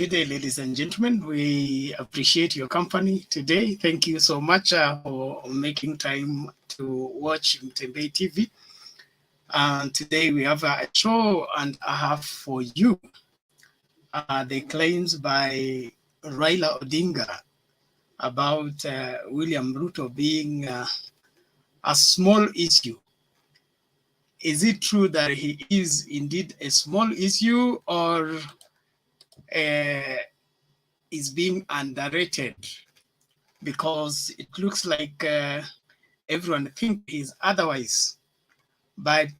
Good day, ladies and gentlemen. We appreciate your company today. Thank you so much for making time to watch Mtembei TV. And today we have a show and I have for you the claims by Raila Odinga about William Ruto being a small issue. Is it true that he is indeed a small issue, or is being underrated? Because it looks like everyone thinks he's otherwise. But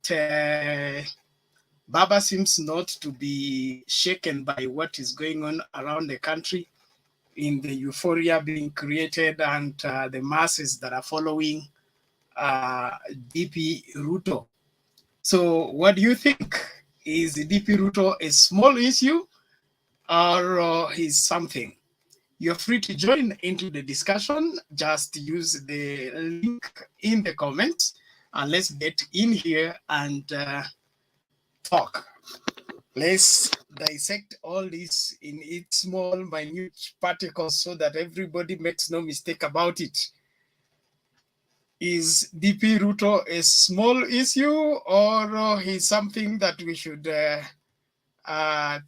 Baba seems not to be shaken by what is going on around the country, in the euphoria being created and the masses that are following DP Ruto. So what do you think? Is DP Ruto a small issue, or is something? You're free to join into the discussion. Just use the link in the comments and let's get in here and talk. Let's dissect all this in its small, minute particles so that everybody makes no mistake about it. Is DP Ruto a small issue, or is something that we should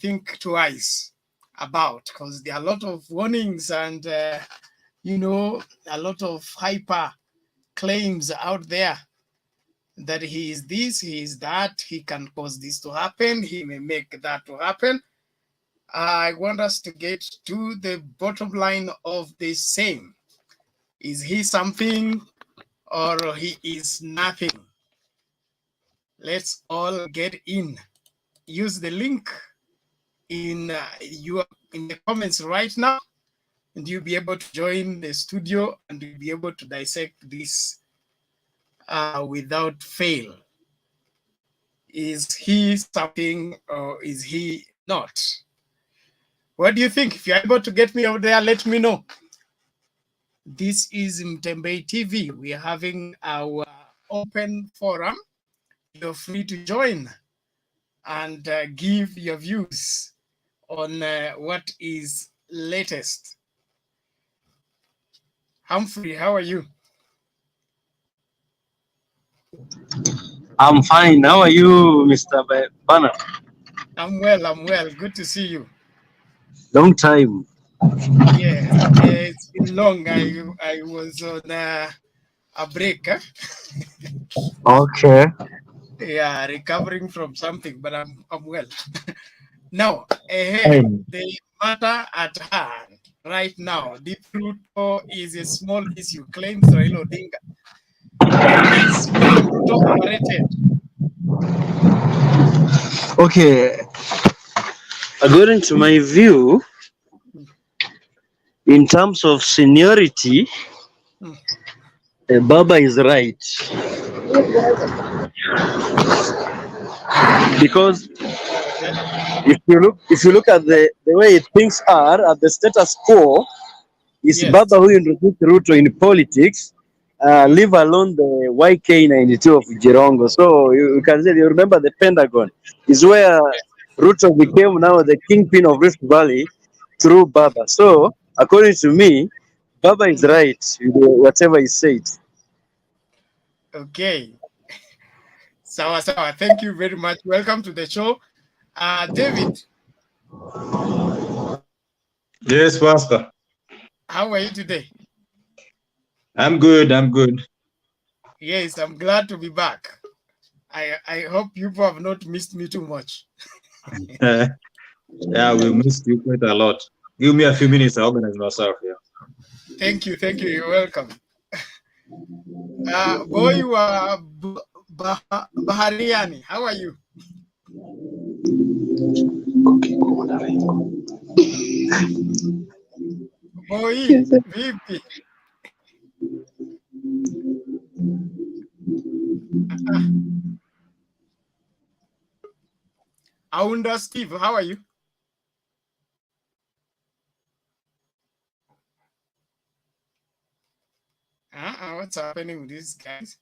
think twice about? Because there are a lot of warnings and, a lot of hyper claims out there that he is this, he is that, he can cause this to happen, he may make that to happen. I want us to get to the bottom line of the same. Is he something, or he is nothing? Let's all get in. Use the link in the comments right now, and you'll be able to join the studio and you'll be able to dissect this without fail. Is he something, or is he not? What do you think? If you're able to get me out there, let me know. This is Mtembei TV. We are having our open forum. You're free to join and give your views on what is latest. Humphrey, how are you? I'm fine. How are you, Mr. Banner? I'm well. Good to see you. Long time. Yes, it's been long. I was on a break. Huh? Okay. Yeah, recovering from something, but I'm well. Now, the matter at hand right now, the Ruto is a small issue, claims Raila Odinga. Is William Ruto overrated? Okay. According to my view, in terms of seniority, Baba is right. Because if you look at the way things are at the status quo, it's Yes. Baba who introduced Ruto in politics, leave alone the YK92 of Jirongo. So you can say, you remember the Pentagon is where Ruto became now the kingpin of Rift Valley through Baba. So according to me, Baba is right with whatever he said. Okay. Sawa. Thank you very much. Welcome to the show. David. Yes, Pastor. How are you today? I'm good. Yes, I'm glad to be back. I hope you have not missed me too much. Yeah, we missed you quite a lot. Give me a few minutes to organize myself here. Thank you. You're welcome. Boy, Bahariani, how are you? Boy, vipi? Aunda Steve, how are you? What's happening with these guys?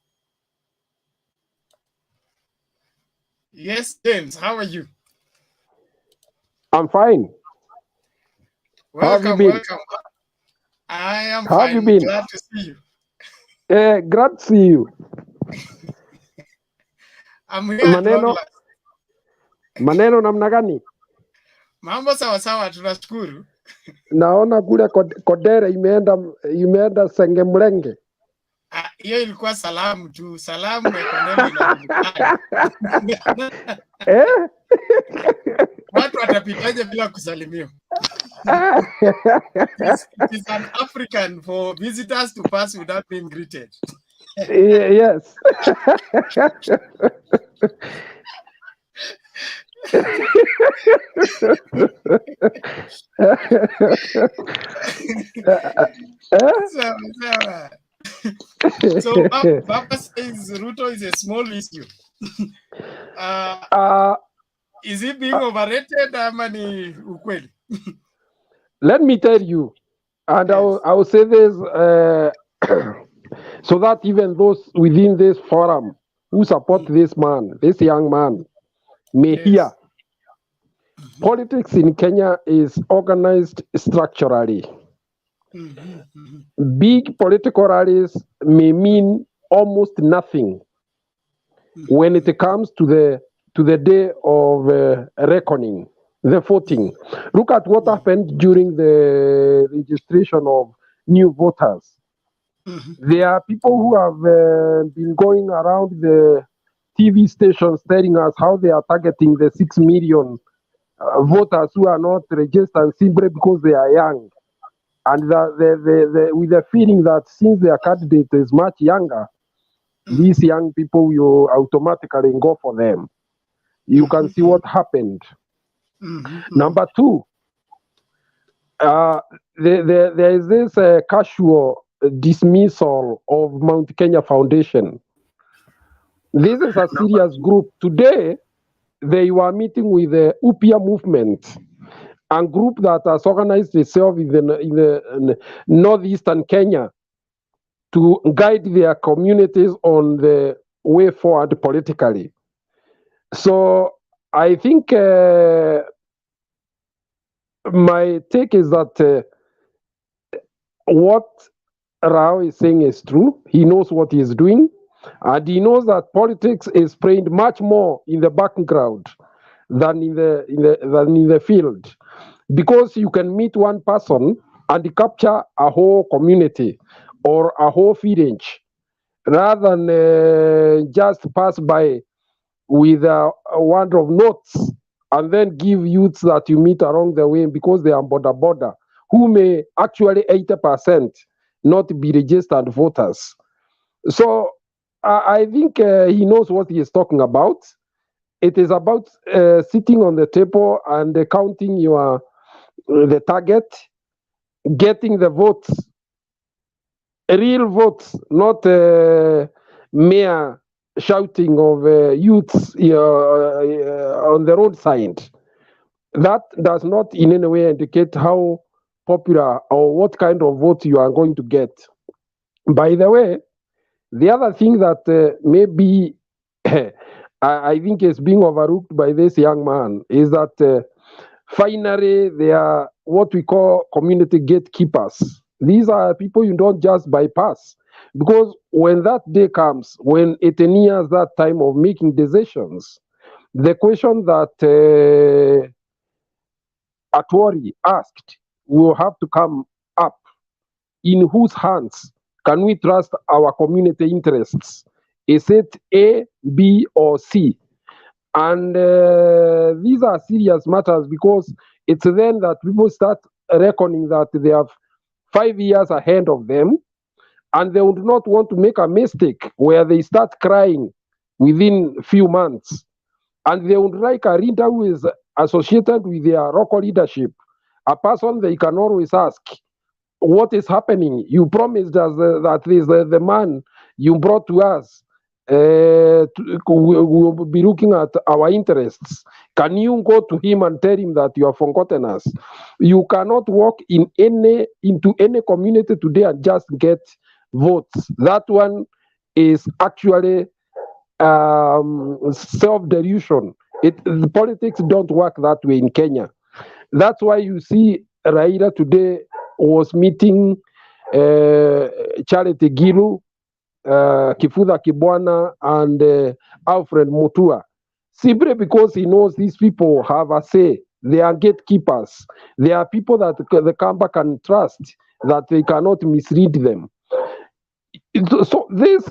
Yes, James, how are you? I'm fine. How have you Welcome, been? welcome. I am How have you fine. been? Glad to see you. Glad to see you. I'm here at long Maneno last. maneno namna gani? Mambo sawa sawa, tunashukuru. Naona kule Kodere imeenda senge mlenge. Hiyo ilikuwa salamu tu, salamu ya Kondele inajulikana. Eh? Watu watapitaje bila kusalimiwa? It is an African for visitors to pass without being greeted. Yes. Sawa sawa. So Papa says Ruto is a small issue. Is he being overrated ama ni ukweli? Let me tell you, and Yes. I will say this so that even those within this forum who support this young man, may Yes. hear. Politics in Kenya is organized structurally. Big political rallies may mean almost nothing when it comes to the day of reckoning, the voting. Look at what happened during the registration of new voters. There are people who have been going around the TV stations telling us how they are targeting the 6 million voters who are not registered simply because they are young. And that with the feeling that since their candidate is much younger, these young people will automatically go for them. You can see what happened. Number two, there is this casual dismissal of Mount Kenya Foundation. This is a serious group. Today, they were meeting with the UPIA movement, a group that has organized itself in the northeastern Kenya to guide their communities on the way forward politically. So I think my take is that what Rao is saying is true. He knows what he is doing, and he knows that politics is played much more in the background than in the field, because you can meet one person and capture a whole community or a whole village rather than just pass by with a wand of notes and then give youths that you meet along the way because they are border who may actually 80% not be registered voters. So I think he knows what he is talking about. It is about sitting on the table and counting your the target, getting the votes, real votes, not mere shouting of youths on the roadside. That does not in any way indicate how popular or what kind of vote you are going to get. By the way, the other thing that maybe I think is being overlooked by this young man is that finally they are what we call community gatekeepers. These are people you don't just bypass, because when that day comes, when it nears that time of making decisions, the question that Atwari asked will have to come up: in whose hands can we trust our community interests? Is it A, B, or C? And these are serious matters, because it's then that people start reckoning that they have 5 years ahead of them, and they would not want to make a mistake where they start crying within few months. And they would like a leader who is associated with their local leadership, a person they can always ask, what is happening? You promised us that is the man you brought to us will be looking at our interests. Can you go to him and tell him that you have forgotten us? You cannot walk into any community today and just get votes. That one is actually self-delusion. The politics don't work that way in Kenya. That's why you see Raila today was meeting Charity Gilu, Kifudha Kibwana, and Alfred Mutua, simply because he knows these people have a say. They are gatekeepers. They are people that the Kamba can trust, that they cannot mislead them. So this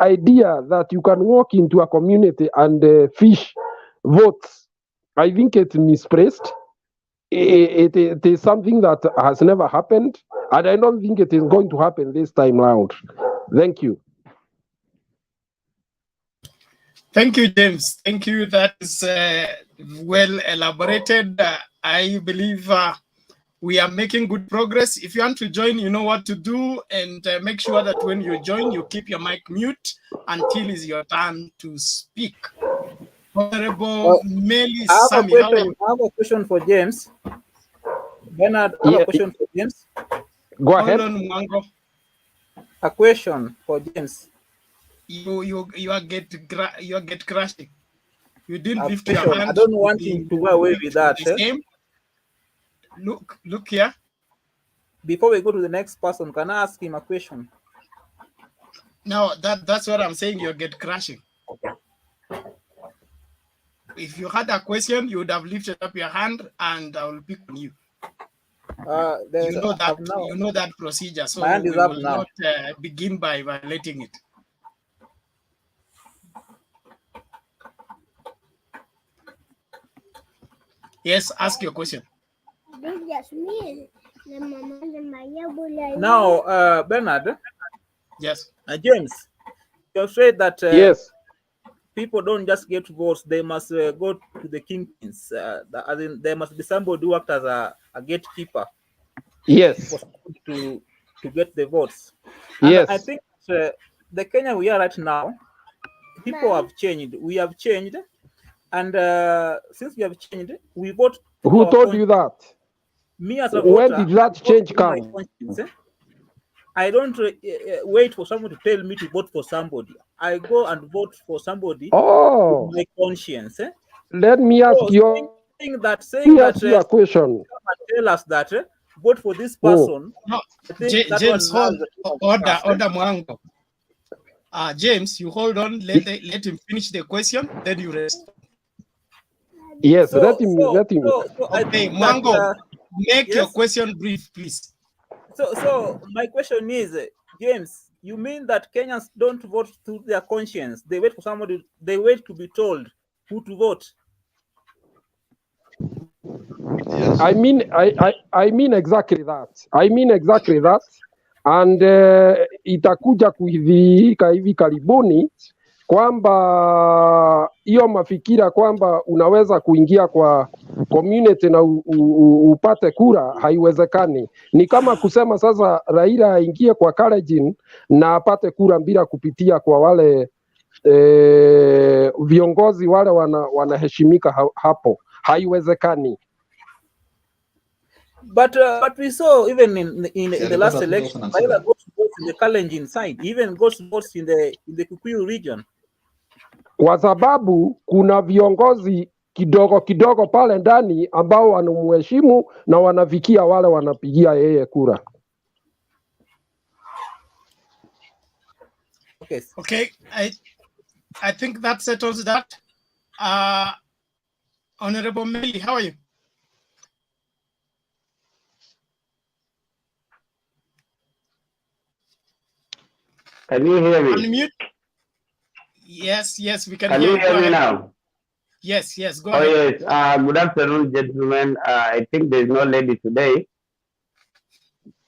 idea that you can walk into a community and fish votes, I think it's misplaced. It is something that has never happened, and I don't think it is going to happen this time round. Thank you. Thank you, James. Thank you. That is well elaborated. I believe we are making good progress. If you want to join, you know what to do, and make sure that when you join, you keep your mic mute until it's your turn to speak. Honorable Meli Sami, how are you? I have a question for James. Bernard, I have a question for James. Go ahead. Hold on, Mwango. A question for James. You are get crashing. You didn't lift your Question. hand. I don't want him to go away with that. Look here. Before we go to the next person, can I ask him a question? No, that's what I'm saying. You get crashing. If you had a question, you would have lifted up your hand, and I will pick on you. You know that procedure, so we will not begin by violating it. Yes, ask your question. Now, Bernard. Yes. James, you have said that yes, people don't just get votes; they must go to the kingpins. As in, there must be somebody who acts as a gatekeeper. Yes. To get the votes. And yes. I think the Kenya we are right now, people have changed. We have changed, and since we have changed, we vote. Who told you that? Me as a voter. When did that change come? I don't wait for someone to tell me to vote for somebody. I go and vote for somebody. Oh, with my conscience. Let me ask you. Saying that a question. Tell us that vote for this person. No, James, order, Mwango. James, you hold on. Let him finish the question. Then you rest. Yes, let him. Okay, Mwango, make your question brief, please. So my question is, James, you mean that Kenyans don't vote through their conscience? They wait for somebody. They wait to be told who to vote. I mean exactly that. And itakuja kudhihirika hivi karibuni kwamba hiyo mafikira kwamba unaweza kuingia kwa community na upate kura haiwezekani. Ni kama kusema sasa Raila aingie kwa Kalenjin na apate kura bila kupitia kwa wale viongozi wale wanaheshimika hapo. Haiwezekani. But we saw even in the last election, Raila got votes in the Kalenjin side, even got votes in the Kikuyu region. Kwa sababu kuna viongozi kidogo pale ndani ambao wanamheshimu na wanafikia wale wanapigia yeye kura. Okay, I think that settles that. Honorable Meli, how are you? Can you hear me? Unmute. Yes, we can hear you. Can you hear me now? Yes, go ahead. Yes. Good afternoon, gentlemen. I think there's no lady today.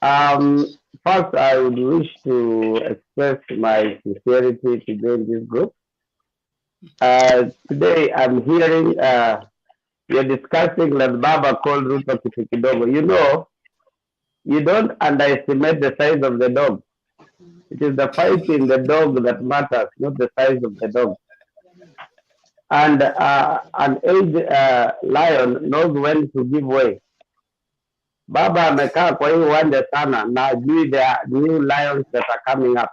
First, I would wish to express my sincerity to join this group. Today, I'm hearing you're discussing that Baba called Ruto Kidogo. You know, you don't underestimate the size of the dog. It is the fight in the dog that matters, not the size of the dog. And an aged lion knows when to give way. Baba amekaa kwa hii uwanja sana na ajui the new lions that are coming up.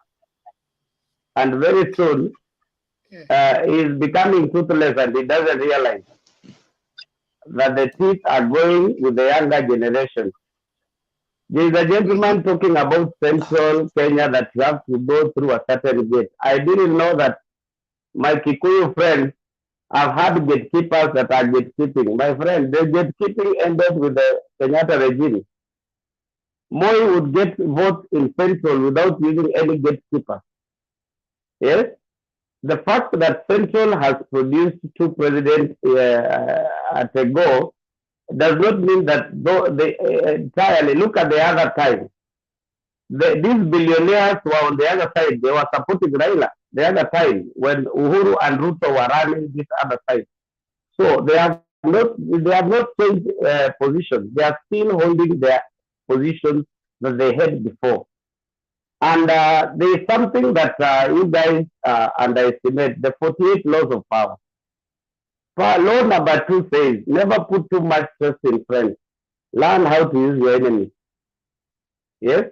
And very soon, he is becoming toothless and he doesn't realize. that the teeth are going with the younger generation. There is a gentleman talking about central Kenya that you have to go through a certain gate. I didn't know that my Kikuyu friends have had gatekeepers that are gatekeeping. My friend, the gatekeeping ended with the Kenyatta regime. Moi would get votes in Central without using any gatekeeper. Yes? The fact that Central has produced two presidents at a go does not mean that they entirely look at the other time. These billionaires were on the other side. They were supporting Raila the other time when Uhuru and Ruto were running this other side. So they have not changed positions. They are still holding their positions that they had before. And there is something that you guys underestimate: the 48 laws of power. Law number 2 says, never put too much trust in friends. Learn how to use your enemies. Yes?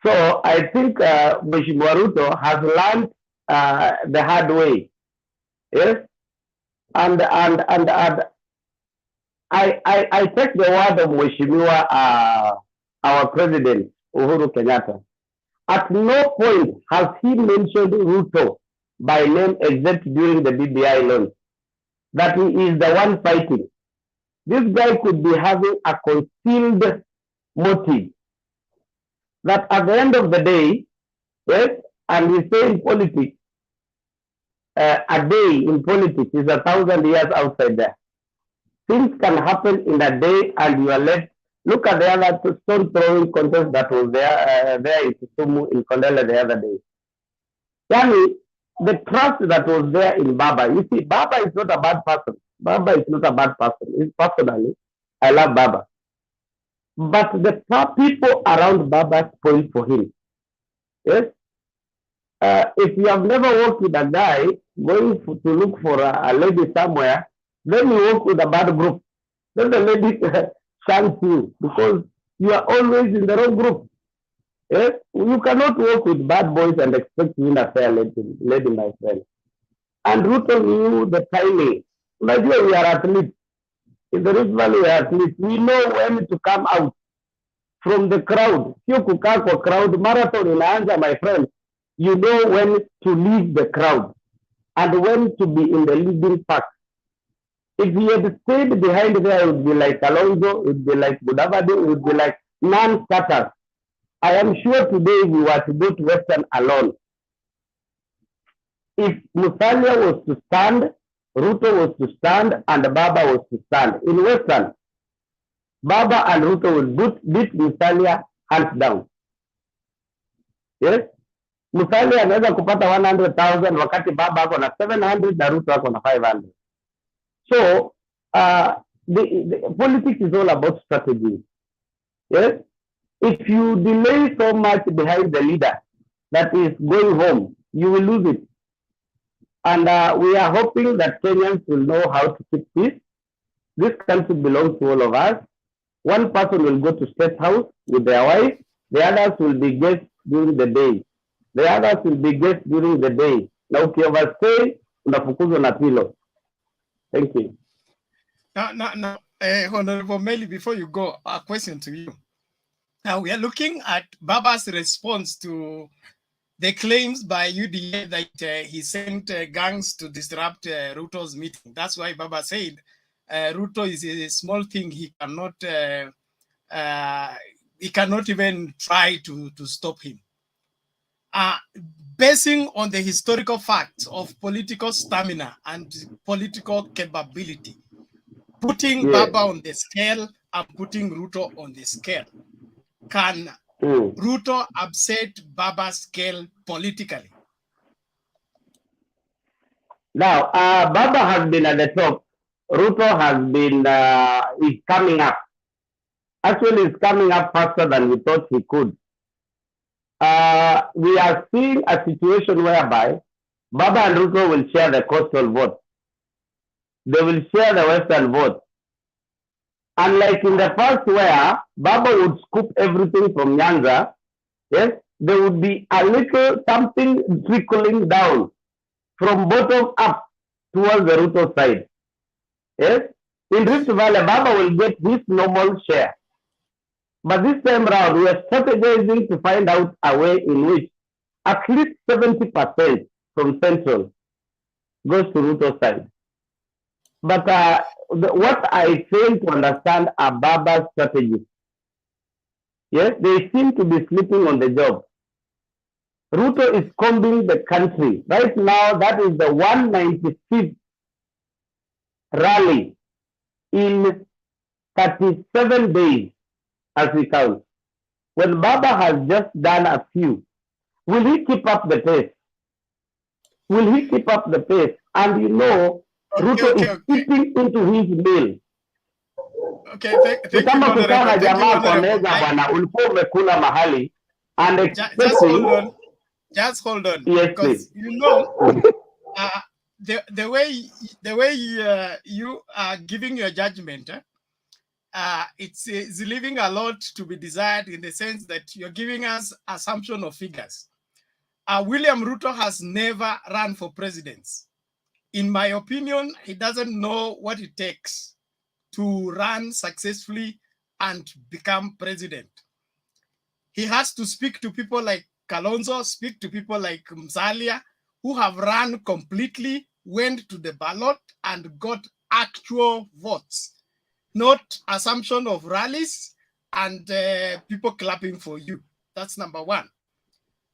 So I think Mheshimiwa Ruto has learned the hard way. Yes? And I take the word of Mheshimiwa, our president, Uhuru Kenyatta. At no point has he mentioned Ruto by name except during the BBI loan, that he is the one fighting. This guy could be having a concealed motive. That at the end of the day, yes, and we say in politics, a day in politics is 1,000 years outside there. Things can happen in a day and you are left. Look at the other stone throwing contest that was there in Kisumu, in Kondele the other day. Yani, the trust that was there in Baba. You see, Baba is not a bad person. Baba is not a bad person. Personally, I love Baba. But the people around Baba spoil for him. Yes? If you have never worked with a guy going to look for a lady somewhere, then you work with a bad group. Then the lady shuns you because you are always in the wrong group. Yes? You cannot work with bad boys and expect to win a fair lady, my friend. And Ruto knew the timing. Imagine we are athletes. In the Rift Valley, we are athletes. We know when to come out from the crowd. Sio kukaa kwa crowd. Marathon inaanza, my friend. You know when to leave the crowd and when to be in the leading pack. If he had stayed behind there, it would be like Alonso, it would be like Budavadi, it would be like non-starters. I am sure today we were to go to Western alone. If Musalia was to stand, Ruto was to stand, and Baba was to stand. In Western, Baba and Ruto would beat Musalia hands down. Yes? Musalia anaweza kupata 100,000 wakati Baba ako na 700 na Ruto ako na 500. So, the politics is all about strategy. Yes? If you delay so much behind the leader that is going home, you will lose it. And we are hoping that Kenyans will know how to keep peace. This country belongs to all of us. One person will go to State House with their wife. The others will be guests during the day. The others will be guests during the day. Na ukioverstay, unafukuzwa na pilo. Thank you. Now, Honorable Meli, before you go, a question to you. Now, we are looking at Baba's response to the claims by UDA that he sent gangs to disrupt Ruto's meeting. That's why Baba said Ruto is a small thing. He cannot even try to stop him. Basing on the historical facts of political stamina and political capability, putting Baba on the scale and putting Ruto on the scale, can Ruto upset Baba's scale politically? Now, Baba has been at the top. Ruto has been, is coming up. Actually, it's coming up faster than we thought he could. We are seeing a situation whereby Baba and Ruto will share the coastal vote. They will share the western vote. Unlike in the first where Baba would scoop everything from Nyanza, yes, there would be a little something trickling down from bottom up towards the Ruto side. Yes, In Rift Valley, Baba will get his normal share. But this time round, we are strategizing to find out a way in which at least 70% from Central goes to Ruto's side. But what I fail to understand are Baba's strategies. Yes, they seem to be sleeping on the job. Ruto is combing the country. Right now, that is the 195th rally in 37 days as we count. When Baba has just done a few, will he keep up the pace? Will he keep up the pace? And you know, Ruto is eating into his meal. Okay, thank you, Honorable. Thank you, Honorable. Ulikuwa umekula mahali and expecting... Just hold on. Yes, because please. You know, the way you are giving your judgment, it's leaving a lot to be desired in the sense that you're giving us assumption of figures. William Ruto has never run for president. In my opinion, he doesn't know what it takes to run successfully and become president. He has to speak to people like Kalonzo, speak to people like Msalia, who have run completely, went to the ballot and got actual votes, not assumption of rallies and people clapping for you. That's number one.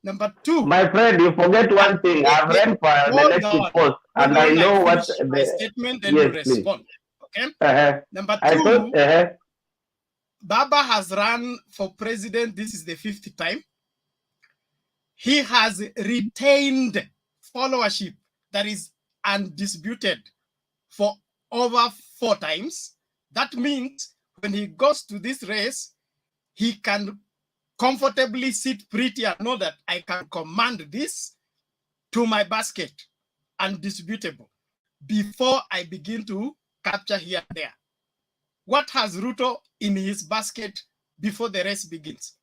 Number two. My friend, you forget one thing. I've ran for the next post and I know what the statement, then you respond. Please. Okay. Number two. Baba has run for president. This is the 5th time. He has retained followership that is undisputed for over 4 times. That means when he goes to this race, he can comfortably sit pretty and know that I can command this to my basket, undisputable, before I begin to capture here and there. What has Ruto in his basket before the race begins?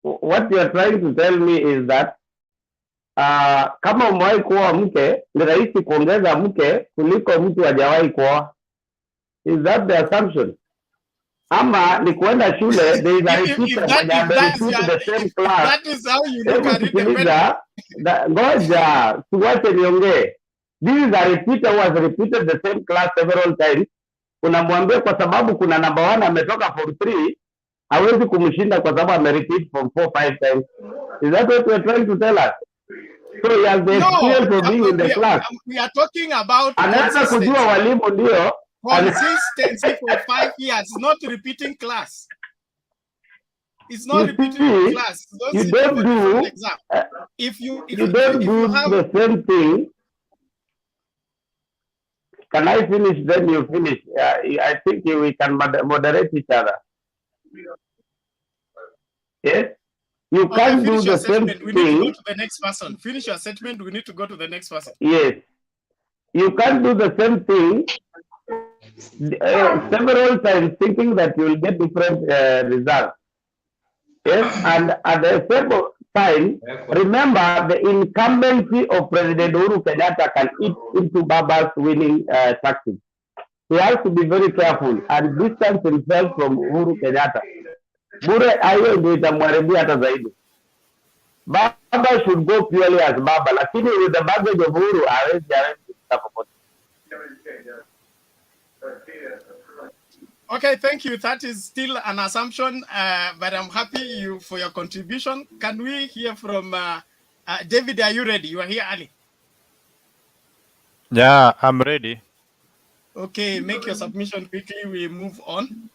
What you are trying to tell me is that kama umewahi kuoa mke ni rahisi kuongeza mke kuliko mtu hajawahi kuoa. Is that the assumption? Ama ni kuenda shule, there is a repeater the same class. That is how you look at it. Ngoja, tuwache niongee. This is a repeater who has repeated the same class several times. Unamwambia kwa sababu kuna number 1 ametoka form 3, hawezi kumshinda kwa sababu amerepeat from 4-5 times. Is that what you are trying to tell us? So he has the experience of being in the class. We are talking about anaweza kujua walimu ndio consistency for 5 years, not repeating class. It's not repeating class. You don't do if you don't do the same thing. Can I finish? Then you finish. I think we can moderate each other. Yes? You can't do the same thing. We need to go to the next person. Finish your statement. We need to go to the next person. Yes. You can't do the same thing several times thinking that you will get different results. Yes? And at the same time, remember the incumbency of President Uhuru Kenyatta can eat into Baba's winning tactics. He has to be very careful and distance himself from Uhuru Kenyatta. Bure ayo ndio itamharibia hata zaidi. Baba should go purely as Baba, lakini with the baggage of Uhuru hawezi popote. Okay, thank you. That is still an assumption, but I'm happy for your contribution. Can we hear from David? Are you ready? You are here, Ali. Yeah, I'm ready. Okay, make your submission quickly. We move on.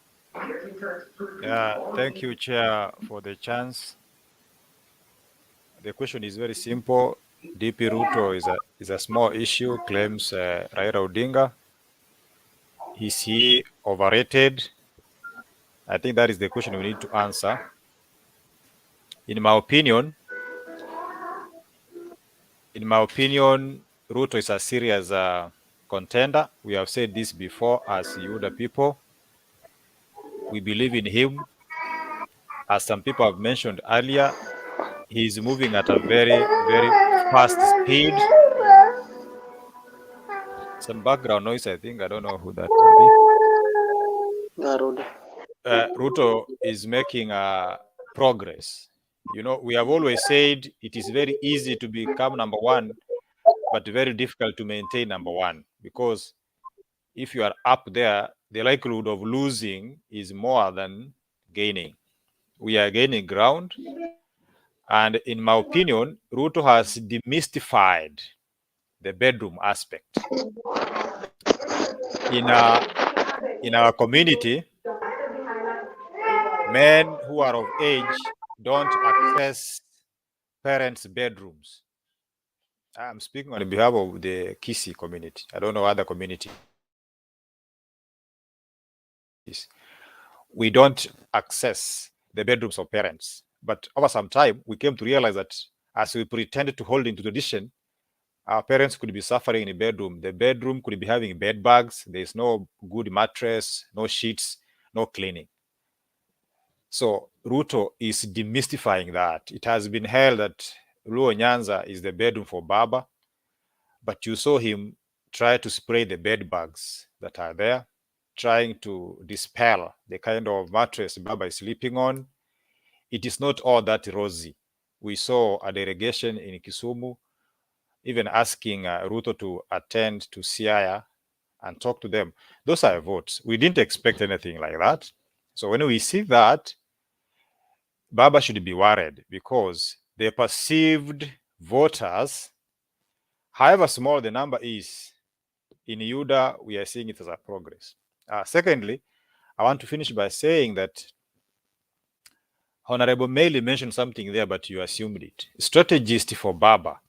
Yeah, thank you, Chair, for the chance. The question is very simple. DP Ruto is a small issue, claims Raila Odinga. Is he overrated? I think that is the question we need to answer. In my opinion, Ruto is a serious contender. We have said this before as Yuda people. We believe in him. As some people have mentioned earlier, he is moving at a very, very fast speed. Some background noise, I think. I don't know who that could be. Ruto is making progress. You know, we have always said it is very easy to become number one, but very difficult to maintain number one, because if you are up there, the likelihood of losing is more than gaining. We are gaining ground. And in my opinion, Ruto has demystified the bedroom aspect. In our community, men who are of age don't access parents' bedrooms. I'm speaking on behalf of the Kisi community. I don't know other communities. We don't access the bedrooms of parents. But over some time, we came to realize that as we pretended to hold into tradition, our parents could be suffering in the bedroom. The bedroom could be having bed bugs. There's no good mattress, no sheets, no cleaning. So Ruto is demystifying that. It has been held that Luo Nyanza is the bedroom for Baba, but you saw him try to spray the bed bugs that are there, trying to dispel the kind of mattress Baba is sleeping on. It is not all that rosy. We saw a delegation in Kisumu even asking Ruto to attend to Siaya and talk to them. Those are votes. We didn't expect anything like that. So when we see that, Baba should be worried, because the perceived voters, however small the number is, in UDA, we are seeing it as a progress. Secondly, I want to finish by saying that Honorable Meili mentioned something there, but you assumed it. Strategist for Baba.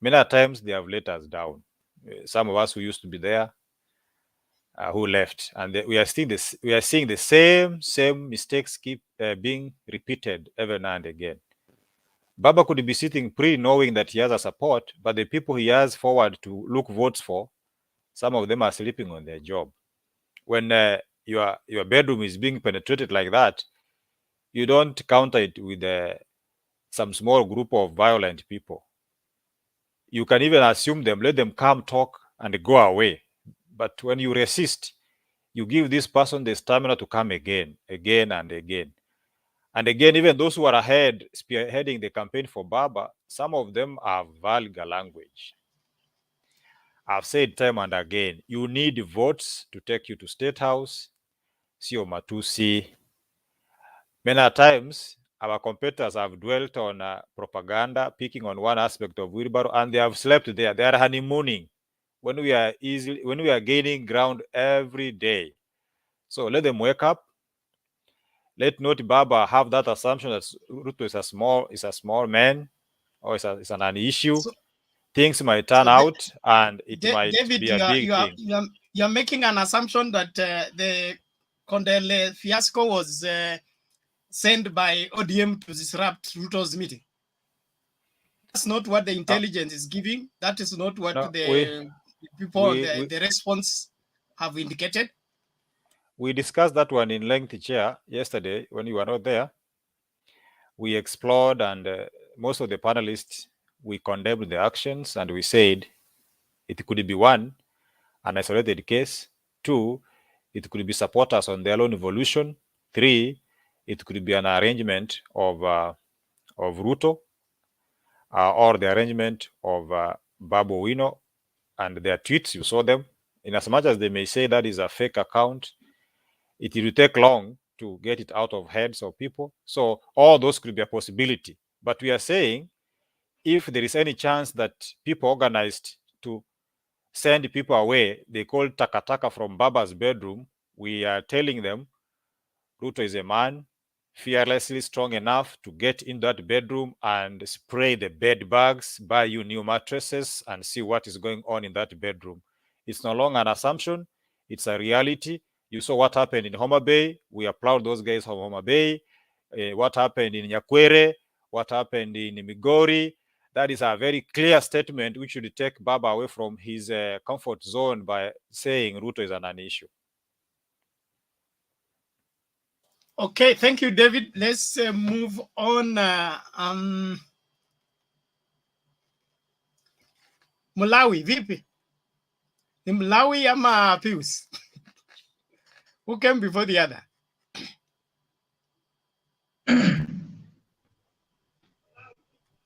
Many times they have let us down. Some of us who used to be there, who left, and we are seeing this. We are seeing the same mistakes keep being repeated every now and again. Baba could be sitting pretty knowing that he has a support, but the people he has forward to look votes for, some of them are sleeping on their job. When your bedroom is being penetrated like that, you don't counter it with some small group of violent people. You can even assume them, let them come talk and go away. But when you resist, you give this person the stamina to come again and again. And again, even those who are ahead, spearheading the campaign for Baba, some of them are vulgar language. I've said time and again, you need votes to take you to State House, sio matusi. Many times, our competitors have dwelt on propaganda, picking on one aspect of wheelbarrow, and they have slept there. They are honeymooning when we are gaining ground every day. So let them wake up. Let not Baba have that assumption that Ruto is a small man, or it's an issue. So, things might turn out, and it might David, be a big thing. You're making an assumption that the Kondele fiasco was sent by ODM to disrupt Ruto's meeting. That's not what the intelligence is giving. That is not what the response have indicated. We discussed that one in length, Chair, yesterday when you were not there. We explored, and most of the panelists, we condemned the actions, and we said it could be one, an isolated case. Two, it could be supporters on their own evolution. Three, it could be an arrangement of Ruto or the arrangement of Babu Wino and their tweets. You saw them. In as much as they may say that is a fake account, it will take long to get it out of heads of people. So all those could be a possibility. But we are saying, if there is any chance that people organized to send people away, they call takataka from Baba's bedroom, we are telling them Ruto is a man fearlessly strong enough to get in that bedroom and spray the bed bugs, buy you new mattresses, and see what is going on in that bedroom. It's no longer an assumption. It's a reality. You saw what happened in Homa Bay. We applaud those guys from Homa Bay. What happened in Nyakwere, what happened in Migori. That is a very clear statement which should take Baba away from his comfort zone by saying Ruto is an issue. Okay, thank you, David. Let's move on. Mulawi, vipi? Ni Mlawi ama Pius? Who came before the other?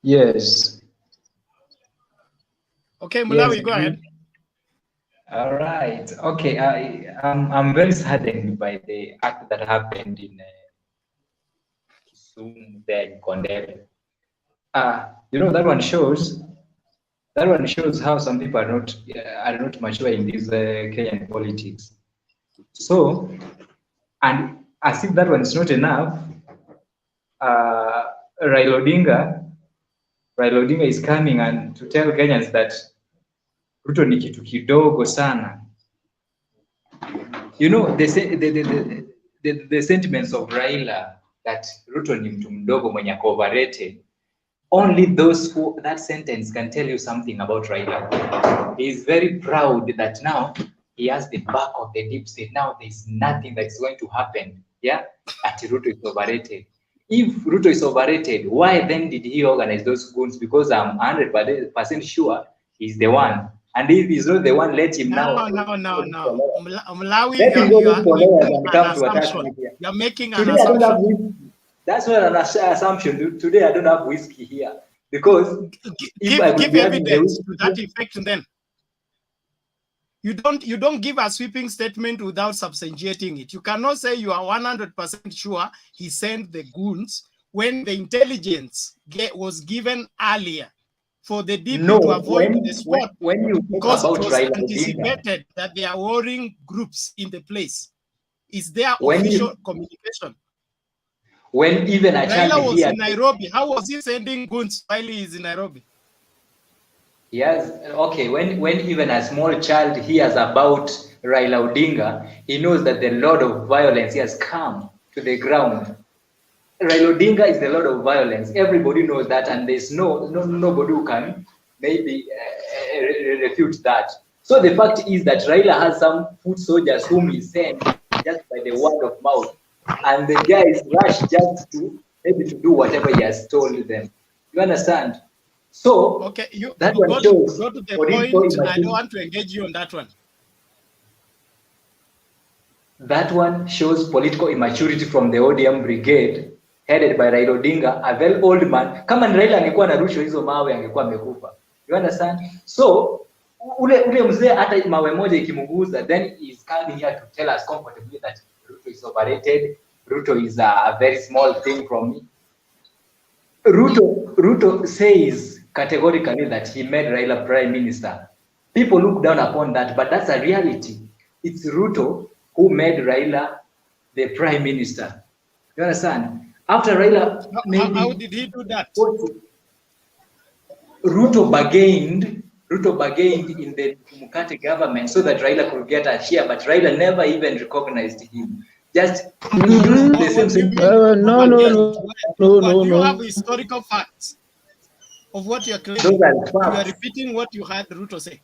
Yes. Okay, Mlawi, Yes. go ahead. All right. Okay. I'm very saddened by the act that happened in Kisumu there in Kondele. You know, that one shows how some people are not mature in this Kenyan politics. So, and as if that one is not enough, Raila Odinga is coming and to tell Kenyans that Ruto ni kitu kidogo sana. You know, the sentiments of Raila that Ruto ni mtu mdogo mwenye ako overrated. Only those who that sentence can tell you something about Raila. He is very proud that now he has the back of the deep state. Now there's nothing that's going to happen. Yeah, at Ruto is overrated. If Ruto is overrated, why then did he organize those goons? Because I'm 100% sure he's the one. And if he's not the one, let him now. No. Mlawi, you're making an assumption. That's not an assumption. Today I don't have whiskey here. Because give evidence to that effect then. You don't give a sweeping statement without substantiating it. You cannot say you are 100% sure he sent the goons when the intelligence was given earlier for the DP to avoid the spot. When you because about it was Raila anticipated that there are warring groups in the place. Is there official communication? When even a Raila was in Nairobi, how was he sending goons while he is in Nairobi? Yes, okay. When even a small child hears about Raila Odinga, he knows that the Lord of violence has come to the ground. Raila Odinga is the Lord of violence. Everybody knows that, and there's nobody who can maybe refute that. So the fact is that Raila has some foot soldiers whom he sent just by the word of mouth, and the guys rush just to maybe to do whatever he has told them. You understand? So okay, that go one shows. Go to the point. I don't want to engage you on that one. That one shows political immaturity from the ODM brigade headed by Raila Odinga, a very old man. Kama Raila angekuwa na rushwa hizo mawe angekuwa amekufa. You understand? So ule mzee hata mawe moja ikimuguza, then he's coming here to tell us comfortably that Ruto is overrated. Ruto is a very small thing from me. Ruto says categorically that he made Raila prime minister. People look down upon that, but that's a reality. It's Ruto who made Raila the prime minister. You understand? After Raila, how did he do that? Ruto bargained in the Mukate government so that Raila could get a share, but Raila never even recognized him. Just used the same. No. You have historical facts of what you're claiming. You are repeating what you heard Ruto say.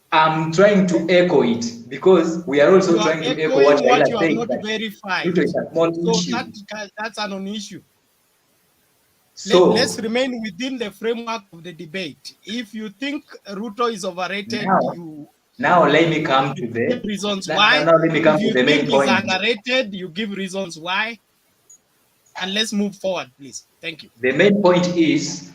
I'm trying to echo it because we are also trying to echo what Raila you said. Have not verified. Ruto is a small so issue. That's a non-issue. So let's remain within the framework of the debate. If you think Ruto is overrated, now let me come to the reasons why. Now let me come to the main point. If you think he's underrated, you give reasons why. And let's move forward, please. Thank you. The main point is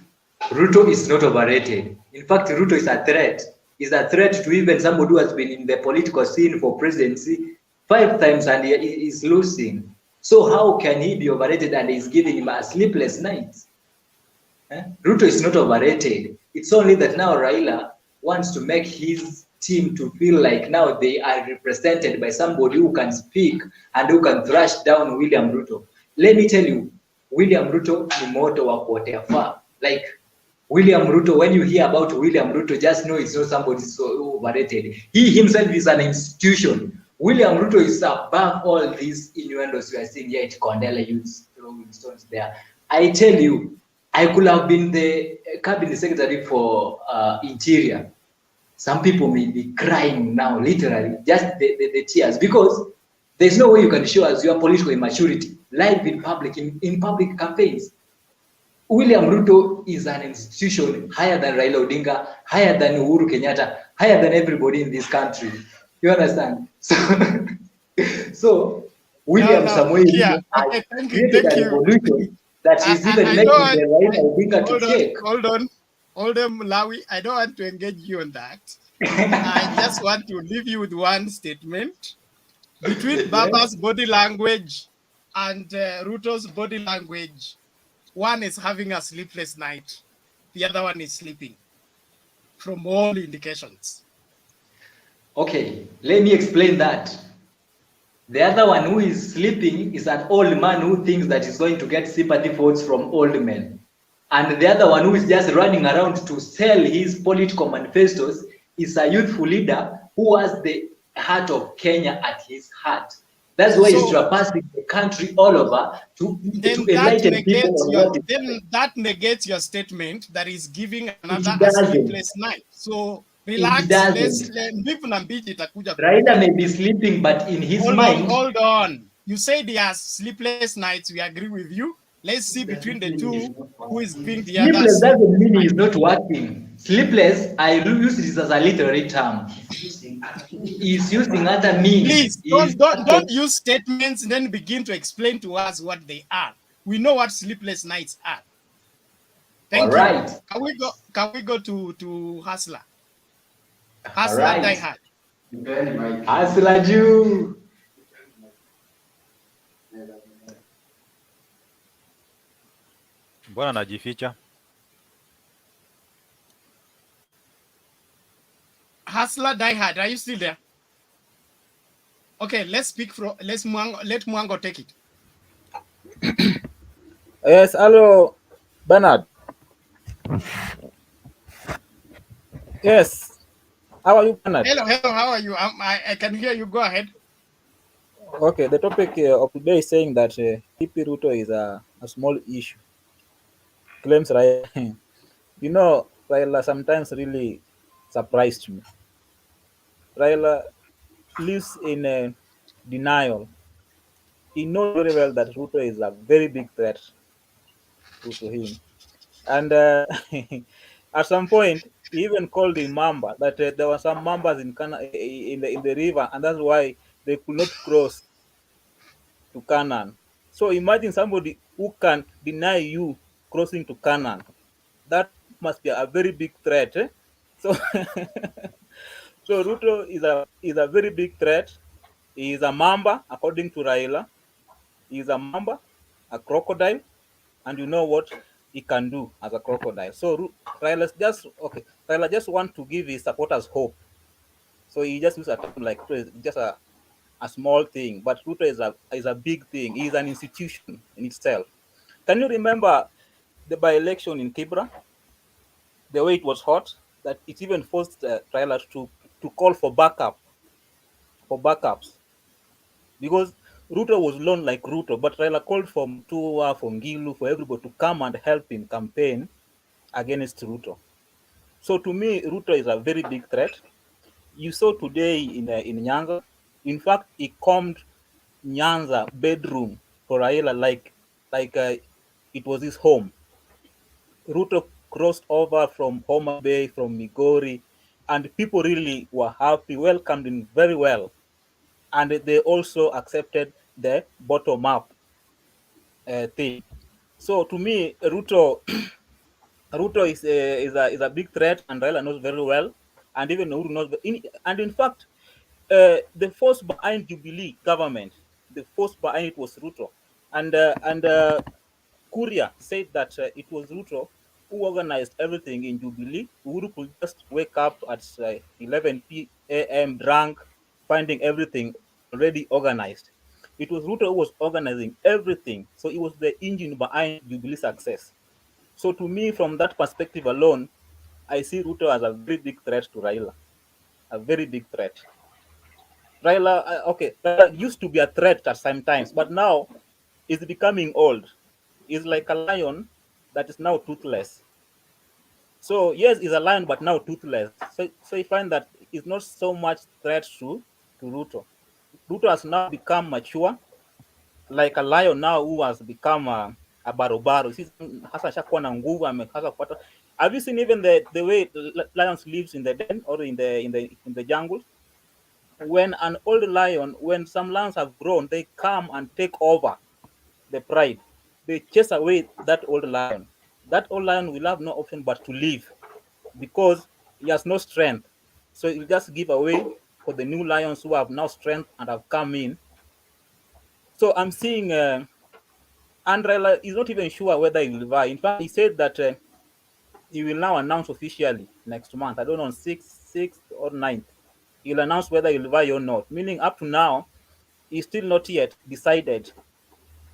Ruto is not overrated. In fact, Ruto is a threat. He's a threat to even somebody who has been in the political scene for presidency 5 times and he is losing. So how can he be overrated and he's giving him a sleepless night? Ruto is not overrated. It's only that now Raila wants to make his team to feel like now they are represented by somebody who can speak and who can thrash down William Ruto. Let me tell you, William Ruto ni moto wa kuotea faa. Like William Ruto, when you hear about William Ruto, just know it's not somebody so overrated. He himself is an institution. William Ruto is above all these innuendos we are seeing here at Kondele, use throwing stones there. I tell you, I could have been the cabinet secretary for interior. Some people may be crying now, literally, just the tears, because there's no way you can show us your political immaturity live in public, in public campaigns. William Ruto is an institution higher than Raila Odinga, higher than Uhuru Kenyatta, higher than everybody in this country. You understand? So William Samoei Yeah. Ruto has Okay, thank you. created Thank a you. revolution that is even I making don't the Raila Odinga hold to on, shake. hold on, Malawi. I don't want to engage you on that. I just want to leave you with one statement. Between Baba's body language and Ruto's body language, one is having a sleepless night, the other one is sleeping, from all indications. Okay, let me explain that. The other one who is sleeping is an old man who thinks that he's going to get sympathy votes from old men. And the other one who is just running around to sell his political manifestos is a youthful leader who has the heart of Kenya at his heart. That's why he's traversing the country all over to enlighten people on what is then that negates your statement that is giving another It a doesn't. sleepless night. So relax. It doesn't. Raila may be sleeping, but in his mind. Hold on. You say he has sleepless nights. We agree with you. Let's see between the two who is being the other. Sleepless doesn't mean he's not working. Sleepless, I use this as a literary term. He's using other means. Please don't use statements and then begin to explain to us what they are. We know what sleepless nights are. Thank you. Right. Can we go to Hustler? Hustler Die Hard. Hustler Jew. Mbona anajificha? Hustler Die Hard, are you still there? Okay, let's speak from let Mwango take it. Yes, hello, Bernard. Yes. How are you, Bernard? Hello, how are you? I can hear you. Go ahead. Okay, the topic of today is saying that TP Ruto is a small issue. Claims Raila. You know, Raila sometimes really surprised me. Raila lives in denial. He knows very well that Ruto is a very big threat to him. And at some point, he even called him Mamba, that there were some Mambas in the river, and that's why they could not cross to Canaan. So imagine somebody who can deny you crossing to Canaan. That must be a very big threat. Eh? So, so Ruto is a very big threat. He is a Mamba, according to Raila. He is a Mamba, a crocodile, and you know what he can do as a crocodile. So Raila just want to give his supporters hope. So he just use a term like just a small thing, but Ruto is a big thing. He is an institution in itself. Can you remember the by-election in Kibra? The way it was hot, that it even forced Raila to call for backups, because Ruto was alone like Ruto, but Raila called for Mutua, for Ngilu, for everybody to come and help him campaign against Ruto. So to me, Ruto is a very big threat. You saw today in Nyanza, in fact, he calmed Nyanza bedroom for Raila like it was his home. Ruto crossed over from Homa Bay, from Migori, and people really were happy, welcomed him very well. And they also accepted the bottom-up thing. So to me, Ruto is a big threat, and Raila knows very well, and even Uhuru knows. And in fact, the force behind Jubilee government, the force behind it was Ruto, and Kuria said that it was Ruto who organized everything in Jubilee. Uhuru could just wake up at 11 p.m. drunk, finding everything already organized. It was Ruto who was organizing everything, so it was the engine behind Jubilee success. So to me, from that perspective alone, I see Ruto as a very big threat to Raila, a very big threat. Raila used to be a threat at some times, but now is becoming old. He's like a lion that is now toothless. So yes, he's a lion, but now toothless. So you find that it's not so much threat to Ruto. Ruto has now become mature, like a lion now who has become barobaro. Hasa ashakuwa na nguvu, amekaza kupata. Have you seen even the way lions lives in the den or in the jungle? When an old lion, when some lions have grown, they come and take over the pride. They chase away that old lion. That old lion will have no option but to leave because he has no strength. So he'll just give away for the new lions who have now strength and have come in. So I'm seeing Raila is not even sure whether he will vie. In fact, he said that he will now announce officially next month. I don't know, on 6th or 9th. He'll announce whether he'll vie or not. Meaning up to now, he's still not yet decided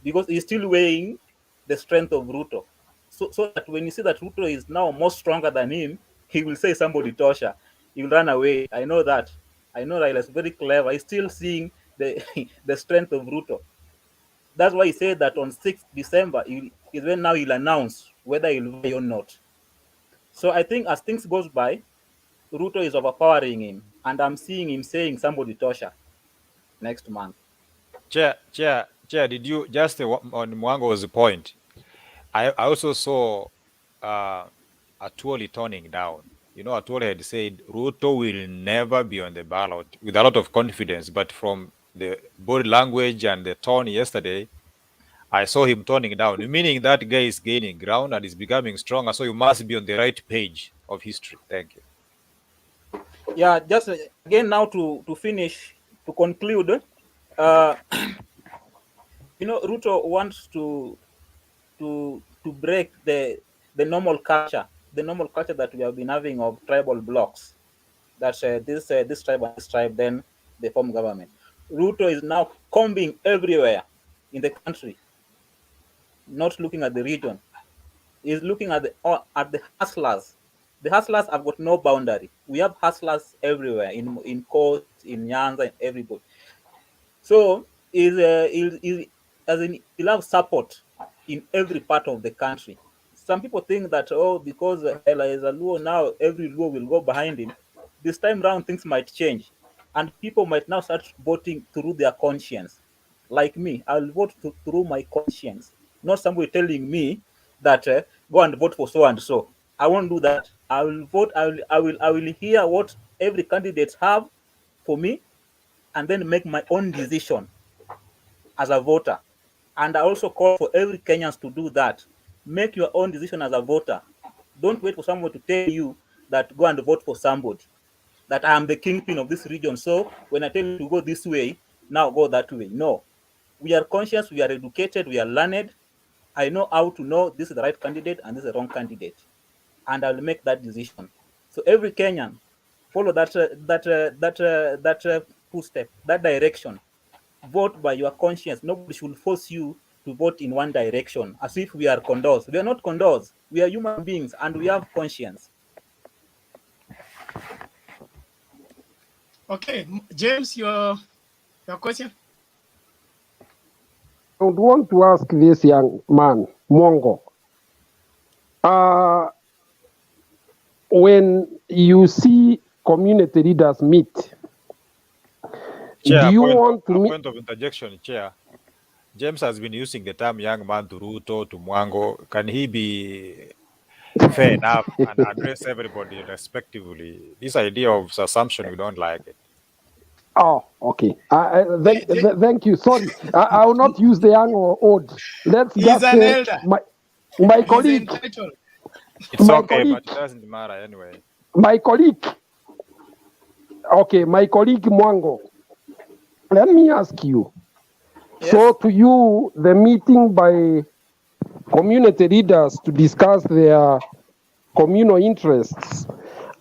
because he's still weighing the strength of Ruto. So that when you see that Ruto is now more stronger than him, he will say somebody tosha. He will run away. I know that. I know Raila is very clever. He's still seeing the the strength of Ruto. That's why he said that on 6th December is when now he'll announce whether he'll vie or not. So I think as things goes by, Ruto is overpowering him, and I'm seeing him saying somebody tosha next month. Chair, did you just on Mwango's point? I also saw Atuoli toning down. You know, Atuoli had said Ruto will never be on the ballot with a lot of confidence, but from the body language and the tone yesterday, I saw him toning down, meaning that guy is gaining ground and is becoming stronger. So you must be on the right page of history. Thank you. Yeah, just again now to finish, to conclude, you know, Ruto wants to break the normal culture that we have been having of tribal blocks. That this tribe and this tribe, then they form government. Ruto is now combing everywhere in the country, not looking at the region. He's looking at the hustlers. The hustlers have got no boundary. We have hustlers everywhere in Coast, in Nyanza, and everybody. So he'll have support in every part of the country. Some people think that because Raila is a Luo, now every Luo will go behind him. This time round things might change, and people might now start voting through their conscience. Like me, I'll vote through my conscience, not somebody telling me that go and vote for so and so. I won't do that. I will vote. I will hear what every candidate have for me, and then make my own decision as a voter. And I also call for every Kenyans to do that. Make your own decision as a voter. Don't wait for someone to tell you that go and vote for somebody, that I am the kingpin of this region. So when I tell you to go this way, now go that way. No. We are conscious, we are educated, we are learned. I know how to know this is the right candidate and this is the wrong candidate. And I'll make that decision. So every Kenyan, follow that footstep, that direction. Vote by your conscience. Nobody should force you to vote in one direction as if we are condors. We are not condors. We are human beings and we have conscience. Okay, James, your question? I would want to ask this young man, Mongo. When you see community leaders meet, Chair, do you want to meet? Point of interjection, Chair. James has been using the term young man to Ruto, to Mwango. Can he be fair enough and address everybody respectively? This idea of assumption, we don't like it. Oh, okay. Thank you. Sorry, I will not use the young or old. Let's just say my colleague. It's okay, but it doesn't matter anyway. My colleague. Okay, my colleague Mwango. Let me ask you. Yes. So to you, the meeting by community leaders to discuss their communal interests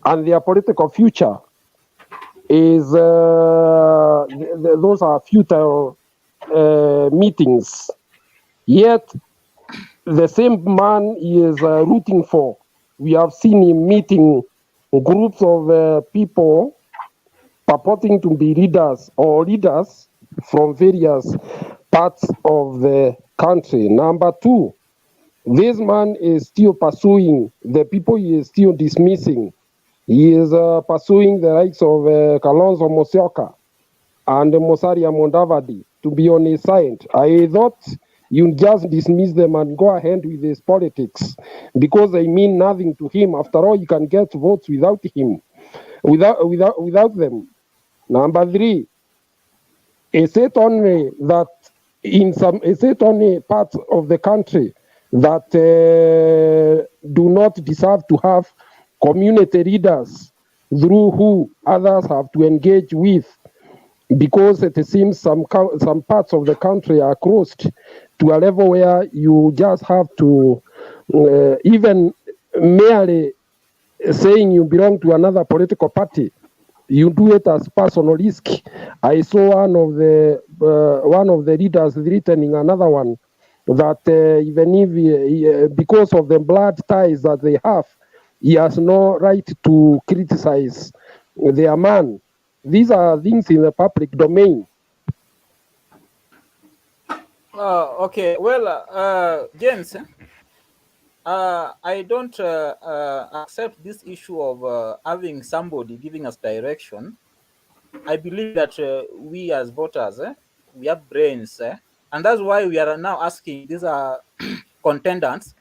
and their political future is those are futile meetings. Yet the same man he is rooting for, we have seen him meeting groups of people purporting to be leaders or leaders from various parts of the country. Number two, this man is still pursuing the people he is still dismissing. He is pursuing the likes of Kalonzo Musyoka and Musalia Mudavadi to be on his side. I thought you just dismiss them and go ahead with his politics because they mean nothing to him. After all, you can get votes without him, without them. Number three, is it only that is it only parts of the country that do not deserve to have community leaders through who others have to engage with? Because it seems some parts of the country are closed to a level where you just have to even merely saying you belong to another political party, you do it as personal risk. I saw one of the leaders threatening another one that even if because of the blood ties that they have, he has no right to criticize their man. These are things in the public domain. Okay, well, James, I don't accept this issue of having somebody giving us direction. I believe that we as voters, we have brains, and that's why we are now asking these contendants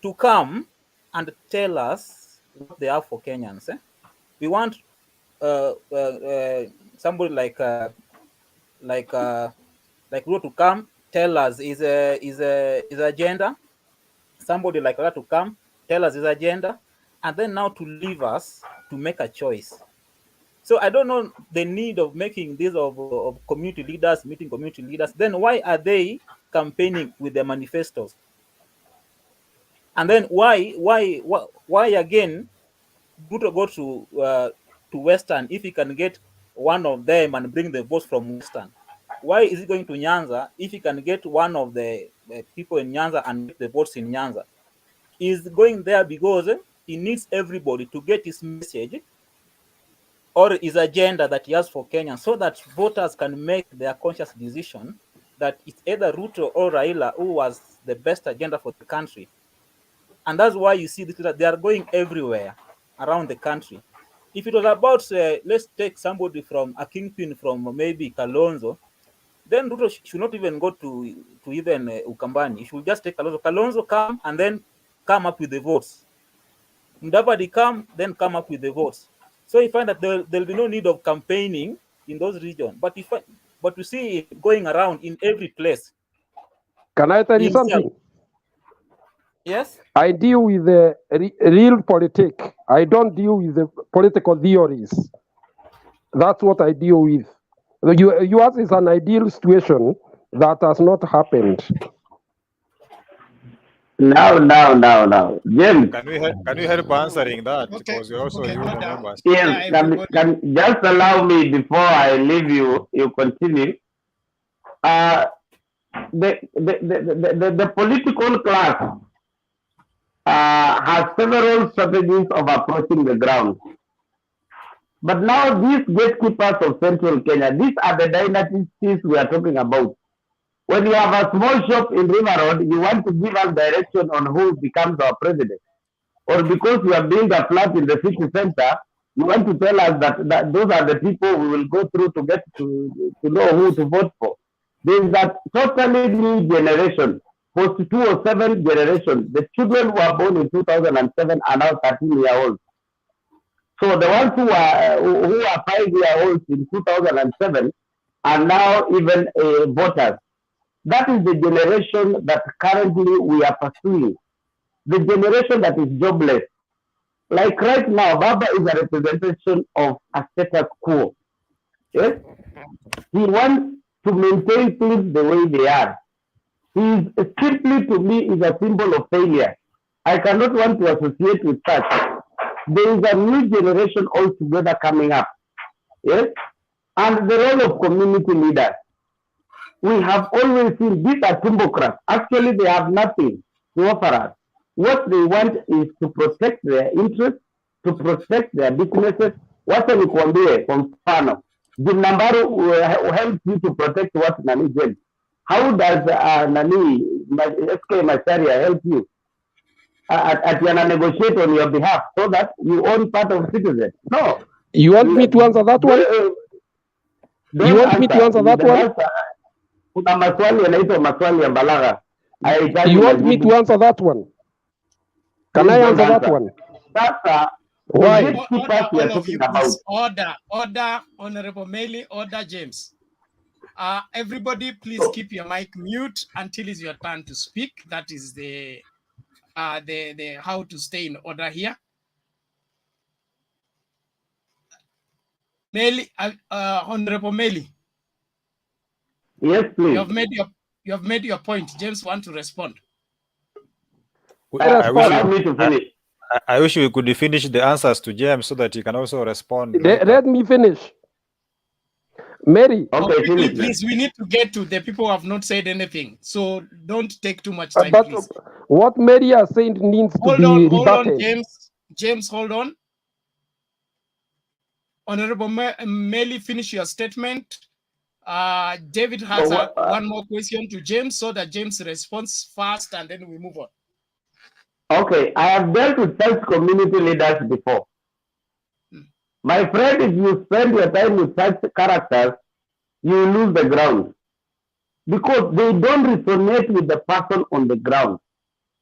to come and tell us what they have for Kenyans. We want somebody like Ruto to come tell us his agenda. Somebody like that to come tell us his agenda, and then now to leave us to make a choice. So I don't know the need of making this of community leaders, meeting community leaders. Then why are they campaigning with their manifestos? And then why again Ruto go to Western if he can get one of them and bring the votes from Western? Why is he going to Nyanza if he can get one of the people in Nyanza and get the votes in Nyanza? He's going there because he needs everybody to get his message or his agenda that he has for Kenya, so that voters can make their conscious decision that it's either Ruto or Raila who was the best agenda for the country. And that's why you see that they are going everywhere around the country. If it was about, let's take somebody from a kingpin from maybe Kalonzo, then Ruto should not even go to even Ukambani. He should just take Kalonzo. Kalonzo come and then come up with the votes. Mudavadi come, then come up with the votes. So you find that there'll be no need of campaigning in those regions. But you see it going around in every place. Can I tell you something? Yes? I deal with the real politics. I don't deal with the political theories. That's what I deal with. Yours is an ideal situation that has not happened. Now. James. Can you help answering that? Okay. Because you're also human members. Yes, can just allow me before I leave you, you continue. The political class has several strategies of approaching the ground. But now these gatekeepers of central Kenya, these are the dynasties we are talking about. When you have a small shop in River Road, you want to give us direction on who becomes our president. Or because you are building a flat in the city center, you want to tell us that those are the people we will go through to get to know who to vote for. There is that totally new generation, post-2007 generation. The children who were born in 2007 are now 13-year-olds. So the ones who are 5-year-olds in 2007 are now even voters. That is the generation that currently we are pursuing. The generation that is jobless. Like right now, Baba is a representation of a status quo. Yes? He wants to maintain things the way they are. He is simply, to me, is a symbol of failure. I cannot want to associate with such. There is a new generation altogether coming up. Yes? And the role of community leaders. We have always seen these are Timbocrats. Actually, they have nothing to offer us. What they want is to protect their interests, to protect their businesses. Wacha nikwambie kwa mfano, Jim Nambaru helps you to protect what Nani James. How does SK Macharia help you? At negotiate on your behalf so that you own part of citizens? No. You want me to answer that one? You want me to answer that one? Kuna maswali yanaitwa maswali ya balagha. You want me to answer that one? Can I answer that one? Why? All of you, please. Order, Honorable Meli, order, James. Everybody, please keep your mic mute until it's your turn to speak. That is the how to stay in order here. Meli, Honorable Meli. Yes, please. You have made your point. James want to respond. I wish we could finish the answers to James so that he can also respond. Let me finish. Mary. Okay, please, we need to get to the people who have not said anything. So don't take too much time, please. What Mary has said needs to be rebutted. Hold on, James, hold on. Honorable Meli, finish your statement. David has one more question to James so that James responds fast and then we move on. Okay, I have dealt with such community leaders before. My friend, if you spend your time with such characters, you lose the ground. Because they don't resonate with the person on the ground.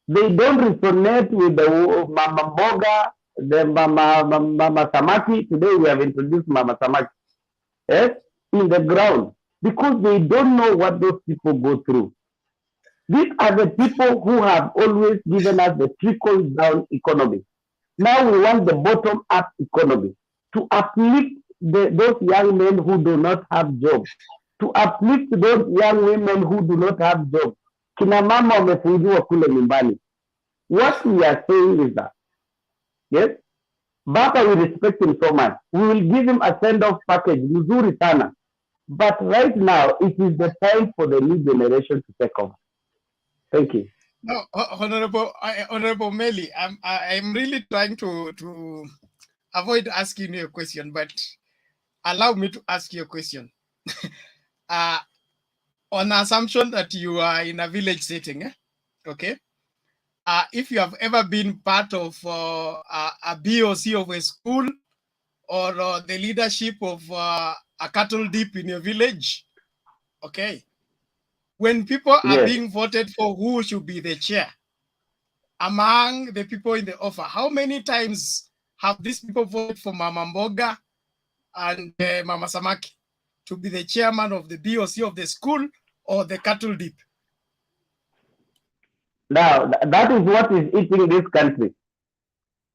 They don't resonate with the Mama Boga, the Mama Samaki. Today we have introduced Mama Samaki. Yes, in the ground. Because they don't know what those people go through. These are the people who have always given us the trickle-down economy. Now we want the bottom-up economy to uplift those young men who do not have jobs, to uplift those young women who do not have jobs. Kina mama wamefungiwa kule nyumbani. What we are saying is that, yes, Baba, we respect him so much. We will give him a send-off package, mzuri sana. But right now, it is the time for the new generation to take over. Thank you. No, Honorable Meli, I'm really trying to avoid asking you a question, but allow me to ask you a question. On assumption that you are in a village setting, okay? If you have ever been part of a BOC of a school or the leadership of a cattle dip in your village, okay? When people are being voted for who should be the chair, among the people in the offer, how many times have these people voted for Mama Mboga and Mama Samaki to be the chairman of the BOC of the school or the cattle dip? Now, that is what is eating this country.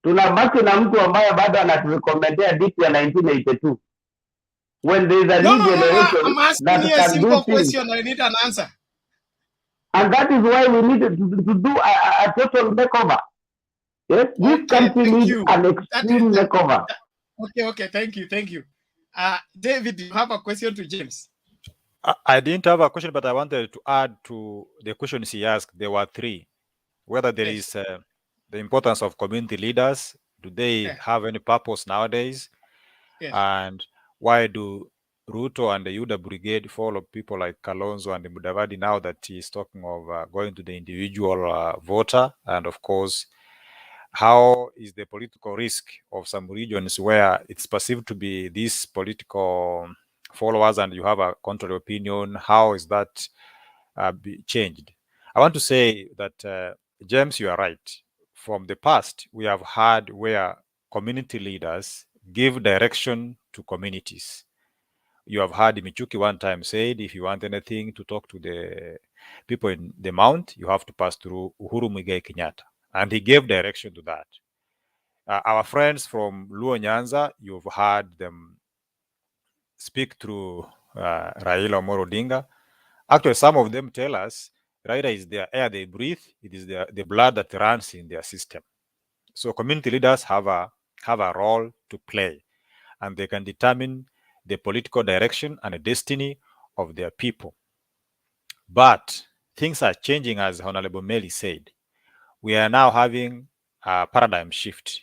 Tunabaki na mtu ambaye bado anaturekomendia dip ya 1982. When there is a new generation I'm asking you a simple question. I need an answer. And that is why we need to do a total makeover. Yes, this country needs an extreme makeover. Okay, thank you. David, you have a question to James? I didn't have a question, but I wanted to add to the questions he asked. There were three. Whether there is the importance of community leaders, do they have any purpose nowadays? And why do Ruto and the Yuda Brigade follow people like Kalonzo and Mudavadi now that he's talking of going to the individual voter? And of course, how is the political risk of some regions where it's perceived to be these political followers and you have a contrary opinion? How is that be changed? I want to say that, James, you are right. From the past, we have had where community leaders give direction to communities. You have heard Michuki one time said, if you want anything to talk to the people in the mount, you have to pass through Uhuru Muigai Kenyatta. And he gave direction to that. Our friends from Luo Nyanza, you've heard them speak through Raila Odinga. Actually, some of them tell us Raila is their air they breathe. It is the blood that runs in their system. So community leaders have a role to play, and they can determine the political direction and the destiny of their people. But things are changing, as Honorable Meli said. We are now having a paradigm shift.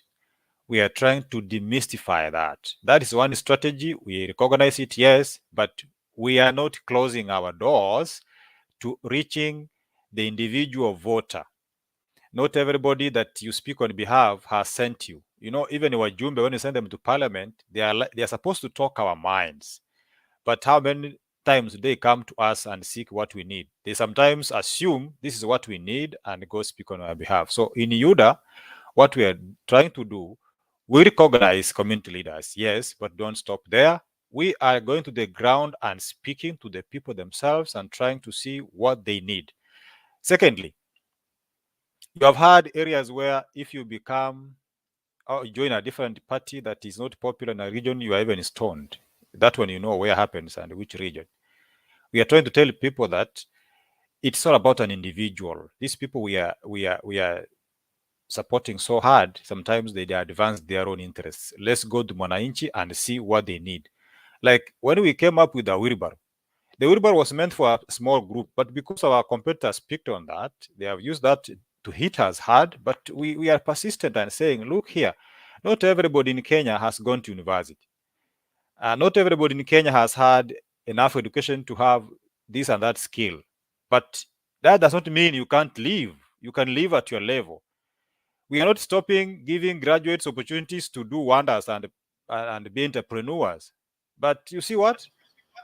We are trying to demystify that. That is one strategy. We recognize it, yes, but we are not closing our doors to reaching the individual voter. Not everybody that you speak on behalf has sent you. You know, even Wajumbe, when you send them to parliament, they are supposed to talk our minds. But how many times they come to us and seek what we need. They sometimes assume this is what we need and go speak on our behalf. So in UDA, what we are trying to do, we recognize community leaders, yes, but don't stop there. We are going to the ground and speaking to the people themselves and trying to see what they need. Secondly, you have had areas where if you become or join a different party that is not popular in a region, you are even stoned. That one you know where happens and which region. We are trying to tell people that it's all about an individual. These people we are supporting so hard, sometimes they advance their own interests. Let's go to Mwananchi and see what they need. Like when we came up with the wheelbarrow was meant for a small group, but because our competitors picked on that, they have used that to hit us hard. But we are persistent and saying, look here, not everybody in Kenya has gone to university. Not everybody in Kenya has had enough education to have this and that skill. But that does not mean you can't live. You can live at your level. We are not stopping giving graduates opportunities to do wonders and be entrepreneurs. But you see what?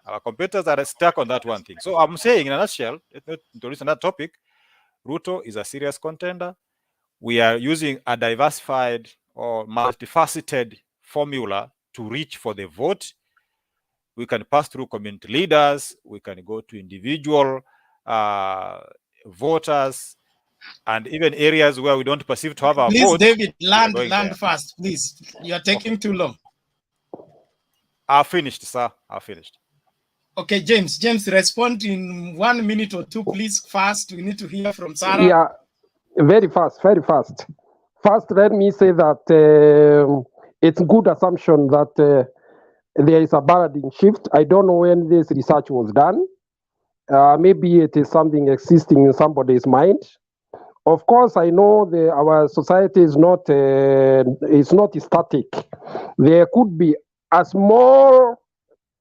Our competitors are stuck on that one thing. So I'm saying in a nutshell, let's not introduce another topic. Ruto is a serious contender. We are using a diversified or multifaceted formula to reach for the vote. We can pass through community leaders. We can go to individual voters, and even areas where we don't perceive to have our Please, vote. David, land there. fast, please. You are taking too long. I've finished, sir. I've finished. Okay, James, respond in 1 minute or two, please. Fast. We need to hear from Sarah. Yeah, very fast, very fast. First, let me say that it's a good assumption that there is a paradigm shift. I don't know when this research was done. Maybe it is something existing in somebody's mind. Of course, I know our society is not static. There could be a small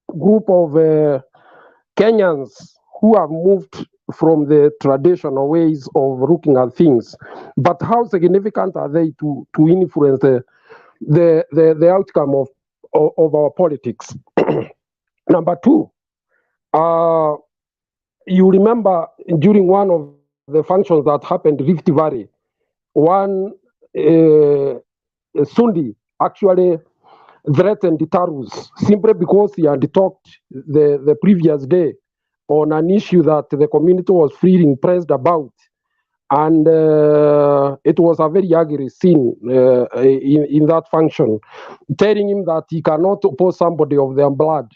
group of Kenyans who have moved from the traditional ways of looking at things, but how significant are they to influence the outcome of our politics? Number two, you remember during one of the functions that happened in Rift Valley, one Sundi actually threatened Tarus simply because he had talked the previous day on an issue that the community was freely impressed about. And it was a very ugly scene in that function, telling him that he cannot oppose somebody of their blood.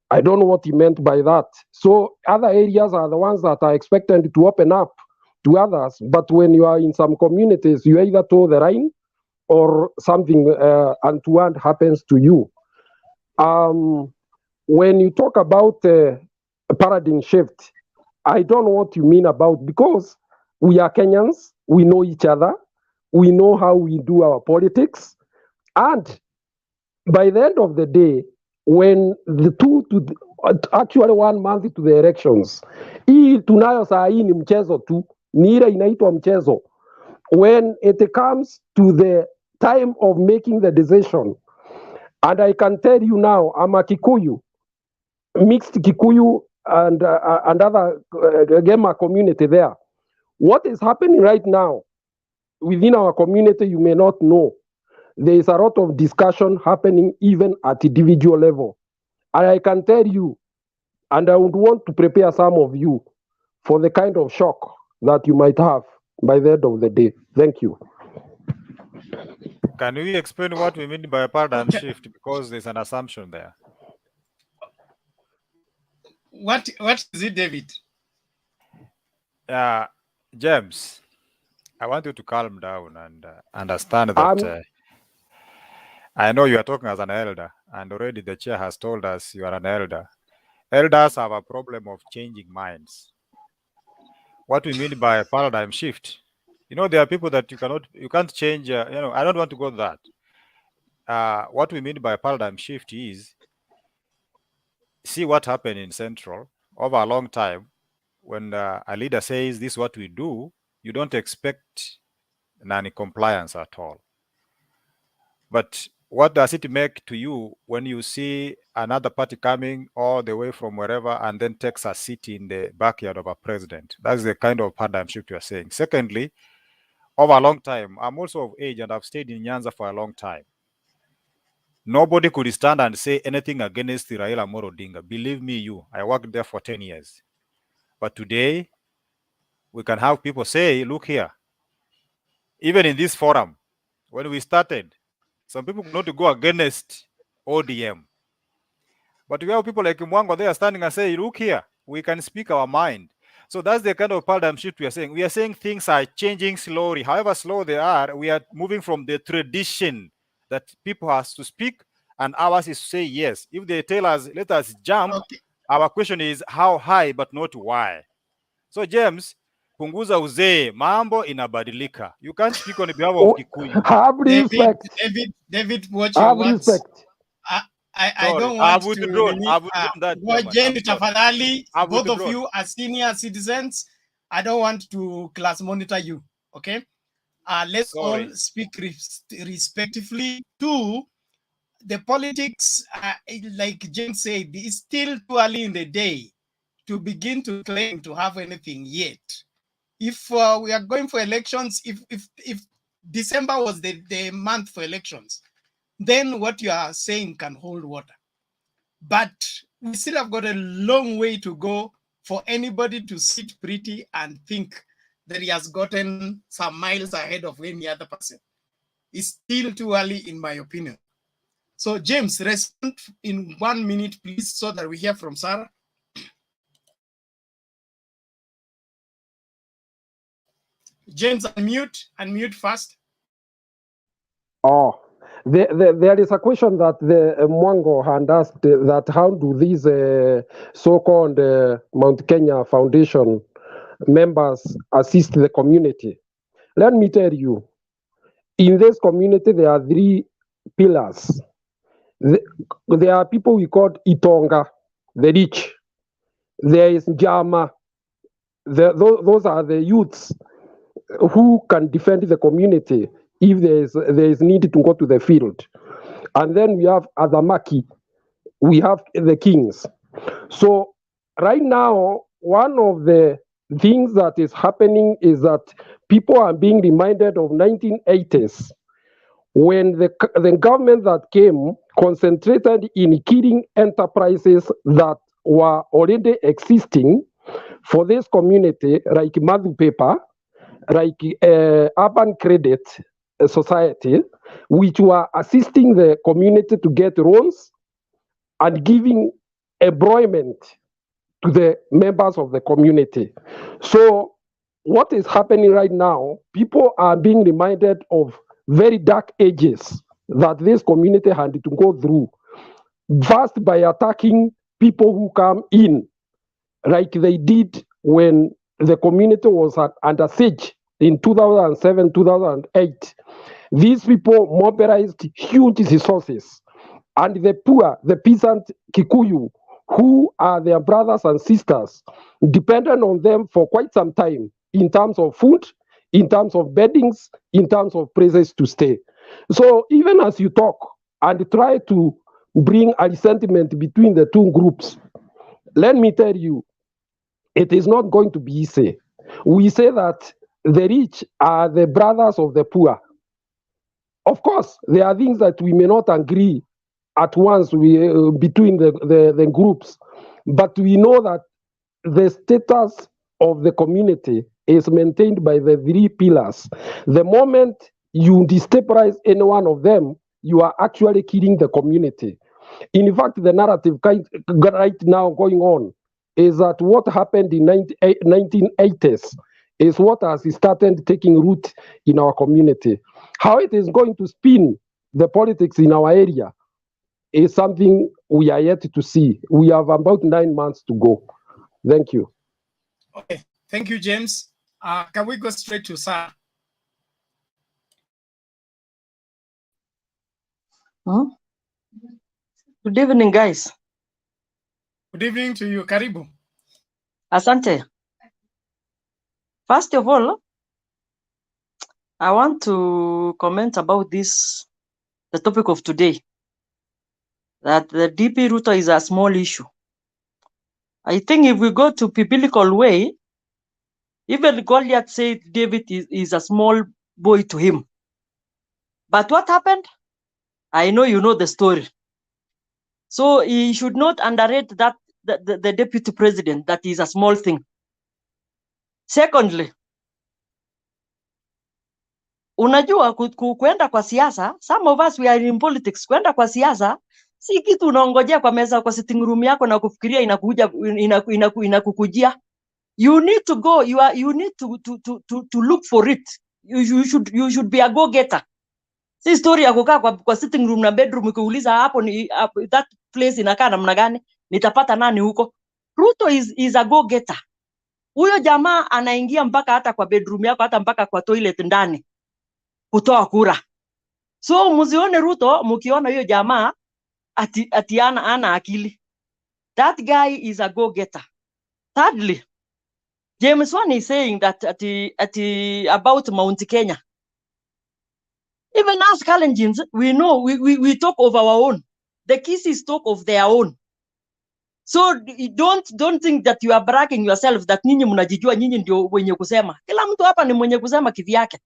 I don't know what he meant by that. So other areas are the ones that are expected to open up to others. But when you are in some communities, you either toe the line or something untoward happens to you. When you talk about a paradigm shift, I don't know what you mean about, because we are Kenyans, we know each other, we know how we do our politics, and by the end of the day, when actually 1 month to the elections, hii tunayo saa hii ni mchezo tu, ni ile inaitwa mchezo. When it comes to the time of making the decision, and I can tell you now, I'm a Kikuyu, mixed Kikuyu and other Gema community there. What is happening right now within our community, you may not know. There is a lot of discussion happening even at individual level. And I can tell you, and I would want to prepare some of you for the kind of shock that you might have by the end of the day. Thank you. Can we explain what we mean by a paradigm shift? Because there's an assumption there. What is it, David? James, I want you to calm down and understand that I know you are talking as an elder, and already the chair has told us you are an elder. Elders have a problem of changing minds. What we mean by a paradigm shift, there are people that you can't change. I don't want to go to that. What we mean by a paradigm shift is, see what happened in Central over a long time. When a leader says this is what we do, you don't expect non-compliance at all. But what does it make to you when you see another party coming all the way from wherever and then takes a seat in the backyard of a president? That's the kind of paradigm shift you are saying. Secondly, over a long time, I'm also of age and I've stayed in Nyanza for a long time. Nobody could stand and say anything against Raila Odinga. Believe me, I worked there for 10 years. But today, we can have people say, look here, even in this forum, when we started, some people could not go against ODM. But we have people like Mwango there standing and say, look here, we can speak our mind. So that's the kind of paradigm shift we are saying. We are saying things are changing slowly. However slow they are, we are moving from the tradition that people has to speak and ours is to say yes. If they tell us, let us jump, okay, our question is how high but not why. So James, punguza uzee, mambo inabadilika. You can't speak on behalf of Kikuyu. Have respect. David, watch your words. Respect. I don't want I've withdrawn that. Tafadhali, both of you are senior citizens. I don't want to class monitor you. Okay? Let's all speak respectively. Two, the politics, like James said, it's still too early in the day to begin to claim to have anything yet. If we are going for elections, if December was the month for elections, then what you are saying can hold water. But we still have got a long way to go for anybody to sit pretty and think that he has gotten some miles ahead of any other person. It's still too early, in my opinion. So, James, respond in 1 minute, please, so that we hear from Sarah. James, unmute first. Oh, there is a question that the Mwango had asked, that how do these so-called Mount Kenya Foundation members assist the community? Let me tell you, in this community, there are 3 pillars. There are people we call Itonga, the rich. There is Jama. Those are the youths who can defend the community if there is need to go to the field. And then we have Azamaki, we have the kings. So right now, one of the things that is happening is that people are being reminded of 1980s, when the government that came concentrated in killing enterprises that were already existing for this community, like Madu Paper, like Urban Credit Society, which were assisting the community to get loans and giving employment to the members of the community. So what is happening right now, people are being reminded of very dark ages that this community had to go through, first by attacking people who come in, like they did when the community was under siege in 2007, 2008. These people mobilized huge resources, and the poor, the peasant Kikuyu, who are their brothers and sisters, depended on them for quite some time in terms of food, in terms of beddings, in terms of places to stay. So even as you talk and try to bring a resentment between the two groups, let me tell you, it is not going to be easy. We say that the rich are the brothers of the poor. Of course, there are things that we may not agree at once between the groups, but we know that the status of the community is maintained by the 3 pillars. The moment you destabilize any one of them, you are actually killing the community. In fact, the narrative right now going on is that what happened in 1980s is what has started taking root in our community. How it is going to spin the politics in our area is something we are yet to see. We have about 9 months to go. Thank you. Okay, thank you, James. Can we go straight to Sarah? Good evening, guys. Good evening to you. Karibu. Asante. First of all, I want to comment about this the topic of today, that the DP Ruto is a small issue. I think if we go to biblical way, even Goliath said David is a small boy to him. But what happened? I know you know the story. So he should not underrate that the deputy president, that is a small thing. Secondly, unajua kuenda kwa siasa, some of us we are in politics, kuenda kwa siasa si kitu unaongojea kwa meza kwa sitting room yako na kufikiria inakukujia. You need to go, you need to look for it. You should be a go getter. Si story ya kukaa kwa sitting room na bedroom ukiuliza hapo ni that place inakaa namna gani, nitapata nani huko. Ruto is a go getter. Huyo jamaa anaingia mpaka hata kwa bedroom yako, hata mpaka kwa toilet ndani kutoa kura. So muzione Ruto mukiona huyo jamaa ati ana akili. That guy is a go getter. Thirdly, James Wan is saying that about Mount Kenya. Even us Kalenjins, we know we talk of our own. The Kisis talk of their own. So don't think that you are bragging yourself that nyinyi mnajijua, nyinyi ndio wenye kusema. Kila mtu hapa ni mwenye kusema kivyake.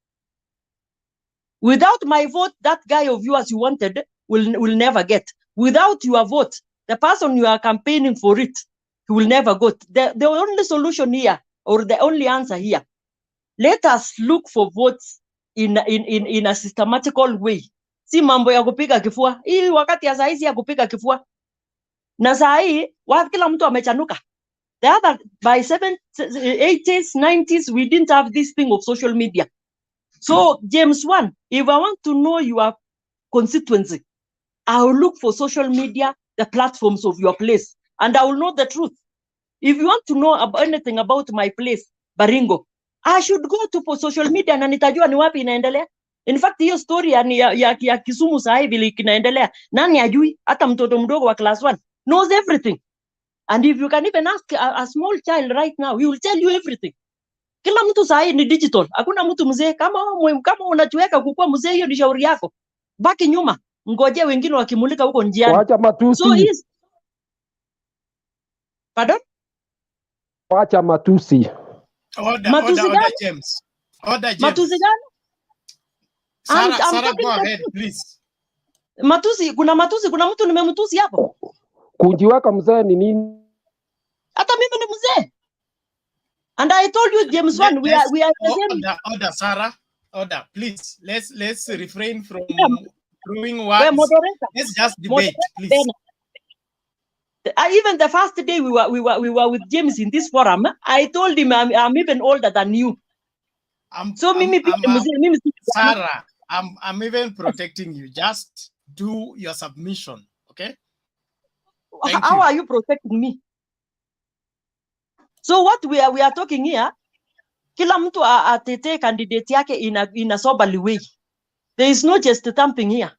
Without my vote, that guy of yours you wanted will never get. Without your vote, the person you are campaigning for it, he will never get. The only solution here, or the only answer here, let us look for votes in a systematical way. Si mambo ya kupiga kifua. Hii wakati ya saizi ya kupiga kifua. Na saa hii kila mtu amechanuka. The other by 80s, 90s, we didn't have this thing of social media. So James Wan, if I want to know your constituency, I will look for social media, the platforms of your place, and I will know the truth. If you want to know anything about my place, Baringo, I should go to social media na nitajua ni wapi inaendelea. In fact, hiyo story ya Kisumu saa hivi vile kinaendelea, nani ajui? Hata mtoto mdogo wa class 1 knows everything. And if you can even ask a small child right now, he will tell you everything. Kila mtu saa hii ni digital. Hakuna mtu mzee. Kama unajiweka kukua mzee, hiyo ni shauri yako. Baki nyuma. Ngoje wengine wakimulika huko njiani. Wacha matusi. So pardon? Wacha matusi. Order, James. Order, James. Matusi gani? Sarah, go ahead, please. Matusi, kuna mtu nimemtusi hapo. Kujiweka mzee ni nini? Hata mimi ni mzee. And I told you, James Wan, we are order, Sarah. Order, please. Let's refrain from throwing words. Let's just debate, please. Even the first day we were with James in this forum, I told him I'm even older than you. Sarah, I'm even protecting you. Just do your submission, okay? How are you protecting me? So what we are talking here, kila mtu atete candidate yake in a soberly way. There is no just thumping here.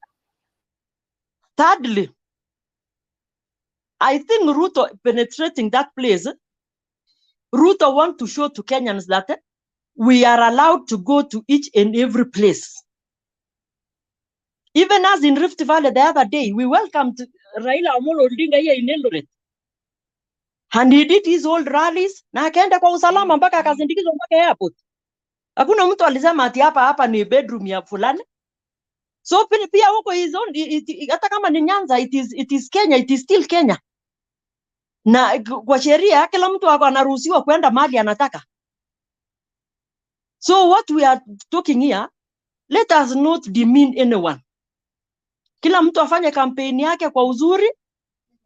Thirdly, I think Ruto penetrating that place, Ruto want to show to Kenyans that we are allowed to go to each and every place. Even as in Rift Valley the other day, we welcomed Raila Odinga here in Eldoret. And he did his old rallies, na akaenda kwa usalama mpaka akasindikizwa mpaka airport. Hakuna mtu alisema ati hapa ni bedroom ya fulani. So pia huko hata kama ni Nyanza, it is Kenya, it is still Kenya. Na kwa sheria kila mtu anaruhusiwa kwenda mahali anataka. So what we are talking here, let us not demean anyone. Kila mtu afanye kampeni yake kwa uzuri,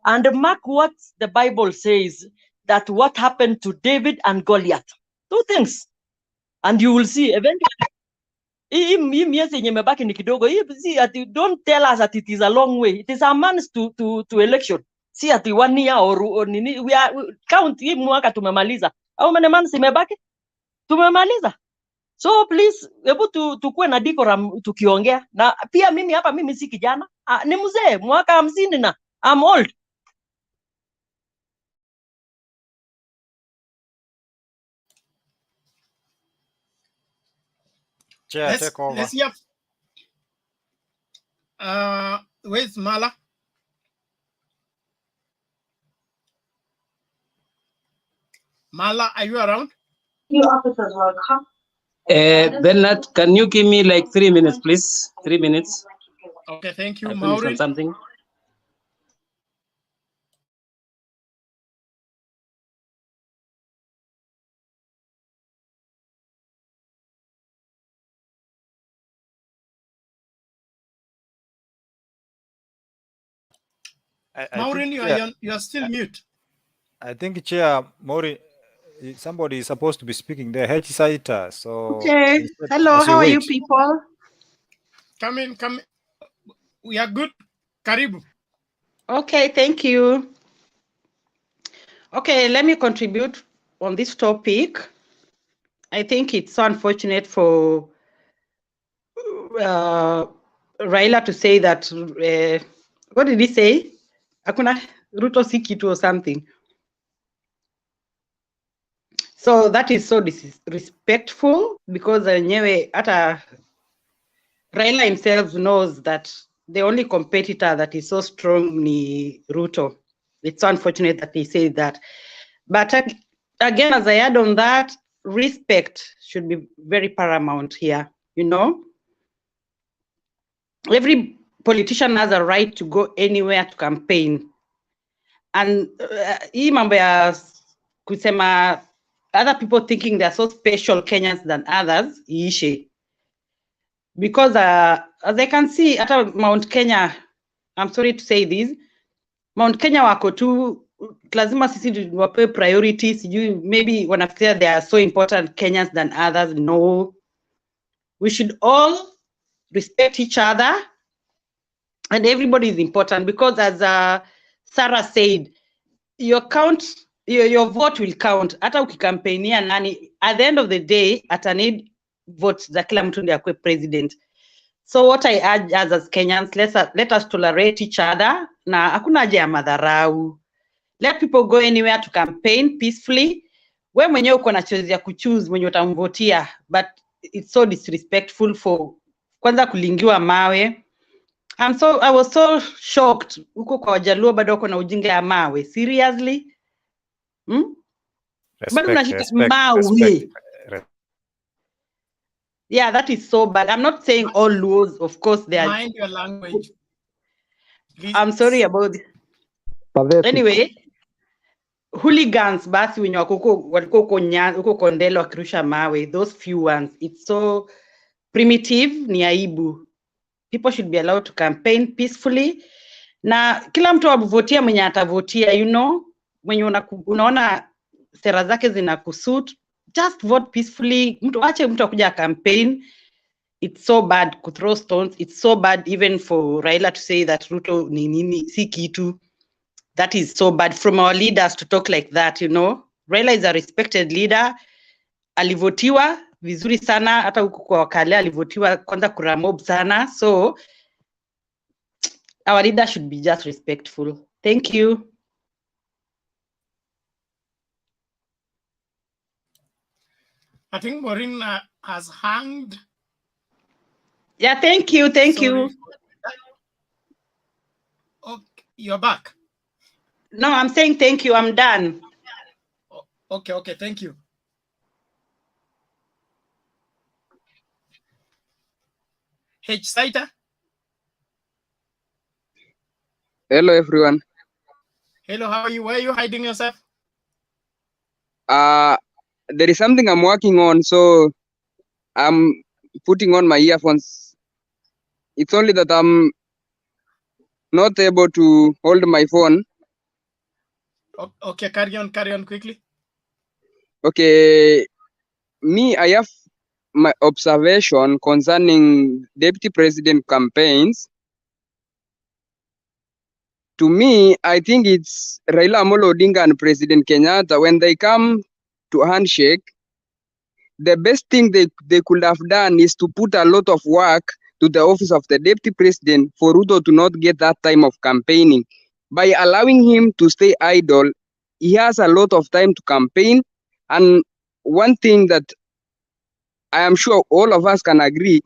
and mark what the Bible says, that what happened to David and Goliath. Two things. And you will see eventually. Don't tell us that it is a long way. It is a month to election. See at 1 year or we are count hii mwaka tumemaliza. How many months imebaki? Tumemaliza. So please, hebu tukue na decorum tukiongea. Na pia mimi si kijana. Ni mzee, mwaka 50 na I'm old. Chair, take over. Where's Mala? Mala, are you around? Bernard, can you give me like 3 minutes, please? 3 minutes. Okay, thank you. I finished on Maureen? something. Maureen, you are still mute. I think Chair Maureen, somebody is supposed to be speaking there. H Saita. So okay. Hello, how are you people? Come in. We are good. Karibu. Okay, thank you. Okay, let me contribute on this topic. I think it's so unfortunate for Raila to say that, what did he say? Hakuna Ruto si kitu or something. So that is so disrespectful because Raila himself knows that the only competitor that is so strong ni Ruto. It's so unfortunate that he said that. But again, as I add on that, respect should be very paramount here, you know? Every politician has a right to go anywhere to campaign. And hii mambo ya kusema other people thinking they're so special Kenyans than others, iishe. Because as I can see, at Mount Kenya, I'm sorry to say this, Mount Kenya wako tu, lazima sisi wape priorities, maybe wanafikiria they are so important Kenyans than others. No. We should all respect each other and everybody is important because as Sarah said, your vote will count. Hata ukikampainia nani, at the end of the day, need votes za kila mtu ndiye akue president. So what I urge as Kenyans, let us tolerate each other. Na hakuna haja ya madharau. Let people go anywhere to campaign peacefully. We mwenyewe uko na choice ya kuchoose mwenye utamvotia, but it's so disrespectful for kwanza kulingiwa mawe. I was so shocked. Uko kwa Wajaluo bado uko na ujinga ya mawe. Seriously? Respect. Yeah, that is so bad. I'm not saying all laws, of course, they are. Mind your language. Please. I'm sorry about this. Anyway, hooligans basi wenye walikuwa huko Kondelo wakirusha mawe, those few ones, it's so primitive, ni aibu. People should be allowed to campaign peacefully. Na kila mtu avuvotia mwenye atavotia, you know, mwenye unaona sera zake zinakusuit, just vote peacefully. Ache mtu akuja campaign. It's so bad to throw stones. It's so bad even for Raila to say that Ruto ni nini si kitu. That is so bad from our leaders to talk like that, you know. Raila is a respected leader. Alivotiwa vizuri sana, hata huko kwa wakale alivotiwa kwanza kura mob sana. So our leader should be just respectful. Thank you. I think Maureen has hanged. Yeah, thank you. Thank you. Okay, you're back. No, I'm saying thank you. I'm done. Okay, thank you. H Saita. Hello, everyone. Hello, how are you? Where are you hiding yourself? There is something I'm working on, so I'm putting on my earphones. It's only that I'm not able to hold my phone. Okay, carry on quickly. Okay, I have my observation concerning deputy president campaigns. To me, I think it's Raila Odinga and President Kenyatta. When they come to handshake, the best thing they could have done is to put a lot of work to the office of the deputy president for Ruto to not get that time of campaigning. By allowing him to stay idle, he has a lot of time to campaign. And one thing that I am sure all of us can agree,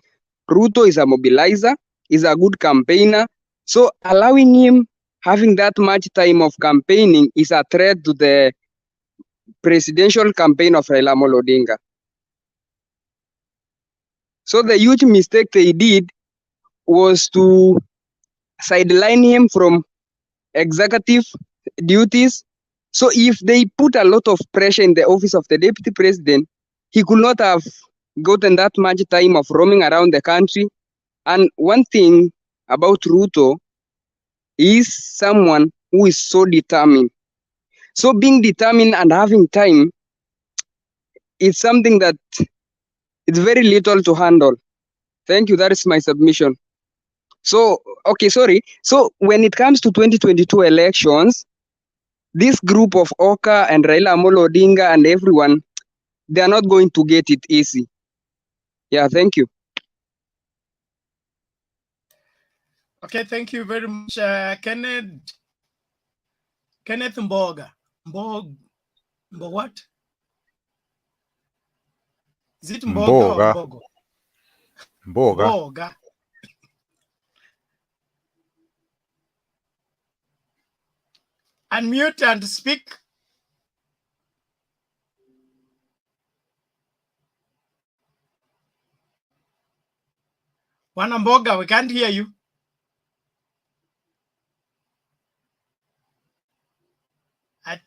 Ruto is a mobilizer. is a good campaigner. So allowing him having that much time of campaigning is a threat to the presidential campaign of Raila Odinga. So the huge mistake they did was to sideline him from executive duties. So if they put a lot of pressure in the office of the deputy president, he could not have gotten that much time of roaming around the country. And one thing about Ruto is someone who is so determined. So being determined and having time is something that it's very little to handle. Thank you. That is my submission. So, okay, sorry. So when it comes to 2022 elections, this group of Oka and Raila Odinga and everyone, they are not going to get it easy. Yeah, thank you. Okay, thank you very much, Kenneth Mboga. What? Is it Mboga or Mbogo? Mboga. Unmute and speak. Mboga, we can't hear you. I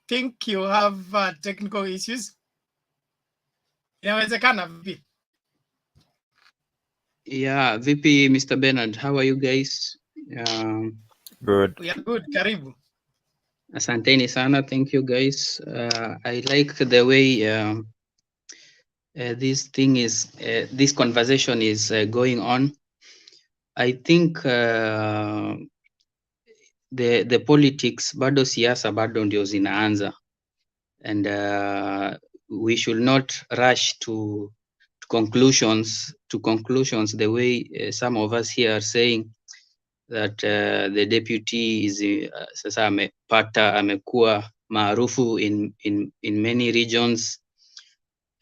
think you have technical issues. Inawezekana vipi? Yeah, VP, Mr. Bernard, how are you guys? Good. We are good, karibu. Asanteni sana, thank you guys. I like the way this conversation is going on. I think the politics bado siasa bado ndio zinaanza, and we should not rush to conclusions the way some of us here are saying that the deputy is sasa amekuwa maarufu in many regions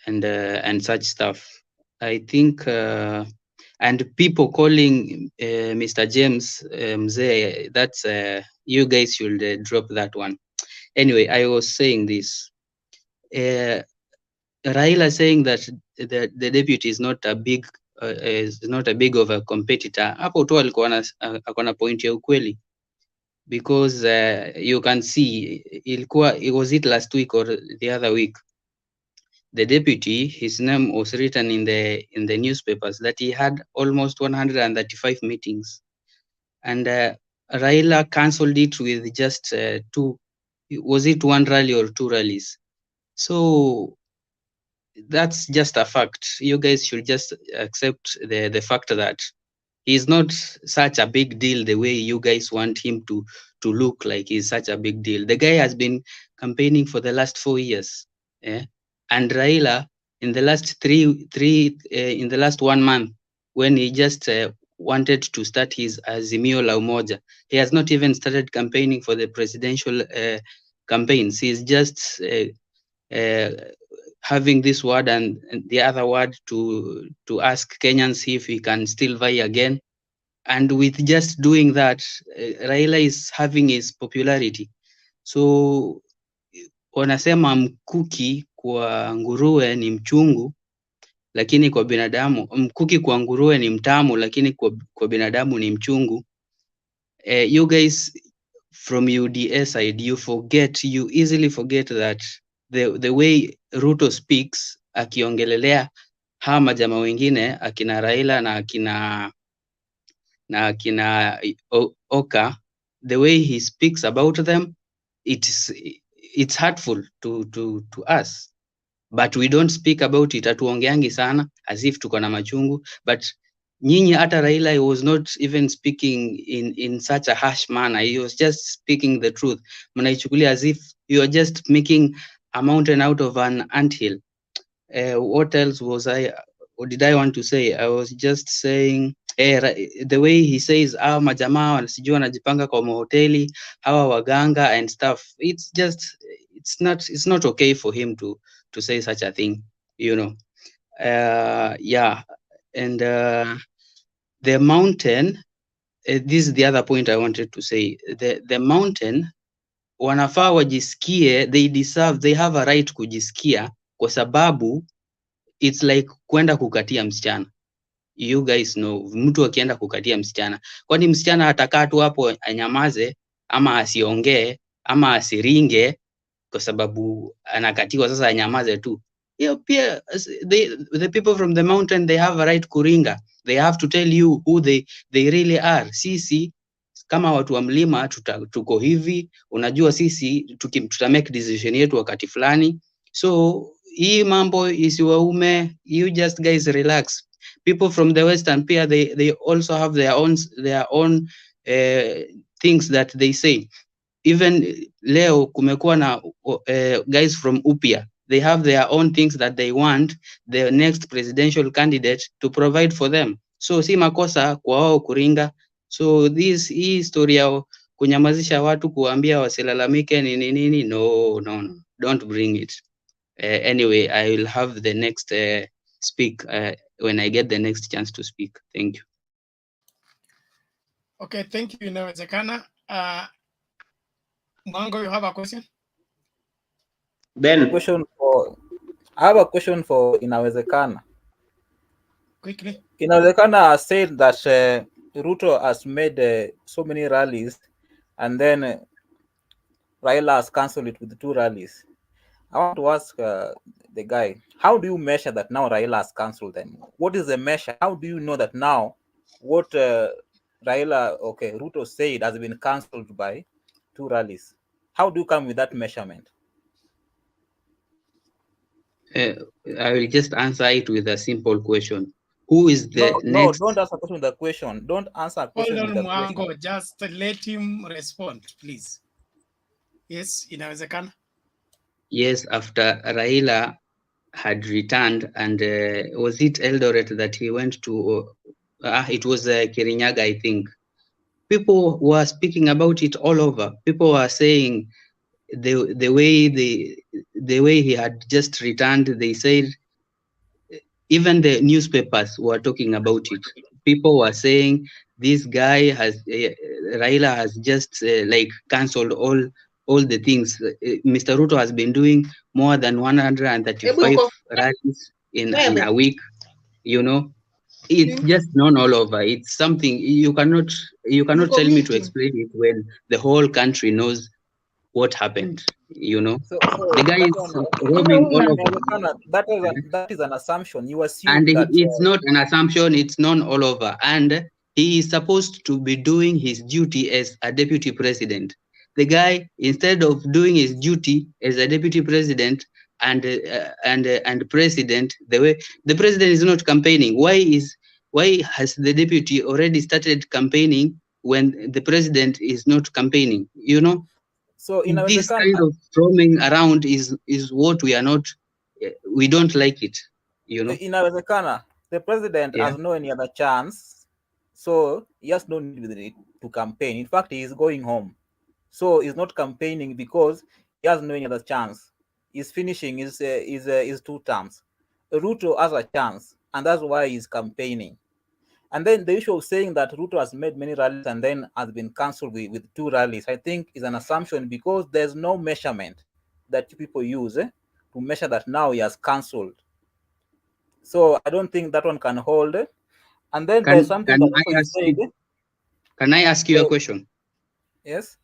and such stuff. I think and people calling Mr. James Mzee, that's you guys should drop that one. Anyway, I was saying this. Raila saying that the deputy is not a big of a competitor. Hapo tu alikuwa akona point ya ukweli, because you can see was it last week or the other week, the deputy, his name was written in the newspapers that he had almost 135 meetings, and Raila cancelled it with just two. Was it one rally or two rallies? So that's just a fact. You guys should just accept the fact that he's not such a big deal the way you guys want him to look like he's such a big deal. The guy has been campaigning for the last 4 years, and Raila in the last in the last 1 month, when he just wanted to start his Azimio la Umoja, he has not even started campaigning for the presidential campaigns. He's just having this word and the other word to ask Kenyans if he can still vie again. And with just doing that, Raila is having his popularity. So wanasema mkuki kwa nguruwe ni mchungu, lakini kwa binadamu, mkuki kwa nguruwe ni mtamu, lakini kwa binadamu ni mchungu. You guys from UDA side, you easily forget that the way Ruto speaks, akiongelelea hawa majamaa wengine akina Raila na akina Oka, the way he speaks about them, it's hurtful to us, but we don't speak about it. Hatuongeangi sana as if tuko na machungu, but nyinyi hata Raila, he was not even speaking in such a harsh manner. He was just speaking the truth. Mnaichukulia as if you are just making a mountain out of an anthill. What else did I want to say? I was just saying the way he says hawa majamaa sijui wanajipanga kwa mahoteli, hawa waganga and stuff. It's just it's not okay for him to say such a thing, you know. Yeah, and the mountain, this is the other point I wanted to say. The mountain, wanafaa wajisikie, they have a right kujisikia, kwa sababu it's like kwenda kukatia msichana. You guys know, mtu akienda kukatia msichana, kwani msichana atakaa tu hapo anyamaze ama asiongee ama asiringe kwa sababu anakatiwa, sasa anyamaze tu? Pia the people from the mountain, they have a right kuringa. They have to tell you who they really are. Sisi kama watu wa mlima tuko hivi, unajua sisi tuta make decision yetu wakati fulani. So hii mambo isiwaume, you just guys relax. People from the western pia, they also have their own things that they say. Even leo kumekuwa na guys from Upia, they have their own things that they want the next presidential candidate to provide for them. So si makosa kwa wao kuringa. So hii story yao kunyamazisha watu, kuambia wasilalamike nini, no, don't bring it. Anyway, I will have the next speak when I get the next chance to speak. Thank you. Okay, thank you. Inawezekana. Mwango, you have a question? Ben. I have a question for Inawezekana. Quickly. Inawezekana said that Ruto has made so many rallies, and then Raila has cancelled it with 2 rallies. I want to ask the guy, how do you measure that now Raila has cancelled them? What is the measure? How do you know that now what Ruto said has been cancelled by 2 rallies? How do you come with that measurement? I will just answer it with a simple question. Who is the next? No, don't answer a question with a question. Don't answer a question with a question. Mwango, just let him respond, please. Yes, Inawezekana. Yes, after Raila had returned, and was it Eldoret that he went to? It was Kirinyaga, I think. People were speaking about it all over. People were saying the way he had just returned. They said, even the newspapers were talking about it. People were saying this guy Raila has just like cancelled all the things. Mr. Ruto has been doing more than 135 rallies in a week. You know, it's just known all over. It's something you cannot tell me to explain it when the whole country knows what happened. You know, so the guy is roaming all over. That is an assumption. You assume and that it's not an assumption, it's known all over. And he is supposed to be doing his duty as a deputy president. The guy, instead of doing his duty as a deputy president and president, the way the president is not campaigning, why has the deputy already started campaigning when the president is not campaigning? You know, so this kind of roaming around is what we don't like it. You know, Inawezekana, the president has no any other chance, so he has no need to campaign. In fact, he is going home, so he's not campaigning because he has no any other chance. He's finishing his 2 terms. Ruto has a chance, and that's why he's campaigning. And then the issue of saying that Ruto has made many rallies and then has been cancelled with 2 rallies, I think is an assumption because there's no measurement that people use to measure that now he has cancelled. So I don't think that one can hold. And then there's something Can I ask you a question? Yes.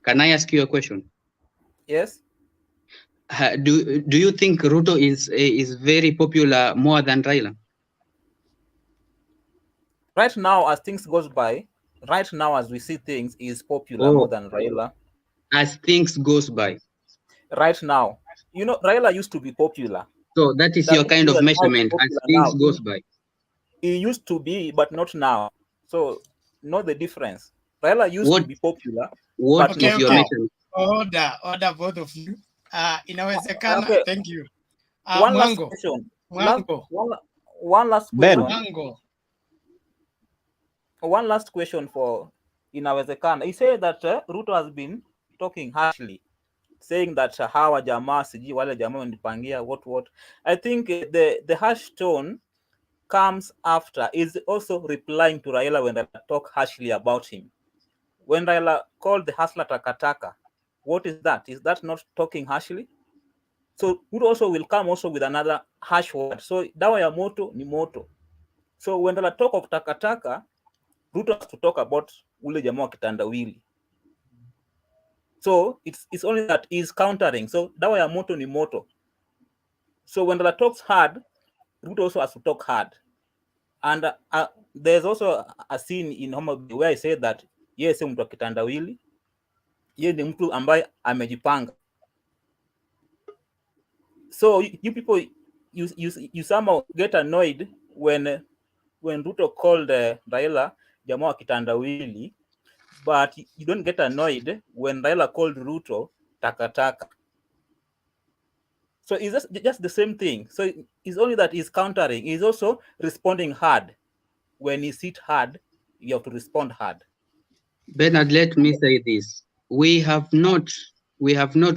Can I ask you a question? Yes. Do you think Ruto is very popular more than Raila? Right now, as things goes by, right now as we see things, is popular more than Raila. As things goes by. Right now, you know, Raila used to be popular. So that is your kind of measurement as things goes by. He used to be, but not now. So know the difference. Raila used to be popular. What is your measurement? Order, both of you. Inawezekana. Thank you. One last question. One last question. One last question for Inawezekana. He said that Ruto has been talking harshly, saying that hawa jamaa siji wale jamaa wanipangia what. I think the harsh tone comes after is also replying to Raila when Raila talk harshly about him. When Raila called the hustler takataka, what is that? Is that not talking harshly? So Ruto also will come also with another harsh word. So dawa ya moto ni moto. So when Raila talk of takataka, Ruto has to talk about ule jamaa wa kitandawili. So it's only that he's countering. So dawa ya moto ni moto. So when Raila talks hard, Ruto also has to talk hard. And there's also a scene in Homa Bay where I said that yeye si mtu wa kitandawili, yeye ni mtu ambaye amejipanga. So you people, you somehow get annoyed when Ruto called Raila jamaa wa kitandawili, but you don't get annoyed when Raila called Ruto takataka. So it's just the same thing. So it's only that he's countering. He's also responding hard. When he's hit hard, you have to respond hard. Bernard, let me say this. We have not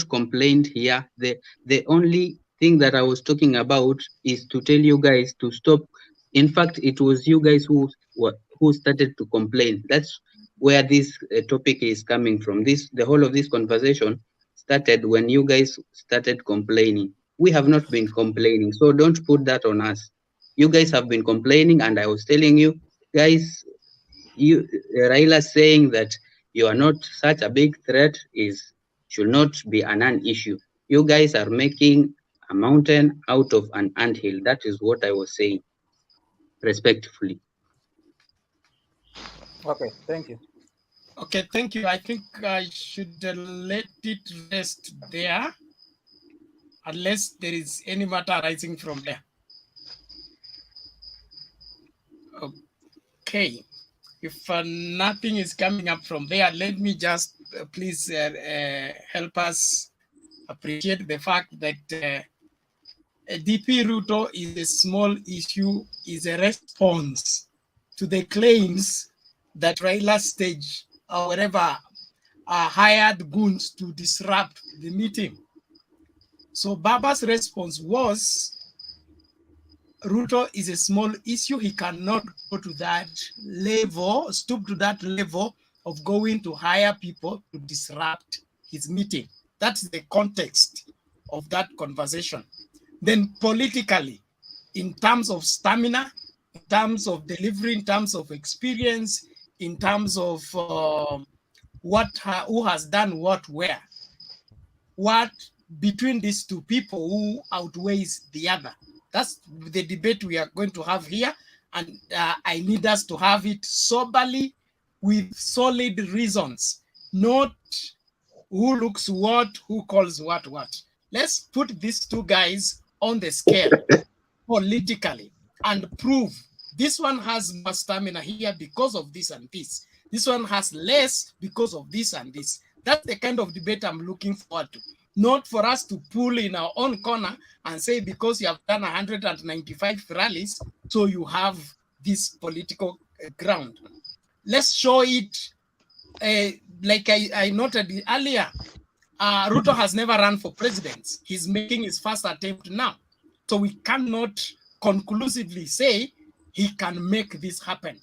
complained here. The only thing that I was talking about is to tell you guys to stop. In fact, it was you guys who started to complain. That's where this topic is coming from. The whole of this conversation started when you guys started complaining. We have not been complaining, so don't put that on us. You guys have been complaining, and I was telling you guys, Raila saying that you are not such a big threat should not be a non-issue. You guys are making a mountain out of an anthill. That is what I was saying, respectfully. Okay, thank you. Okay, thank you. I think I should let it rest there, unless there is any matter arising from there. Okay, if nothing is coming up from there, let me just please help us appreciate the fact that DP Ruto is a small issue, is a response to the claims that Raila stage or whatever hired goons to disrupt the meeting. So Baba's response was, Ruto is a small issue. He cannot go to that level, stoop to that level of going to hire people to disrupt his meeting. That's the context of that conversation. Then politically, in terms of stamina, in terms of delivery, in terms of experience, in terms of who has done what where, what between these two people who outweighs the other. That's the debate we are going to have here, and I need us to have it soberly with solid reasons, not who looks what, who calls what. Let's put these two guys on the scale politically and prove this one has more stamina here because of this and this. This one has less because of this and this. That's the kind of debate I'm looking forward to. Not for us to pull in our own corner and say, because you have done 195 rallies, so you have this political ground. Let's show it, like I noted earlier, Ruto has never run for president. He's making his first attempt now. So we cannot conclusively say he can make this happen.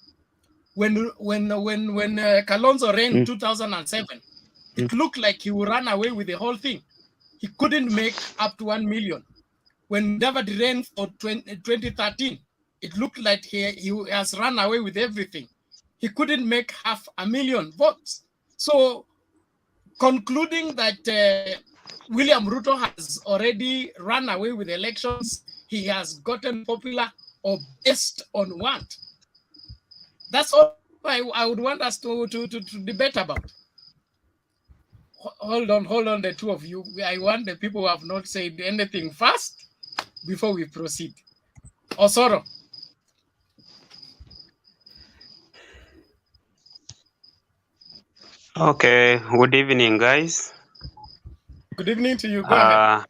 When Kalonzo ran in 2007, it looked like he would run away with the whole thing. He couldn't make up to 1 million. When David ran for 2013, it looked like he has run away with everything. He couldn't make 500,000 votes. So concluding that William Ruto has already run away with elections, he has gotten popular, or based on what? That's all I would want us to debate about. Hold on, the two of you. I want the people who have not said anything first before we proceed. Osoro. Okay, good evening, guys. Good evening to you. Go ahead.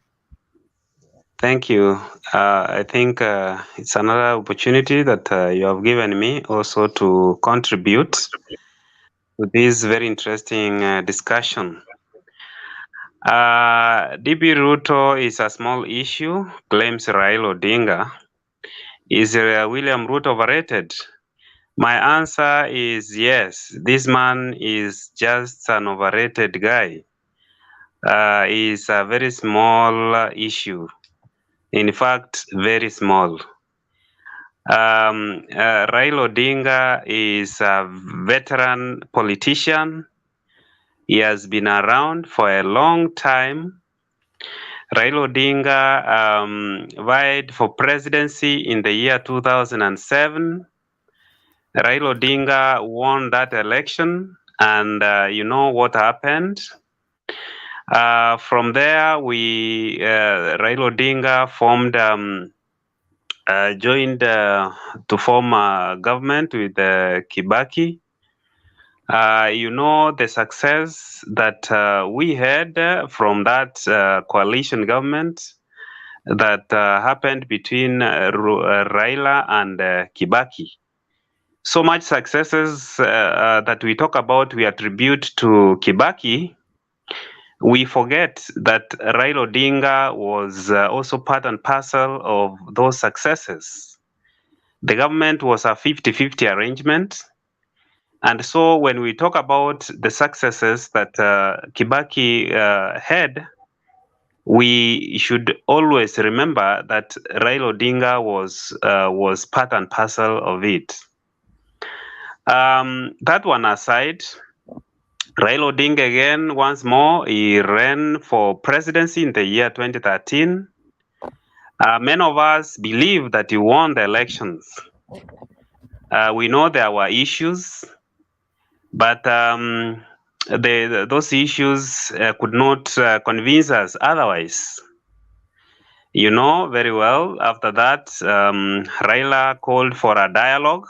Thank you. I think it's another opportunity that you have given me also to contribute to this very interesting discussion. DP Ruto is a small issue, claims Raila Odinga. Is William Ruto overrated? My answer is yes. This man is just an overrated guy. Is a very small issue. In fact, very small. Raila Odinga is a veteran politician. He has been around for a long time. Raila Odinga vied for presidency in the year 2007. Raila Odinga won that election, and you know what happened. From there, Raila Odinga joined to form a government with Kibaki. You know the success that we had from that coalition government that happened between Raila and Kibaki. So much successes that we talk about, we attribute to Kibaki. We forget that Raila Odinga was also part and parcel of those successes. The government was a 50-50 arrangement. And so when we talk about the successes that Kibaki had, we should always remember that Raila Odinga was part and parcel of it. That one aside, Raila Odinga again, once more, he ran for presidency in the year 2013. Many of us believe that he won the elections. We know there were issues, but those issues could not convince us otherwise. You know very well, after that, Raila called for a dialogue,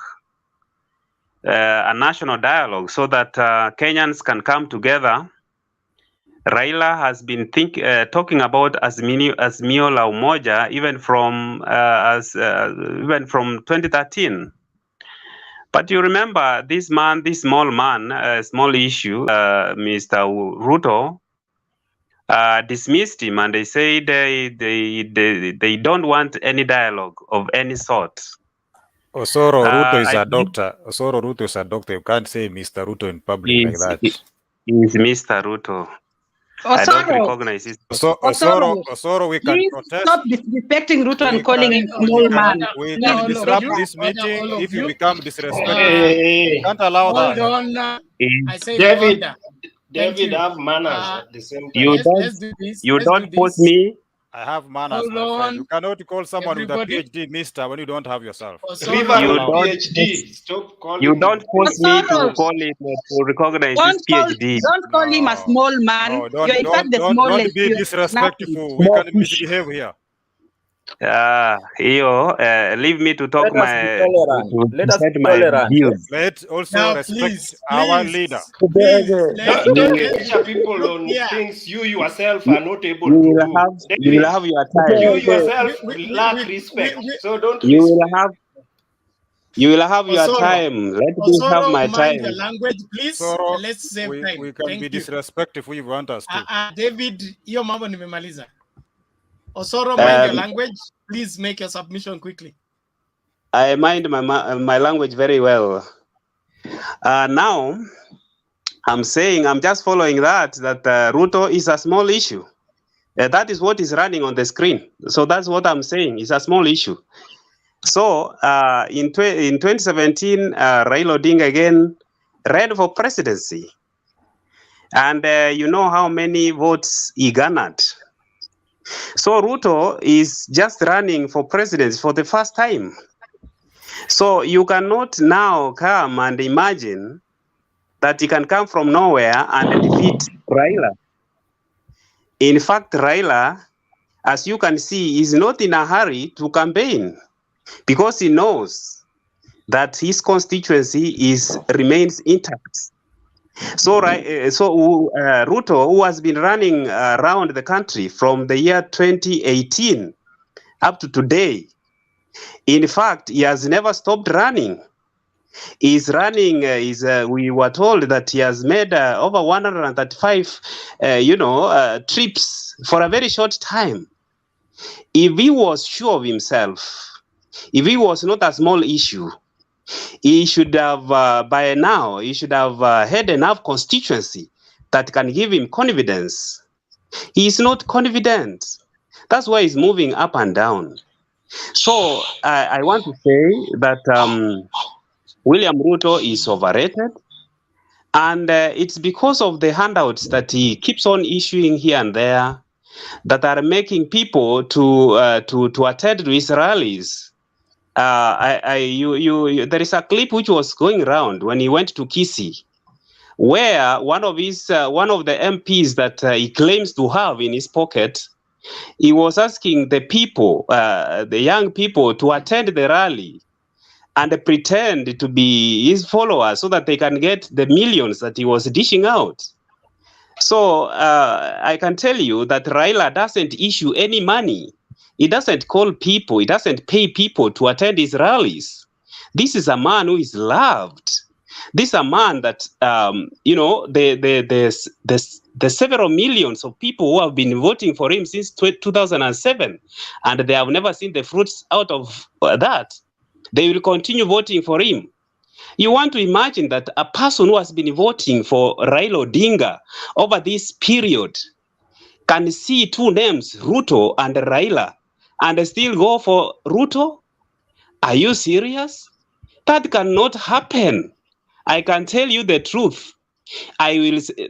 a national dialogue, so that Kenyans can come together. Raila has been talking about Azimio la Umoja even from 2013. But you remember this man, this small man, small issue, Mr. Ruto, dismissed him, and they said they don't want any dialogue of any sort. Osoro Ruto is a doctor. Osoro Ruto is a doctor. You can't say Mr. Ruto in public like that. He's Mr. Ruto. I don't recognize his. Osoro, we can protest. Stop disrespecting Ruto and calling him small man. We can disrupt this meeting if you become disrespectful. We can't allow that. Hold on. I say David have manners at the same time. You don't force me. I have manners, my friend. You cannot call someone with a PhD Mister when you don't have yourself. Stop calling you don't force me to call him to recognize his PhD. Don't call him a small man. No, don't be disrespectful. We can misbehave here. Leave me to talk Let us be my views. Let's also respect our leader. Don't pressure people on things you yourself are not able to do. You will have your time. You yourself lack respect. So don't. You will have your time. Let me have my time. Your language, please. Let's save time. We can be disrespectful if you want us to. David, hiyo mambo nimemaliza. Osoro, mind your language. Please make your submission quickly. I mind my language very well. Now, I'm just following that Ruto is a small issue. That is what is running on the screen. So that's what I'm saying. It's a small issue. So in 2017, Raila Odinga again ran for presidency. And you know how many votes he garnered. So Ruto is just running for president for the first time. So you cannot now come and imagine that he can come from nowhere and defeat Raila. In fact, Raila, as you can see, is not in a hurry to campaign because he knows that his constituency remains intact. So Ruto, who has been running around the country from the year 2018 up to today, in fact, he has never stopped running. He's running. We were told that he has made over 135, trips for a very short time. If he was sure of himself, If it was not a small issue, he should have, by now, he should have had enough constituency that can give him confidence. He is not confident. That's why he's moving up and down. So I want to say that William Ruto is overrated. And it's because of the handouts that he keeps on issuing here and there that are making people to attend to his rallies. There is a clip which was going around when he went to Kisii, where one of the MPs that he claims to have in his pocket, he was asking the people, the young people, to attend the rally and pretend to be his followers so that they can get the millions that he was dishing out. So I can tell you that Raila doesn't issue any money. He doesn't call people. He doesn't pay people to attend his rallies. This is a man who is loved. This is a man that, the several millions of people who have been voting for him since 2007, and they have never seen the fruits out of that. They will continue voting for him. You want to imagine that a person who has been voting for Raila Odinga over this period can see two names, Ruto and Raila, and still go for Ruto? Are you serious? That cannot happen. I can tell you the truth.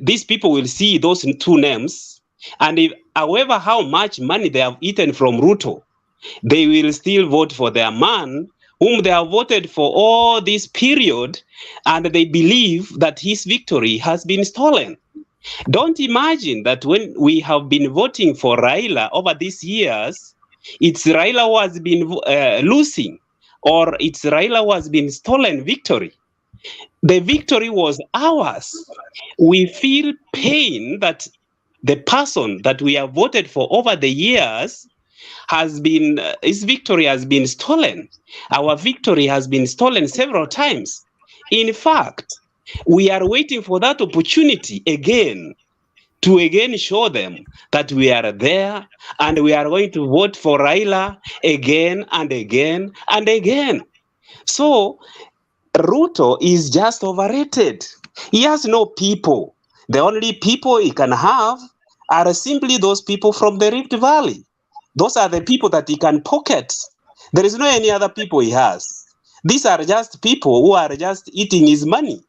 These people will see those two names, and however how much money they have eaten from Ruto, they will still vote for their man whom they have voted for all this period, and they believe that his victory has been stolen. Don't imagine that when we have been voting for Raila over these years, it's Raila who has been losing, or it's Raila who has been stolen victory. The victory was ours. We feel pain that the person that we have voted for over the years his victory has been stolen. Our victory has been stolen several times. In fact, we are waiting for that opportunity again to show them that we are there and we are going to vote for Raila again and again and again. So Ruto is just overrated. He has no people. The only people he can have are simply those people from the Rift Valley. Those are the people that he can pocket. There is no any other people he has. These are just people who are just eating his money.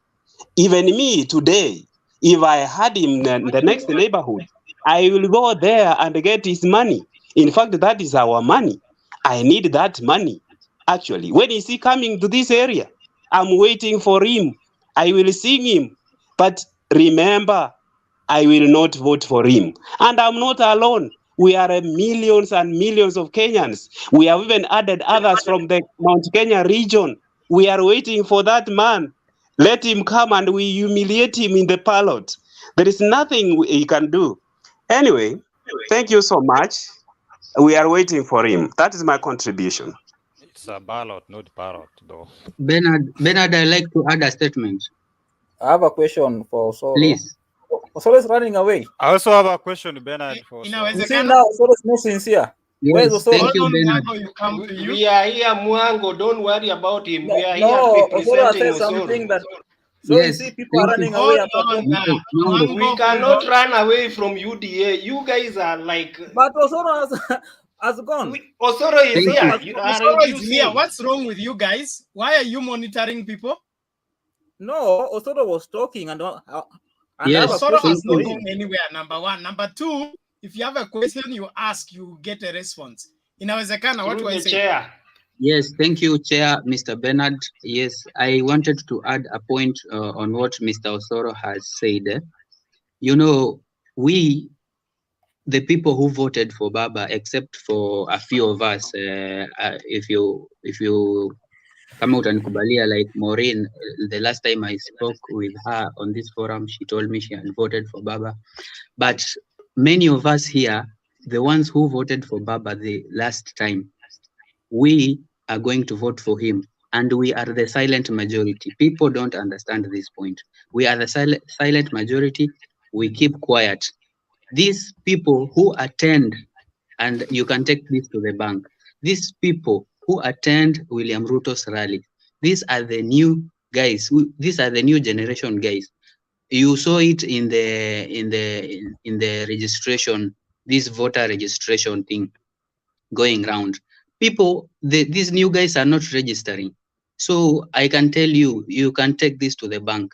Even me today, if I had him in the next neighborhood, I will go there and get his money. In fact, that is our money. I need that money. Actually, when is he coming to this area? I'm waiting for him. I will see him. But remember, I will not vote for him. And I'm not alone. We are millions and millions of Kenyans. We have even added others from the Mount Kenya region. We are waiting for that man. Let him come and we humiliate him in the ballot. There is nothing he can do. Anyway, thank you so much. We are waiting for him. That is my contribution. It's a ballot, not parrot, though. Bernard, I'd like to add a statement. I have a question for Osoro. Please. Osoro is running away. I also have a question, Bernard. For you see now, Osoro is not sincere. Yes, thank you, Bernard. We are here, Mwango. Don't worry about him. We are here Osoro representing said something that. So yes, you see, people are running away. We cannot run away from UDA. You guys are like. But Osoro has gone. Osoro is here. Osoro is here. What's wrong with you guys? Why are you monitoring people? No, Osoro was talking and yes, Osoro has not gone anywhere. Number one. Number two, if you have a question, you ask, you get a response. Inawezekana, what do I say? Chair. Yes, thank you, Chair, Mr. Bernard. Yes, I wanted to add a point on what Mr. Osoro has said. You know, we, the people who voted for Baba, except for a few of us, if you come out and kubalia, like Maureen, the last time I spoke with her on this forum, she told me she had voted for Baba. But many of us here, the ones who voted for Baba the last time, we are going to vote for him, and we are the silent majority. People don't understand this point. We are the silent majority. We keep quiet. These people who attend, and you can take this to the bank, these people who attend William Ruto's rally. These are the new guys. These are the new generation guys. You saw it in the registration, this voter registration thing going round. People, these new guys are not registering. So I can tell you, you can take this to the bank.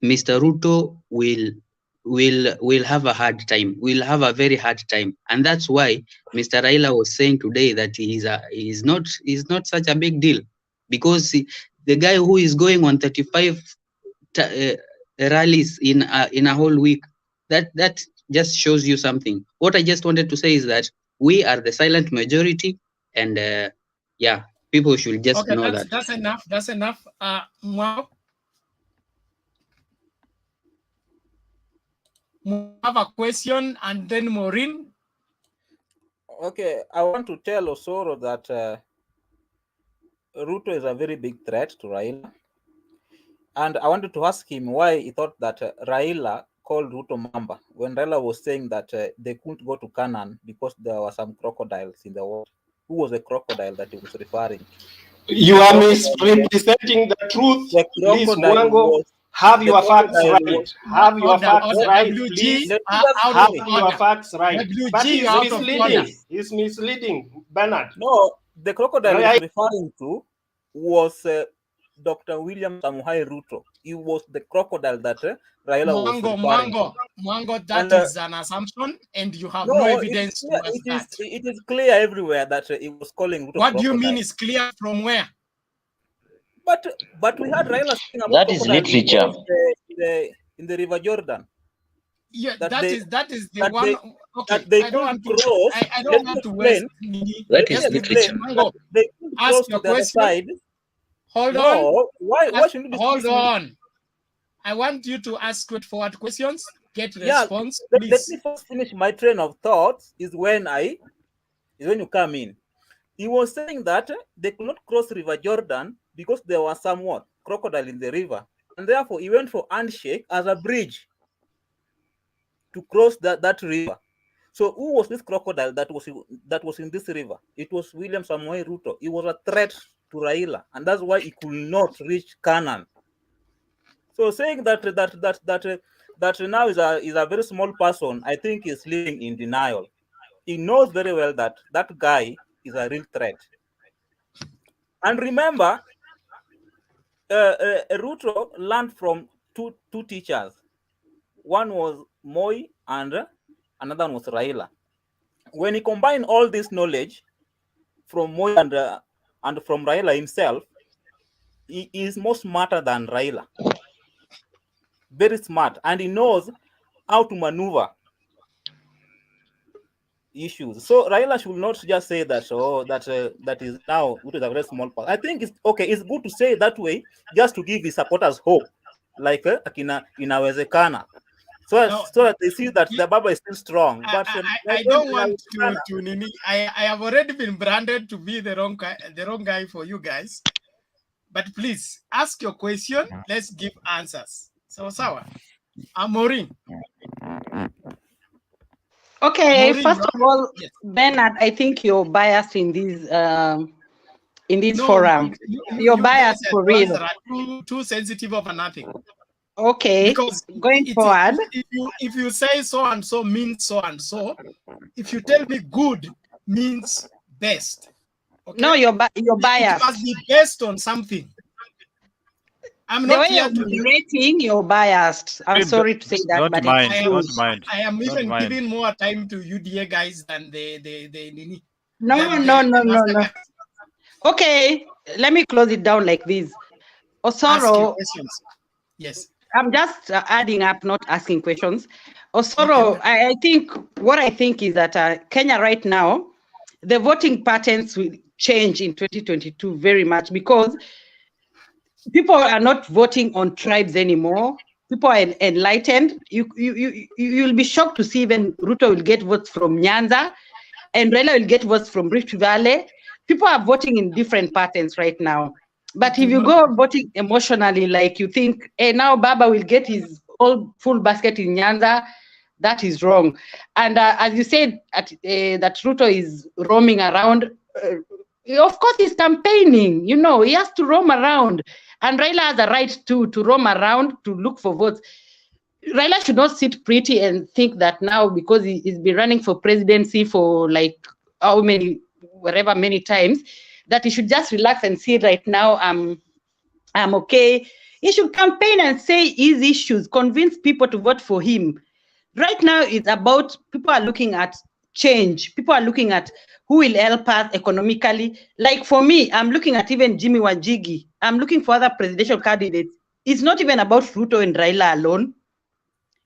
Mr. Ruto will have a hard time. Will have a very hard time, and that's why Mr. Raila was saying today that he's not such a big deal, because the guy who is going on 35 rallies in a whole week, that just shows you something. What I just wanted to say is that we are the silent majority, and yeah, people should just know that. That's enough. That's enough. Wow. Have a question, and then Maureen. Okay, I want to tell Osoro that Ruto is a very big threat to Raila. And I wanted to ask him why he thought that Raila called Ruto Mamba when Raila was saying that they couldn't go to Canaan because there were some crocodiles in the water. Who was the crocodile that he was referring to? You are misrepresenting the truth. Please, Mwango, have your facts right. Have your facts right, please. Have your facts right. But he's misleading. He's misleading, Bernard. No, the crocodile he was referring to was Dr. William Samoei Ruto. He was the crocodile that Raila was referring to. Mwango, that is an assumption, and you have no evidence towards that. It is clear everywhere that he was calling Ruto What crocodile. do you mean is clear from where? But we had Raila saying about that is literature in the River Jordan. Yeah, that is the one. Okay, that they I don't want to cross. I don't want to waste. That is literature. They Ask your to the other question. side. Hold No, on. why should we Hold on. I want you to ask straightforward questions. Get response. Let me first finish my train of thought. Is when you come in. He was saying that they could not cross River Jordan because there was somewhat crocodile in the river, and therefore he went for handshake as a bridge to cross that river. So who was this crocodile that was in this river? It was William Samoei Ruto. He was a threat to Raila, and that's why he could not reach Canaan. So saying that now is a very small person, I think is living in denial. He knows very well that that guy is a real threat. And remember, Ruto learned from two teachers. One was Moi and another one was Raila. When he combined all this knowledge from Moi and from Raila himself, he is more smarter than Raila. Very smart, and he knows how to maneuver issues. So Raila should not just say that that is now it is a very small part. I think it's okay. It's good to say that way, just to give his supporters hope, like inawezekana, so that they see that the Baba is still strong. But I don't want to I have already been branded to be the wrong guy for you guys. But please ask your question. Let's give answers. So Sawa, Maureen. Okay, Maureen, first of all, yes. Bernard, I think you're biased in this forum. You're biased for real. Too sensitive over nothing. Okay, because going forward, if you say so and so means so and so, if you tell me good means best. Okay? No, you're biased. It must be based on something. I'm the not way here you're to rating, you're biased. I'm sorry to say that, don't but mind, it's don't mind. I am don't even mind. giving more time to UDA guys than No. Okay, let me close it down like this. Osoro, questions. Yes. I'm just adding up, not asking questions. Osoro, okay. I think what I think is that Kenya right now, the voting patterns will change in 2022 very much, because people are not voting on tribes anymore. People are enlightened. You'll be shocked to see even Ruto will get votes from Nyanza, and Raila will get votes from Rift Valley. People are voting in different patterns right now. But if you go voting emotionally, like you think, hey, now Baba will get his all full basket in Nyanza, that is wrong. And as you said, that Ruto is roaming around, of course he's campaigning, you know, he has to roam around. And Raila has a right to roam around to look for votes. Raila should not sit pretty and think that now because he's been running for presidency for like how many, whatever many times, that he should just relax and see right now I'm okay. He should campaign and say his issues, convince people to vote for him. Right now, it's about people are looking at change. People are looking at who will help us economically. Like for me, I'm looking at even Jimmy Wanjigi. I'm looking for other presidential candidates. It's not even about Ruto and Raila alone.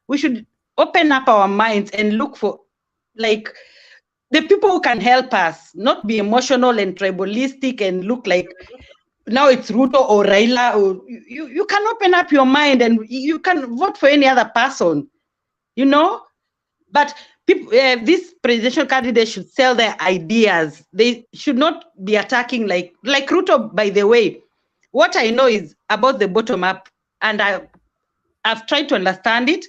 We should open up our minds and look for like the people who can help us, not be emotional and tribalistic and look like now it's Ruto or Raila. Or you can open up your mind and you can vote for any other person, you know. But people, these presidential candidates should sell their ideas. They should not be attacking like Ruto. By the way, what I know is about the bottom up, and I've tried to understand it.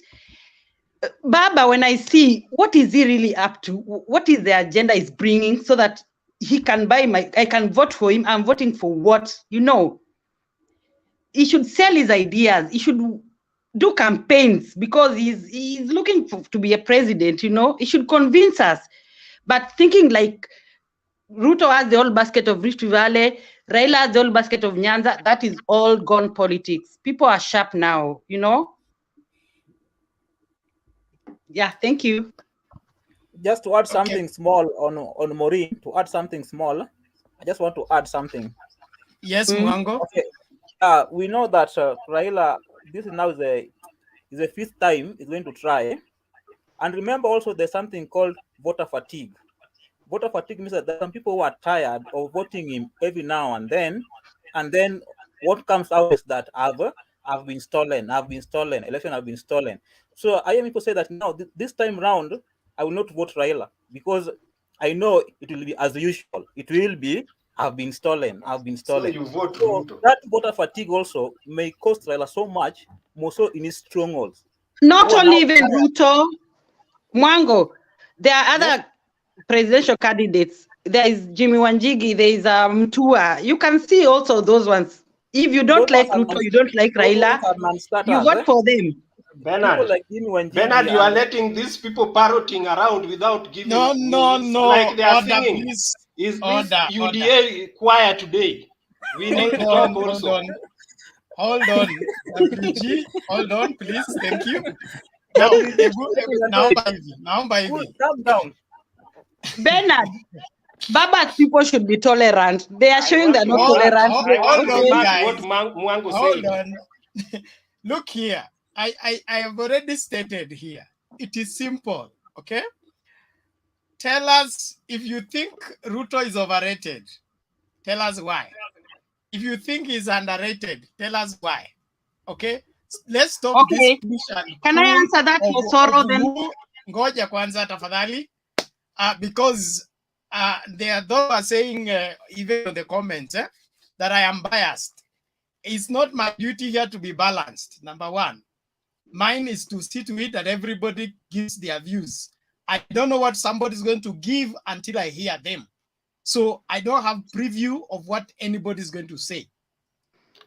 Baba, when I see what is he really up to, what is the agenda is bringing, so that he can I can vote for him. I'm voting for what, you know. He should sell his ideas. He should do campaigns because he's looking to be a president, you know. He should convince us. But thinking like Ruto has the whole basket of Rift Valley, Raila has the whole basket of Nyanza, that is all gone politics. People are sharp now, you know. Yeah, thank you. Just to add something small on Maureen, to add something small, I just want to add something. Yes, Mwango. Okay. We know that Raila, this is now the fifth time he's going to try. And remember also there's something called voter fatigue. Voter fatigue means that there are some people who are tired of voting him every now and then what comes out is that I've been stolen, election have been stolen. So I am people say that now this time round I will not vote Raila because I know it will be as usual. It will be I've been stolen. So you vote Ruto. That voter fatigue also may cost Raila so much, more so in his strongholds. Not only even Ruto, Mwango, there are other presidential candidates. There is Jimmy Wanjigi, there is Mtua. You can see also those ones. If you don't like Ruto, you don't like Raila, you vote for them. Bernard, Bernard, you are letting these people parroting around without giving. No. Like they are Order, singing. please. Is Order, this UDA choir today? We need to talk also. Hold on, WG. Hold on, please. Thank you. Now, calm down. Bernard, Baba's people should be tolerant. They are showing they're not tolerant. Hold on. Look here. I have already stated here. It is simple, okay? Tell us if you think Ruto is overrated. Tell us why. If you think he's underrated, tell us why. Okay? Let's stop this. Can I answer that for Soro then? Ngoja kwanza tafadhali. Because they are those are saying even in the comments that I am biased. It's not my duty here to be balanced. Number one, mine is to see to it that everybody gives their views. I don't know what somebody is going to give until I hear them. So I don't have preview of what anybody is going to say.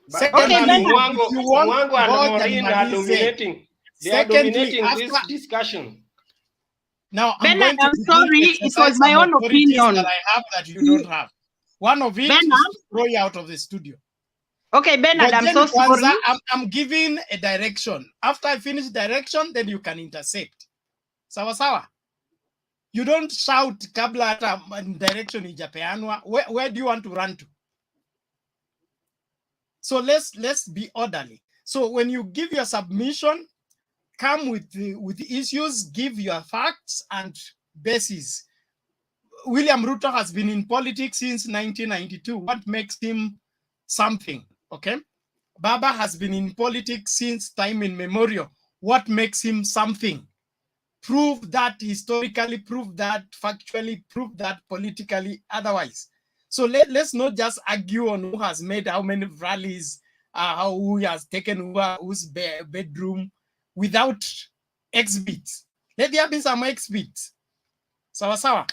Secondly, Mwango and Maureen are dominating. They are dominating this discussion. Now, Bernard, I'm sorry, it was my own opinion that I have that you don't have. One of it is to throw you out of the studio. Okay, Bernard, I'm so sorry. I'm giving a direction. After I finish direction, then you can intercept. Sawa sawa. You don't shout kabla hata direction ijapeanwa. Where do you want to run to? So let's be orderly. So when you give your submission, come with the issues, give your facts and bases. William Ruto has been in politics since 1992. What makes him something? Okay. Baba has been in politics since time immemorial. What makes him something? Prove that historically, prove that factually, prove that politically, otherwise. So let's not just argue on who has made how many rallies, who has taken whose bedroom without exhibits. Let there be some exhibits. Sawa sawa.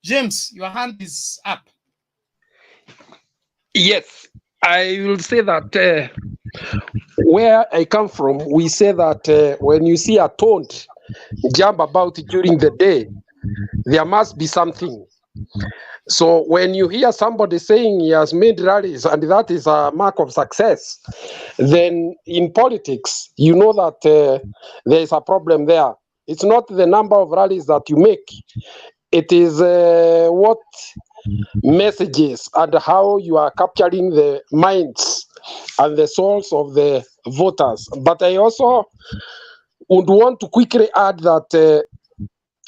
James, your hand is up. Yes, I will say that where I come from, we say that when you see a toad jump about during the day, there must be something. So when you hear somebody saying he has made rallies and that is a mark of success, then in politics, you know that there is a problem there. It's not the number of rallies that you make. It is what messages and how you are capturing the minds and the souls of the voters. But I also would want to quickly add that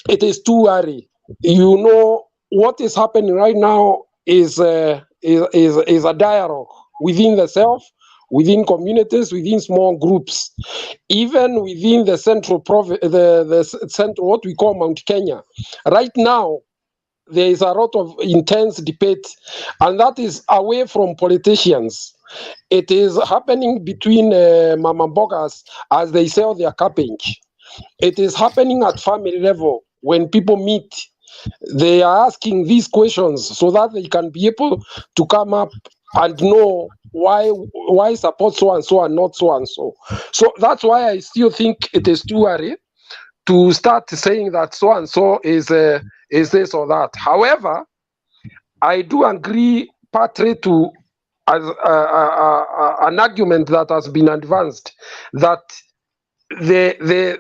it is too early. You know, what is happening right now is a dialogue within the self, within communities, within small groups, even within the central province, the central, what we call Mount Kenya. Right now, there is a lot of intense debate, and that is away from politicians. It is happening between mama mbogas as they sell their cabbage. It is happening at family level when people meet. They are asking these questions so that they can be able to come up and know why support so and so and not so and so. So that's why I still think it is too early to start saying that so and so is this or that. However, I do agree partly to as an argument that has been advanced that the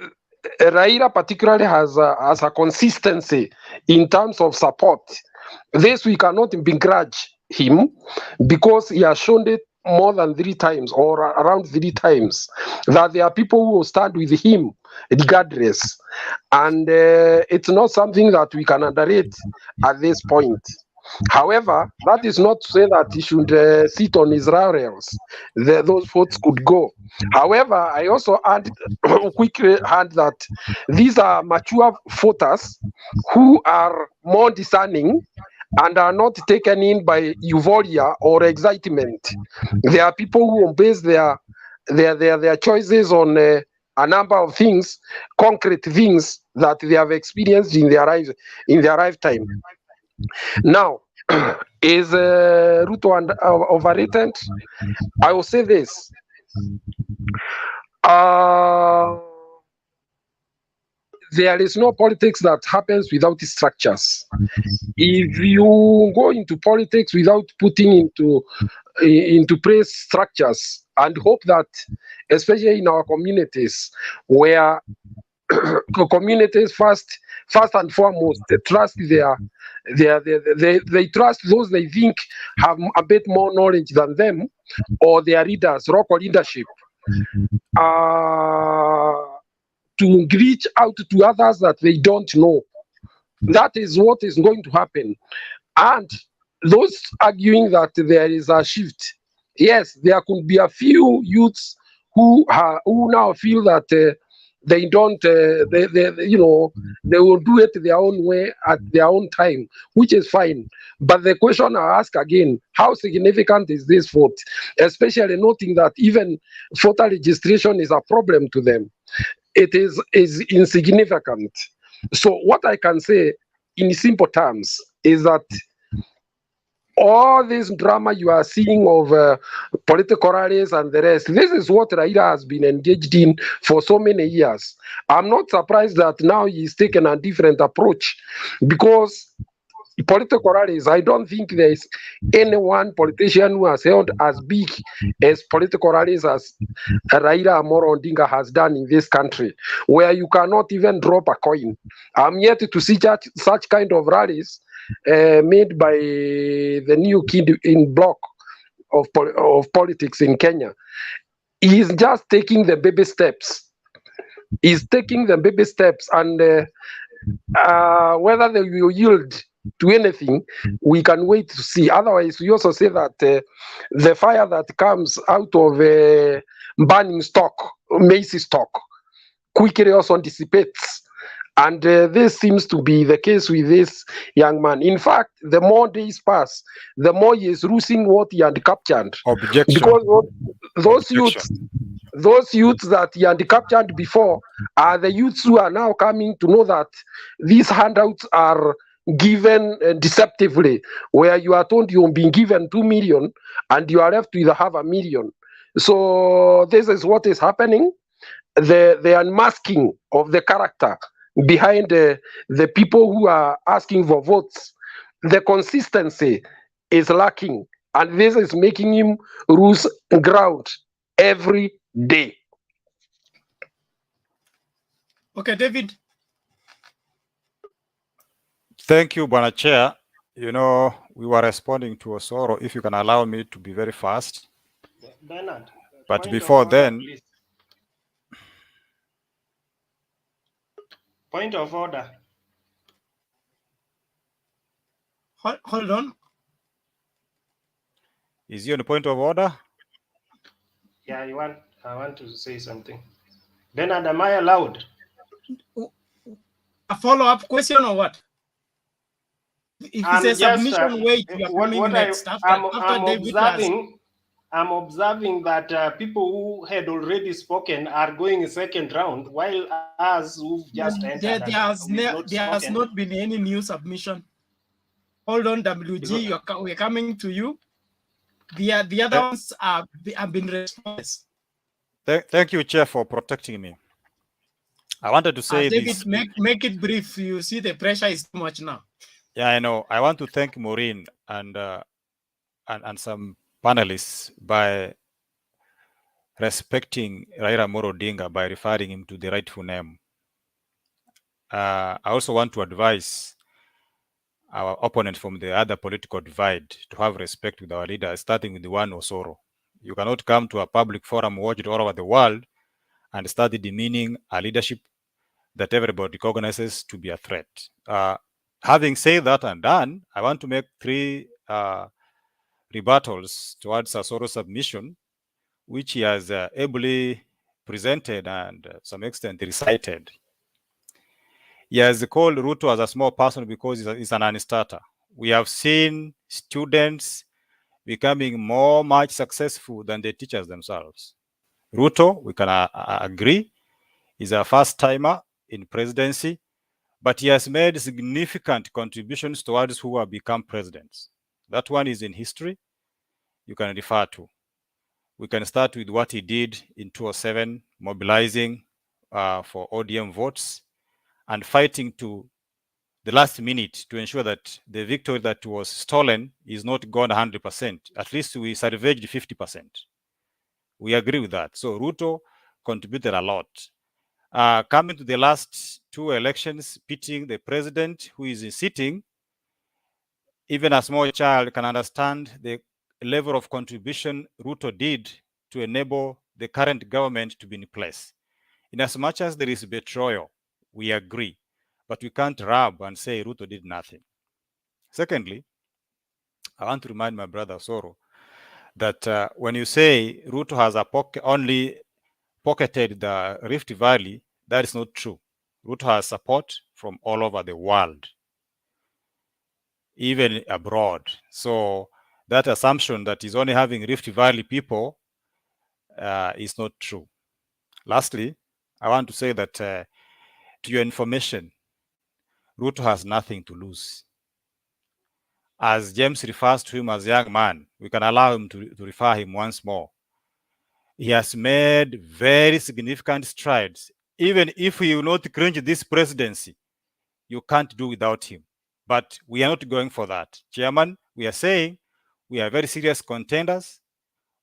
Raila particularly has a consistency in terms of support. This we cannot begrudge him because he has shown it more than 3 times or around 3 times that there are people who will stand with him regardless, and it's not something that we can underrate at this point. However, that is not to say that he should sit on his laurels. Those votes could go. However, I also quickly add that these are mature voters who are more discerning and are not taken in by euphoria or excitement. There are people who base their choices on a number of things, concrete things that they have experienced in their lifetime. Now, is Ruto overrated? I will say this. There is no politics that happens without structures. If you go into politics without putting into place structures and hope that, especially in our communities, where communities first and foremost they trust they trust those they think have a bit more knowledge than them or their leaders, local leadership, to reach out to others that they don't know. That is what is going to happen. And those arguing that there is a shift, yes, there could be a few youths who now feel that they don't, they will do it their own way at their own time, which is fine. But the question I ask again, how significant is this vote? Especially noting that even voter registration is a problem to them. It is insignificant. So what I can say in simple terms is that all this drama you are seeing of political rallies and the rest, this is what Raila has been engaged in for so many years. I'm not surprised that now he's taken a different approach, because political rallies, I don't think there is any one politician who has held as big as political rallies as Raila Odinga has done in this country, where you cannot even drop a coin. I'm yet to see such kind of rallies made by the new kid in block of politics in Kenya. He's just taking the baby steps. He's taking the baby steps, and whether they will yield to anything, we can wait to see. Otherwise, we also say that the fire that comes out of burning stock, maize stock, quickly also dissipates. And this seems to be the case with this young man. In fact, the more days pass, the more he is losing what he had captured. Objection. Because those youths that he had captured before are the youths who are now coming to know that these handouts are given deceptively, where you are told you're being given 2 million and you are left with 500,000. So this is what is happening. The unmasking of the character behind the people who are asking for votes. The consistency is lacking, and this is making him lose ground every day. Okay, David. Thank you, Bwana Chair. You know, we were responding to Osoro. If you can allow me to be very fast. Bernard, but before then, please. Point of order. Hold on. Is he on the point of order? Yeah, I want to say something. Bernard, am I allowed? A follow-up question or what? If it's a submission, wait, you are coming next. I'm observing that people who had already spoken are going a second round, while us who've just entered there has not been any new submission. Hold on, WG, we're coming to you. The other ones have been responses. Thank you, Chair, for protecting me. I wanted to say David, this. Make it brief. You see the pressure is too much now. Yeah, I know. I want to thank Maureen and some panelists by respecting Raila Odinga by referring him to the rightful name. I also want to advise our opponents from the other political divide to have respect with our leaders, starting with the one Osoro. You cannot come to a public forum watched all over the world and start demeaning a leadership that everybody recognizes to be a threat. Having said that and done, I want to make 3 rebuttals towards Osoro's submission, which he has ably presented and to some extent recited. He has called Ruto as a small person because he's an unstarter. We have seen students becoming much successful than the teachers themselves. Ruto, we can agree, is a first-timer in presidency, but he has made significant contributions towards who have become presidents. That one is in history. You can refer to. We can start with what he did in 2007, mobilizing for ODM votes and fighting to the last minute to ensure that the victory that was stolen is not gone 100%. At least we salvaged 50%. We agree with that. So Ruto contributed a lot. Coming to the last 2 elections, pitting the president who is sitting, even a small child can understand the level of contribution Ruto did to enable the current government to be in place. In as much as there is betrayal, we agree, but we can't rub and say Ruto did nothing. Secondly, I want to remind my brother Soro that when you say Ruto has only pocketed the Rift Valley, that is not true. Ruto has support from all over the world, even abroad. So that assumption that he's only having Rift Valley people is not true. Lastly, I want to say that to your information, Ruto has nothing to lose. As James refers to him as a young man, we can allow him to refer him once more. He has made very significant strides. Even if he will not clinch this presidency, you can't do without him. But we are not going for that. Chairman, we are saying we are very serious contenders.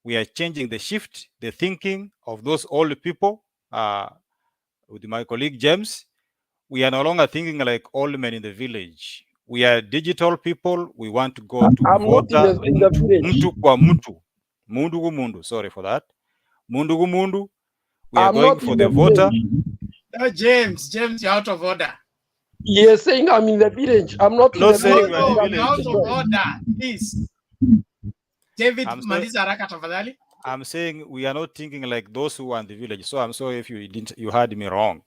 We are changing the shift, the thinking of those old people. With my colleague James, we are no longer thinking like old men in the village. We are digital people. We want to go to voter mtu kwa mtu. Mundu ku mundu. Sorry for that. Mundu ku mundu. We are going for the voter. No, James, you're out of order. You're saying I'm in the village. I'm not in the village. No, you're out of order. Please. David, maliza haraka tafadhali. I'm saying we are not thinking like those who are in the village. So I'm sorry if you heard me wrong.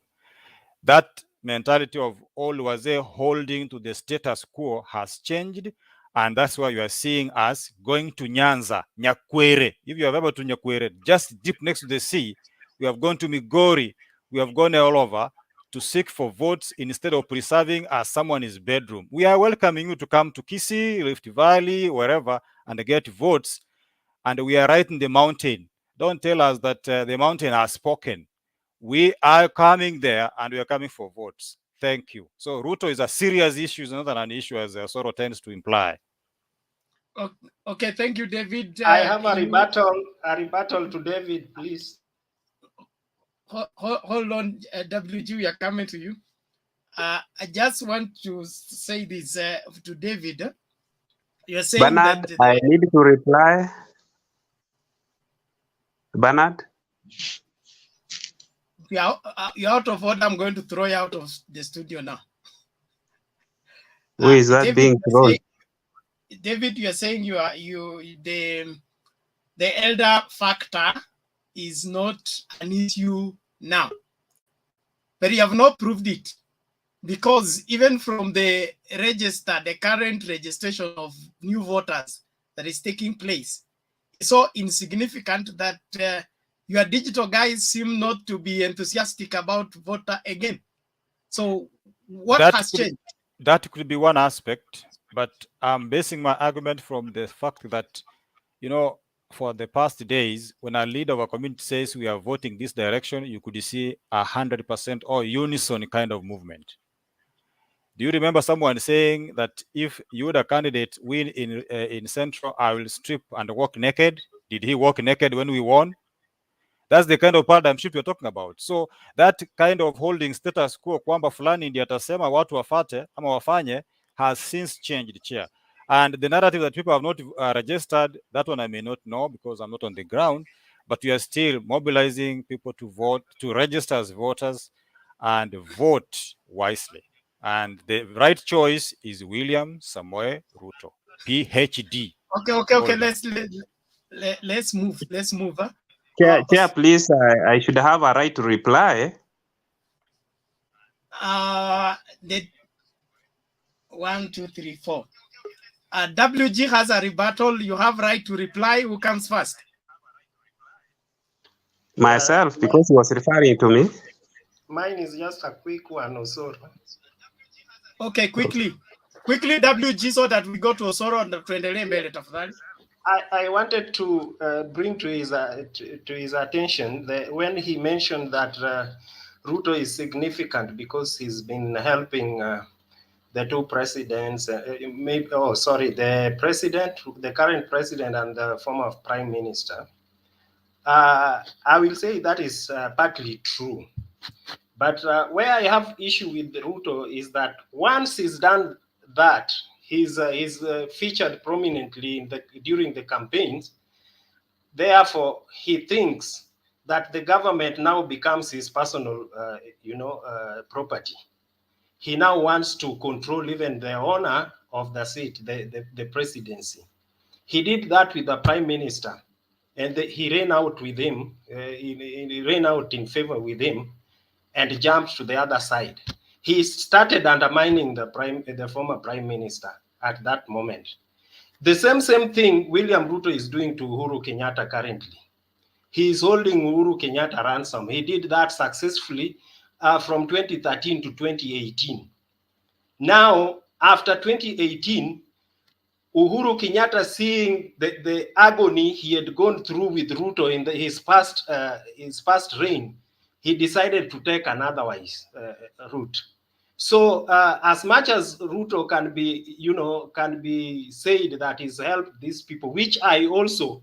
That mentality of all wazee holding to the status quo has changed, and that's why you are seeing us going to Nyanza, Nyakwere. If you have ever to Nyakwere, just deep next to the sea, we have gone to Migori, we have gone all over to seek for votes instead of preserving as someone's bedroom. We are welcoming you to come to Kisii, Rift Valley, wherever, and get votes. And we are right in the mountain. Don't tell us that the mountain has spoken. We are coming there, and we are coming for votes. Thank you. So Ruto is a serious issue, it's not an issue as Soro tends to imply. Okay, thank you, David. I have a rebuttal to David, please. Hold on, WG, we are coming to you. I just want to say this to David. You're saying Bernard, that I need to reply. Bernard? you're out of order. I'm going to throw you out of the studio now. Who is that David, being thrown? David, you're saying the elder factor is not an issue now, but you have not proved it, because even from the register, the current registration of new voters that is taking place, it's so insignificant that your digital guys seem not to be enthusiastic about voter again. So what has changed? That could be one aspect, but I'm basing my argument from the fact that, you know, for the past days, when a leader of a community says we are voting this direction, you could see 100% or unison kind of movement. Do you remember someone saying that if you, the candidate, win in Central, I will strip and walk naked? Did he walk naked when we won? That's the kind of paradigm shift you're talking about. So that kind of holding status quo kwamba fulani ndiye atasema watu wafate ama wafanye has since changed, Chair. And the narrative that people have not registered, that one I may not know because I'm not on the ground, but we are still mobilizing people to vote, to register as voters and vote wisely. And the right choice is William Samoei Ruto, PhD. Okay. Let's move. Huh? Chair, please, I should have a right to reply. The 1, 2, 3, 4. WG has a rebuttal. You have right to reply. Who comes first? Myself, because he was referring to me. Mine is just a quick one, Osoro. Okay, quickly, WG, so that we go to Osoro and tuendelee mbele tafadhali. I wanted to bring to his attention when he mentioned that Ruto is significant because he's been helping the two presidents, the president, the current president and the former prime minister. I will say that is partly true. But where I have issue with Ruto is that once he's done that, he's featured prominently during the campaigns. Therefore, he thinks that the government now becomes his personal, property. He now wants to control even the owner of the seat, the presidency. He did that with the prime minister, and he ran out with him. He ran out in favor with him, and jumped to the other side. He started undermining the former prime minister at that moment. The same thing William Ruto is doing to Uhuru Kenyatta currently. He is holding Uhuru Kenyatta ransom. He did that successfully from 2013 to 2018. Now, after 2018, Uhuru Kenyatta, seeing the agony he had gone through with Ruto in his past reign, he decided to take another route. So as much as Ruto can be said that he's helped these people, which I also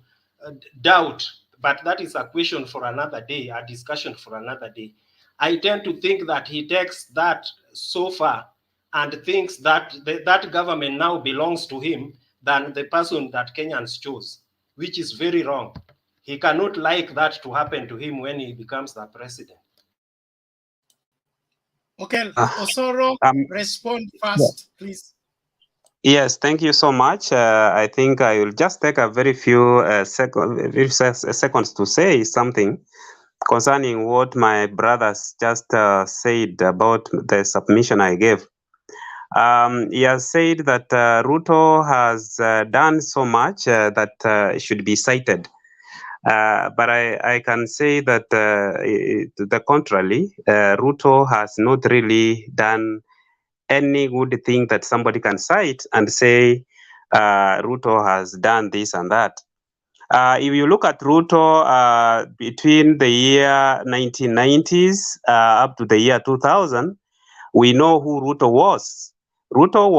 doubt, but that is a question for another day, a discussion for another day. I tend to think that he takes that so far and thinks that that government now belongs to him than the person that Kenyans chose, which is very wrong. He cannot like that to happen to him when he becomes the president. Okay, Osoro, respond first, please. Yes, thank you so much. I think I will just take a very few seconds to say something concerning what my brothers just said about the submission I gave. He has said that Ruto has done so much that should be cited. But I can say that to the contrary, Ruto has not really done any good thing that somebody can cite and say Ruto has done this and that. If you look at Ruto between the year 1990s up to the year 2000, we know who Ruto was. Ruto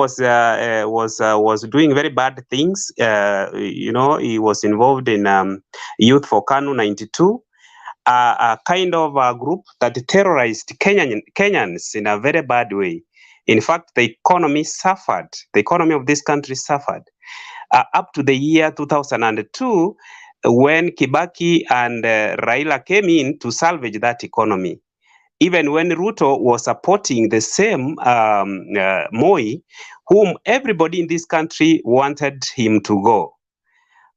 was doing very bad things. He was involved in Youth for Kanu 92, a kind of a group that terrorized Kenyans in a very bad way. In fact, the economy suffered. The economy of this country suffered up to the year 2002, when Kibaki and Raila came in to salvage that economy. Even when Ruto was supporting the same Moi, whom everybody in this country wanted him to go.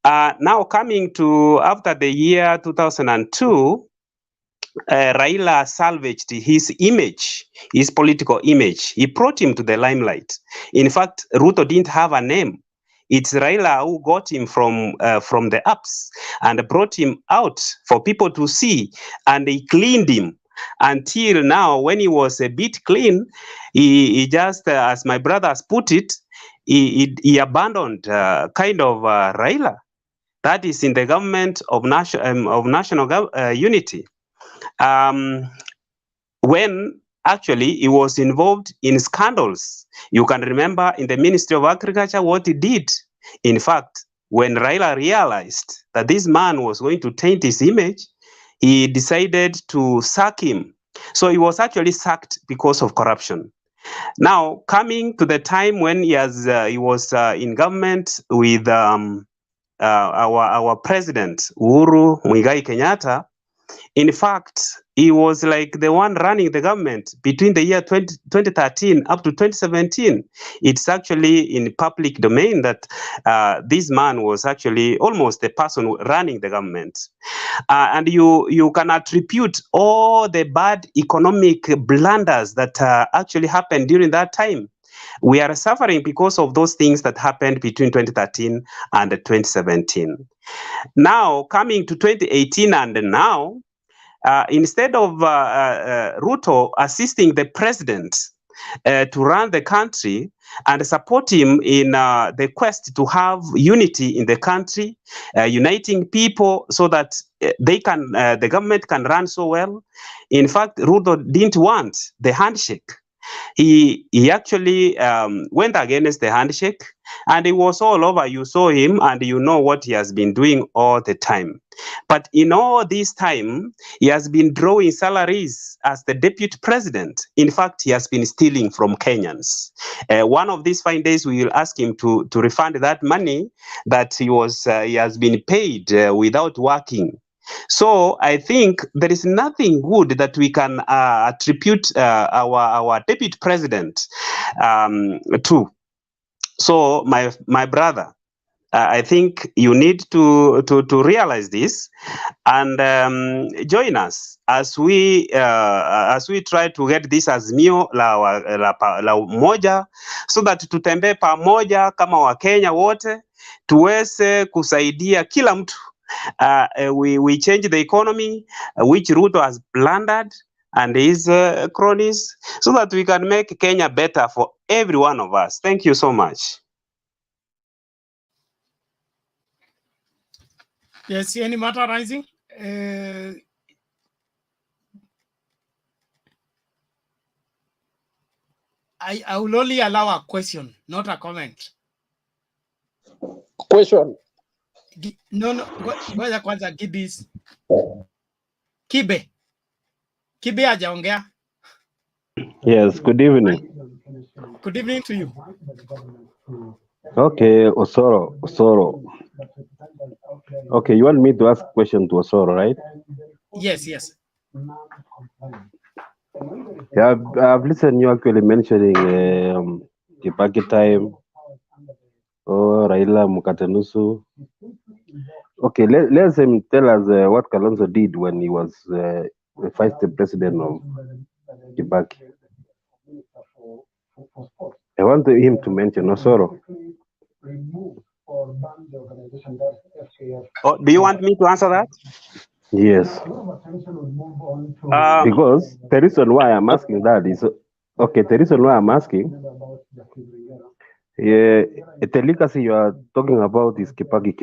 Now coming to after the year 2002, Raila salvaged his image, his political image. He brought him to the limelight. In fact, Ruto didn't have a name. It's Raila who got him from the ups and brought him out for people to see, and he cleaned him. Until now, when he was a bit clean, he just, as my brother has put it, he abandoned kind of Raila. That is in the government of national unity. When actually he was involved in scandals. You can remember in the Ministry of Agriculture what he did. In fact, when Raila realized that this man was going to taint his image, he decided to sack him. So he was actually sacked because of corruption. Now, coming to the time when he was in government with our president, Uhuru Muigai Kenyatta, in fact, he was like the one running the government between the year 2013 up to 2017. It's actually in public domain that this man was actually almost the person running the government. And you can attribute all the bad economic blunders that actually happened during that time. We are suffering because of those things that happened between 2013 and 2017. Now, coming to 2018 and now, instead of Ruto assisting the president to run the country and support him in the quest to have unity in the country, uniting people so that the government can run so well. In fact, Ruto didn't want the handshake. He actually went against the handshake, and it was all over. You saw him and you know what he has been doing all the time. But in all this time, he has been drawing salaries as the deputy president. In fact, he has been stealing from Kenyans. One of these fine days, we will ask him to refund that money that he has been paid without working. So I think there is nothing good that we can attribute our deputy president to. So my brother, I think you need to realize this and join us as we try to get this azimio la umoja, so that tutembee pamoja kama Wakenya wote tuweze kusaidia kila mtu. We change the economy, which Ruto has blundered and his cronies, so that we can make Kenya better for every one of us. Thank you so much. Yes, any matter rising? I will only allow a question, not a comment. Question. No, ngoja kwanza Gibis. Kibe hajaongea. Yes, good evening. Good evening to you. Okay, Osoro. Okay, you want me to ask a question to Osoro, right? Yes. Yeah, I've listened you actually mentioning Kibaki time or Raila Mukatanusu. Okay, let him tell us what Kalonzo did when he was the vice president of Kibaki. I want him to mention Osoro. Oh, do you want me to answer that? Yes. Because the reason why I'm asking that is okay. The reason why I'm asking, the legacy you are talking about is Kibaki,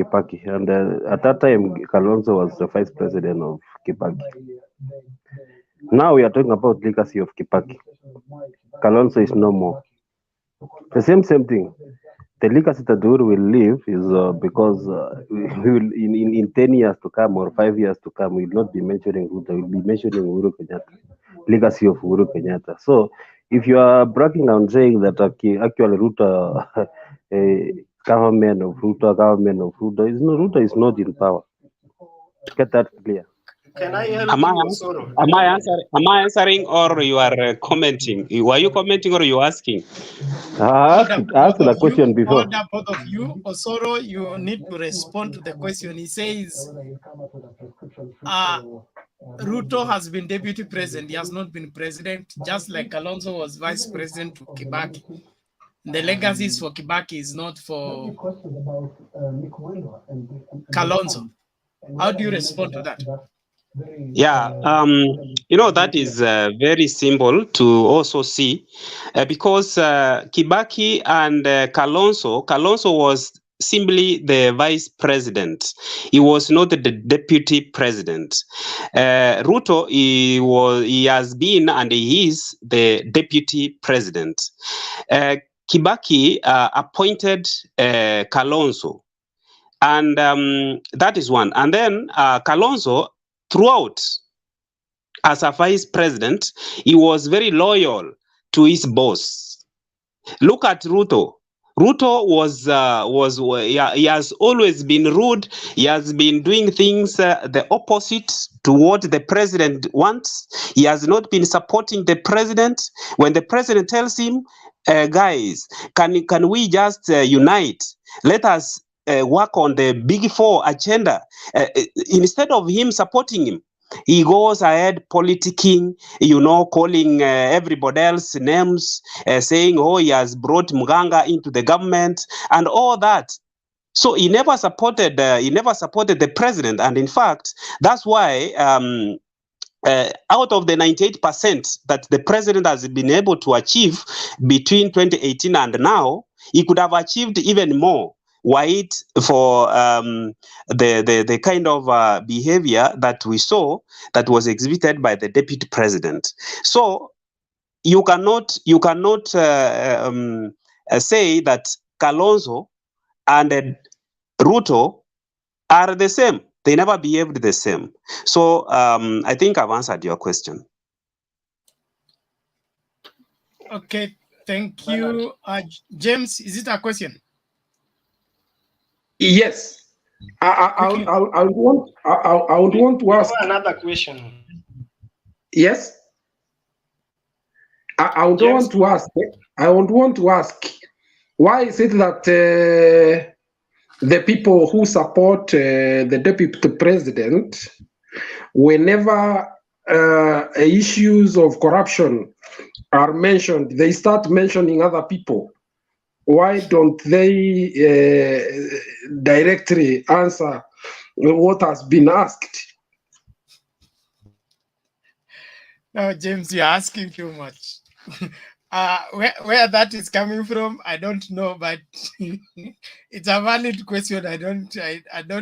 and at that time Kalonzo was the vice president of Kibaki. Now we are talking about legacy of Kibaki. Kalonzo is no more. The same thing. The legacy that we will leave is because we will in 10 years to come or 5 years to come, we will not be mentioning Ruto, we will be mentioning Uhuru Kenyatta, legacy of Uhuru Kenyatta. So if you are bragging and saying that actually Ruto, government of Ruto is not in power. Get that clear. Can I help Am I, you, Osoro? am I answering or you are commenting? Were you commenting or you asking? I asked the question before. Order, both of you. Osoro, you need to respond to the question. He says, Ruto has been deputy president. He has not been president, just like Kalonzo was vice president to Kibaki. The legacies for Kibaki is not for Kalonzo. How do you respond to that? Yeah, that is very simple to also see because Kibaki and Kalonzo was simply the vice president. He was not the deputy president. Ruto, he has been and he is the deputy president. Kibaki appointed Kalonzo, and that is one. And then Kalonzo, throughout as a vice president, he was very loyal to his boss. Look at Ruto. Ruto he has always been rude. He has been doing things the opposite to what the president wants. He has not been supporting the president. When the president tells him, guys, can we just unite? Let us work on the Big Four agenda. Instead of him supporting him, he goes ahead politicking, calling everybody else names, saying, oh, he has brought Muganga into the government and all that. So he never supported the president. And in fact, that's why out of the 98% that the president has been able to achieve between 2018 and now, he could have achieved even more. Wait for the kind of behavior that we saw that was exhibited by the deputy president. So you cannot say that Kalonzo and Ruto are the same. They never behaved the same. So I think I've answered your question. Okay, thank you. James, is it a question? Yes. I would want to ask another question. Yes. I would want to ask. I would want to ask, why is it that the people who support the deputy president, whenever issues of corruption are mentioned, they start mentioning other people? Why don't they directly answer what has been asked? No, James, you're asking too much. Where that is coming from, I don't know, but it's a valid question. I don't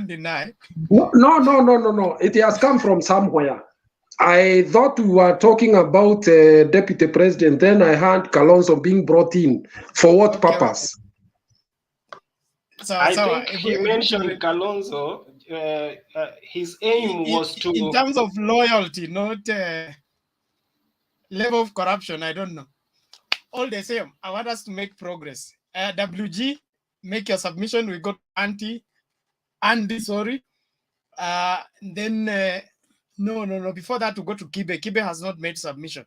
deny. No. It has come from somewhere. I thought we were talking about deputy president. Then I heard Kalonzo being brought in. For what purpose? I think he mentioned Kalonzo. His aim was to, in terms of loyalty, not level of corruption. I don't know. All the same, I want us to make progress. WG, make your submission. We got Andy, sorry. Then no. Before that, to go to Kibe. Kibe has not made submission.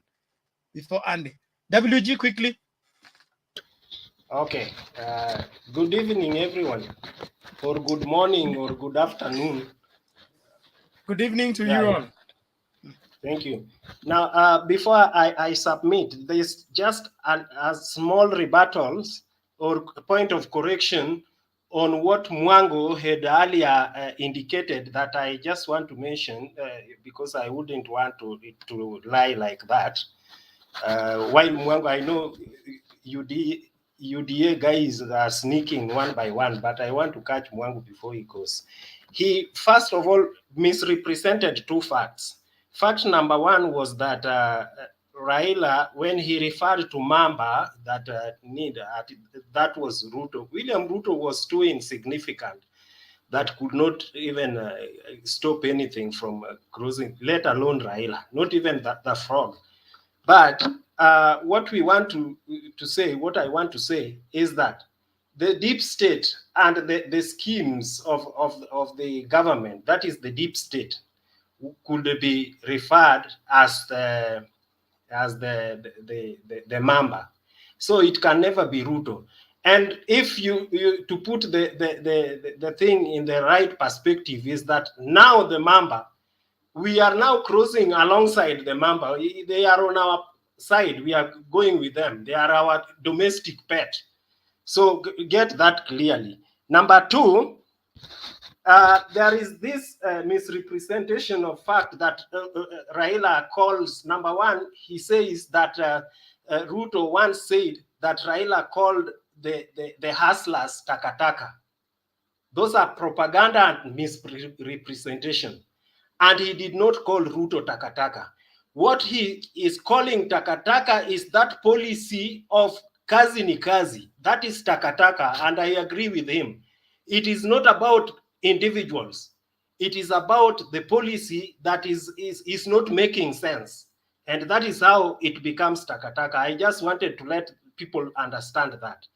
Before Andy. WG, quickly. Okay. Good evening, everyone. Or good morning or good afternoon. Good evening to you all. Thank you. Now, before I submit, there's just a small rebuttals or point of correction on what Mwango had earlier indicated that I just want to mention, because I wouldn't want to lie like that. While Mwango, I know UDA guys are sneaking one by one, but I want to catch Mwango before he goes. He, first of all, misrepresented two facts. Fact number one was that Raila, when he referred to Mamba, that that was Ruto. William Ruto was too insignificant that could not even stop anything from crossing, let alone Raila, not even the frog. But what we want to say, what I want to say is that the deep state and the schemes of the government, that is the deep state, could be referred as the Mamba. So it can never be Ruto. And if you to put the thing in the right perspective is that now the Mamba, we are now crossing alongside the Mamba. They are on our side. We are going with them. They are our domestic pet. So get that clearly. Number two, there is this misrepresentation of fact that Raila calls, number one, he says that Ruto once said that Raila called the hustlers takataka. Those are propaganda and misrepresentation. And he did not call Ruto takataka. What he is calling takataka is that policy of kazi ni kazi. That is takataka, and I agree with him. It is not about individuals. It is about the policy that is not making sense. And that is how it becomes takataka. I just wanted to let people understand that.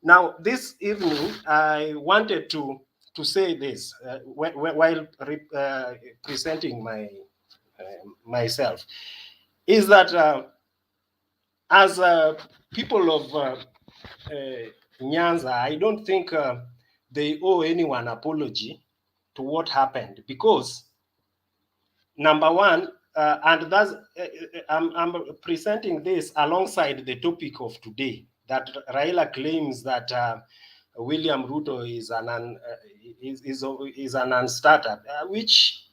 Now, this evening, I wanted to say this while presenting myself, is that as people of Nyanza, I don't think they owe anyone apology to what happened, because number one, and that's I'm presenting this alongside the topic of today, that Raila claims that William Ruto is an non-starter, which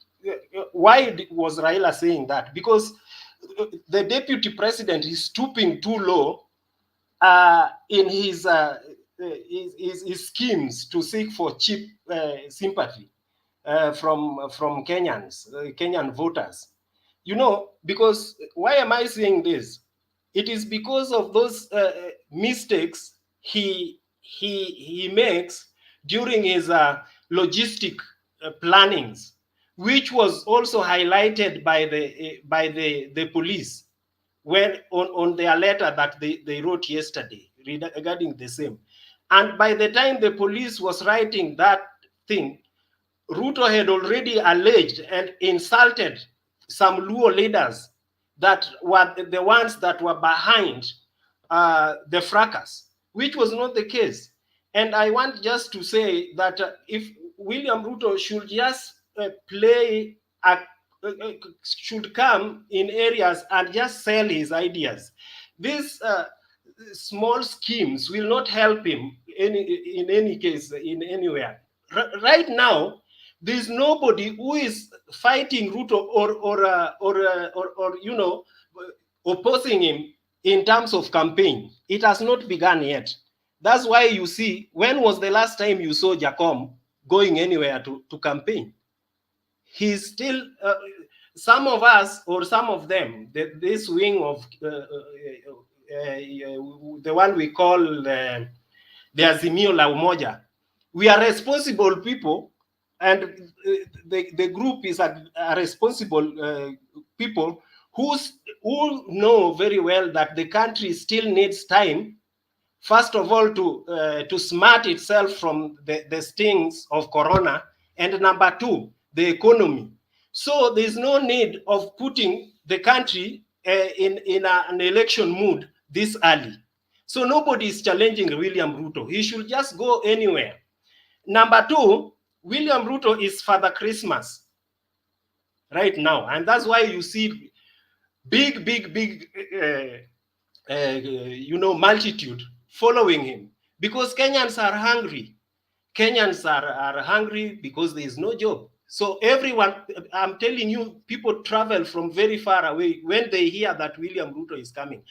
why was Raila saying that? Because the deputy president is stooping too low in his schemes to seek for cheap sympathy from Kenyan voters. You know, because why am I saying this? It is because of those mistakes he makes during his logistic plannings, which was also highlighted by the police when on their letter that they wrote yesterday regarding the same. And by the time the police was writing that thing, Ruto had already alleged and insulted some Luo leaders that were the ones that were behind the fracas, which was not the case. And I want just to say that if William Ruto should just should come in areas and just sell his ideas, these small schemes will not help him in any case, in anywhere. Right now, there's nobody who is fighting Ruto or you know, opposing him in terms of campaign. It has not begun yet. That's why you see, when was the last time you saw Jacom going anywhere to campaign? He's still, some of us or some of them, this wing of the one we call the Azimio la Umoja, we are responsible people, and the group is a responsible people who know very well that the country still needs time, first of all, to smart itself from the stings of corona, and number two, the economy. So there's no need of putting the country in an election mood this early. So nobody is challenging William Ruto. He should just go anywhere. Number two, William Ruto is Father Christmas right now. And that's why you see big, you know, multitude following him, because Kenyans are hungry. Kenyans are hungry because there is no job. So everyone, I'm telling you, people travel from very far away when they hear that William Ruto is coming.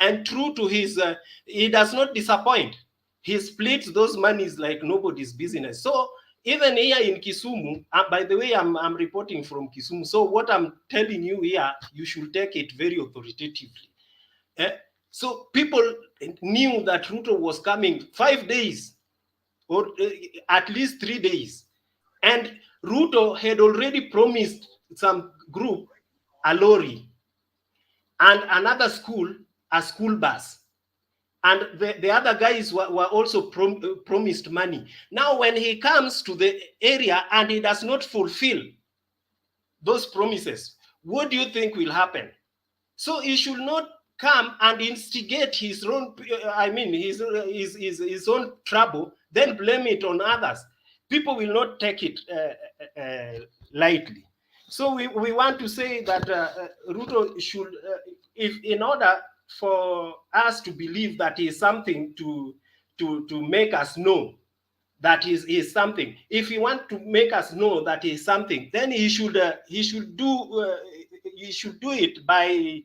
And true to his, he does not disappoint. He splits those monies like nobody's business. So even here in Kisumu, by the way, I'm reporting from Kisumu. So what I'm telling you here, you should take it very authoritatively. So people knew that Ruto was coming 5 days or at least 3 days. And Ruto had already promised some group a lorry and another school a school bus. And the other guys were also promised money. Now, when he comes to the area and he does not fulfill those promises, what do you think will happen? So he should not come and instigate his own, his own trouble, then blame it on others. People will not take it lightly. So we want to say that Ruto should, if in order for us to believe that he is something to make us know that he is something. If he want to make us know that he is something, then he should do it by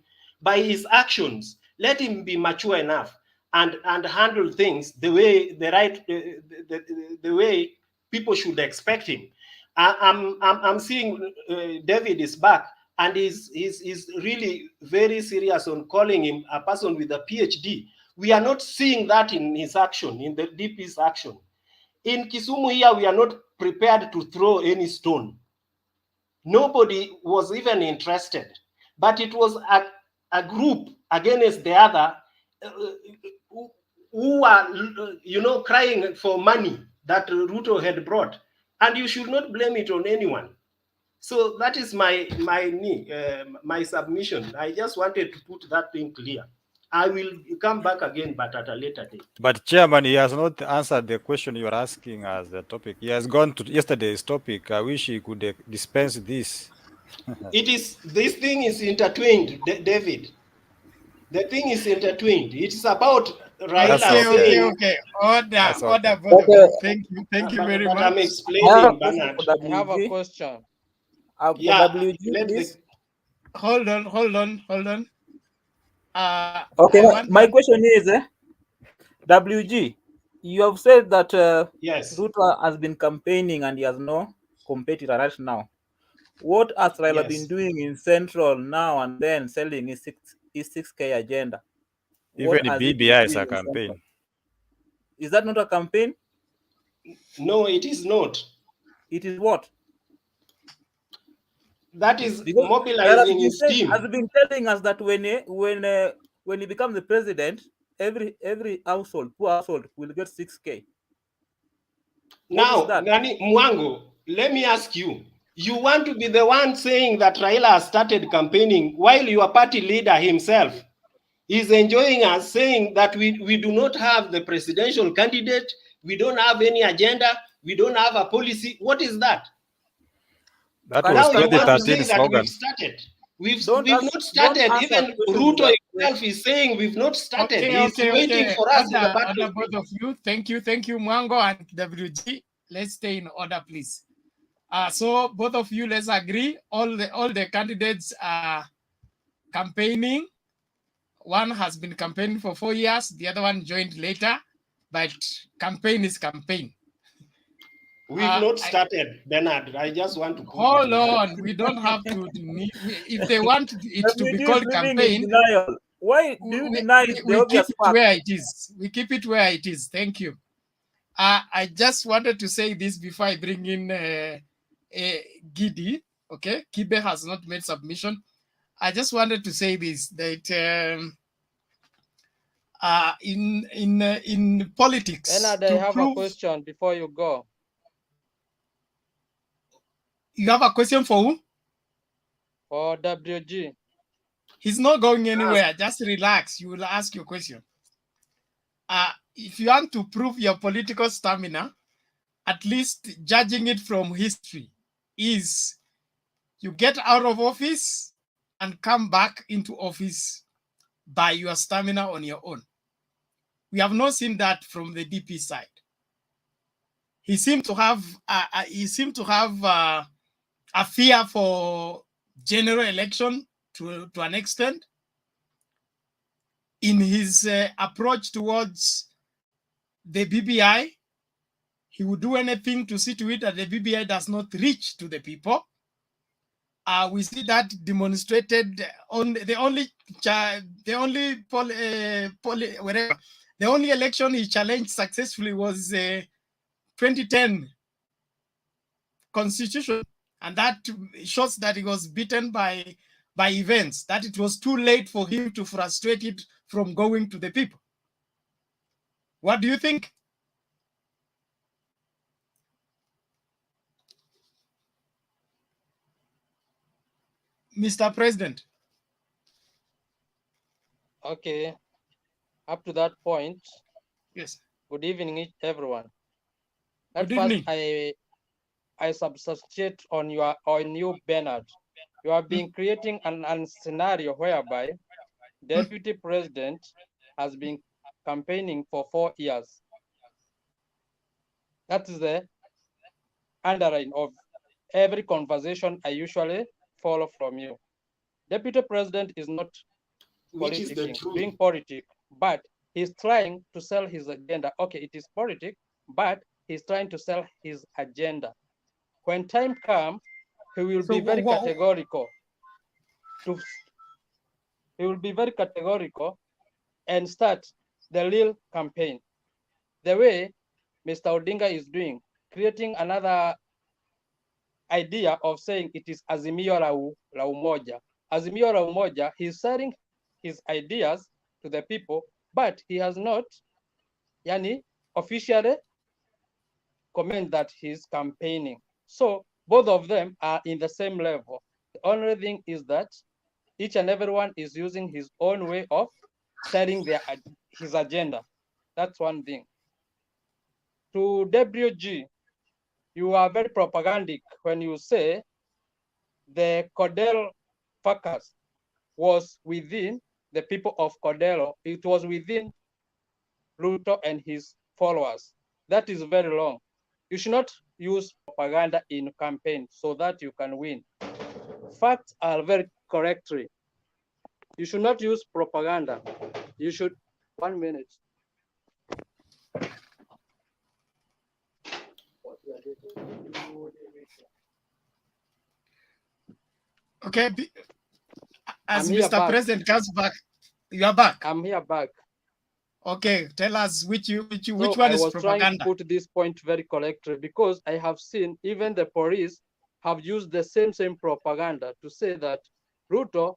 his actions. Let him be mature enough and handle things the way the way people should expect him. I'm seeing David is back and is really very serious on calling him a person with a PhD. We are not seeing that in his action, in the DP's action. In Kisumu here, we are not prepared to throw any stone. Nobody was even interested, but it was a group against the other who are, crying for money that Ruto had brought. And you should not blame it on anyone. So that is my submission. I just wanted to put that thing clear. I will come back again, but at a later date. But Chairman, he has not answered the question you are asking as the topic. He has gone to yesterday's topic. I wish he could dispense this. This thing is intertwined, David. The thing is intertwined. It's about Raila Okay. Order, brother. Thank you very much. I'm explaining, Bernard. I have a question. Hold on. Okay, my question is, WG, you have said that yes, Ruto has been campaigning and he has no competitor right now. What has Raila been doing in Central now and then selling his 6K agenda? Even BBI is a campaign. Is that not a campaign? No, it is not. It is what? That is mobilizing his team. Has been telling us that when he becomes the president, every household, poor household, will get 6K. Now, Nani Mwango, let me ask you. You want to be the one saying that Raila has started campaigning while your party leader himself is enjoying us saying that we do not have the presidential candidate, we don't have any agenda, we don't have a policy. What is that? That was 2013 slogan. We've not started. Even Ruto himself is saying we've not started. He's waiting for us in the battle. Both of you. Thank you, Mwango and WG. Let's stay in order, please. So both of you, let's agree. All the candidates are campaigning. One has been campaigning for 4 years. The other one joined later. But campaign is campaign. We've not started, Bernard. I just want to hold on. We don't have to. If they want it to be called campaign, why do you deny we keep it where it is? We keep it where it is. Thank you. I just wanted to say this before I bring in Gidi. Okay, Kibe has not made submission. I just wanted to say this, that in politics. Bernard, I have a question before you go. You have a question for who? For WG. He's not going anywhere. Just relax. You will ask your question. If you want to prove your political stamina, at least judging it from history, is you get out of office and come back into office by your stamina on your own. We have not seen that from the DP side. he seemed to have a fear for general election to an extent. In his approach towards the BBI, he would do anything to see to it that the BBI does not reach to the people. We see that demonstrated on the only election he challenged successfully was 2010 constitution, and that shows that he was beaten by events, that it was too late for him to frustrate it from going to the people. What do you think? Mr. President. Okay. Up to that point. Yes. Good evening, everyone. Good evening. I substantiate on you, Bernard. You have been creating a scenario whereby Deputy President has been campaigning for 4 years. That is the underline of every conversation I usually follow from you. Deputy President is not doing politics, but he's trying to sell his agenda. Okay, it is politics, but he's trying to sell his agenda. When time comes, he will be very categorical. He will be very categorical and start the real campaign. The way Mr. Odinga is doing, creating another idea of saying it is Azimio la Umoja. Azimio la Umoja, he's selling his ideas to the people, but he has not officially comment that he's campaigning. So both of them are in the same level. The only thing is that each and everyone is using his own way of selling his agenda. That's one thing. To WG, you are very propagandic when you say the Cordell fracas was within the people of Cordell. It was within Ruto and his followers. That is very wrong. You should not use propaganda in campaign so that you can win. Facts are very correctly. You should not use propaganda. You should, 1 minute. Okay, as Mr. President comes back, you are back. I'm here back. Okay, tell us which one is propaganda. I was trying to put this point very correctly because I have seen even the police have used the same propaganda to say that Ruto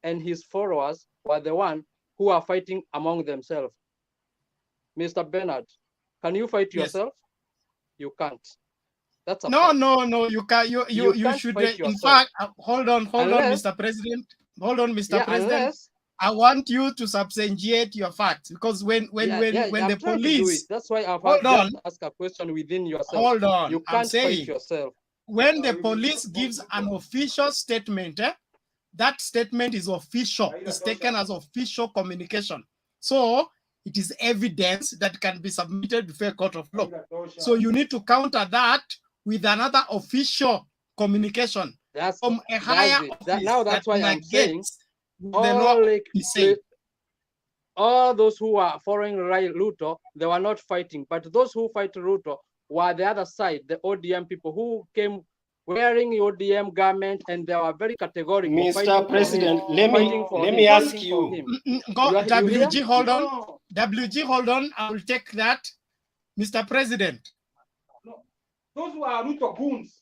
and his followers were the one who are fighting among themselves. Mr. Bernard, can you fight yourself? You can't. That's a fact. No. You can. You should. In fact, hold on, Mr. President. Hold on, Mr. President. I want you to substantiate your facts because when the police. That's why I've just asked a question within yourself. Hold on. You can't fight yourself. When the police gives an official statement, that statement is official. It's taken as official communication. So it is evidence that can be submitted before a court of law. So you need to counter that with another official communication from a higher office. That's why I'm saying all those who are following Ruto, they were not fighting, but those who fight Ruto were the other side, the ODM people who came wearing ODM garment, and they were very categorical. Mr. President, let me ask you. WG, hold on. WG, hold on. I will take that. Mr. President. No. Those who are Ruto goons.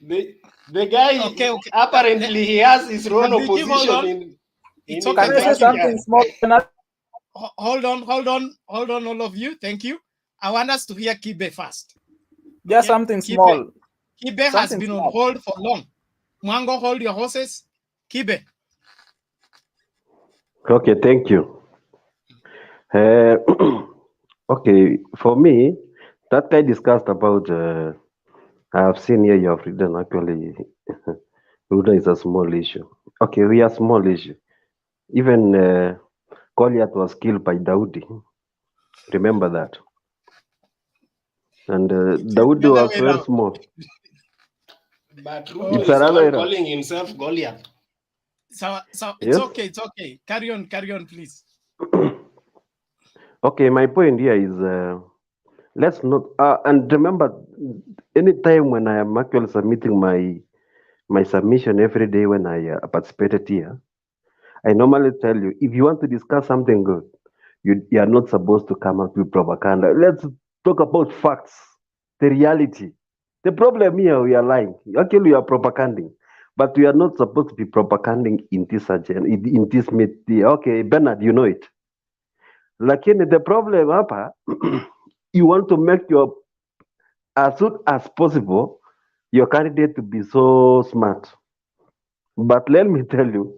The guy, apparently he has his own opposition. Can I say something small? Hold on, all of you. Thank you. I want us to hear Kibe first. Just something small. Kibe has been on hold for long. Mwango, hold your horses. Kibe. Okay, thank you. Okay, for me, that guy discussed about, I have seen here you have written actually, Ruda is a small issue. Okay, we are small issue. Even Goliath was killed by Daudi. Remember that. And Daudi was very small. But Ruto It's is another era. calling himself Goliath. So it's Yes? okay, it's okay. Carry on, please. Okay, my point here is let's not and remember, anytime when I am actually submitting my submission every day when I participated here, I normally tell you, if you want to discuss something good, you are not supposed to come up with propaganda. Let's talk about facts, the reality. The problem here, we are lying. Actually, we are propaganding, but we are not supposed to be propaganding in this agenda, in this meeting. Okay, Bernard, you know it. Lakini the problem hapa, you want to make your, as soon as possible, your candidate to be so smart. But let me tell you,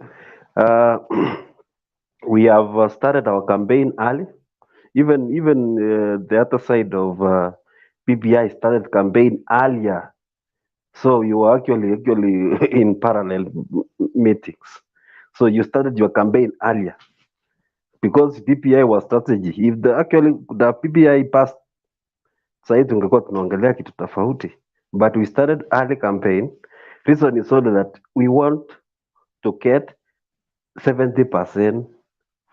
we have started our campaign early. Even the other side of PBI started campaign earlier. So you were actually in parallel meetings. So you started your campaign earlier because PPI was strategy. If the PPI passed, sasa tungekuwa tunaongelea kitu tofauti. But we started early campaign. Reason is so that we want to get 70%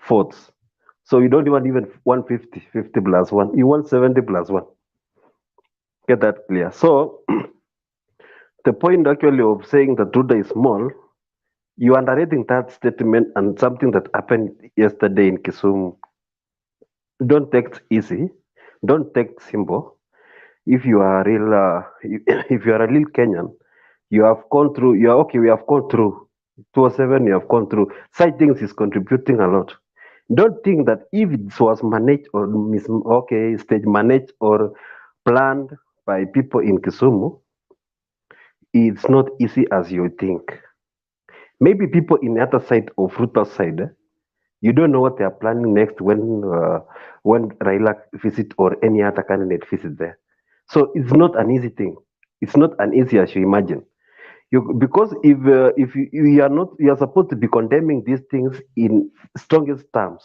votes. So you don't even 150, 50 plus 1. You want 70 plus 1. Get that clear. So the point actually of saying that Ruto is small, you are underrating that statement and something that happened yesterday in Kisumu. Don't take it easy. Don't take it simple. If you are a real, if you are a real Kenyan, you have gone through. You are okay. We have gone through 207. You have gone through. Such things is contributing a lot. Don't think that if it was managed or stage managed or planned by people in Kisumu, it's not easy as you think. Maybe people in the other side of Ruto's side, you don't know what they are planning next when Raila visit or any other candidate visit there. So it's not an easy thing. It's not an easy as you imagine. Because if you are not, you are supposed to be condemning these things in strongest terms,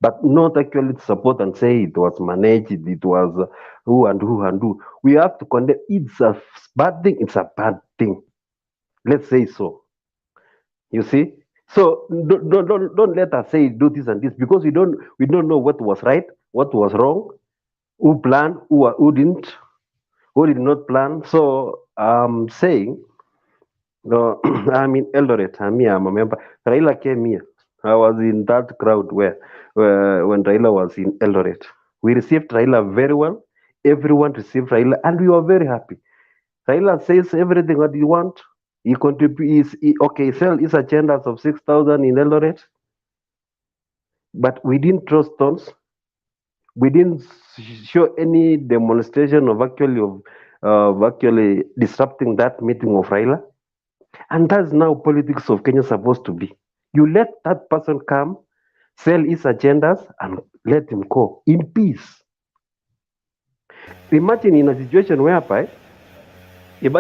but not actually support and say it was managed, it was who and who and who. We have to condemn. It's a bad thing. It's a bad thing. Let's say so. You see. So don't let us say do this and this because we don't know what was right, what was wrong, who planned, who didn't, who did not plan. So I'm saying, no, I'm in Eldoret. I'm a member. Raila came here. I was in that crowd where when Raila was in Eldoret. We received Raila very well. Everyone received Raila, and we were very happy. Raila says everything that you want. He contributes. Okay, sell his agendas of 6,000 in Eldoret, but we didn't throw stones. We didn't show any demonstration of actually disrupting that meeting of Raila. And that's now politics of Kenya supposed to be. You let that person come, sell his agendas, and let him go in peace. Imagine in a situation whereby, if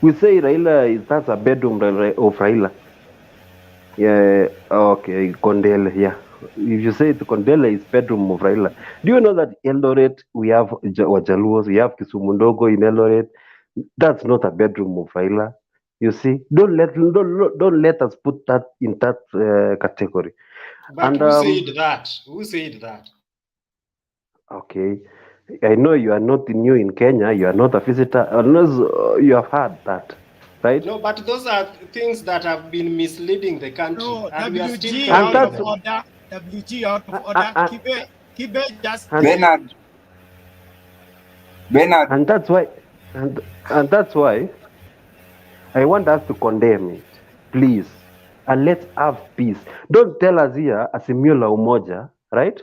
we say Raila that's a bedroom of Raila, yeah, okay, Kondele, yeah. If you say to Kondele is bedroom of Raila, do you know that Eldoret we have Wajaluos, we have Kisumundogo in Eldoret? That's not a bedroom of Raila. You see, don't let us put that in that category. But and, who said that? Who said that? Okay, I know you are not new in Kenya. You are not a visitor, unless you have heard that, right? No, but those are things that have been misleading the country. No, and we are still WG correcting out of them. order. WG out of order. Kibe just Bernard. And that's why, and that's why I want us to condemn it, please, and let's have peace. Don't tell us here as a Mula Umoja, right?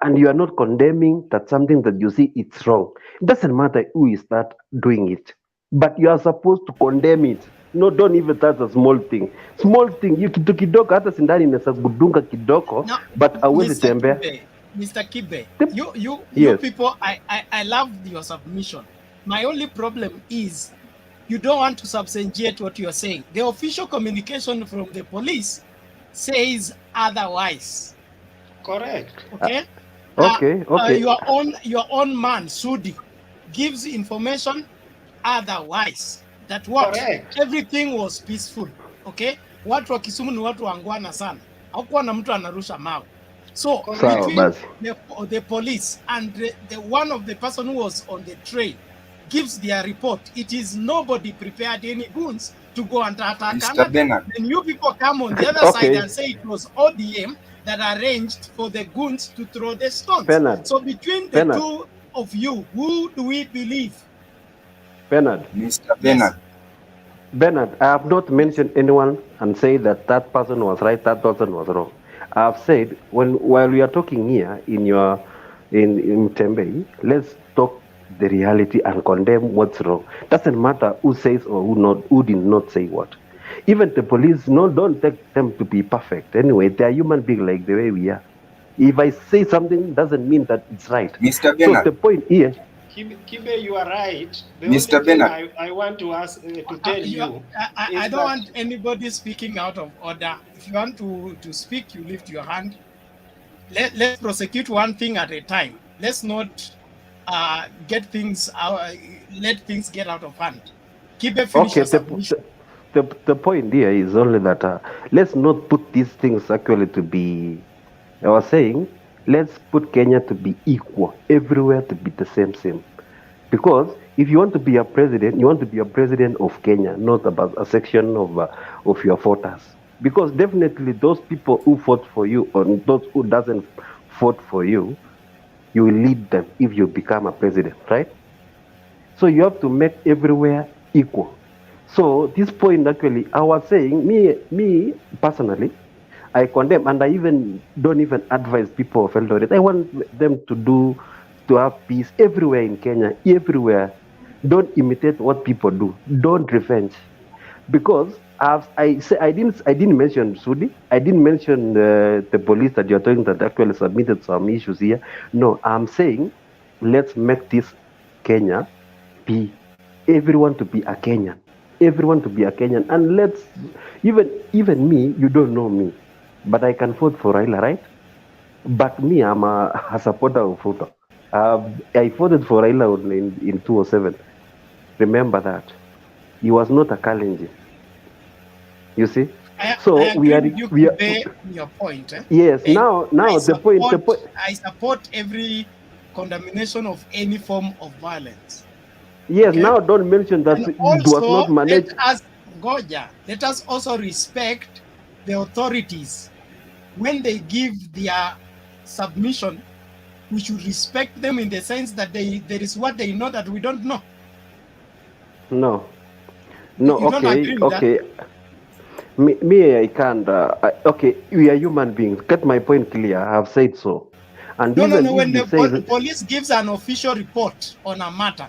And you are not condemning that something that you see it's wrong. It doesn't matter who is that doing it, but you are supposed to condemn it. No, don't even that's a small thing. Small thing, you kitu kidogo hata sindani inaweza kudunga kidogo, but awezi tembea. Mr. Kibe, you Yes. people, I love your submission. My only problem is you don't want to substantiate what you are saying. The official communication from the police says otherwise. Correct. Okay. Okay. Your own man Sudi gives information otherwise. That what? Correct. Everything was peaceful. Okay. Watu wa Kisumu ni watu wangwana sana. Hakuwa na mtu anarusha mawe. So between the police and the one of the person who was on the train gives their report, it is nobody prepared any goons to go and attack. Mr. Bernard. Then you people come on the other side and say it was ODM that arranged for the goons to throw the stones. So between the two of you, who do we believe? Bernard. Mr. Bernard. Yes. Bernard, I have not mentioned anyone and say that that person was right, that person was wrong. I have said while we are talking here in Tembei, let's talk the reality and condemn what's wrong. Doesn't matter who says or who did not say what. Even the police, don't take them to be perfect. Anyway, they are human beings like the way we are. If I say something, doesn't mean that it's right. Mr. Bernard. So the point here. Kibe, you are right. The Mr. only thing Bernard. I want to ask to tell you. I don't want anybody speaking out of order. If you want to speak, you lift your hand. Let's prosecute one thing at a time. Let's not get things let things get out of hand. Kibe, finish your submission. The point here is only that let's not put these things actually to be. I was saying, let's put Kenya to be equal, everywhere to be the same. Because if you want to be a president, you want to be a president of Kenya, not about a section of your voters. Because definitely those people who fought for you or those who doesn't fought for you, you will lead them if you become a president, right? So you have to make everywhere equal. So this point actually, I was saying, me personally, I condemn, and I don't even advise people of Eldoret. I want them to have peace everywhere in Kenya, everywhere. Don't imitate what people do. Don't revenge, because I didn't mention Sudi. I didn't mention the police that you're talking that actually submitted some issues here. No, I'm saying let's make this Kenya be everyone to be a Kenyan. Everyone to be a Kenyan, and let's even me. You don't know me, but I can vote for Raila, right? But me, I'm a supporter of Ruto. I voted for Raila in 2007. Remember that. He was not a Kalenjin. You see? We are your point. Yes. Now the point. I support every condemnation of any form of violence. Yes. Okay? Now don't mention that it was not managed. Let us also respect the authorities when they give their submission. We should respect them in the sense that there is what they know that we don't know. No. Okay. Me, I can't. Okay, we are human beings. Get my point clear. I have said so. And no. When the police gives an official report on a matter,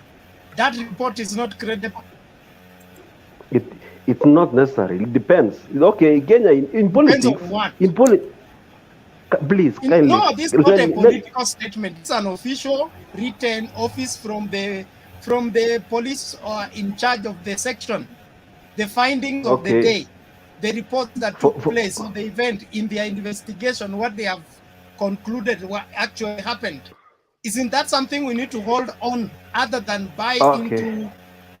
that report is not credible. It's not necessary. It depends. Okay, Kenya in politics. Depends on what? Please, kindly. No, this is not a political statement. It's an official written office from the police or in charge of the section. The findings of the day, the reports that took place on the event in their investigation, what they have concluded, what actually happened. Isn't that something we need to hold on other than buy into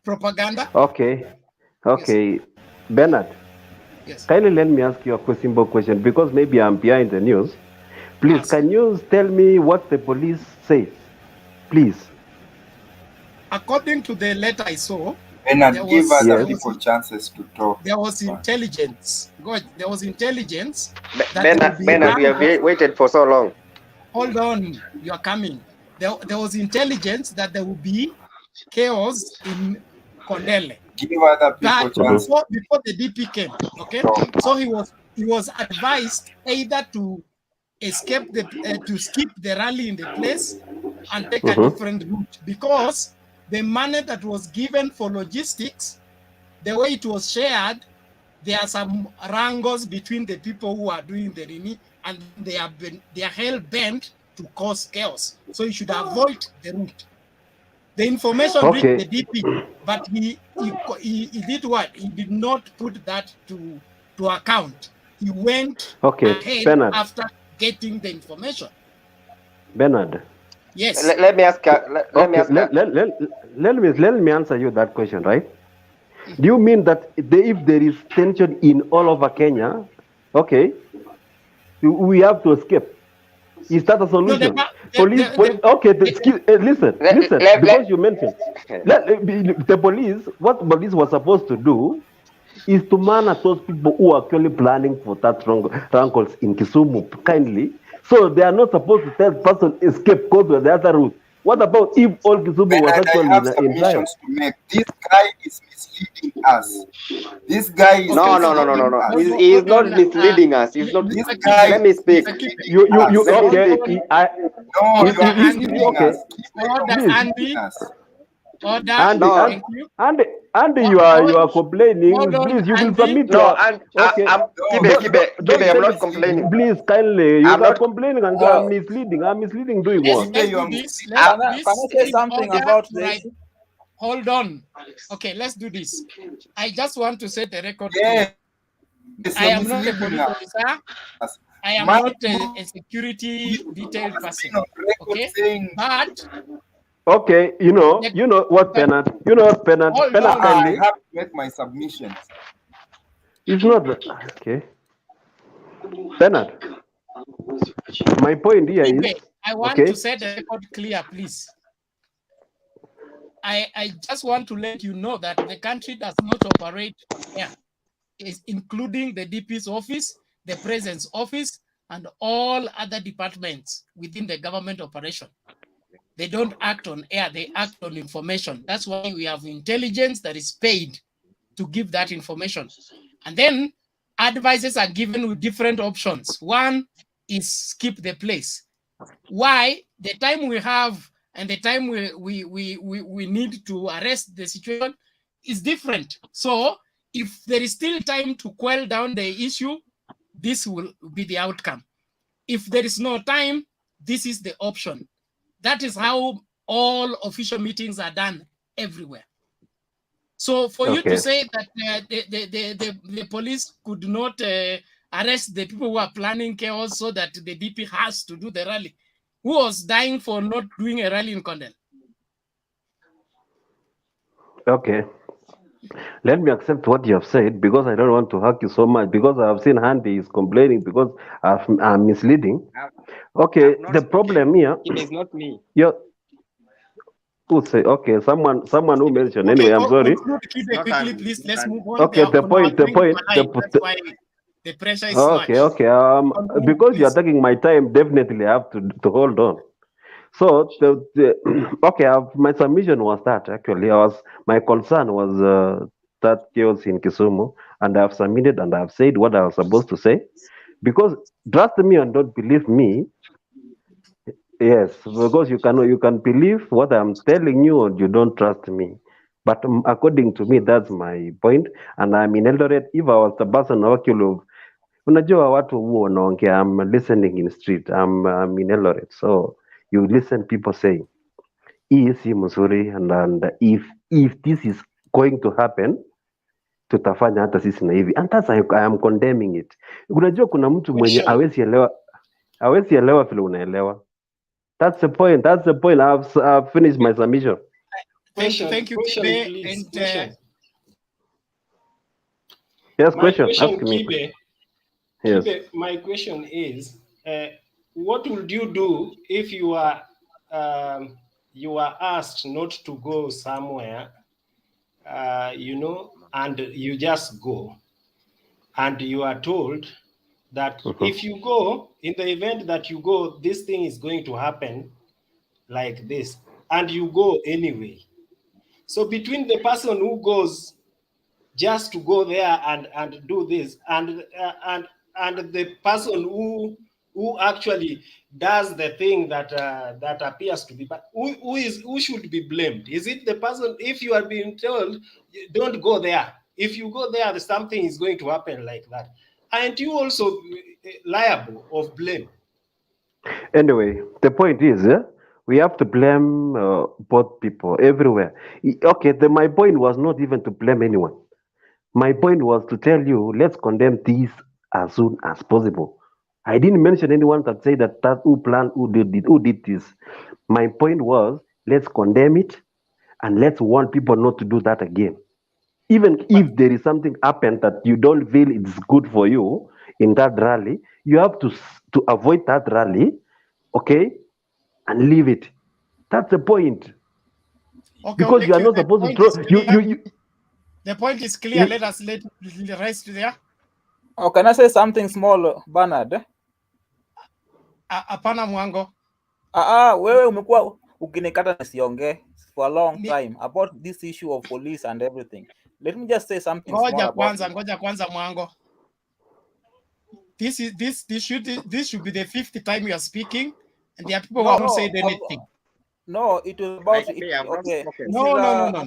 propaganda? Okay. Yes. Bernard. Yes. Kindly let me ask you a simple question, because maybe I'm behind the news. Please, Can you tell me what the police says? Please. According to the letter I saw, Bernard, give other people chances to talk. There was intelligence. There was intelligence. Bernard, we have waited for so long. Hold on, you are coming. There was intelligence that there would be chaos in Kondele. Give other people chances. Before the DP came, okay? So he was advised either to escape to skip the rally in the place and take a different route, because the money that was given for logistics, the way it was shared, there are some wrangles between the people who are doing the rally, and they are hell bent to cause chaos. So you should avoid the route. The information reached the DP, but he did what? He did not put that to account. He went Okay, ahead Bernard. after getting the information. Bernard. Yes. Let me ask. Let me Okay, ask. let me answer you that question, right? Do you mean that if there is tension in all over Kenya, okay, we have to escape? Is that a solution? Listen, because you mentioned the police, what police was supposed to do is to man at those people who are actually planning for that rankles in Kisumu kindly. So they are not supposed to tell person escape, go to the other route. What about if all Kisumu was Bernard, actually I have in riot? submissions to make. This guy is misleading us. This guy is No. He is not misleading us. He's not. This guy. Let me speak. You okay? No, you are misleading okay. us. Order. Andy, Andy, you are complaining. Please, you will submit No, your. and Okay. Kibe, I'm not complaining. Please, kindly, you I'm are not. complaining and I'm misleading. I'm misleading. Doing what? Let's do this. Can I say something about this? Right. Hold on. Okay, let's do this. I just want to set the record. Yes. I am not a police officer. I am not a security detailed person. Okay, but okay, you know what, Bernard? You know what, Bernard? Bernard, I kindly. have to make my submissions. It's not okay. Bernard, my point here is I want to set the record clear, please. I just want to let you know that the country does not operate here, including the DP's office, the president's office, and all other departments within the government operation. They don't act on air, they act on information. That's why we have intelligence that is paid to give that information. And then advices are given with different options. One is skip the place. Why? The time we have and the time we need to arrest the situation is different. So if there is still time to quell down the issue, this will be the outcome. If there is no time, this is the option. That is how all official meetings are done everywhere. So for you to say that the police could not arrest the people who are planning chaos so that the DP has to do the rally, who was dying for not doing a rally in Condell? Okay. Let me accept what you have said because I don't want to hug you so much because I have seen Handy is complaining because I'm misleading. Okay, the problem here. It is not me. Yeah. Who say okay? Someone who mentioned. Anyway, I'm sorry. Quickly, please. Let's move on. Okay, the point. That's why the pressure is okay, much. okay. Because you are taking my time, definitely I have to hold on. So okay, my submission was that actually my concern was that chaos in Kisumu, and I have submitted and I have said what I was supposed to say. Because trust me and don't believe me. Yes, because you can believe what I'm telling you and you don't trust me. But according to me, that's my point. And I'm in Eldoret. If I was the person actually, unajua watu huo wanaongea, I'm listening in street. I'm in Eldoret. So you listen people saying, hii si mzuri, and if this is going to happen, tutafanya hata sisi na hivi. And that's I am condemning it. Unajua kuna mtu mwenye hawezi elewa vile unaelewa. That's the point. I've finished my submission. Thank you, Kibe. And yes, question. Ask me. Kibe, yes. Kibe, my question is, what would you do if you are asked not to go somewhere, and you just go, and you are told that if you go, in the event that you go, this thing is going to happen like this, and you go anyway. So between the person who goes just to go there and do this, and the person who actually does the thing that appears to be, but who should be blamed? Is it the person? If you are being told don't go there, if you go there, something is going to happen like that, aren't you also liable of blame? Anyway, the point is, we have to blame both people everywhere. Okay, my point was not even to blame anyone. My point was to tell you, let's condemn this as soon as possible. I didn't mention anyone that say that who planned, who did this. My point was, let's condemn it and let's warn people not to do that again. Even if there is something happened that you don't feel it's good for you in that rally, you have to avoid that rally, okay, and leave it. That's the point. Okay, because you are not supposed to throw. The point is clear. Let us let the rest there. Oh, can I say something small, Bernard? Hapana Mwango. Wewe umekuwa ukinikata nisiongee for a long time about this issue of police and everything. Let me just say something small about it. Ngoja kwanza Mwango. This should be the 5th time you are speaking, and there are people who haven't said anything. No, it was about it. Okay. No.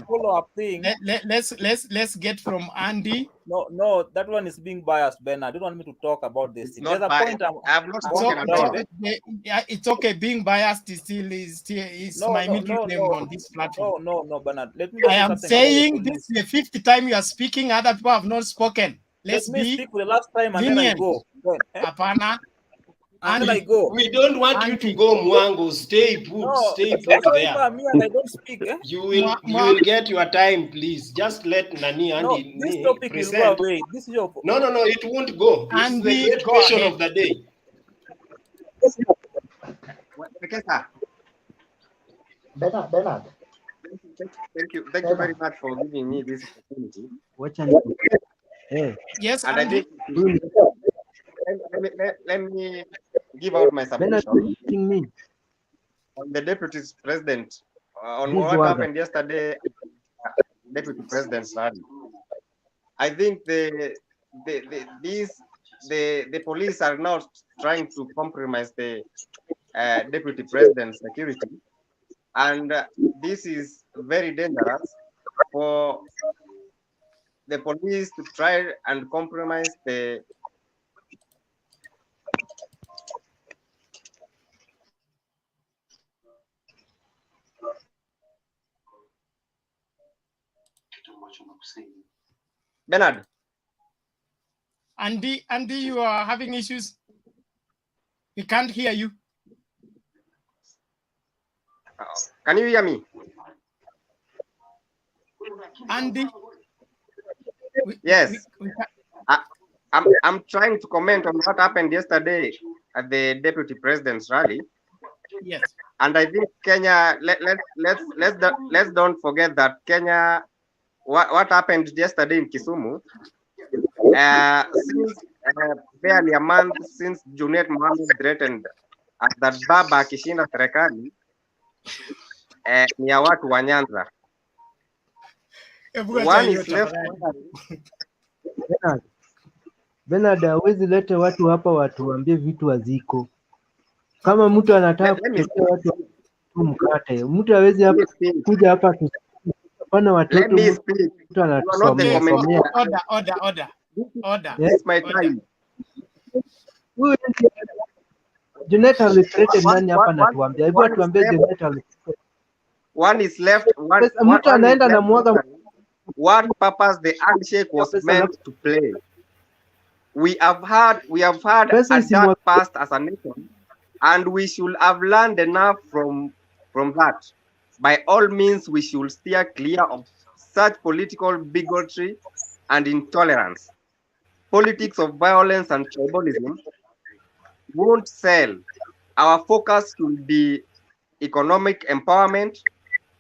Follow-up thing. Let's get from Andy. No, that one is being biased, Ben. I don't want me to talk about this. There's a point I've not spoken about it. It's okay. Being biased is my middle name on this platform. No, Bernard. Let me. I am saying this is the 5th time you are speaking. Other people have not spoken. Let me speak for the last time and then I go. Apana. And then I go. We don't want you to go, Mwango. Stay put. Stay put there. Me and I don't speak. You will get your time, please. Just let Nani Andy this topic present. Will go away. This is your... No, it won't go. It's the great question of the day. Bernard. Thank you very much for giving me this opportunity. Yes, and I think let me give out my submission on the deputy president on what happened yesterday. Deputy president's rally. I think the police are now trying to compromise the deputy president's security, and this is very dangerous for the police to try and compromise the Bernard. Andy, you are having issues. We can't hear you. Can you hear me? Andy? Yes. I'm trying to comment on what happened yesterday at the deputy president's rally. Yes. And I think Kenya, let's don't forget that Kenya, what happened yesterday in Kisumu, since barely a month since Junet Mohammed threatened that baba akishinda serikali ni ya watu wa Nyanza. One is left. Bernard, hawezi lete watu hapa watuambie vitu haziko. Kama mtu anataka kutetea watu mkate, mtu hawezi hapa kuja hapa hapana watoto mtu anatusomea. Order. It's my time. Junet alithreaten nani hapa natuambia. Hebu atuambie Junet alithreaten. One is left. Mtu anaenda na mwaga. What purpose the handshake was meant to play? We have had a dark past as a nation, and we should have learned enough from that. By all means, we should steer clear of such political bigotry and intolerance. Politics of violence and tribalism won't sell. Our focus should be economic empowerment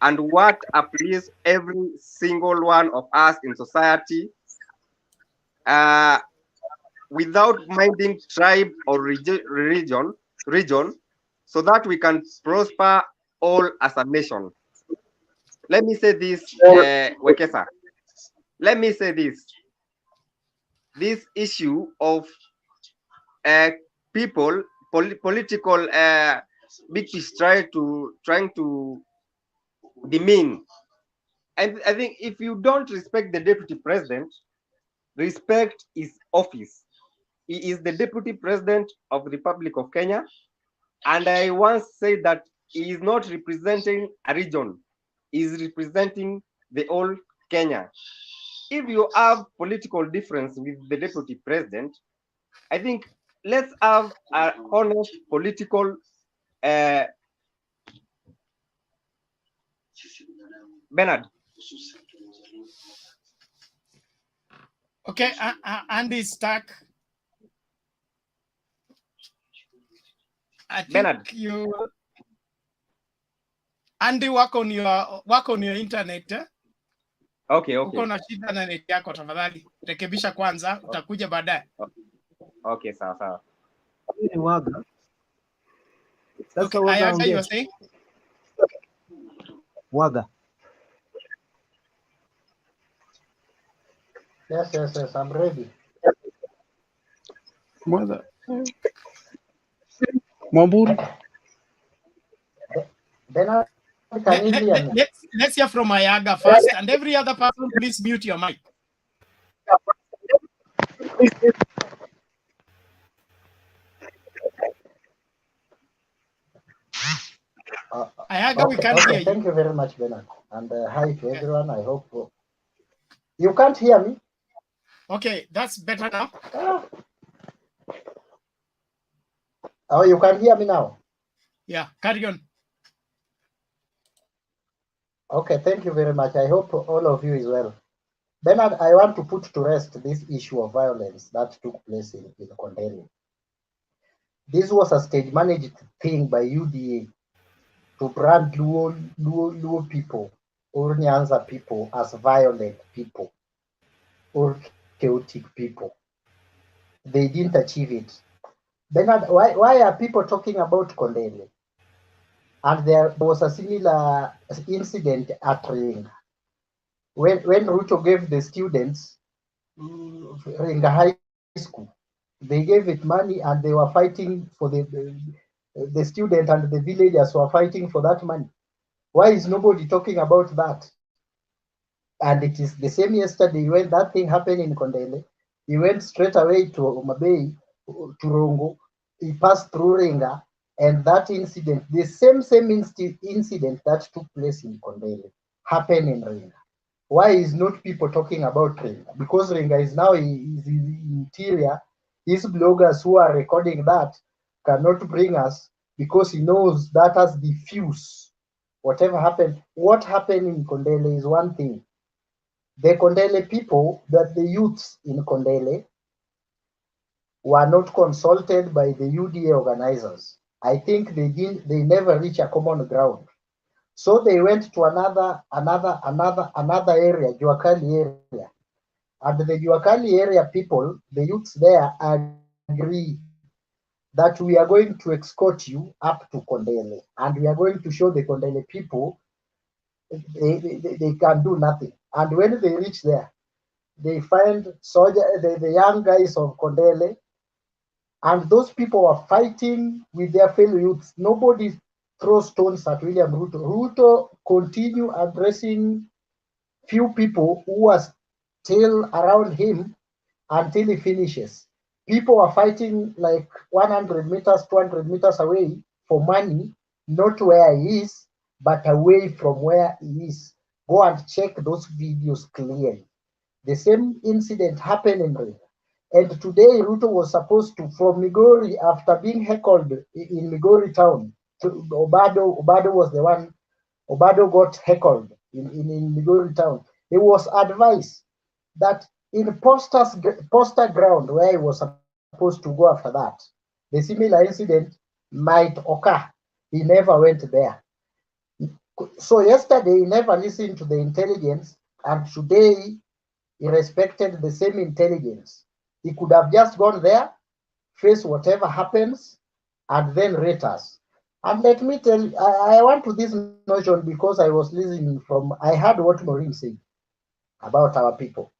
and what uplifts every single one of us in society, without minding tribe or region, so that we can prosper all as a nation. Let me say this, Wekesa. Let me say this. This issue of people, political bitches trying to demean. And I think if you don't respect the deputy president, respect his office. He is the deputy president of the Republic of Kenya. And I once said that he is not representing a region. He is representing the whole Kenya. If you have political difference with the deputy president, I think let's have a honest political Bernard. Okay, Andy stuck. I think Bernard. you Andy, work on your internet. Okay. Uko na shida na net yako, tafadhali rekebisha kwanza, utakuja baadaye. Okay, sawa. Waga. Okay, Ayaga, you are saying? Waga. Yes, I'm ready. Mother. Mwamburi. Then can you hear me? Let's hear from Ayaga first, and every other person, please mute your mic. Ayaga, we can't hear you. Thank you very much, Bernard. And hi to everyone. I hope you can't hear me. Okay, that's better now. Oh, you can hear me now? Yeah, carry on. Okay, thank you very much. I hope all of you is well. Bernard, I want to put to rest this issue of violence that took place in Kondele. This was a stage-managed thing by UDA to brand Luo people or Nyanza people as violent people or chaotic people. They didn't achieve it. Bernard, why are people talking about Kondele? And there was a similar incident at Ringa. When Ruto gave the students Ringa High School, they gave it money and they were fighting for the student, and the villagers were fighting for that money. Why is nobody talking about that? And it is the same yesterday when that thing happened in Kondele. He went straight away to Omabei, to Rongo. He passed through Ringa, and that incident, the same incident that took place in Kondele, happened in Ringa. Why is not people talking about Ringa? Because Ringa is now in interior. These bloggers who are recording that cannot bring us, because he knows that has diffuse whatever happened. What happened in Kondele is one thing. The Kondele people, that the youths in Kondele, were not consulted by the UDA organizers. I think they never reach a common ground. So they went to another area, Juakali area. And the Juakali area people, the youths there, agree that we are going to escort you up to Kondele, and we are going to show the Kondele people they can do nothing. And when they reach there, they find the young guys of Kondele, and those people are fighting with their fellow youths. Nobody throws stones at William Ruto. Ruto continue addressing few people who are still around him until he finishes. People are fighting like 100 meters, 200 meters away for money, not where he is, but away from where he is. Go and check those videos clearly. The same incident happened in Ringa. And today Ruto was supposed to, from Migori, after being heckled in Migori town, Obado was the one, Obado got heckled in Migori town. He was advised that in poster ground where he was supposed to go after that, the similar incident might occur. He never went there. So yesterday he never listened to the intelligence, and today he respected the same intelligence. He could have just gone there, face whatever happens, and then rate us. And let me tell you, I went to this notion because I was listening I heard what Maureen said about our people.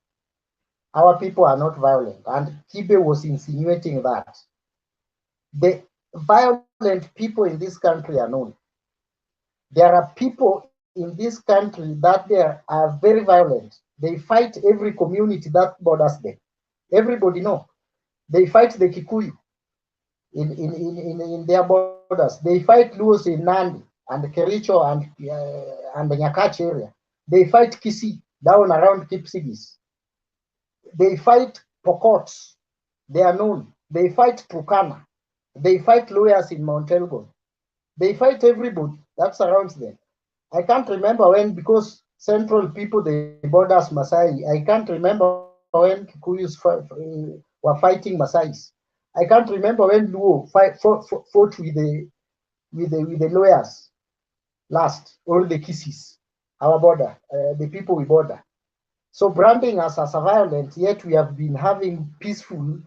Our people are not violent, and Kibe was insinuating that. The violent people in this country are known. There are people in this country that they are very violent. They fight every community that borders them. Everybody know. They fight the Kikuyu in their borders. They fight Luos in Nandi and Kericho and the Nyakach area. They fight Kisii down around Kipsigis. They fight Pokots. They are known. They fight Turkana. They fight lawyers in Mount Elgon. They fight everybody that surrounds them. I can't remember when, because central people, they borders Masai. I can't remember when Kikuyus were fighting Masais. I can't remember when Luo fought with the lawyers last, or the Kisses, our border, the people we border. So branding us as a violent, yet we have been having peaceful.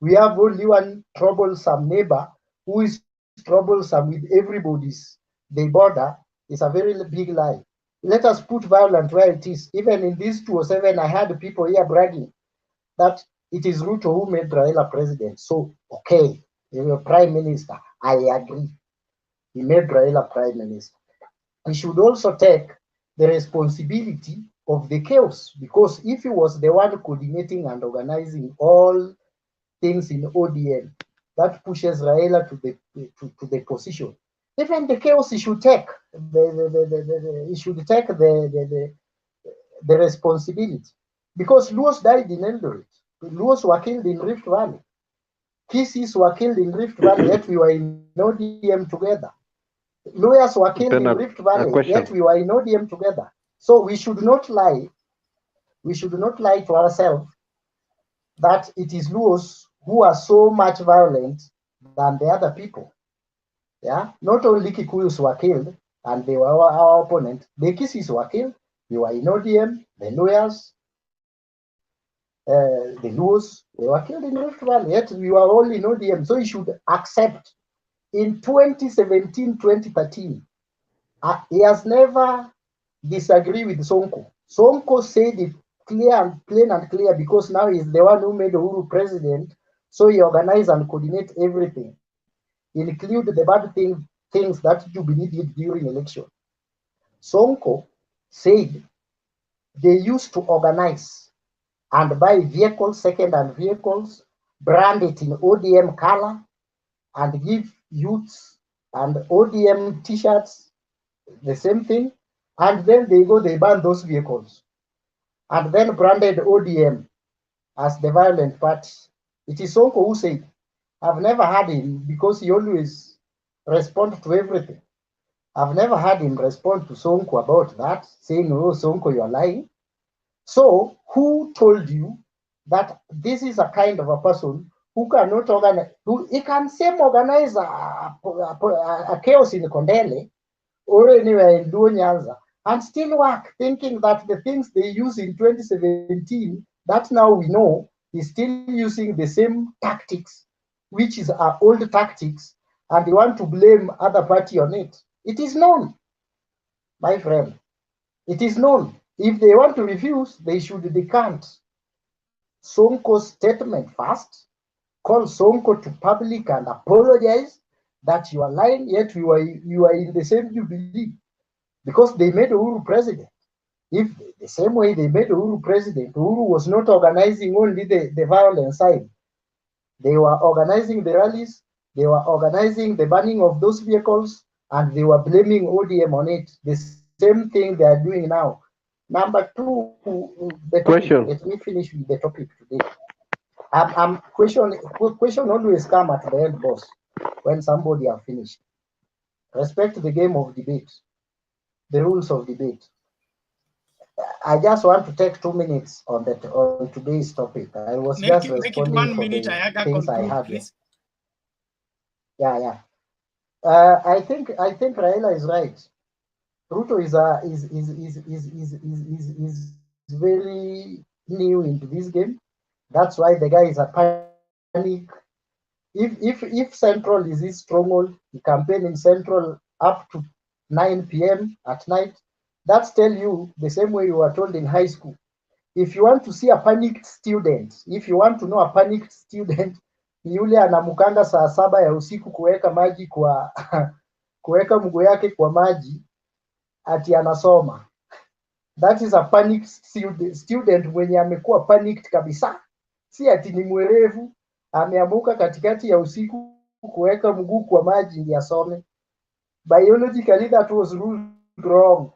We have only one troublesome neighbor who is troublesome with everybody's. The border is a very big lie. Let us put violence where it is. Even in this 207, I had people here bragging that it is Ruto who made Raila president. So, okay, you're prime minister. I agree. He made Raila prime minister. He should also take the responsibility of the chaos, because if he was the one coordinating and organizing all things in ODM, that pushes Raila to the position. Even the chaos, he should take the responsibility, because Luos died in Eldoret. Luos were killed in Rift Valley. Kisses were killed in Rift Valley, yet we were in ODM together. Lawyers were killed in Rift Valley, yet we were in ODM together. So we should not lie. We should not lie to ourselves that it is Luos who are so much violent than the other people. Yeah, not only Kikuyus were killed, and they were our opponent. The Kisses were killed. We were in ODM. The lawyers, the Luos, they were killed in Rift Valley. Yet we were all in ODM. So you should accept. In 2017, 2013, he has never disagreed with Sonko. Sonko said it plain and clear, because now he's the one who made Uhuru president. So he organized and coordinate everything, include the bad things that Jubilee did during election. Sonko said they used to organize and buy vehicles, second-hand vehicles, brand it in ODM color, and give youths and ODM t-shirts, the same thing, and then they ban those vehicles, and then branded ODM as the violent party. It is Sonko who said, I've never had him, because he always responds to everything. I've never had him respond to Sonko about that, saying, oh, Sonko, you're lying. So who told you that this is a kind of a person who cannot organize, he can same organize a chaos in Kondele or anywhere in Luo Nyanza and still work, thinking that the things they used in 2017, that now we know, is still using the same tactics, which is our old tactics, and they want to blame other party on it. It is known, my friend. It is known. If they want to refuse, they should decant Sonko's statement first, call Sonko to public and apologize that you are lying, yet you are in the same Jubilee, because they made Uhuru president. If the same way they made Uhuru president, Uhuru was not organizing only the violent side. They were organizing the rallies, they were organizing the banning of those vehicles, and they were blaming ODM on it. The same thing they are doing now. Number two, the topic. Let me finish with the topic today. Question always come at the end, boss, when somebody have finished. Respect the game of debate, the rules of debate. I just want to take 2 minutes on today's topic. I was just responding for the things I had. Yeah. I think Raila is right. Ruto is very new into this game. That's why the guy is a panic. If Central is his stronghold, he campaign in Central up to 9 p.m. at night. That's tell you the same way you were told in high school. If you want to see a panicked student, if you want to know a panicked student, ni yule anamukanga saa 7 ya usiku kuweka maji kuweka mguu yake kwa maji ati anasoma. That is a panicked student mwenye amekuwa panicked kabisa. Si ati ni mwerevu, ameamuka katikati ya usiku kuweka mguu kwa maji ili asome. Biologically that was ruled wrong.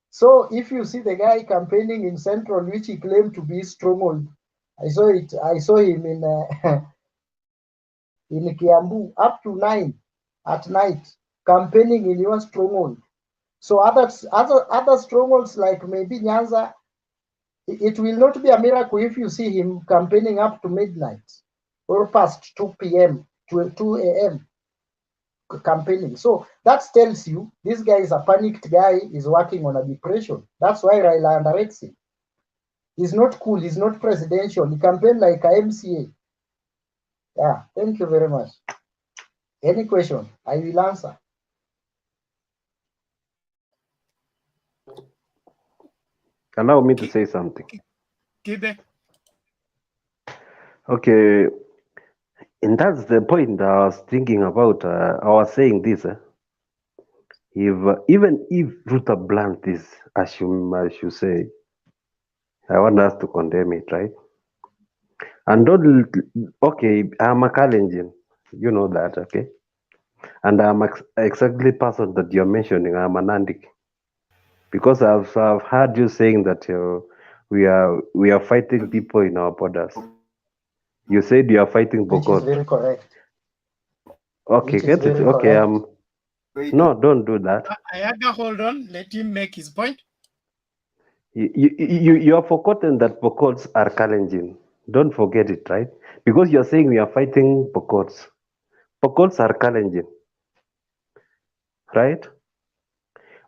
So if you see the guy campaigning in Central, which he claimed to be stronghold, I saw him in Kiambu up to 9 at night, campaigning in your stronghold. So other strongholds like maybe Nyanza, it will not be a miracle if you see him campaigning up to midnight or past 2 p.m. to 2 a.m. campaigning. So that tells you this guy is a panicked guy, is working on a depression. That's why Raila underrates him. He's not cool, he's not presidential. He campaigned like a MCA. Yeah, thank you very much. Any question? I will answer. Allow me to say something. Kibe. Okay, and that's the point I was thinking about. I was saying this. If even if Ruto blunt this, as you say, I want us to condemn it, right? And don't. Okay, I'm a Kalenjin. You know that, okay? And I'm exactly person that you're mentioning. I'm a Nandi. Because I've heard you saying that we are fighting people in our borders. You said you are fighting Which is Bokot. very correct. Okay, Which is get it. very Okay, correct. no, don't do that. Ayaga, hold on. Let him make his point. You have forgotten that Bokots are Kalenjin. Don't forget it, right? Because you're saying we are fighting Bokots. Bokots are Kalenjin, right?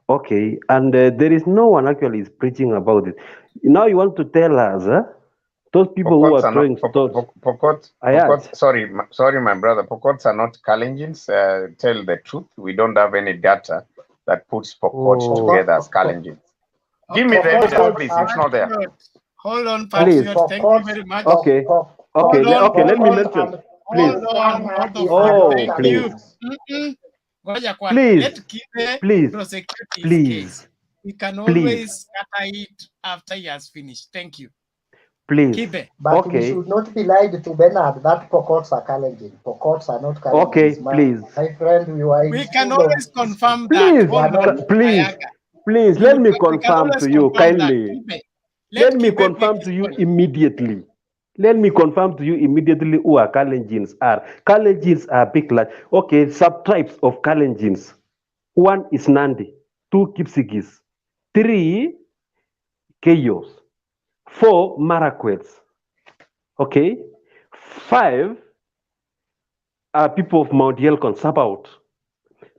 Okay, and there is no one actually is preaching about it. Now you want to tell us, those people who Pokots are are not throwing stones. Pokots, sorry, my brother. Pokots are not Kalenjins. Tell the truth. We don't have any data that puts Pokots together as Kalenjins. Give me the evidence, please. It's not there. Hold on, Please. Patriot. Thank you very much. Okay. Okay. Okay. Let me mention. Please. Hold on, both of you. Oh, Thank please. you. Ngoja kwanza. Please. Let Kibe Please. prosecute his Please. case. He can Please. always scatter it after he has finished. Thank you. Please. Kibe. But we should not be lied to, Bernard, that Pokots are Kalenjin. Pokots are not Kalenjin. Okay, please. My friend, we were in We can school always confirm that. Please, Hold on, please, Ayaga. please, let me We can confirm always to you confirm that. kindly. Kibe. Let me Kibe make confirm his to you point. immediately. Let me confirm to you immediately who are Kalenjins are. Kalenjins are big like okay, sub-tribes of Kalenjins. 1 is Nandi, 2 Kipsigis, 3 Keyos, 4 Marakwets, okay, 5 are people of Mount Yelkon, Sabaot.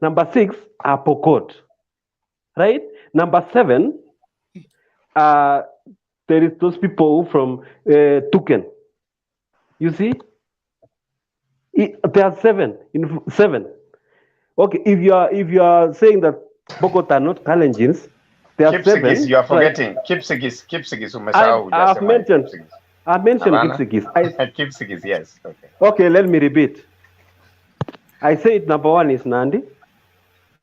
Number 6 are Pokot, right? Number 7 there is those people from Tuken. You see, there are 7 in 7. Okay, if you are saying that Pokot are not Kalenjins, there are 7. Kipsigis, you are forgetting. Kipsigis, umesahau I've mentioned. Kipsigis. I've mentioned Havana? Kipsigis. Kipsigis, yes. Okay. Okay, let me repeat. I said number 1 is Nandi.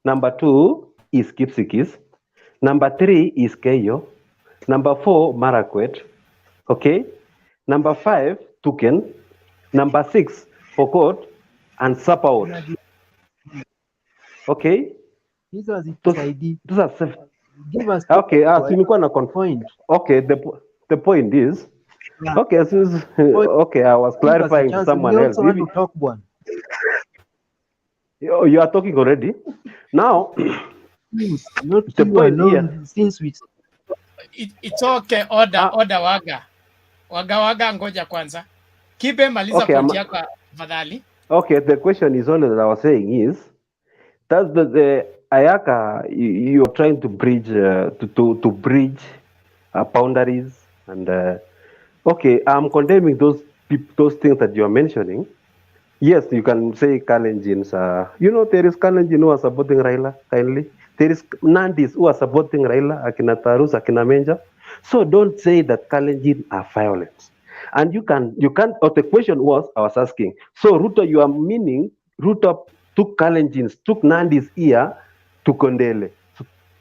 Number 2 is Kipsigis. Number 3 is Keyo. Number 4, Marakwet. Okay. Number 5, Tuken. Number 6, Pokot. And Sapaot. Okay. Hizo hazitusaidii. Those are 7. Give us Okay, simikuwa na point. Okay, the point is, okay, since, okay, I was clarifying to someone else. We also want to talk one. You are talking already. Now, not the you point alone, here. since we It's okay. Order waga ngoja kwanza. Kibe maliza Okay, point yako afadhali. Okay, the question is only that I was saying is, that's the Ayaka you're trying to bridge to bridge boundaries and okay, I'm condemning those things that you're mentioning. Yes, you can say Kalenjins. There is Kalenjin who are supporting Raila kindly. There is Nandis who are supporting Raila, Akina Tarus, Akina Menja. So don't say that Kalenjin are violent. And you can't. The question was, I was asking. So Ruto, you are meaning Ruto took Kalenjins, took Nandis ear to Kondele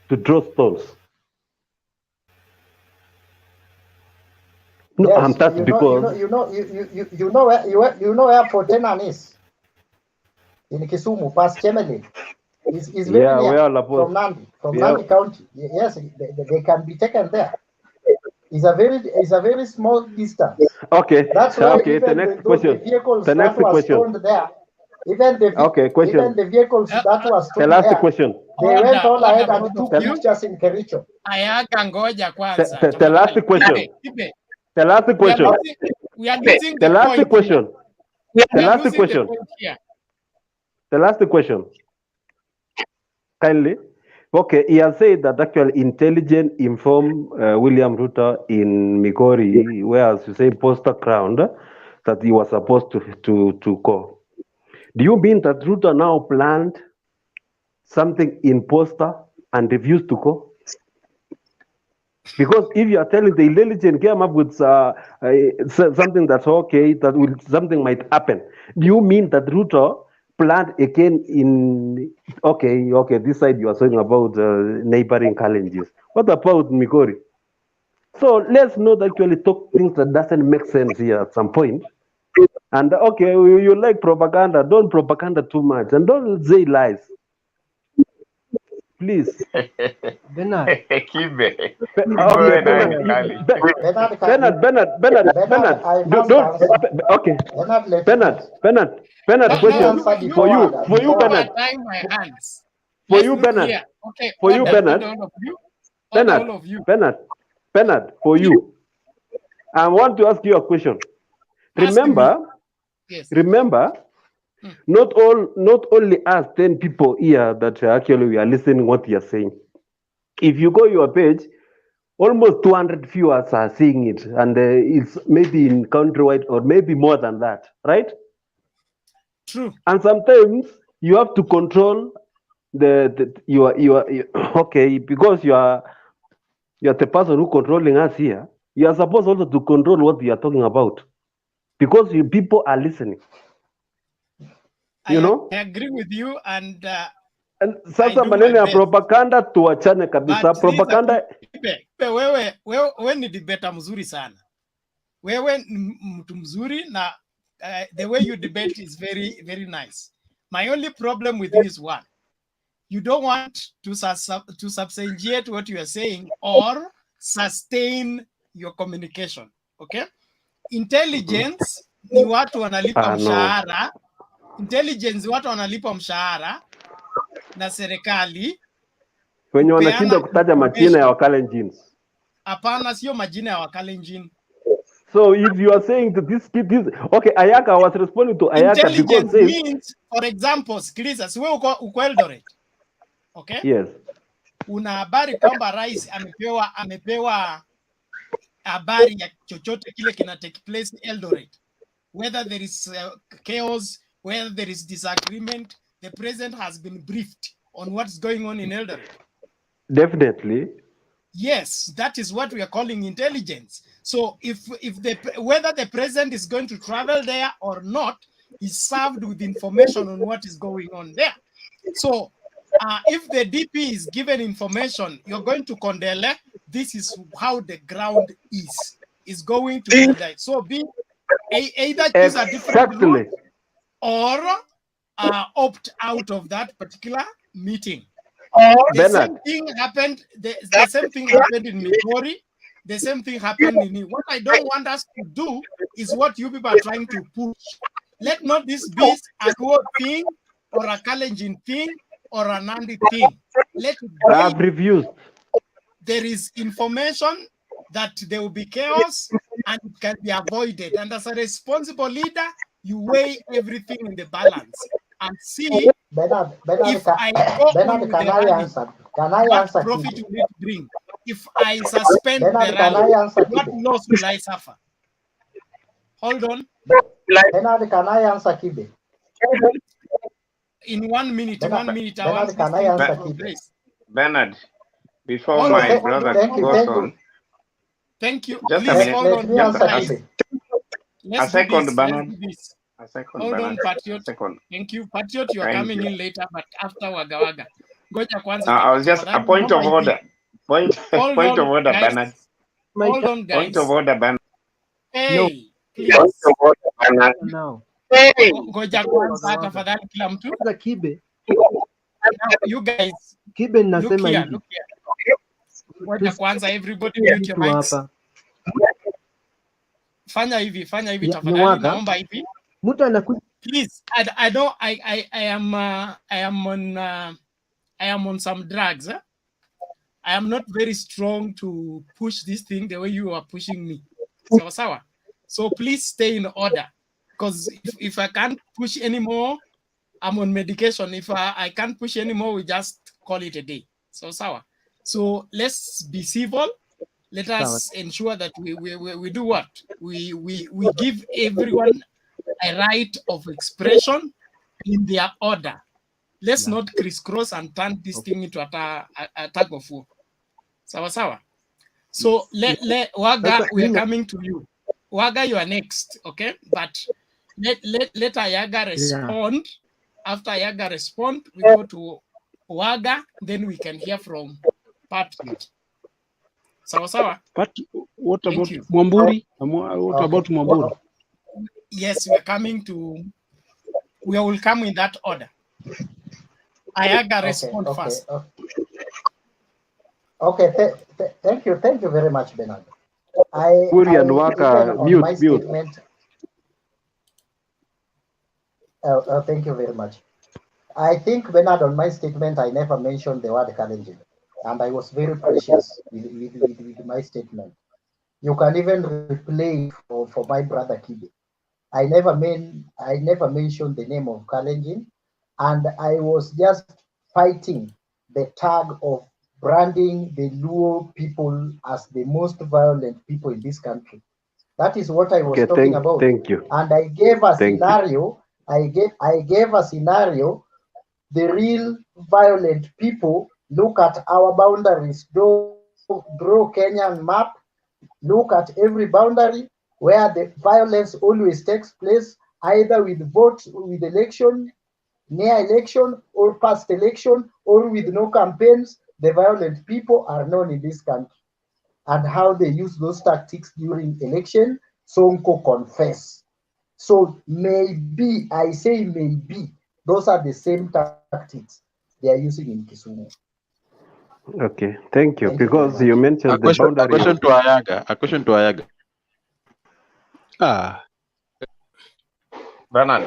to draw stones. No, yes, that's because you know where Fortenan is in Kisumu, past Chemelin. Is very near from Nandi County. Yes, they can be taken there. It's a very small distance. Okay. That's why okay. even The next those question. vehicles The next that were question. stoned there, Even the question. even the vehicles that was The took last there, question. they went all ahead and both took of you. pictures in Kericho. Ayaga ngoja kwanza. The last question. The last question. We are losing The the last point question. here. The last question. The last question. Kindly. Okay, he has said that actually intelligence informed William Ruto in Migori, whereas you say poster ground that he was supposed to go. Do you mean that Ruto now planned something in poster and refused to go? Because if you are telling the intelligence came up with something that's okay, that something might happen, do you mean that Ruto planned again in okay, this side you are saying about neighboring challenges. What about Migori? So let's not actually talk things that doesn't make sense here at some point. And okay, you like propaganda, don't propaganda too much and don't say lies. Please. Bernard. Bernard. Okay. Bernard, question for you, Bernard. For you, Bernard. Okay. For you, Bernard. Bernard, for you. I want to ask you a question. Remember, not only us 10 people here that actually we are listening what you are saying. If you go your page, almost 200 viewers are seeing it, and it's maybe in countrywide or maybe more than that, right? True. And sometimes you have to control okay, because you are the person who controlling us here. You are supposed also to control what we are talking about, because people are listening. You know? I agree with you, and sasa maneno ya propaganda tuachane kabisa. Propaganda wewe ni debater mzuri sana. Wewe ni mtu mzuri na the way you debate is very, very nice. My only problem with you is one. You don't want to substantiate what you are saying or sustain your communication. Okay? Intelligence ni watu wanalipa mshahara. Intelligence watu wanalipa mshahara na serikali wenye wanashinda kutaja majina ya Wakalenjins. Hapana, sio majina ya Wakalenjin. So if you are saying that this okay, Ayaka was responding to Ayaka because means, for example, sikiliza, siwe uko Eldoret. Okay? Yes. Una habari kwamba rais amepewa habari ya chochote kile kina take place Eldoret. Whether there is chaos, whether there is disagreement, the president has been briefed on what's going on in Eldoret. Definitely. Yes, that is what we are calling intelligence. So whether the president is going to travel there or not, is served with information on what is going on there. So if the DP is given information, you're going to Kondele, this is how the ground is going to be like. So either choose a different route or opt out of that particular meeting. The same thing happened. The same thing happened in Migori. The same thing happened in what I don't want us to do is what you people are trying to push. Let not this be a Luo thing or a Kalenjin thing or a Nandi thing. Let it be. I've reviewed. There is information that there will be chaos and it can be avoided. And as a responsible leader, you weigh everything in the balance and see Bernard, if I go on with the rally, what profit will it bring? If I suspend the rally, what loss will I suffer? Hold on. Bernard, can I answer Kibe? In 1 minute, Bernard, 1 minute, I Bernard, want can I answer Kibe? Bernard, before my brother goes on. Thank you. Just Please a hold on. A second, Bernard. A second, hold Bernard. on, Patriot. Thank you, Patriot. You are coming in later, but after Wagawaga. Goja kwanza. I was just a point of order. Point of order, Bernard. Hold on, guys. Point of order, Bernard. Hey, please. No. Goja kwanza tafadhali kila mtu. Kibe. You guys. Kibe nasema hivi. Look here. Goja kwanza, everybody mute your mics. Fanya hivi tafadhali, naomba hivi. Mtu anakuja Please, I am on some drugs. I am not very strong to push this thing the way you are pushing me. So please stay in order, because if I can't push anymore, I'm on medication. If I can't push anymore, we just call it a day. So let's be civil. Let us ensure that we do what? We give everyone a right of expression in their order. Let's not crisscross and turn this thing into a tug of war. Sawa. So let Waga, we are coming to you. Waga, you are next, okay? But let Ayaga respond. Yeah. After Ayaga respond, we go to Waga, then we can hear from Patriot. Sawa. But what about Mwamburi? What about Mwamburi? Yes, we will come in that order. Ayaga respond first. Okay, thank you very much, Bernard. Mute. Thank you very much. I think, Bernard, on my statement, I never mentioned the word challenging, and I was very precious with my statement. You can even replay for my brother Kibe. I never mentioned the name of challenging, and I was just fighting the tag of branding the Luo people as the most violent people in this country. That is what I was talking about. Thank you. And I gave a scenario. I gave a scenario. The real violent people look at our boundaries, draw Kenyan map, look at every boundary where the violence always takes place, either with votes, with election, near election, or past election, or with no campaigns. The violent people are known in this country, and how they use those tactics during election. Sonko confess. So maybe, I say maybe, those are the same tactics they are using in Kisumu. Okay, thank you. Because you mentioned the boundary. A question to Ayaga. Bernard.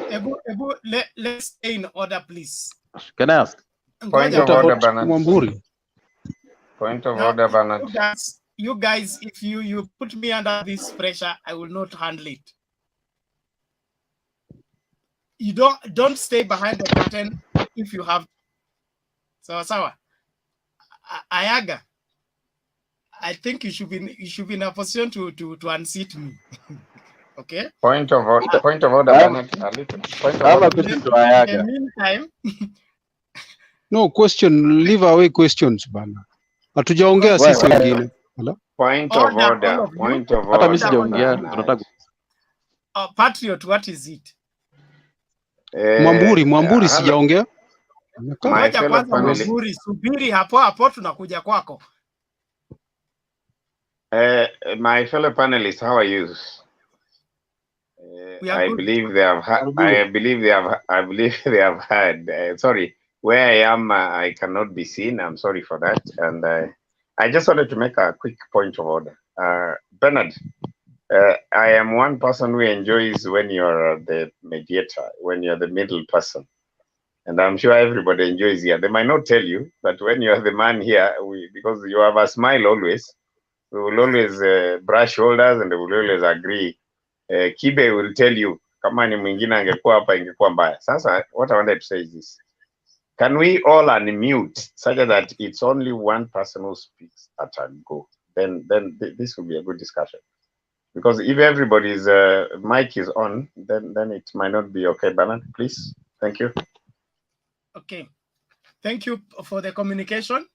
Let's stay in order, please. Can I ask? Point of order, Bernard. Point of order, Bernard. You guys, if you put me under this pressure, I will not handle it. You don't stay behind the curtain if you have. Sawa. Ayaga, I think you should be in a position to unseat me. Okay. Point of order, Bernard. I have a question to Ayaga. In the meantime. No question. Leave away questions, bana. Hatujaongea sisi wengine. Point of order. Hata mimi sijaongea, tunataka. Patriot, what is it? Mwamburi sijaongea. Ngoja kwanza Mwamburi, subiri hapo tunakuja kwako. My fellow panelists, how are you? I believe they have heard. Sorry, where I am, I cannot be seen. I'm sorry for that. And I just wanted to make a quick point of order. Bernard, I am one person who enjoys when you're the mediator, when you're the middle person. And I'm sure everybody enjoys here. They might not tell you, but when you're the man here, because you have a smile always, we will always brush shoulders and we will always agree. Kibe will tell you, kama ni mwingine angekuwa hapa ingekuwa mbaya. Sasa, what I wanted to say is this. Can we all unmute such that it's only one person who speaks at a go? Then this will be a good discussion. Because if everybody's mic is on, then it might not be okay. Bernard, please. Thank you. Okay. Thank you for the communication.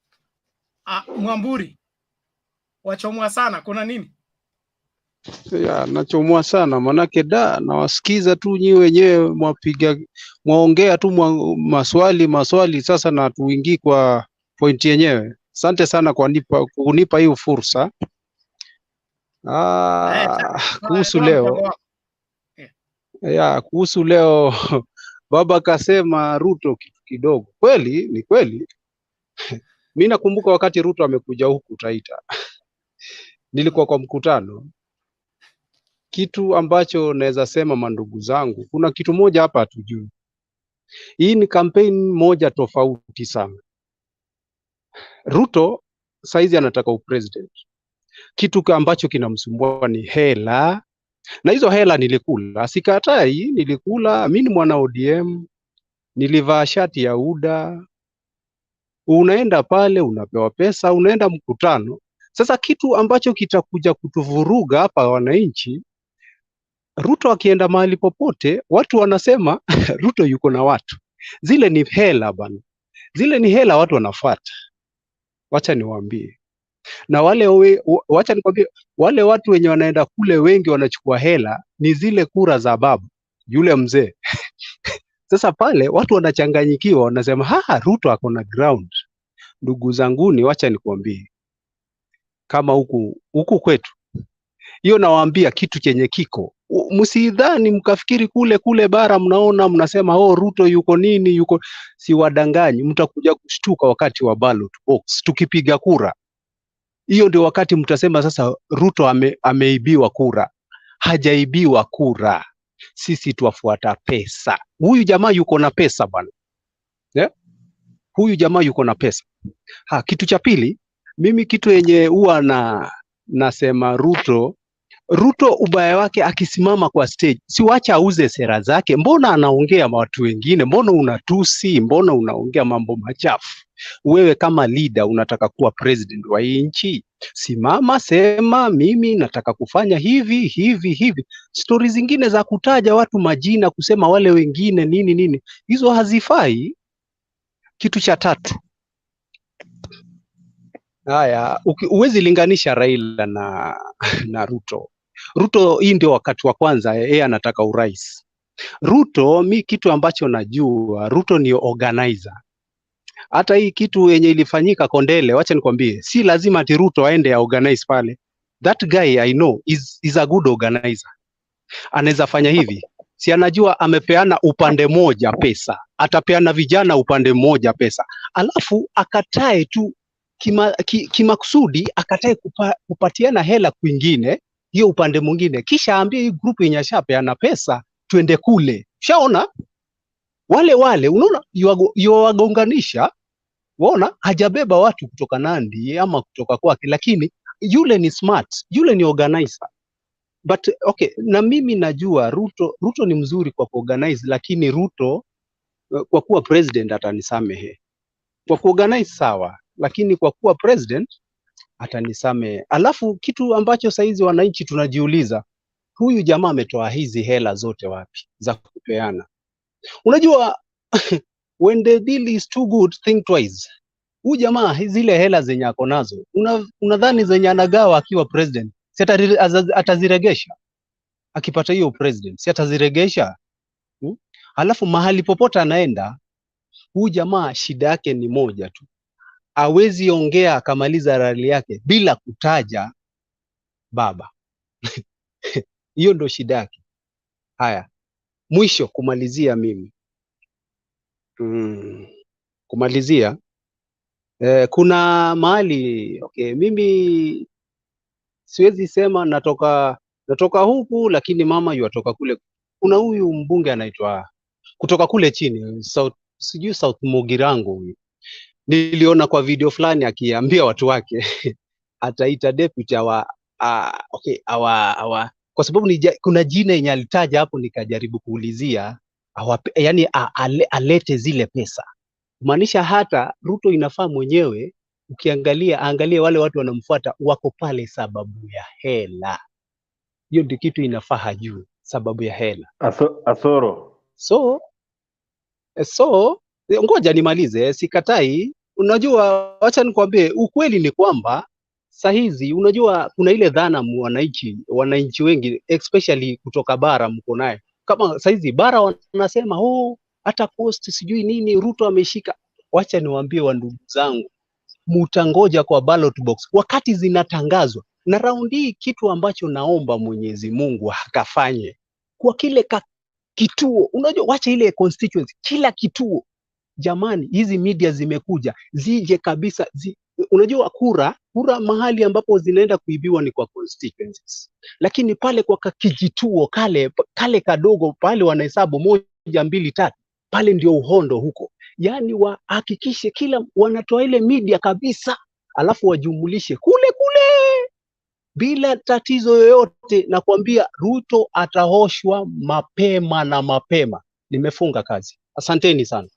Mwamburi, wachomwa sana, kuna nini? Ya, nachomwa sana manake nawasikiza tu nyi wenyewe mwaongea tu maswali sasa na tuingii kwa pointi yenyewe. Asante sana kwa kunipa hiyo fursa. Kuhusu leo baba kasema Ruto kitu kidogo. Kweli, ni kweli. Mimi nakumbuka wakati Ruto amekuja huku Taita. Nilikuwa kwa mkutano. kitu ambacho naweza sema mandugu zangu, kuna kitu moja hapa hatujui. Hii ni kampeni moja tofauti sana. Ruto saizi anataka upresident. Kitu ambacho kinamsumbua ni hela, na hizo hela nilikula, sikatai, nilikula. Mimi ni mwana ODM, nilivaa shati ya UDA. Unaenda pale unapewa pesa, unaenda mkutano. Sasa kitu ambacho kitakuja kutuvuruga hapa wananchi, Ruto akienda mahali popote, watu wanasema Ruto yuko na watu. Zile ni hela bana, zile ni hela watu wanafuata. Wacha niwaambie, na wacha nikwambie, wale watu wenye wanaenda kule wengi wanachukua hela ni zile kura za babu yule mzee. Sasa pale watu wanachanganyikiwa, wanasema Ruto ako na ground. Ndugu zanguni, wacha nikwambie, kama huku kwetu, hiyo nawaambia kitu chenye kiko, msidhani mkafikiri kule bara mnaona mnasema Ruto yuko nini yuko, si wadanganyi. Mtakuja kushtuka wakati wa ballot box tukipiga kura. Hiyo ndio wakati mtasema sasa Ruto ameibiwa kura. Hajaibiwa kura, sisi tuwafuata pesa. Huyu jamaa yuko na pesa bwana, yeah? Huyu jamaa yuko na pesa. Kitu cha pili, mimi kitu yenye huwa nasema Ruto ubaya wake, akisimama kwa stage, si wacha auze sera zake. Mbona anaongea watu wengine? Mbona unatusi? Mbona unaongea mambo machafu? Wewe kama leader unataka kuwa president wa nchi, simama, sema mimi nataka kufanya hivi. Stori zingine za kutaja watu majina, kusema wale wengine nini, hizo hazifai. Kitu cha tatu, huwezi linganisha Raila na Ruto. Ruto hii ndio wakati wa kwanza yeye anataka urais. Ruto, kitu ambacho najua, Ruto ni organizer. Hata hii kitu yenye ilifanyika Kondele, wacha nikwambie, si lazima ati Ruto aende organize pale. That guy I know is a good organizer. Anaweza fanya hivi, si anajua amepeana upande moja pesa, atapeana vijana upande moja pesa, alafu akatae tu kimakusudi akatae kupatiana hela kwingine hiyo upande mwingine, kisha aambie hii group yenye ashapeana pesa tuende kule. Shaona wale unaona yuwagonganisha. Waona hajabeba watu kutoka Nandi ama kutoka kwake, lakini yule ni smart, yule ni organizer. But okay, na mimi najua Ruto ni mzuri kwa kuorganize, lakini Ruto kwa kuwa president atanisamehe. Kwa kuorganize sawa, lakini kwa kuwa president atanisamehe. Alafu kitu ambacho saizi wananchi tunajiuliza, huyu jamaa ametoa hizi hela zote wapi za kupeana? Unajua when the deal is too good, think twice. Huyu jamaa zile hela zenye ako nazo, unadhani zenye anagawa akiwa president, si ataziregesha? Akipata hiyo president, si ataziregesha? Alafu mahali popote anaenda, huyu jamaa shida yake ni moja tu, hawezi ongea akamaliza rali yake bila kutaja baba. Hiyo ndo shida yake. Haya, mwisho kumalizia mimi. Kumalizia, kuna mahali mimi siwezi sema natoka huku, lakini mama yuatoka kule. Kuna huyu mbunge anaitwa kutoka kule chini sijui South Mugirango huyu. Niliona kwa video fulani akiambia watu wake ataita deputy kwa sababu kuna jina yenye alitaja hapo, nikajaribu kuulizia yani alete zile pesa. Kumaanisha hata Ruto inafaa mwenyewe angalie wale watu wanamfuata wako pale sababu ya hela. Hiyo ndio kitu inafaa hajue, sababu ya hela. Asoro. So ngoja nimalize, sikatai. Unajua, wacha nikwambie ukweli ni kwamba sahizi, unajua kuna ile dhana wananchi wengi especially kutoka bara mko naye, kama sahizi bara wanasema hata post sijui nini Ruto ameshika. Wacha niwaambie wandugu zangu, mutangoja kwa ballot box wakati zinatangazwa. Na raundi hii kitu ambacho naomba Mwenyezi Mungu akafanye kwa kile kituo, unajua, wacha ile constituency, kila kituo jamani, hizi media zimekuja zije kabisa unajua kura mahali ambapo zinaenda kuibiwa ni kwa constituencies, lakini pale kwa kijituo kale kadogo pale wanahesabu 1, 2, 3 pale ndio uhondo huko. Yani wahakikishe kila wanatoa ile media kabisa, alafu wajumulishe kule bila tatizo yoyote, na kuambia Ruto atahoshwa mapema na mapema. Nimefunga kazi. Asanteni sana.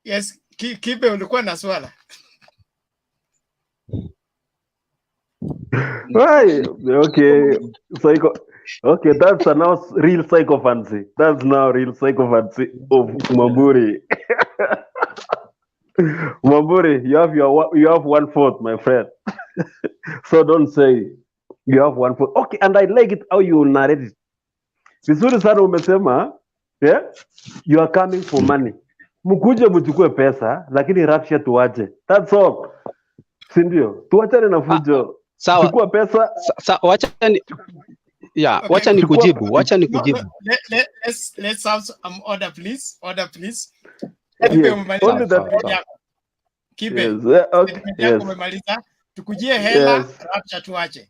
Yes, Kibe ulikuwa na swala. Okay, that's now real psychophancy. That's now real psychophancy of Mwamburi. Mwamburi, you have 1/4, my friend. So don't say you have 1/4. Okay, and I like it how you narrate it. Vizuri sana umesema, yeah? You are coming for money. Mkuje mchukue pesa, lakini rapsha tuache. That's all. Si ndio? Tuachane na fujo. Sawa. Chukua pesa. Wacha nikujibu. Let's have some order, please. Kibe, umemaliza. Tukujie hela, rapsha tuache.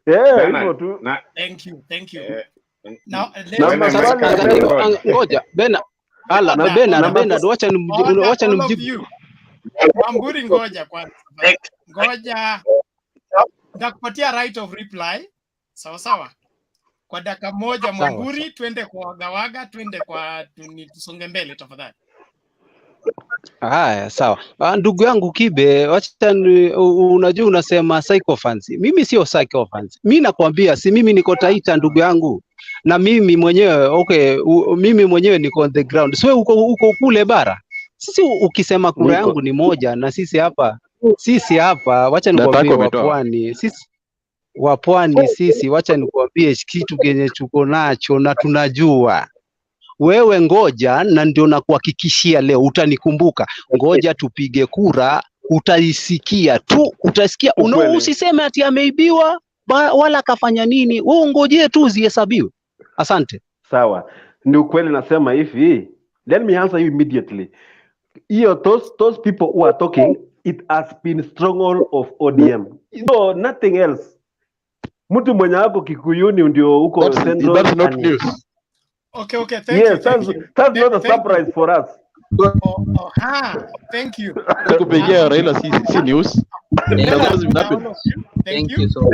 Hivyo tu. Thank you. Ngoja, Bernard, wacha nimjibu. Mwamburi, ngoja kwanza. Ngoja. Nitakupatia right of reply. Sawa. Kwa dakika moja Mwamburi, twende kwa wagawaga, twende kwa tusonge mbele tafadhali. Haya, sawa. Ndugu yangu Kibe, wacha unajua unasema psychophancy. Mimi sio psychophancy. Mimi nakwambia si mimi niko Taita ndugu yangu. Na mimi mwenyewe mimi mwenyewe niko on the ground. Sio uko kule bara. Sisi ukisema kura yangu ni moja na sisi hapa wacha nikwambie wapwani. Wapwani sisi wacha nikwambie kitu kenye tuko nacho na tunajua. Wewe ngoja, na ndio nakuhakikishia leo utanikumbuka. Ngoja tupige kura, utaisikia tu, utasikia. Usiseme ati ameibiwa wala kafanya nini. Wewe ngojee tu zihesabiwe. Asante. Sawa. Ni ukweli nasema hivi. Let me answer you immediately. Those people who are talking, it has been stronghold of ODM. No, nothing else. Mtu mwenye wako Kikuyuni ndio huko Central. That's not news. Okay, thank you. That's not a surprise for us. Thank you. Kupigia Raila si news. Thank you so much.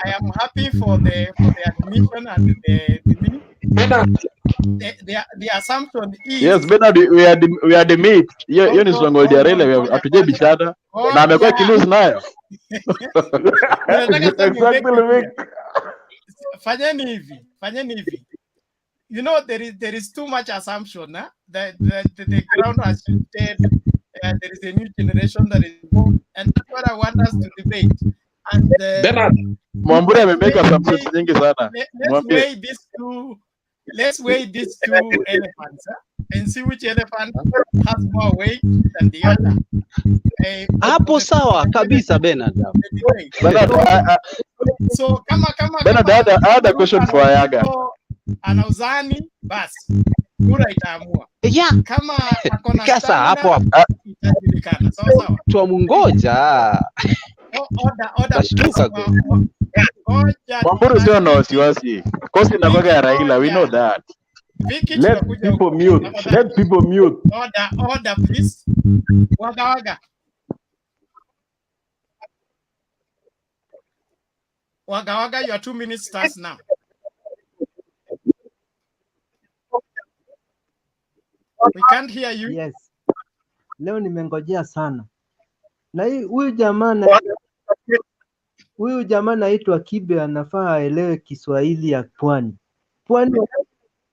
I am happy for the admission and the assumption is. Yes, Bernard, we are the meat. Hiyo ni stronghold ya Raila, hatuje bishana na amekuwa kilose nayo. Exactly. Fanyeni hivi. You know, there is too much assumption. That the ground has shifted. There is a new generation that is born, and that's what I want us to debate. And Bernard, Mwamburi amemeka assumptions nyingi sana. Let's weigh these two elephants and see which elephant has more weight than the other. Hapo sawa kabisa Bernard. So kama Bernard, I had a question for Ayaga. Anauzani basi kura itaamua. Kama akona kasa hapo itajulikana. Sawa. Tuamungoja. Order. Mwamburi sio na wasiwasi. Kosi na kwaga ya Raila, we know that. Let people mute. Order please. Wagawaga, your 2 minutes starts now. We can't hear you. Yes. Leo nimengojea sana. Na huyu jamaa naitwa Kibe anafaa aelewe Kiswahili ya pwani. Pwani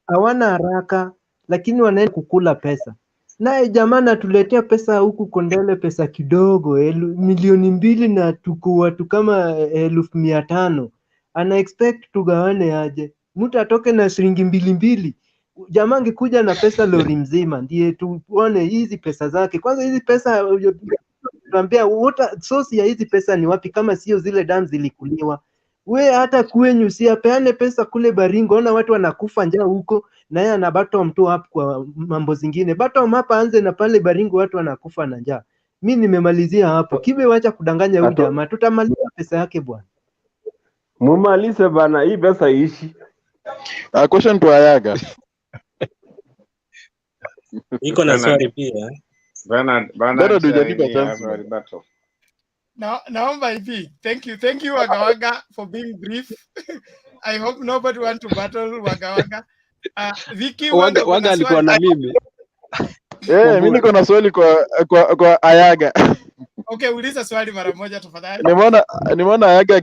hawana haraka lakini wanaenda kukula pesa. Naye jamaa natuletea pesa huku Kondele, pesa kidogo, 2,000,000 na tuko watu kama 1,500. Ana expect tugawane aje? Mtu atoke na shilingi 2,000. Jamaa angekuja na pesa lori mzima ndiye tuone hizi pesa zake. Kwanza hizi pesa tuambia source ya hizi pesa ni wapi kama sio zile damu zilikuliwa. We hata kwenyu si apeane pesa kule Baringo, ona watu wanakufa njaa huko, na yeye ana bottom tu up kwa mambo zingine. Bottom up anze na pale Baringo, watu wanakufa na njaa. Mi nimemalizia hapo. Kibe, wacha kudanganya huyu jamaa, tutamaliza pesa yake bwana. Mumalize bana, hii pesa iishi. Question to Ayaga. Iko na swali pia. Bernard hujanipa chance. Naomba hivi. Thank you Wagawaga for being brief. I hope nobody want to battle Wagawaga. Vicky Waga alikuwa na mimi. Mimi niko na swali kwa Ayaga. Okay, uliza swali mara moja tafadhali. Nimeona Ayaga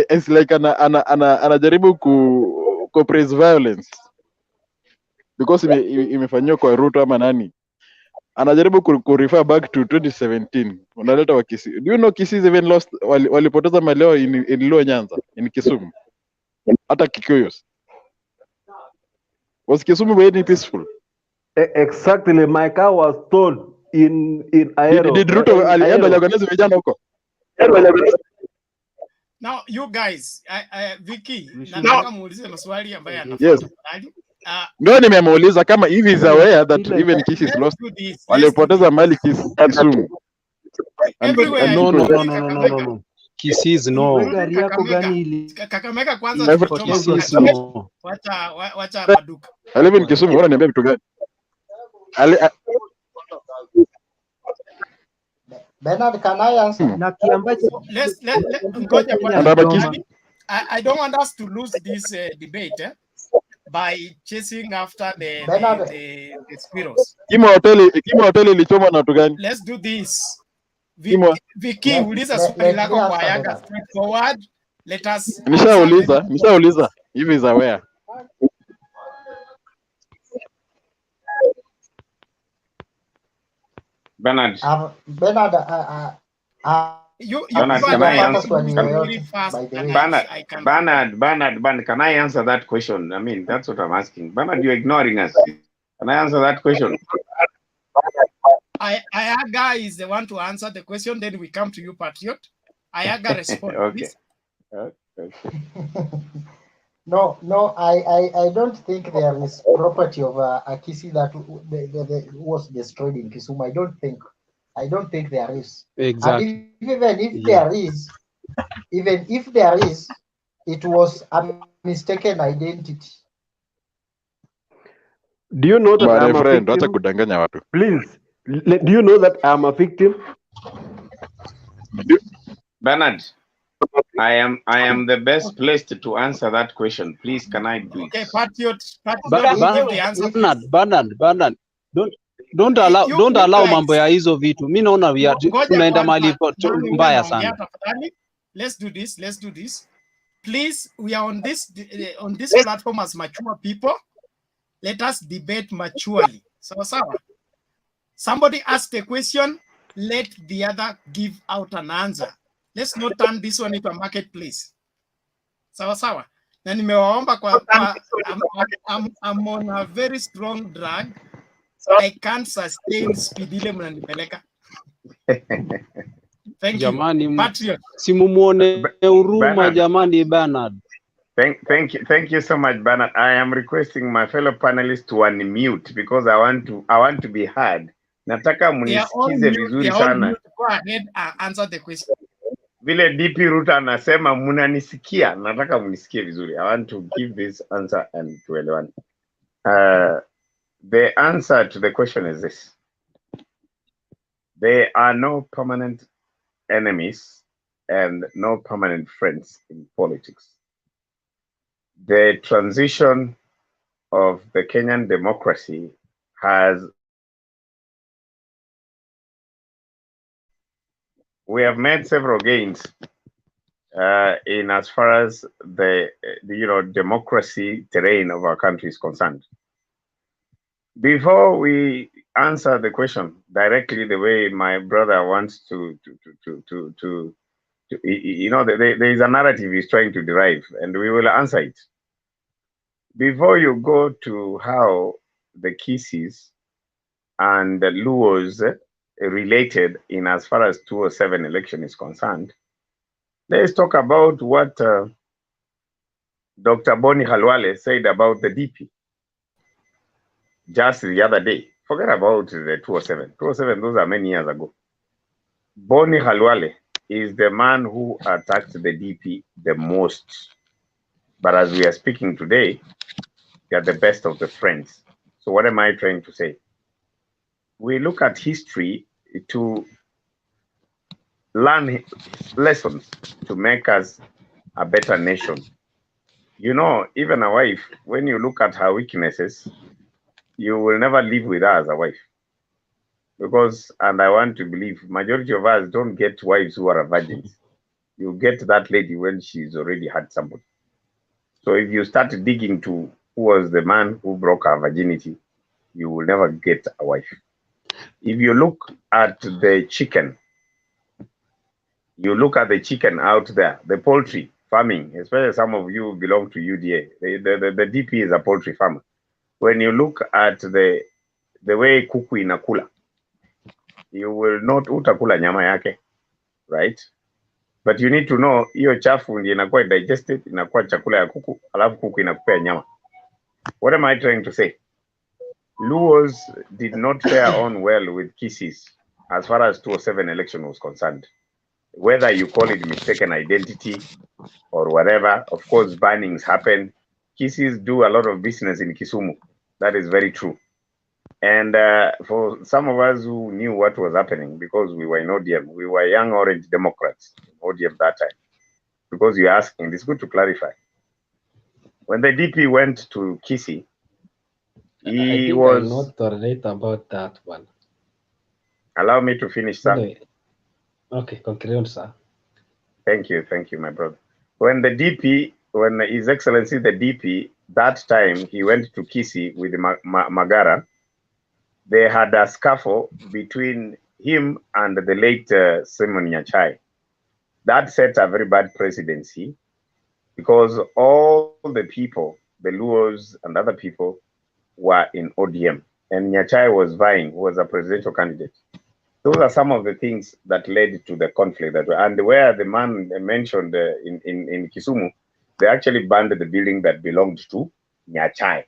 is like anajaribu ku praise violence because imefanywa kwa Ruto ama nani. Anajaribu ku refer back to 2017. Unaleta wa Kisii. Do you know Kisii even lost walipoteza maleo in Luo Nyanza in Kisumu. Hata Kikuyus. Was Kisumu very peaceful? Exactly, my car was stolen in Aero. Did Ruto alienda organize vijana huko? Now you guys, Vicky, nataka muulize maswali ambayo yanafuata. Yes. Ndio nimemuuliza kama hivi is aware that even Kisii is lost. Walipoteza mali Kisumu. No. Kisii is no. Gari yako gani ili? Kakamega kwanza no. Wacha maduka. I live in Kisumu, unaniambia vitu gani? Bernard, can I answer? Na kiambacho I don't want us to lose this debate by chasing after the squirrels. Kimo hoteli ilichomwa na watu gani? Let's do this. Vicky, uliza swali lako kwa Ayaga straightforward. Let us Nishauliza. Hivi is aware. Bernard. Bernard, can I answer? Bernard, can I answer that question? I mean, that's what I'm asking. Bernard, you're ignoring us. Can I answer that question? Ayaga is the one to answer the question. Then we come to you, Patriot. Ayaga respond. Okay. No, I don't think there is property of Kisii that was destroyed in Kisumu. I don't think there is. Exactly. And even if there is, it was a mistaken identity. Do you know that I'm a friend? victim? Please, do you know that I'm a victim? Bernard, I am the best placed to answer that question. Please, can I do it? Okay, Patriot, give the answer. Bernard, don't allow mambo ya hizo vitu. Mimi naona tunaenda mahali mbaya sana. Let's do this. Please, we are on this platform as mature people. Let us debate maturely. So, somebody asked a question, let the other give out an answer. Let's not turn this one into a marketplace. Sawa. Na nimewaomba I'm on a very strong drug. I can't sustain speed ile mnanipeleka. Thank jamani, you. Patriot. Simumuone huruma jamani Bernard. Thank you so much, Bernard. I am requesting my fellow panelists to unmute because I want to be heard. Nataka munisikize vizuri sana. Go ahead and answer the question. Vile DP Ruto anasema munanisikia, nataka munisikie vizuri. I want to give this answer and tuelewane. The answer to the question is this. There are no permanent enemies and no permanent friends in politics. The transition of the Kenyan democracy we have made several gains in as far as the democracy terrain of our country is concerned. Before we answer the question directly the way my brother wants to there is a narrative he's trying to derive, and we will answer it. Before you go to how the Kisis and the Luos related in as far as 2007 election is concerned, let's talk about what Dr. Boni Halwale said about the DP just the other day. Forget about the 207. 207, those are many years ago. Boni Halwale is the man who attacked the DP the most. But as we are speaking today, they are the best of the friends. So what am I trying to say? We look at history to learn lessons to make us a better nation. You know, even a wife, when you look at her weaknesses, you will never live with her as a wife. Because, and I want to believe, majority of us don't get wives who are virgins. You get that lady when she's already had somebody. So if you start digging to who was the man who broke her virginity, you will never get a wife. If you look at the chicken, you look at the chicken out there, the poultry farming, especially some of you belong to UDA. The DP is a poultry farmer. When you look at the way kuku inakula, you will not utakula nyama yake, right? But you need to know hiyo chafu ndiyo inakuwa digested, inakuwa chakula ya kuku, alafu kuku inakupea nyama. What am I trying to say? Luos did not fare on well with Kisses as far as 207 election was concerned. Whether you call it mistaken identity or whatever, of course, bannings happen. Kisses do a lot of business in Kisumu. That is very true. And for some of us who knew what was happening, because we were in ODM, we were young orange Democrats in ODM that time. Because you're asking, it's good to clarify. When the DP went to Kisii, he was... I'm not tolerate about that one. Allow me to finish, sir. Anyway. Okay, conclude, sir. Thank you, my brother. When the DP, when His Excellency the DP, that time he went to Kisii with Magara, they had a scuffle between him and the late Simon Nyachai. That set a very bad presidency because all the people, the Luos and other people, were in ODM. And Nyachai was vying, who was a presidential candidate. Those are some of the things that led to the conflict. And where the man mentioned in Kisumu, they actually banned the building that belonged to Nyachai.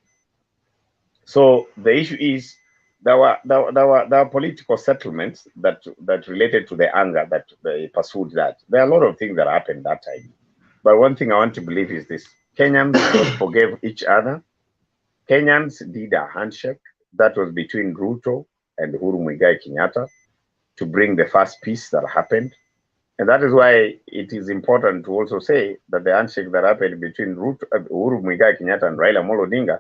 So the issue is there were political settlements that related to the anger that they pursued that. There are a lot of things that happened that time. But one thing I want to believe is this: Kenyans forgave each other. Kenyans did a handshake that was between Ruto and Uhuru Muigai Kenyatta to bring the first peace that happened. And that is why it is important to also say that the handshake that happened between Uhuru Muigai Kenyatta and Raila Odinga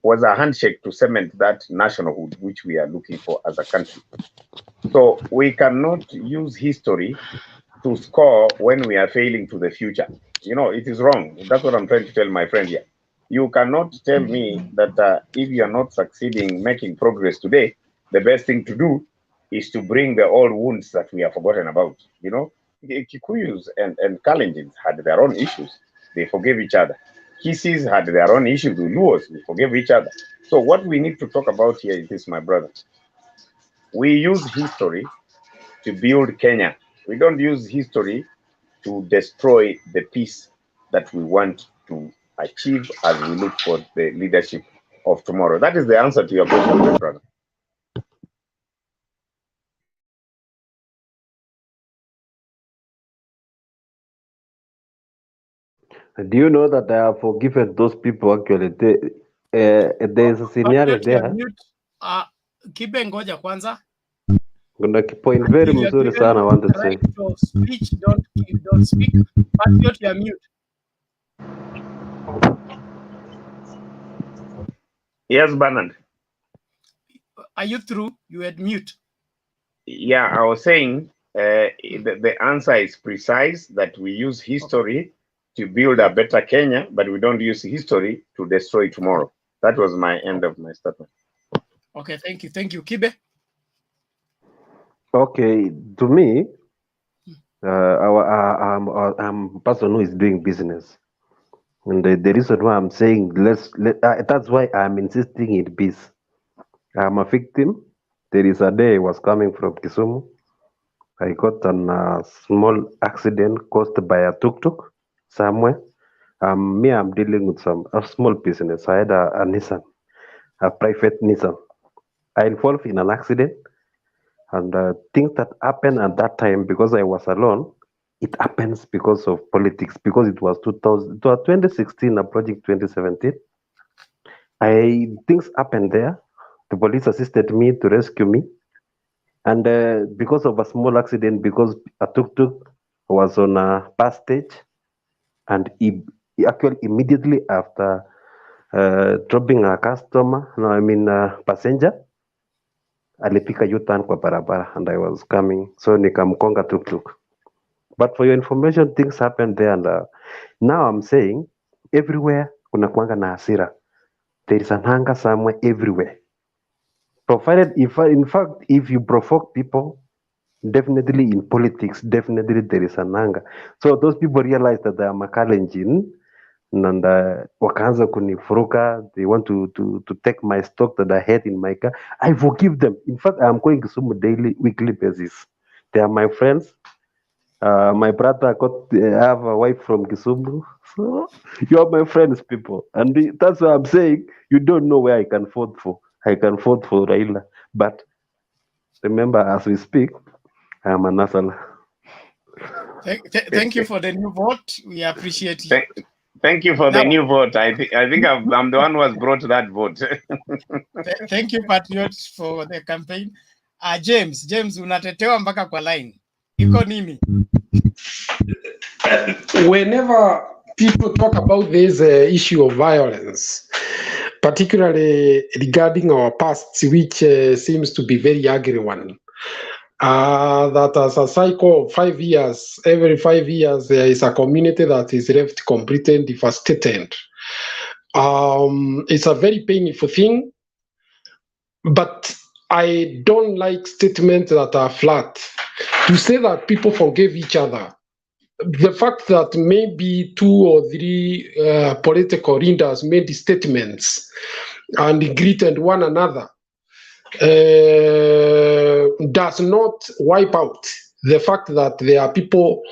was a handshake to cement that nationalhood which we are looking for as a country. So we cannot use history to score when we are failing to the future. You know, it is wrong. That's what I'm trying to tell my friend here. You cannot tell me that if you are not succeeding making progress today, the best thing to do is to bring the old wounds that we have forgotten about. You know, Kikuyus and Kalenjins had their own issues. They forgave each other. Kisses had their own issues with Luos. We forgave each other. So what we need to talk about here is this, my brother. We use history to build Kenya. We don't use history to destroy the peace that we want to achieve as we look for the leadership of tomorrow. That is the answer to your question, my brother. Do you know that I have forgiven those people actually? There is a scenario there. Kibe ngoja kwanza. Kuna point very mzuri sana I want to say. So speech, don't speak, but you are mute. Yes, Bernard. Are you through? You had mute. Yeah, I was saying the answer is precise, that we use history to build a better Kenya, but we don't use history to destroy tomorrow. That was my end of my statement. Okay, thank you. Thank you, Kibe. Okay, to me, I'm a person who is doing business. And the reason why I'm saying that's why I'm insisting in peace. I'm a victim. There is a day I was coming from Kisumu. I got a small accident caused by a tuk-tuk somewhere. I'm dealing with a small business. I had a Nissan, a private Nissan. I involved in an accident, and things that happened at that time because I was alone. It happens because of politics. Because it was 2016, approaching 2017. Things happened there. The police assisted me to rescue me, and because of a small accident, because a tuk-tuk was on a pass stage, and he actually immediately after dropping a customer, no, I mean passenger, alipika U-turn kwa barabara, and I was coming, so nikamkonga tuk-tuk. But for your information, things happened there, and now I'm saying everywhere kunakuanga na hasira. There is an anger somewhere everywhere. Provided, if you provoke people, definitely in politics, definitely there is an anger. So those people realize that I am a Kalenjin, and wakaanza kunifuruka. They want to take my stock that I had in my car. I forgive them. In fact, I am going to Kisumu daily, weekly basis. They are my friends. My brother I have a wife from Kisumu. So you are my friends, people. And that's why I'm saying you don't know where I can vote for. I can vote for Raila. But remember, as we speak, I am a Nasala. Thank you for the new vote. We appreciate you. Thank you for the new vote. I think I'm the one who has brought that vote. Thank you, Patriots, for the campaign. James, unatetewa mpaka kwa line. Iko nini? Whenever people talk about this issue of violence, particularly regarding our past, which seems to be very ugly one, that as a cycle of 5 years, every 5 years, there is a community that is left completely devastated. It's a very painful thing, but I don't like statements that are flat. To say that people forgive each other, the fact that maybe 2 or 3 political leaders made statements and greeted one another does not wipe out the fact that there are people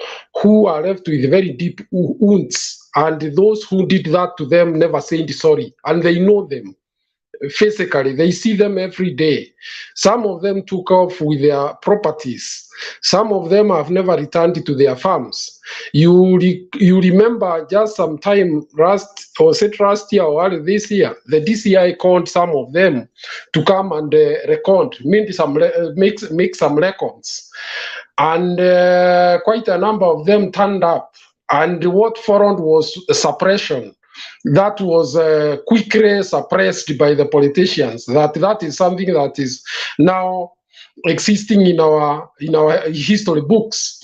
who are left with very deep wounds, and those who did that to them never said sorry, and they know them physically. They see them every day. Some of them took off with their properties. Some of them have never returned to their farms. You remember just some time last year or early this year, the DCI called some of them to come and make some records. And quite a number of them turned up. And what followed was suppression. That was quickly suppressed by the politicians. That is something that is now existing in our history books.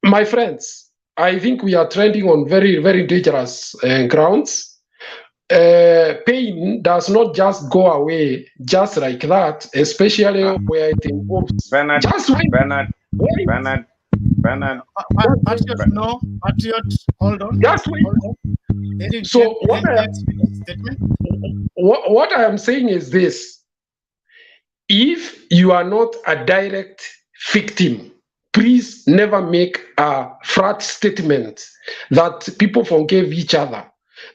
My friends, I think we are trending on very, very dangerous grounds. Pain does not just go away just like that, especially where it involves. Bernard. Patriot, hold on. Just wait. So what I am saying is this: if you are not a direct victim, please never make a flat statement that people forgive each other.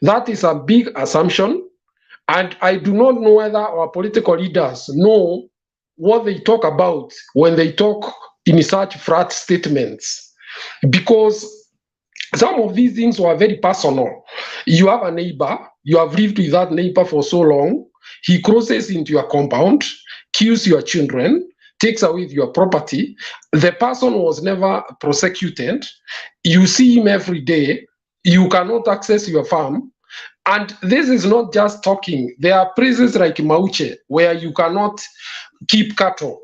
That is a big assumption, and I do not know whether our political leaders know what they talk about when they talk in such flat statements, because some of these things were very personal. You have a neighbor, you have lived with that neighbor for so long, he crosses into your compound, kills your children, takes away your property. The person was never prosecuted. You see him every day. You cannot access your farm. And this is not just talking. There are places like Mauche where you cannot keep cattle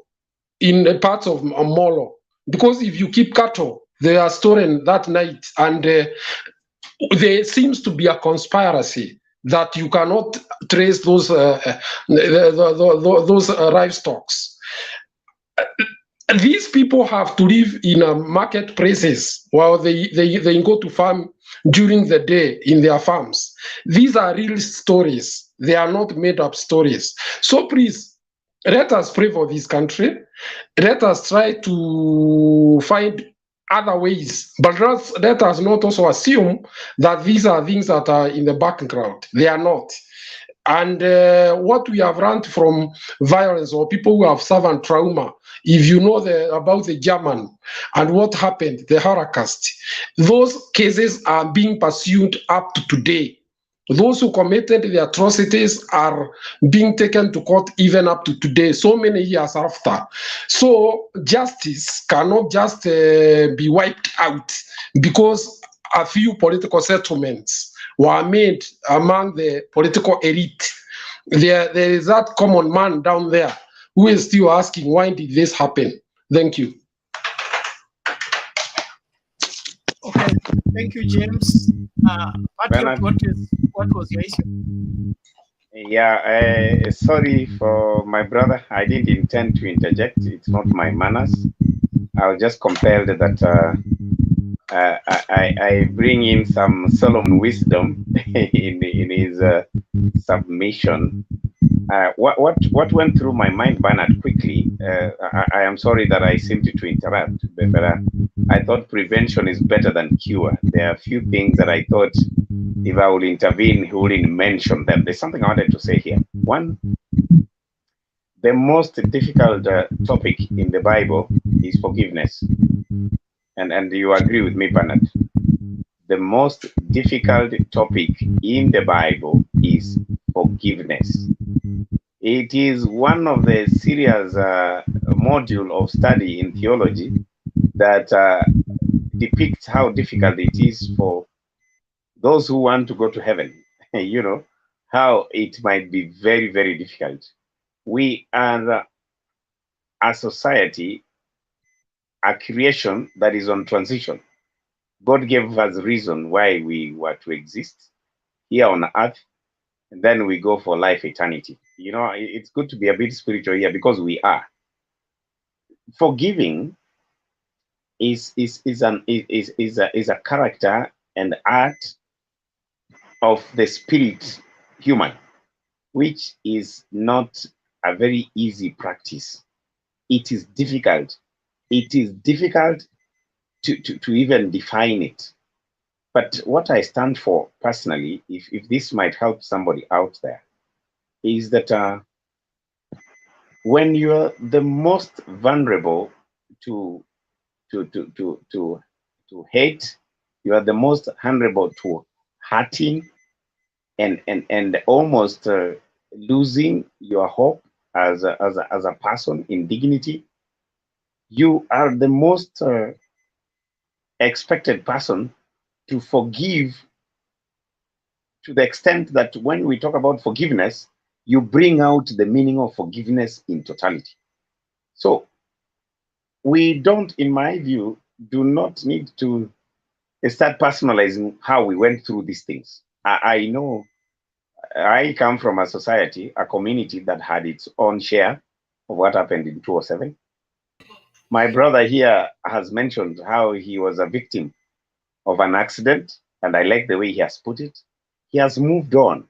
in the parts of Molo, because if you keep cattle, they are stolen that night, and there seems to be a conspiracy that you cannot trace those livestock. These people have to live in marketplaces while they go to farm during the day in their farms. These are real stories. They are not made up stories. So please, let us pray for this country. Let us try to find other ways. But let us not also assume that these are things that are in the background. They are not. And what we have learned from violence or people who have suffered trauma, if you know about the German and what happened, the Holocaust, those cases are being pursued up to today. Those who committed the atrocities are being taken to court even up to today, so many years after. So justice cannot just be wiped out because a few political settlements were made among the political elite. There is that common man down there who is still asking, why did this happen? Thank you. Okay, thank you, James. Patriot, what was your issue? Yeah, sorry for my brother. I didn't intend to interject. It's not my manners. I was just compelled that I bring in some Solomon wisdom in his submission. What went through my mind, Bernard, quickly? I am sorry that I seemed to interrupt, but I thought prevention is better than cure. There are a few things that I thought if I would intervene, he wouldn't mention them. There's something I wanted to say here. One, the most difficult topic in the Bible is forgiveness. And you agree with me, Bernard? The most difficult topic in the Bible is forgiveness. It is one of the serious module of study in theology that depicts how difficult it is for those who want to go to heaven. You know, how it might be very, very difficult. We are a society, a creation that is on transition. God gave us reason why we were to exist here on earth, and then we go for life eternity. You know, it's good to be a bit spiritual here because we are. Forgiving is a character and art of the spirit human, which is not a very easy practice. It is difficult. It is difficult to even define it. But what I stand for personally, if this might help somebody out there, is that when you're the most vulnerable to hate, you are the most vulnerable to hurting and almost losing your hope as a person in dignity. You are the most expected person to forgive, to the extent that when we talk about forgiveness, you bring out the meaning of forgiveness in totality. So we don't, in my view, do not need to start personalizing how we went through these things. I know I come from a society, a community that had its own share of what happened in 2007. My brother here has mentioned how he was a victim of an accident, and I like the way he has put it. He has moved on.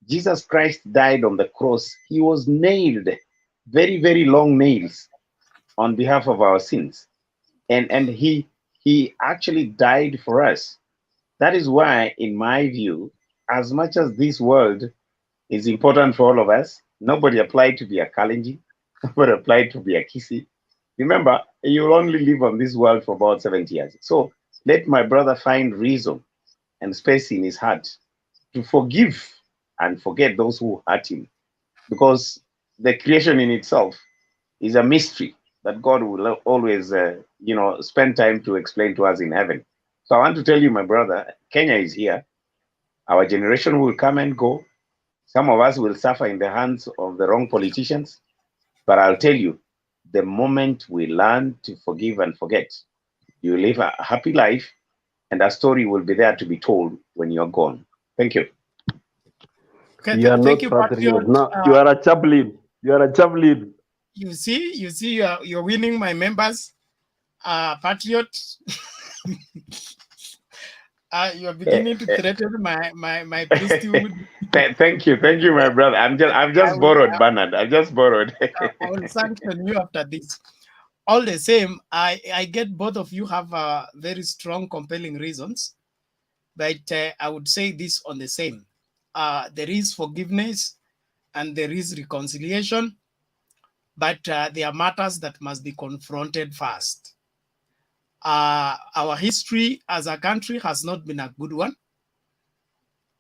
Jesus Christ died on the cross. He was nailed, very, very long nails, on behalf of our sins. And he actually died for us. That is why, in my view, as much as this world is important for all of us, nobody applied to be a Kalenjin, nobody applied to be a Kisi. Remember, you'll only live on this world for about 70 years. So let my brother find reason and space in his heart to forgive and forget those who hurt him, because the creation in itself is a mystery that God will always, spend time to explain to us in heaven. So I want to tell you, my brother, Kenya is here. Our generation will come and go. Some of us will suffer in the hands of the wrong politicians. But I'll tell you, the moment we learn to forgive and forget, you live a happy life, and a story will be there to be told when you're gone. Thank you. Okay, you are thank not you, patriot. Patriot. No, you are a chaplain. You are a chaplain. You see, you're winning my members. Patriot. You're beginning to threaten my priesthood. Thank you, my brother. I've just borrowed, Bernard. I've just borrowed. I will sanction you after this. all the same, I get both of you have very strong, compelling reasons, but I would say this on the same. There is forgiveness and there is reconciliation, but there are matters that must be confronted first. Our history as a country has not been a good one.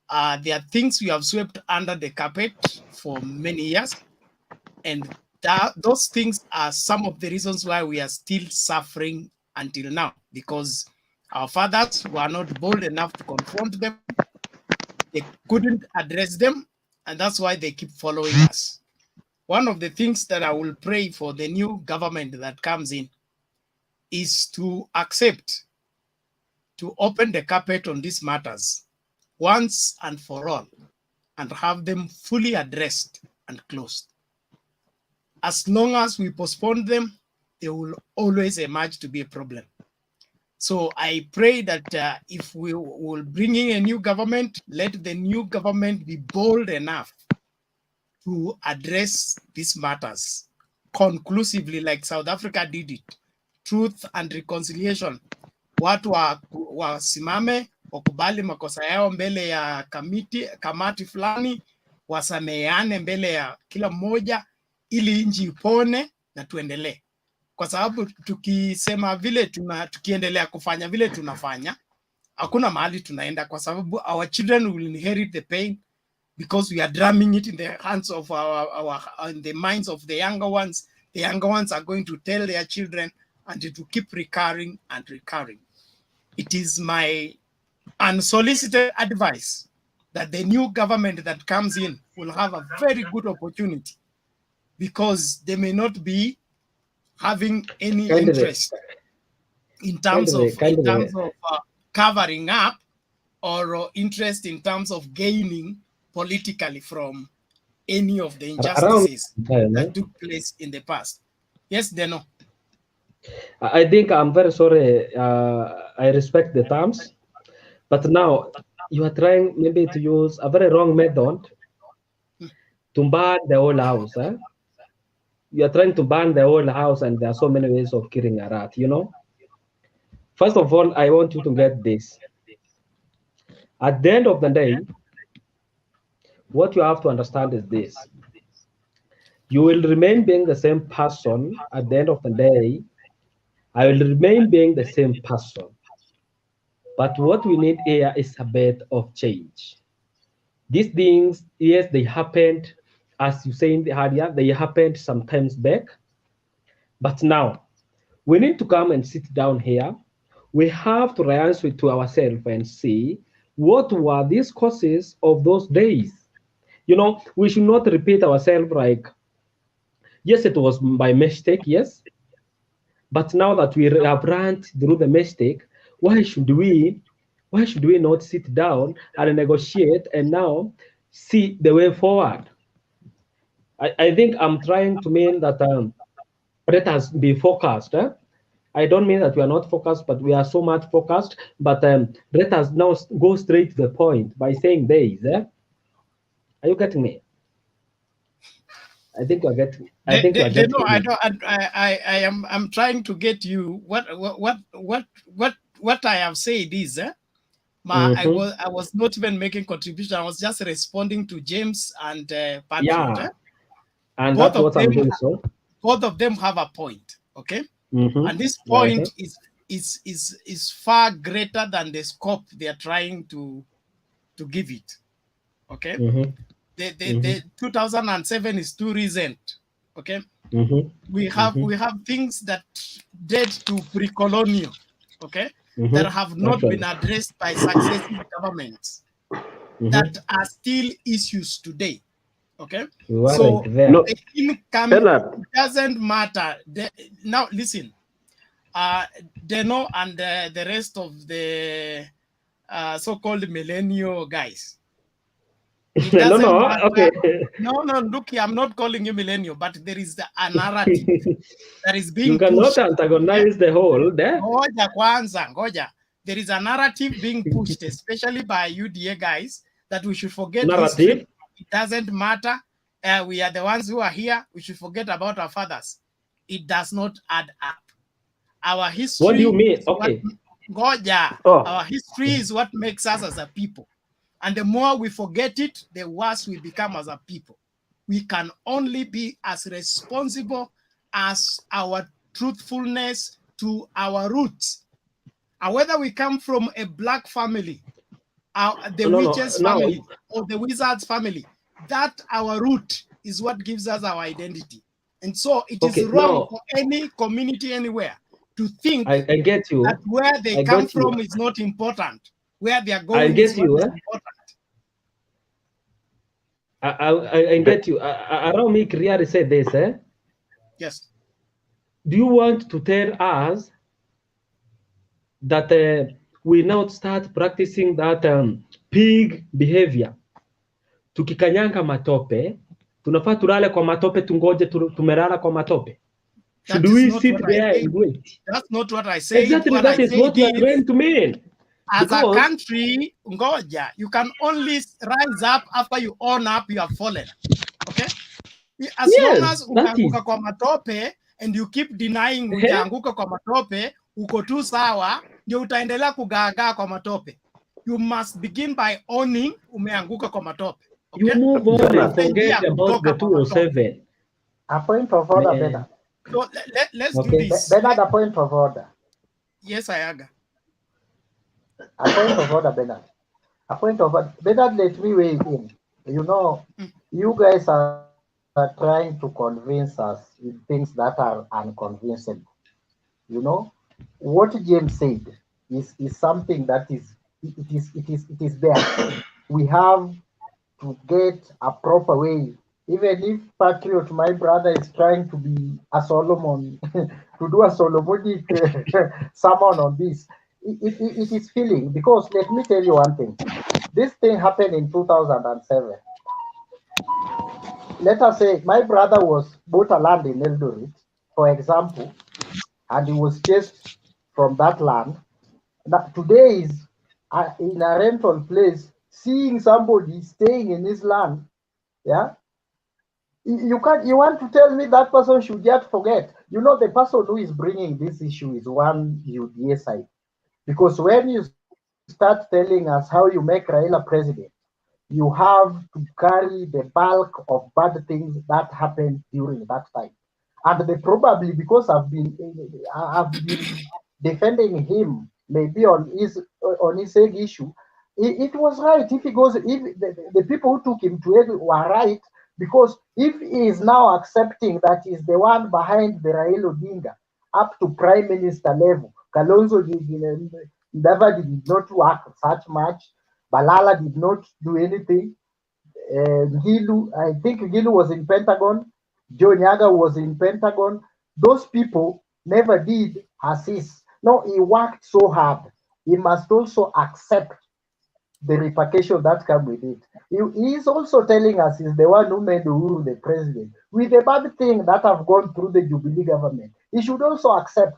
There are things we have swept under the carpet for many years, and those things are some of the reasons why we are still suffering until now, because our fathers were not bold enough to confront them. They couldn't address them, and that's why they keep following us. One of the things that I will pray for the new government that comes in is to accept, to open the carpet on these matters once and for all, and have them fully addressed and closed. As long as we postpone them, they will always emerge to be a problem. So I pray that if we will bring in a new government, let the new government be bold enough to address these matters conclusively, like South Africa did it. Truth and reconciliation. Watu wasimame, wakubali makosa yao mbele ya kamati fulani, wasameane mbele ya kila mmoja, ili nchi ipone na tuendelee. Kwa sababu tukisema vile tukiendelea kufanya vile tunafanya, hakuna mahali tunaenda, kwa sababu our children will inherit the pain because we are drumming it in the hands of in the minds of the younger ones. The younger ones are going to tell their children, and it will keep recurring and recurring. It is my unsolicited advice that the new government that comes in will have a very good opportunity, because they may not be having any interest in terms of covering up, or interest in terms of gaining politically from any of the injustices that took place in the past. Yes, Deno. I think I'm very sorry. I respect the terms, but now you are trying maybe to use a very wrong method to burn the whole house. You are trying to burn the whole house, and there are so many ways of killing a rat, you know. First of all, I want you to get this. At the end of the day, what you have to understand is this. You will remain being the same person at the end of the day. I will remain being the same person. But what we need here is a bit of change. These things, yes, they happened, as you said earlier, they happened some times back. But now, we need to come and sit down here. We have to answer to ourselves and see what were these causes of those days. You know, we should not repeat ourselves like, yes, it was by mistake, yes. But now that we have run through the mistake, why should we not sit down and negotiate and now see the way forward? I think I'm trying to mean that let us be focused. I don't mean that we are not focused, but we are so much focused. But let us now go straight to the point by saying days. Are you getting me? I think you're getting. I think you're getting. No, I don't. I'm trying to get you. What I have said is, I was not even making contribution. I was just responding to James and Patrick. Yeah, and that's what I'm doing. So both of them have a point. Okay, and this point is far greater than the scope they are trying to give it. Okay. The 2007 is too recent. Okay, we have things that date to pre-colonial, okay, that have not been addressed by successive governments, that are still issues today. Okay, so the income doesn't matter. Now listen, Deno and the rest of the so-called millennial guys. It doesn't matter. Okay. No, look here, I'm not calling you millennial, but there is a narrative that is being you cannot pushed. antagonize the whole there. Ngoja. There is a narrative being pushed, especially by UDA guys, that we should forget history. It doesn't matter. We are the ones who are here. We should forget about our fathers. it does not add up. Our history. What do you mean? Okay. Our history is what makes us as a people. And the more we forget it, the worse we become as a people. We can only be as responsible as our truthfulness to our roots. And whether we come from a black family, the witches family, or the wizards family, that our root is what gives us our identity. And so it is wrong for any community anywhere to think I get you. that where they come from is not important. Where they are going is what is important. I get you. Allow me clearly say this. Yes. Do you want to tell us that we now start practicing that pig behavior? Tukikanyanga matope, tunafaa tulale kwa matope, tungoje tumelala kwa matope? Should we sit there and wait? That's not what I said. Exactly, that is what you are trying to mean. As a country, ngoja, you can only rise up after you own up you have fallen. Okay? As long as ukaanguka kwa matope and you keep denying ujaanguka kwa matope, uko tu sawa, ndio utaendelea kugagaa kwa matope. You must begin by owning umeanguka kwa matope. Okay? You move on and forget about the 207. A point of order, Bernard. So let's do this. Bernard, a point of order. Yes, Ayaga. A point of order, Bernard. A point of order. Bernard, let me weigh in. You know, you guys are trying to convince us with things that are unconvincing. You know, what James said is something that is there. We have to get a proper way. Even if Patriot, my brother, is trying to be a Solomon, to do a Solomonic sermon on this, it is feeling. Because let me tell you one thing. This thing happened in 2007. Let us say my brother bought a land in Eldoret, for example, and he was chased from that land. Now, today is in a rental place, seeing somebody staying in his land, yeah. You want to tell me that person should just forget? You know, the person who is bringing this issue is one UDA side. Because when you start telling us how you make Raila president, you have to carry the bulk of bad things that happened during that time. And they probably, because I've been defending him, maybe on his egg issue, it was right. If the people who took him to egg were right, because if he is now accepting that he's the one behind the Raila Odinga up to prime minister level, Kalonzo did not work such much, Balala did not do anything, Gilu, I think Gilu was in Pentagon, Joe Nyaga was in Pentagon. Those people never did assist. No, he worked so hard. He must also accept the repercussion that come with it. He is also telling us he's the one who made Uhuru the president. With the bad thing that have gone through the Jubilee government, he should also accept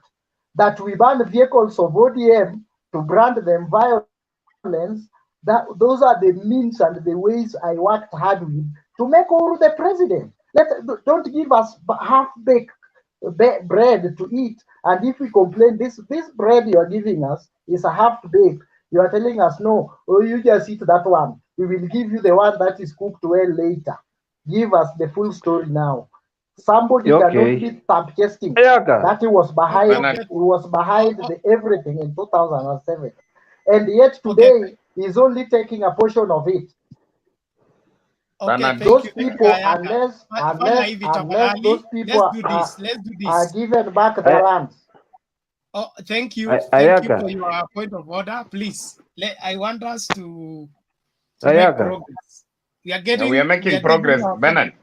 that we ban vehicles of ODM to brand them violence. That those are the means and the ways I worked hard with to make Uhuru the president. Don't give us half-baked bread to eat. And if we complain, this bread you are giving us is a half-baked. You are telling us, no, you just eat that one. We will give you the one that is cooked well later. Give us the full story now. Somebody cannot be tap-testing that he was behind everything in 2007. And yet today, he's only taking a portion of it. Those people, unless those people are given back their lands. Oh, thank you. Thank you for your point of order. Please, I want us to make progress. We are making progress, Bernard.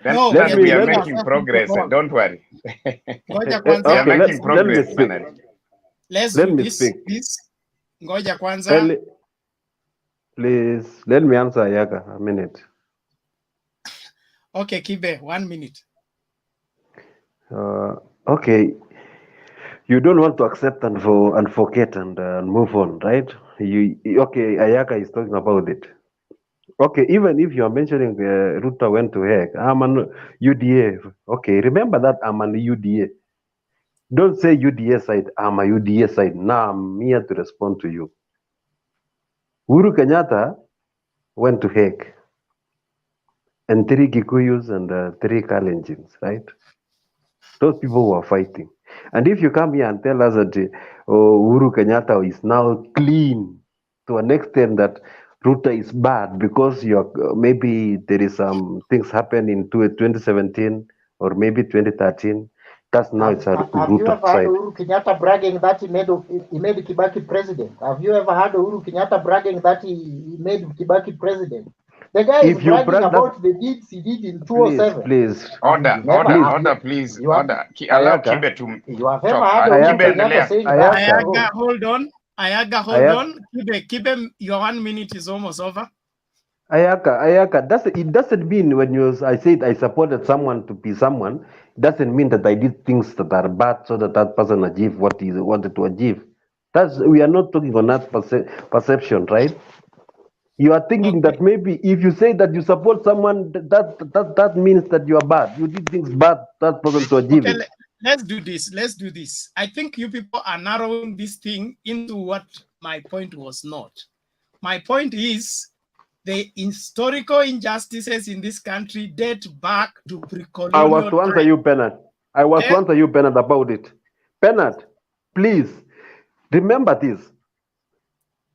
We are making progress. Don't worry. We are making progress, Bernard. Let's do this. Ngoja kwanza. Please, let me answer Ayaga a minute. Okay, Kibe, 1 minute. Okay. You don't want to accept and forget and move on, right? Okay, Ayaka is talking about it. Okay, even if you are mentioning Ruto went to Hague, I'm an UDA. Okay, remember that I'm an UDA. Don't say UDA side, I'm a UDA side. Now I'm here to respond to you. Uhuru Kenyatta went to Hague, and 3 Kikuyus and 3 Kalenjins, right? Those people were fighting. And if you come here and tell us that Uhuru Kenyatta is now clean to an extent that Ruto is bad because you're maybe there is some things happen in 2017 or maybe 2013. That's now it's a Have you Ruto ever heard side. Uhuru Kenyatta bragging that he made Kibaki president? Have you ever heard Uhuru Kenyatta bragging that he made Kibaki president? The guy is If you bragging brag that, about the deeds he did in please, 2007. please. Order, Never order, have order, you, please. you have, Order. Allow Ayaka, Kibe to you have ever talk. heard Uhuru Kibe, Kenyatta endelea. saying that? Ayaga, hold on. Ayaga, hold Ayaka. on. Kibe, your 1 minute is almost over. Ayaka, it doesn't mean when I said I supported someone to be someone, it doesn't mean that I did things that are bad so that that person achieve what he wanted to achieve. We are not talking on that perception, right? You are thinking that maybe if you say that you support someone, that means that you are bad. You did things bad that person to achieve it. Let's do this. Let's do this. I think you people are narrowing this thing into what my point was not. My point is the historical injustices in this country date back to pre-colonial I was to answer you, Bernard. I was to answer you, Bernard, about it. Bernard, please remember this.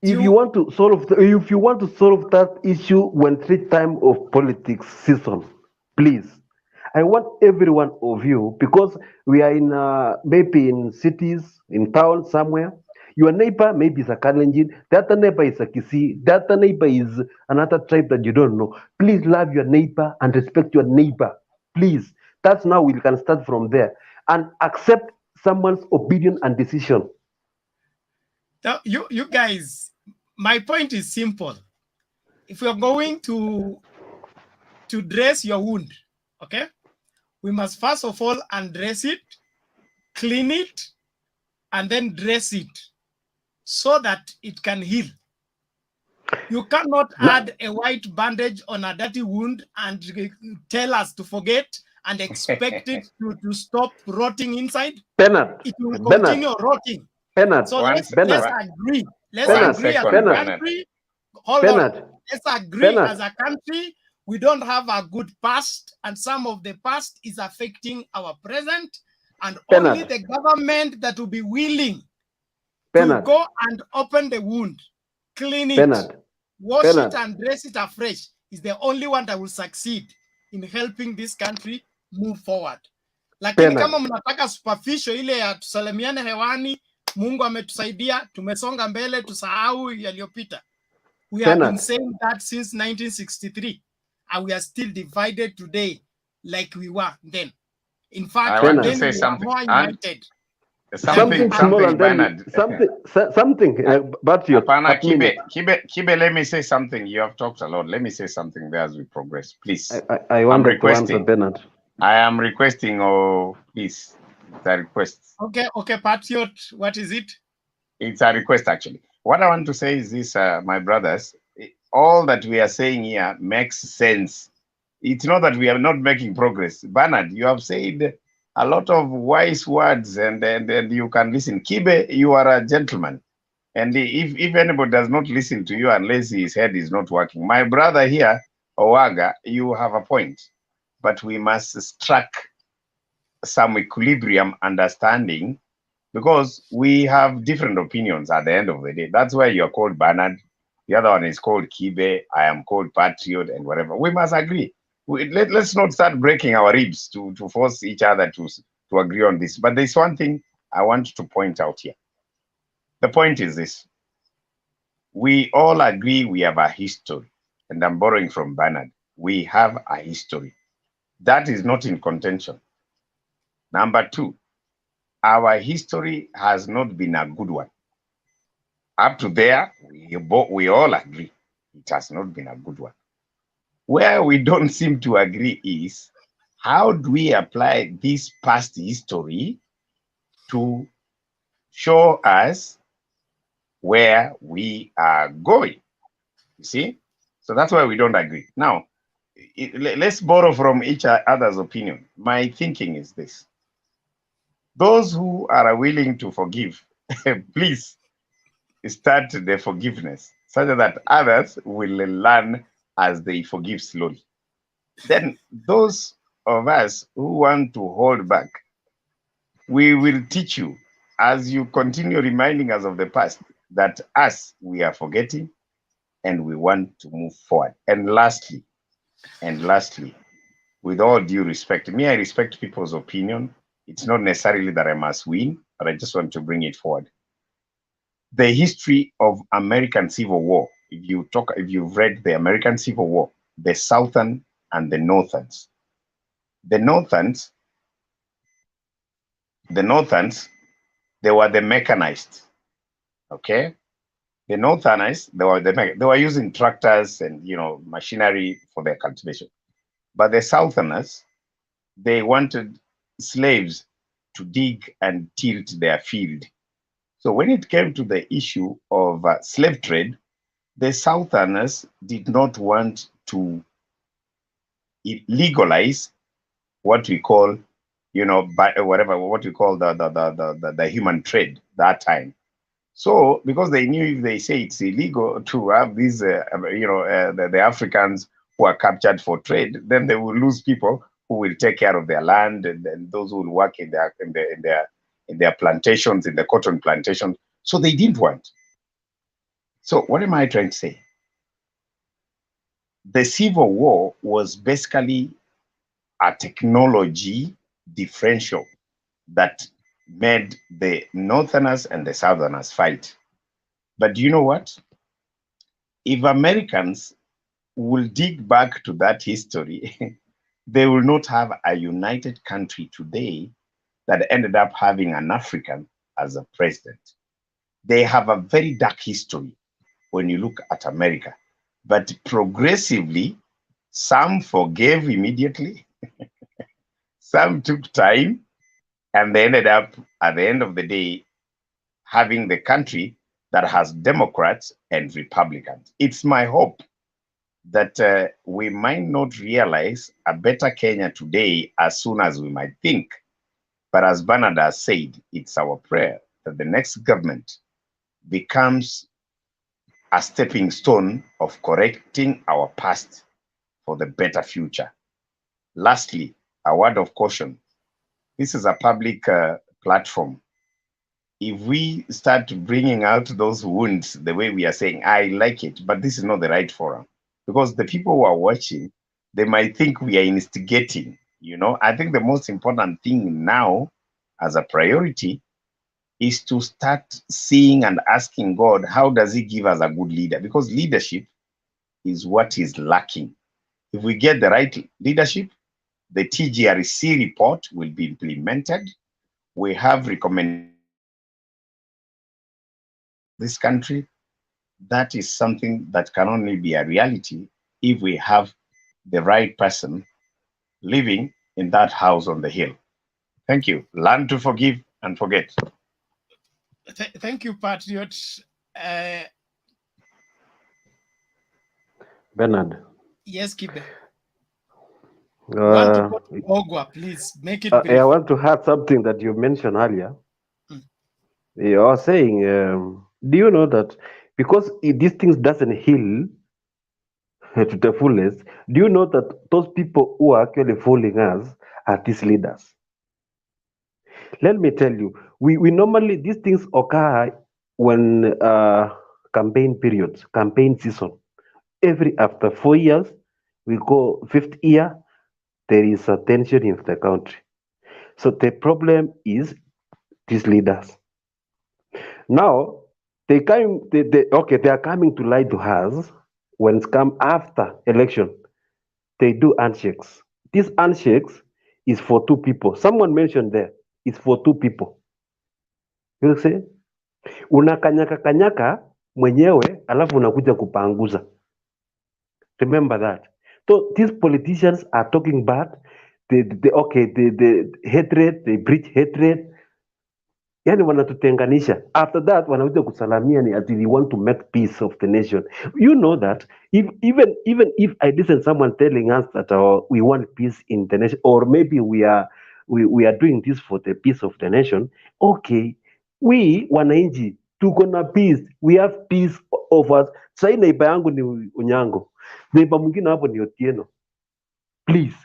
If you want to solve that issue when 3 time of politics season, please. I want every one of you, because we are in maybe in cities, in town somewhere. Your neighbor maybe is a Kalenjin, the other neighbor is a Kisii, the other neighbor is another tribe that you don't know. Please love your neighbor and respect your neighbor. Please. That's now we can start from there and accept someone's opinion and decision. Now, you guys, my point is simple. If you're going to dress your wound, okay, we must first of all undress it, clean it, and then dress it so that it can heal. You cannot add a white bandage on a dirty wound and tell us to forget and expect it to stop rotting inside. Bernard, it will continue rotting. Bernard, So let's agree. Let's agree as a country. Hold on. Let's agree as a country. We don't have a good past, and some of the past is affecting our present, and only the government that will be willing to go and open the wound, clean it, wash it, and dress it afresh is the only one that will succeed in helping this country move forward. Lakini kama mnataka superficial ile ya tusalimiane hewani, Mungu ametusaidia, tumesonga mbele, tusahau yaliyopita. We have been saying that since 1963, and we are still divided today like we were then. In fact, I want then to say we something. were more united. Something but you. Kibe, let me say something. You have talked a lot. Let me say something there as we progress, please. I wanted to answer Bernard. I am requesting, please. It's a request. Okay, Patriot, what is it? It's a request, actually. What I want to say is this, my brothers, all that we are saying here makes sense. It's not that we are not making progress. Bernard, you have said a lot of wise words, and you can listen. Kibe, you are a gentleman. And if anybody does not listen to you unless his head is not working, my brother here, Owaga, you have a point. But we must strike some equilibrium understanding, because we have different opinions at the end of the day. That's why you're called Bernard. The other one is called Kibe. I am called Patriot and whatever. We must agree. Let's not start breaking our ribs to force each other to agree on this. But there's one thing I want to point out here. The point is this. We all agree we have a history. And I'm borrowing from Bernard. We have a history. That is not in contention. Number 2, our history has not been a good one. Up to there, we all agree it has not been a good one. Where we don't seem to agree is, how do we apply this past history to show us where we are going? You see? So that's why we don't agree. Now, let's borrow from each other's opinion. My thinking is this. Those who are willing to forgive, please start the forgiveness such that others will learn as they forgive slowly. Then those of us who want to hold back, we will teach you as you continue reminding us of the past that us, we are forgetting and we want to move forward. And lastly, with all due respect, I respect people's opinion. It's not necessarily that I must win, but I just want to bring it forward. The history of American Civil War, if you've read the American Civil War, the Southern and the Northerns. The Northerns, they were the mechanized, okay? The Northerners, they were using tractors and machinery for their cultivation. But the Southerners, they wanted slaves to dig and tilt their field. So when it came to the issue of slave trade, the Southerners did not want to legalize what we call, what we call the human trade that time. So because they knew if they say it's illegal to have these, the Africans who are captured for trade, then they will lose people who will take care of their land, and those who will work in their plantations, in the cotton plantations. So they didn't want. So what am I trying to say? The Civil War was basically a technology differential that made the Northerners and the Southerners fight. But do you know what? If Americans will dig back to that history, they will not have a united country today that ended up having an African as a president. They have a very dark history when you look at America. But progressively, some forgave immediately, some took time, and they ended up, at the end of the day, having the country that has Democrats and Republicans. It's my hope that we might not realize a better Kenya today as soon as we might think. But as Bernard has said, it's our prayer that the next government becomes a stepping stone of correcting our past for the better future. Lastly, a word of caution. This is a public platform. If we start bringing out those wounds the way we are saying, I like it, but this is not the right forum. Because the people who are watching, they might think we are instigating. I think the most important thing now as a priority is to start seeing and asking God, how does he give us a good leader? Because leadership is what is lacking. If we get the right leadership, the TGRC report will be implemented. We have recommendations this country. That is something that can only be a reality if we have the right person living in that house on the hill. Thank you. Learn to forgive and forget. Thank you, Patriot. Bernard. Yes, Kibe. Ogwa, please make it brief. I want to add something that you mentioned earlier. You are saying, do you know that because these things doesn't heal to the fullest, do you know that those people who are actually fooling us are these leaders? Let me tell you, we normally, these things occur when campaign periods, campaign season. Every after 4 years, we go 5th year, there is a tension in the country. So the problem is these leaders. Now, they are coming to lie to us when it's come after election. They do handshakes. These handshakes is for two people. Someone mentioned there, it's for two people. You see? Unakanyaka mwenyewe alafu unakuja kupanguza. Remember that. So these politicians are talking bad. The hatred, they breach hatred. Yani wanatutenganisha. After that wanakuja kusalamia ni ati they want to make peace of the nation. You know that even if I listen someone telling us that we want peace in the nation, or maybe we are doing this for the peace of the nation. Okay, we wananchi tuko na peace, we have peace of us. Sasa neighbor yangu ni Unyango, neighbor mwingine hapo ni Otieno. Please,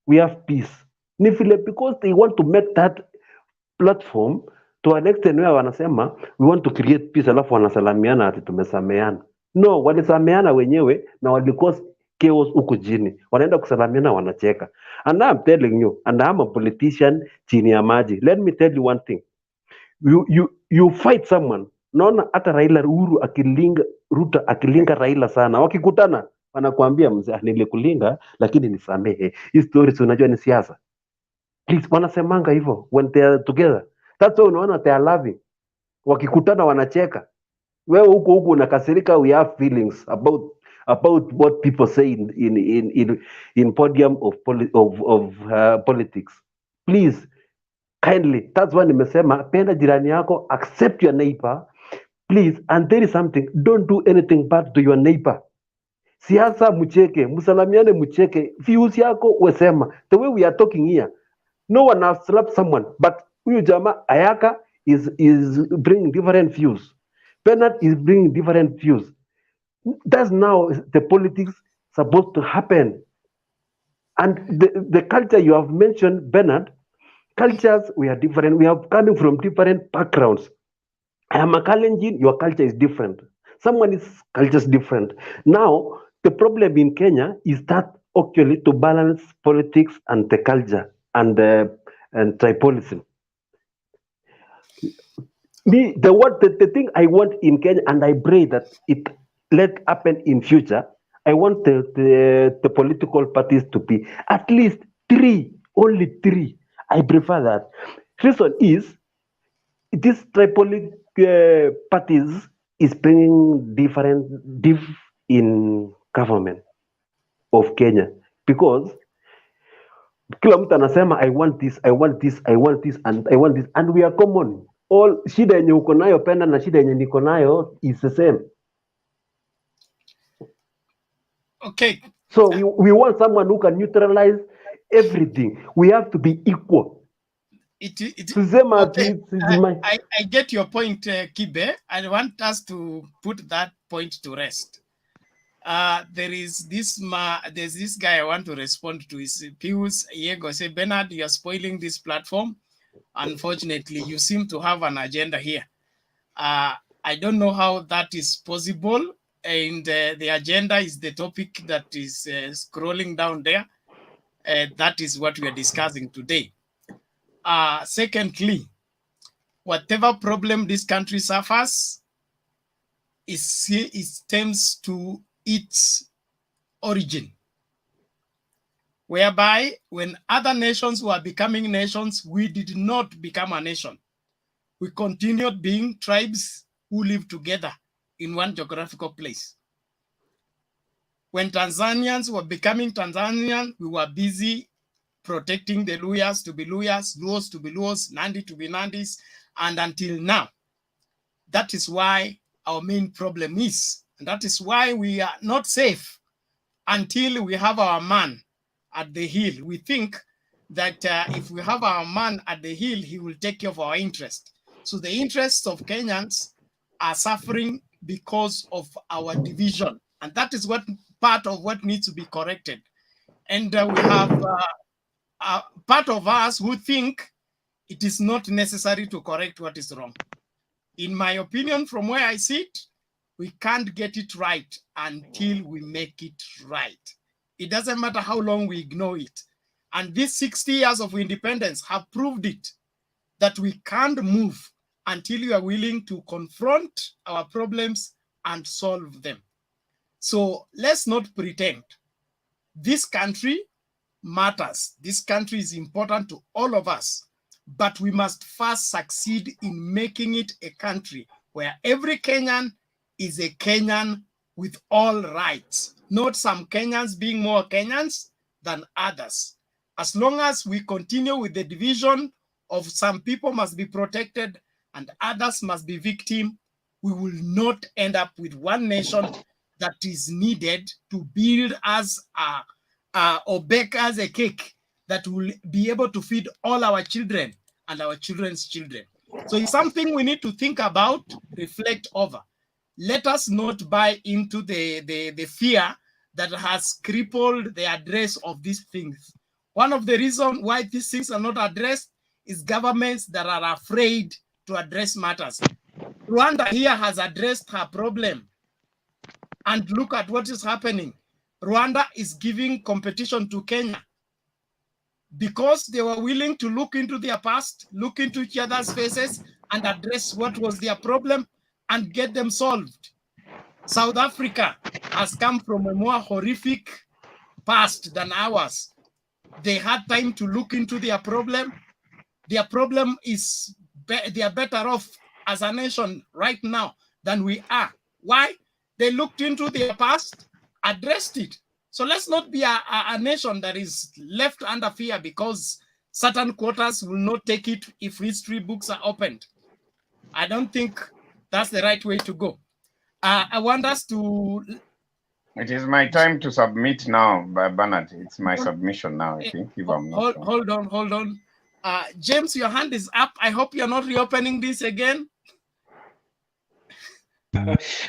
we have peace. Ni vile because they want to make that platform to an extent where wanasema we want to create peace, alafu wanasalamiana ati tumesameana. No, walisameana wenyewe na walicause chaos huku chini, wanaenda kusalamiana wanacheka. And I'm telling you, and I'm a politician chini ya maji. Let me tell you one thing, you fight someone. Naona hata Raila Ruto akilinga Raila sana, wakikutana wanakuambia mzee, nilikulinga lakini nisamehe. Hii stories unajua ni siasa. Please, wanasemanga hivyo when they are together. That's why unaona they are loving. Wakikutana wanacheka. Wewe huko unakasirika, we have feelings about what people say in podium of politics. Please, kindly, that's why nimesema penda jirani yako, accept your neighbor. Please, and there is something, don't do anything bad to your neighbor. Siasa mcheke, msalamiane mcheke, views yako wesema. The way we are talking here, no one has slapped someone, but huyu jamaa Ayaka is bringing different views. Bernard is bringing different views. That's now the politics supposed to happen. And the culture you have mentioned, Bernard, cultures, we are different. We are coming from different backgrounds. I am a Kalenjin, your culture is different. Someone's culture is different. Now, the problem in Kenya is that actually to balance politics and the culture and tribalism. The thing I want in Kenya, and I pray that it let happen in future, I want the political parties to be at least three, only three. I prefer that. Reason is, these tribal parties is bringing diff in government of Kenya, because kila mtu anasema I want this, I want this, I want this, and I want this, and we are common. All shida yenye uko nayo Penda na shida yenye niko nayo is the same. Okay. So we want someone who can neutralize everything. We have to be equal. Okay. I get your point, Kibe. I want us to put that point to rest. There's this guy I want to respond to. Is Pius Yego say, Bernard, you are spoiling this platform. Unfortunately, you seem to have an agenda here. I don't know how that is possible. And the agenda is the topic that is scrolling down there. That is what we are discussing today. Secondly, whatever problem this country suffers, it stems to its origin, whereby when other nations were becoming nations, we did not become a nation. We continued being tribes who live together in one geographical place. When Tanzanians were becoming Tanzanian, we were busy protecting the Luyas to be Luyas, Luos to be Luos, Nandi to be Nandis, and until now. That is why our main problem is, and that is why we are not safe until we have our man at the hill. We think that if we have our man at the hill, he will take care of our interest. So the interests of Kenyans are suffering because of our division. And that is what part of what needs to be corrected. And we have part of us who think it is not necessary to correct what is wrong. In my opinion, from where I sit, we can't get it right until we make it right. It doesn't matter how long we ignore it. And these 60 years of independence have proved it, that we can't move until we are willing to confront our problems and solve them. So let's not pretend. This country matters. This country is important to all of us, but we must first succeed in making it a country where every Kenyan is a Kenyan with all rights, not some Kenyans being more Kenyans than others. As long as we continue with the division of some people must be protected, and others must be victim, we will not end up with one nation that is needed to build us or bake us a cake that will be able to feed all our children and our children's children. So it's something we need to think about, reflect over. Let us not buy into the fear that has crippled the address of these things. One of the reasons why these things are not addressed is governments that are afraid to address matters. Rwanda here has addressed her problem. And look at what is happening. Rwanda is giving competition to Kenya because they were willing to look into their past, look into each other's faces, and address what was their problem and get them solved. South Africa has come from a more horrific past than ours. They had time to look into their problem. Their problem is they are better off as a nation right now than we are. Why? They looked into their past, addressed it. So let's not be a nation that is left under fear because certain quarters will not take it if history books are opened. I don't think that's the right way to go. I want us to... It is my time to submit now, Bernard. It's my submission now, I think, if I'm not wrong. Hold on. James, your hand is up. I hope you're not reopening this again.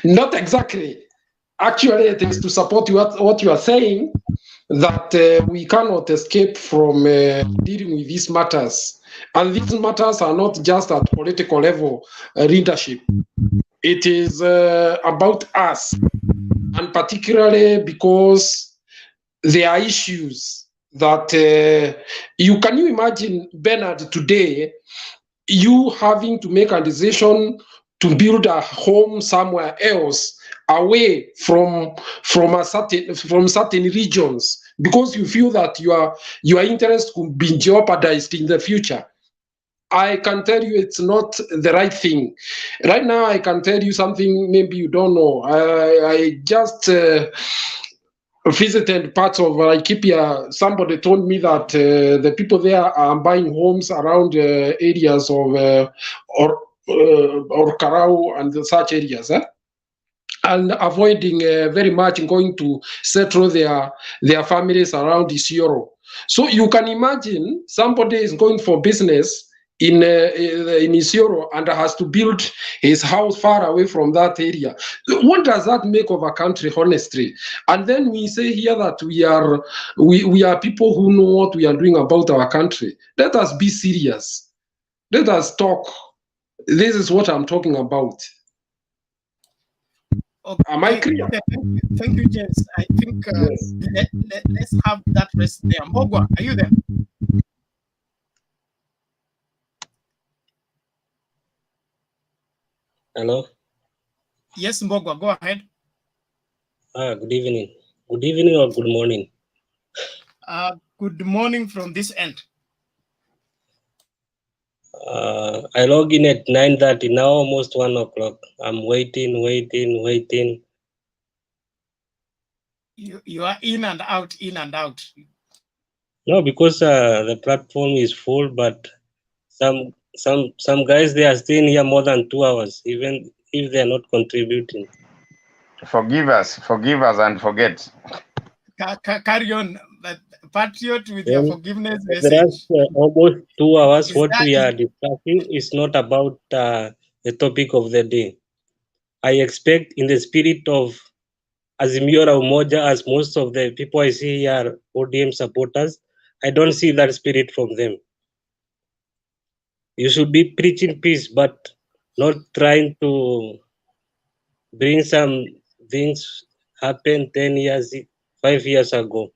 Not exactly. Actually, it is to support what you are saying, that we cannot escape from dealing with these matters. And these matters are not just at political level leadership. It is about us, and particularly because there are issues that can you imagine, Bernard, today, you having to make a decision to build a home somewhere else away from certain regions because you feel that your interest could be jeopardized in the future. I can tell you it's not the right thing. Right now, I can tell you something maybe you don't know. I just visited parts of Laikipia. Somebody told me that the people there are buying homes around areas of or Karau and such areas, and avoiding very much going to settle their families around Isiolo. So you can imagine somebody is going for business in Isiolo and has to build his house far away from that area. What does that make of a country, honestly? And then we say here that we are people who know what we are doing about our country. Let us be serious. Let us talk. This is what I'm talking about. Okay. Am I clear? Thank you, James. I think let's have that rest there. Mbogwa, are you there? Hello? Yes, Mbogwa, go ahead. Good evening. Good evening or good morning? Good morning from this end. I log in at 9:30, now almost 1 o'clock. I'm waiting. You are in and out. No, because the platform is full, but some guys, they are staying here more than 2 hours, even if they are not contributing. Forgive us and forget. Carry on, Patriot, with your forgiveness message. There are almost 2 hours. What we are discussing is not about the topic of the day. I expect, in the spirit of Azimio la Umoja, as most of the people I see here are ODM supporters, I don't see that spirit from them. You should be preaching peace, but not trying to bring some things happen 10 years, 5 years ago.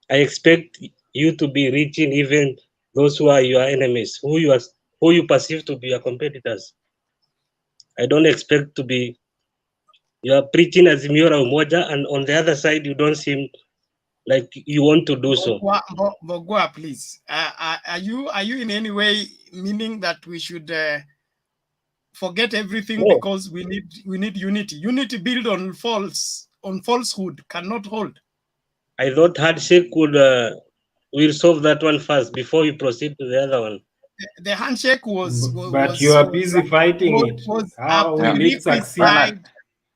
I expect you to be reaching even those who are your enemies, who you perceive to be your competitors. I don't expect to be, you are preaching Azimio la Umoja, and on the other side, you don't seem like you want to do so. Bogwa, please. Are you in any way meaning that we should forget everything because we need unity? Unity built on falsehood cannot hold. I thought handshake will solve that one first before we proceed to the other one. the handshake was but you are busy fighting it. How will it succeed?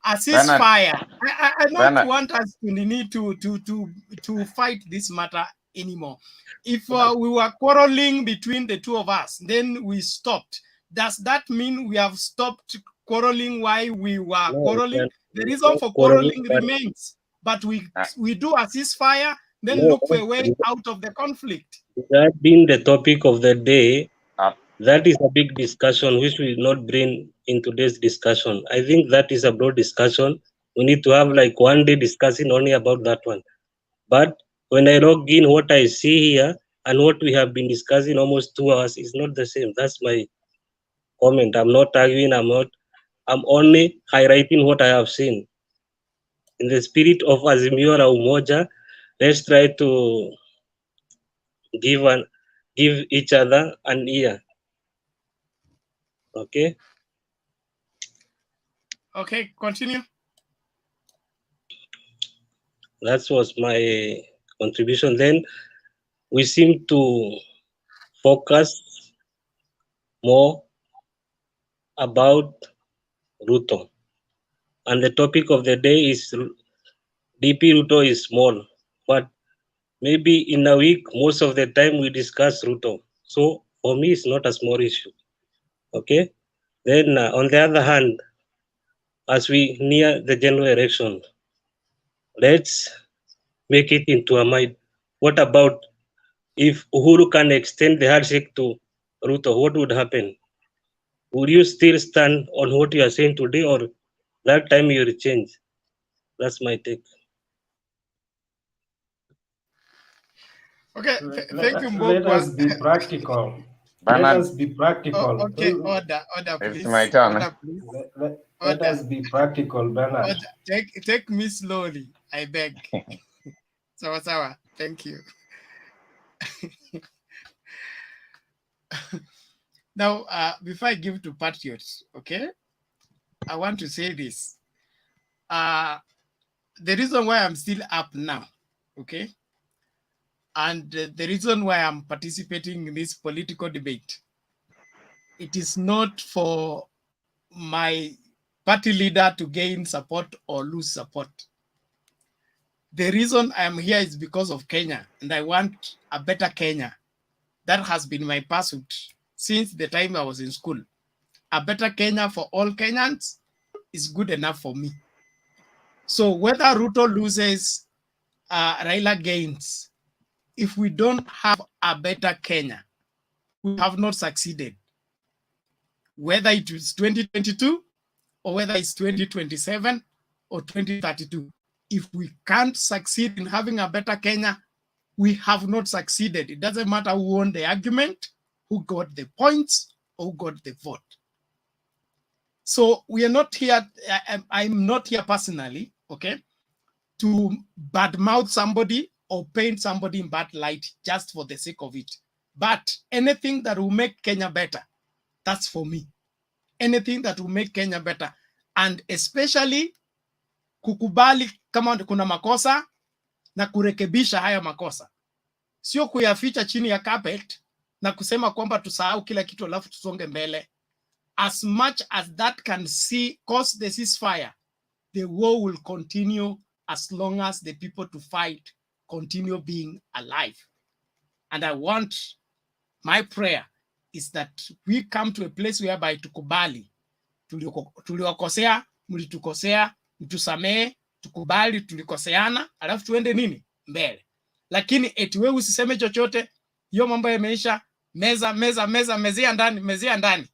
A ceasefire. I don't want us to need to fight this matter anymore. If we were quarreling between the two of us, then we stopped. Does that mean we have stopped quarreling while we were quarreling? The reason for quarreling remains, but we do a ceasefire, then look for a way out of the conflict. That being the topic of the day, that is a big discussion which we will not bring in today's discussion. I think that is a broad discussion. We need to have like one day discussing only about that one. But when I log in, what I see here and what we have been discussing almost 2 hours is not the same. That's my comment. I'm not arguing. I'm only highlighting what I have seen. In the spirit of Azimio la Umoja, let's try to give each other an ear. Okay. Okay, continue. That was my contribution. Then we seem to focus more about Ruto. And the topic of the day is DP Ruto is small, but maybe in a week, most of the time we discuss Ruto. So for me, it's not a small issue. Okay. Then on the other hand, as we near the general election, let's make it into a mind. What about if Uhuru can extend the handshake to Ruto? What would happen? Would you still stand on what you are saying today, or that time you will change? That's my take. Okay, thank you, Let us be practical. Let us be practical. Okay, order, please. It's my turn. Order, please. Let us be practical, Bernard. Take me slowly, I beg. Sawa, thank you. Now, before I give to Patriots, okay, I want to say this. The reason why I'm still up now, okay, and the reason why I'm participating in this political debate, it is not for my party leader to gain support or lose support. The reason I'm here is because of Kenya, and I want a better Kenya. That has been my pursuit since the time I was in school. A better Kenya for all Kenyans is good enough for me. So whether Ruto loses, Raila gains, if we don't have a better Kenya, we have not succeeded. Whether it is 2022 or whether it's 2027 or 2032, if we can't succeed in having a better Kenya, we have not succeeded. It doesn't matter who won the argument, who got the points, or who got the vote. So we are not here, I'm not here personally, okay, to badmouth somebody or paint somebody in bad light just for the sake of it. But anything that will make Kenya better, that's for me. Anything that will make Kenya better. And especially kukubali kama kuna makosa na kurekebisha haya makosa. Sio kuyaficha chini ya carpet na kusema kwamba tusahau kila kitu alafu tusonge mbele. As much as that can cause the ceasefire, the war will continue as long as the people to fight continue being alive. And I want, my prayer is that we come to a place whereby tukubali, tuliokosea, mlitukosea, mtusamee, tukubali, tulikoseana, alafu tuende nini? Mbele. Lakini eti wewe usiseme chochote, hiyo mambo yameisha, mezea ndani.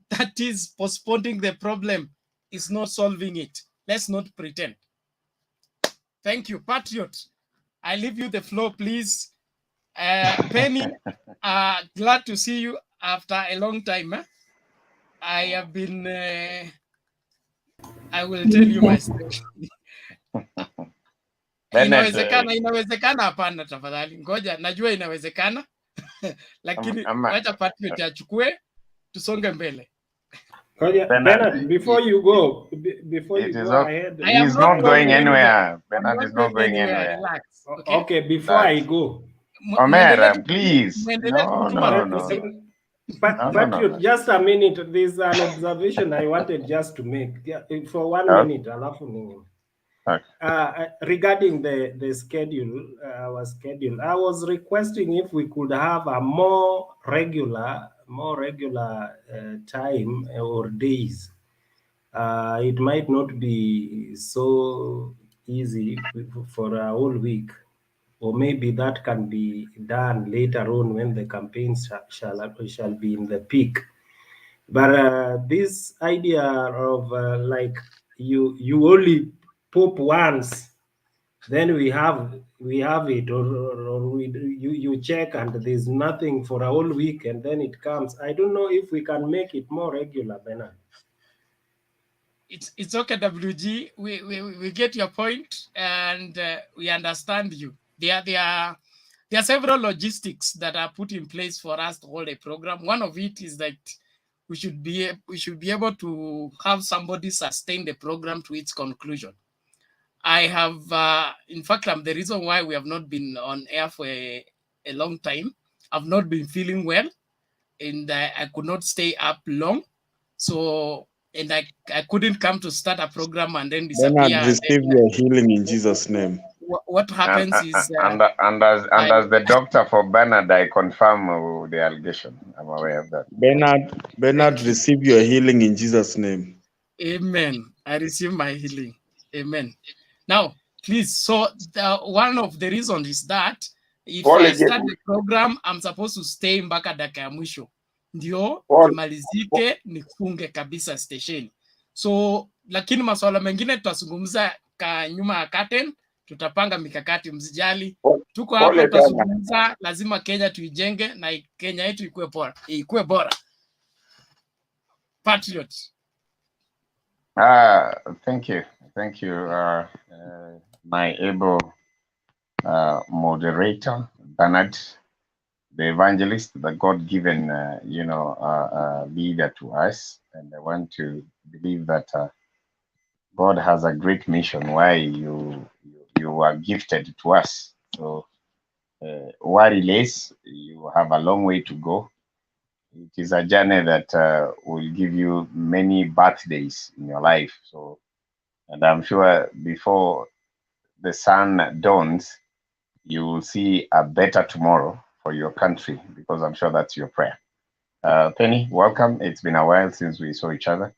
That is postponing the problem, is not solving it. Let's not pretend. Thank you, Patriot. I leave you the floor, please. Penny, glad to see you after a long time. I have been, I will tell you my story. Inawezekana hapana, tafadhali. Ngoja, najua inawezekana. Lakini wacha Patriot achukue, tusonge mbele. Bernard, before you go ahead. He's not going anywhere. Bernard is not going anywhere. Relax. Okay, before I go. Omera, please. No. But just a minute. There's an observation I wanted just to make. Yeah, for 1 minute. Regarding the schedule, our schedule, I was requesting if we could have a more regular time or days. It might not be so easy for a whole week, or maybe that can be done later on when the campaigns shall be in the peak. But this idea of like you only pop once, then we have it, or you check and there's nothing for a whole week and then it comes. I don't know if we can make it more regular, Bernard. It's okay, WG. We get your point and we understand you. There are several logistics that are put in place for us to hold a program. One of it is that we should be able to have somebody sustain the program to its conclusion. I have, in fact, I'm the reason why we have not been on air for a long time. I've not been feeling well, and I could not stay up long. So, and I couldn't come to start a program and then disappear. Bernard, receive your healing in Jesus' name. What happens is... and as the doctor for Bernard, I confirm the allegation. I'm aware of that. Bernard, receive your healing in Jesus' name. Amen. I receive my healing. Amen. Now, please, so one of the reasons is that if I start the program, I'm supposed to stay mpaka dakika ya mwisho. Ndio nimalizike nifunge kabisa station. So, lakini masuala mengine tutazungumza nyuma ya curtain, tutapanga mikakati, msijali. Tuko hapa tutazungumza, lazima Kenya tuijenge na Kenya yetu ikuwe bora. Patriot. Thank you, my able moderator, Bernard, the evangelist, the God-given, leader to us. And I want to believe that God has a great mission why you are gifted to us. So, worry less, you have a long way to go. It is a journey that will give you many birthdays in your life. So, and I'm sure before the sun dawns, you will see a better tomorrow for your country, because I'm sure that's your prayer. Penny, welcome. It's been a while since we saw each other,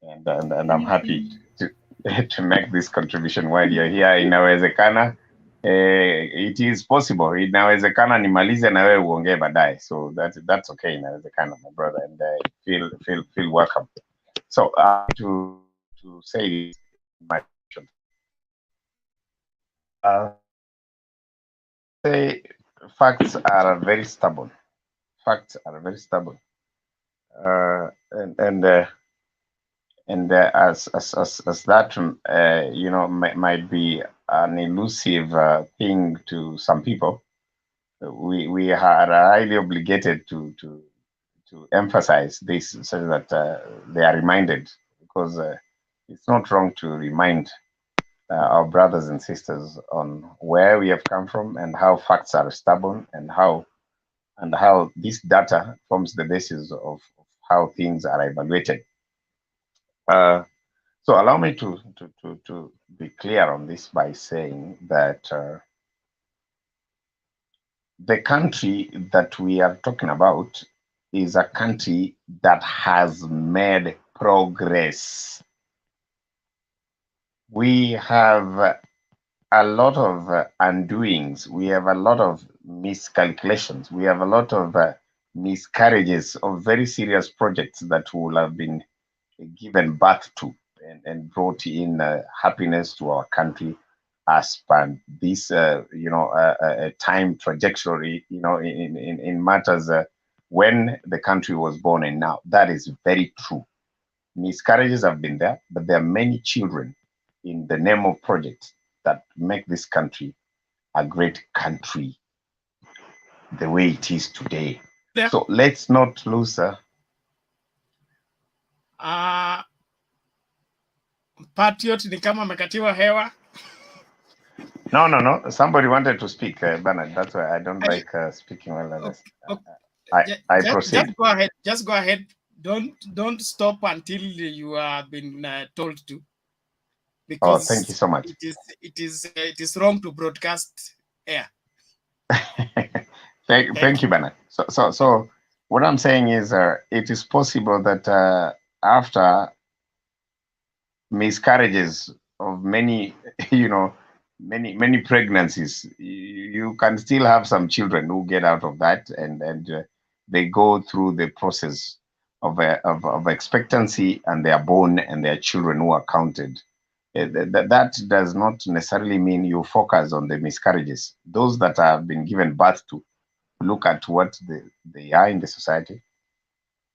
and I'm happy to make this contribution while you're here. Inawezekana, it is possible. Inawezekana nimalize na wewe uongee baadaye. So that's okay. Inawezekana, my brother, and feel welcome. So to say my say facts are very stubborn. Facts are very stubborn, and as that might be an elusive thing to some people, we are highly obligated to emphasize this so that they are reminded, because it's not wrong to remind our brothers and sisters on where we have come from and how facts are stubborn, and how this data forms the basis of how things are evaluated. So allow me to be clear on this by saying that the country that we are talking about is a country that has made progress. We have a lot of undoings. We have a lot of miscalculations. We have a lot of miscarriages of very serious projects that will have been given birth to and brought in happiness to our country as per this, time trajectory, in matters when the country was born and now. That is very true. Miscarriages have been there, but there are many children in the name of projects that make this country a great country the way it is today. So let's not lose Patriot ni kama amekatiwa hewa. No. Somebody wanted to speak, Bernard. That's why I don't like speaking while others. I proceed. Just go ahead. Just go ahead. Don't stop until you have been told to. Because thank you so much. It is wrong to broadcast air. Thank you, Bernard. So what I'm saying is, it is possible that after miscarriages of many, many pregnancies, you can still have some children who get out of that, and they go through the process of expectancy, and they are born, and their children who are counted. That does not necessarily mean you focus on the miscarriages. Those that have been given birth to, look at what they are in the society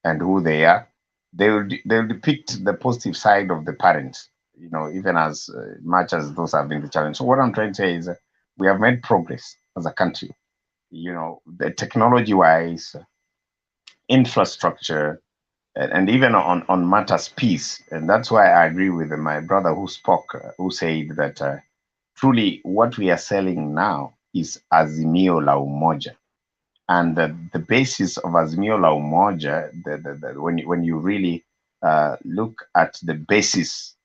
and who they are. They'll depict the positive side of the parents, even as much as those have been the challenge. So what I'm trying to say is we have made progress as a country, the technology-wise, infrastructure, and even on matters peace. And that's why I agree with my brother who spoke, who said that truly what we are selling now is Azimio la Umoja. And the basis of Azimio la Umoja, when you really look at the basis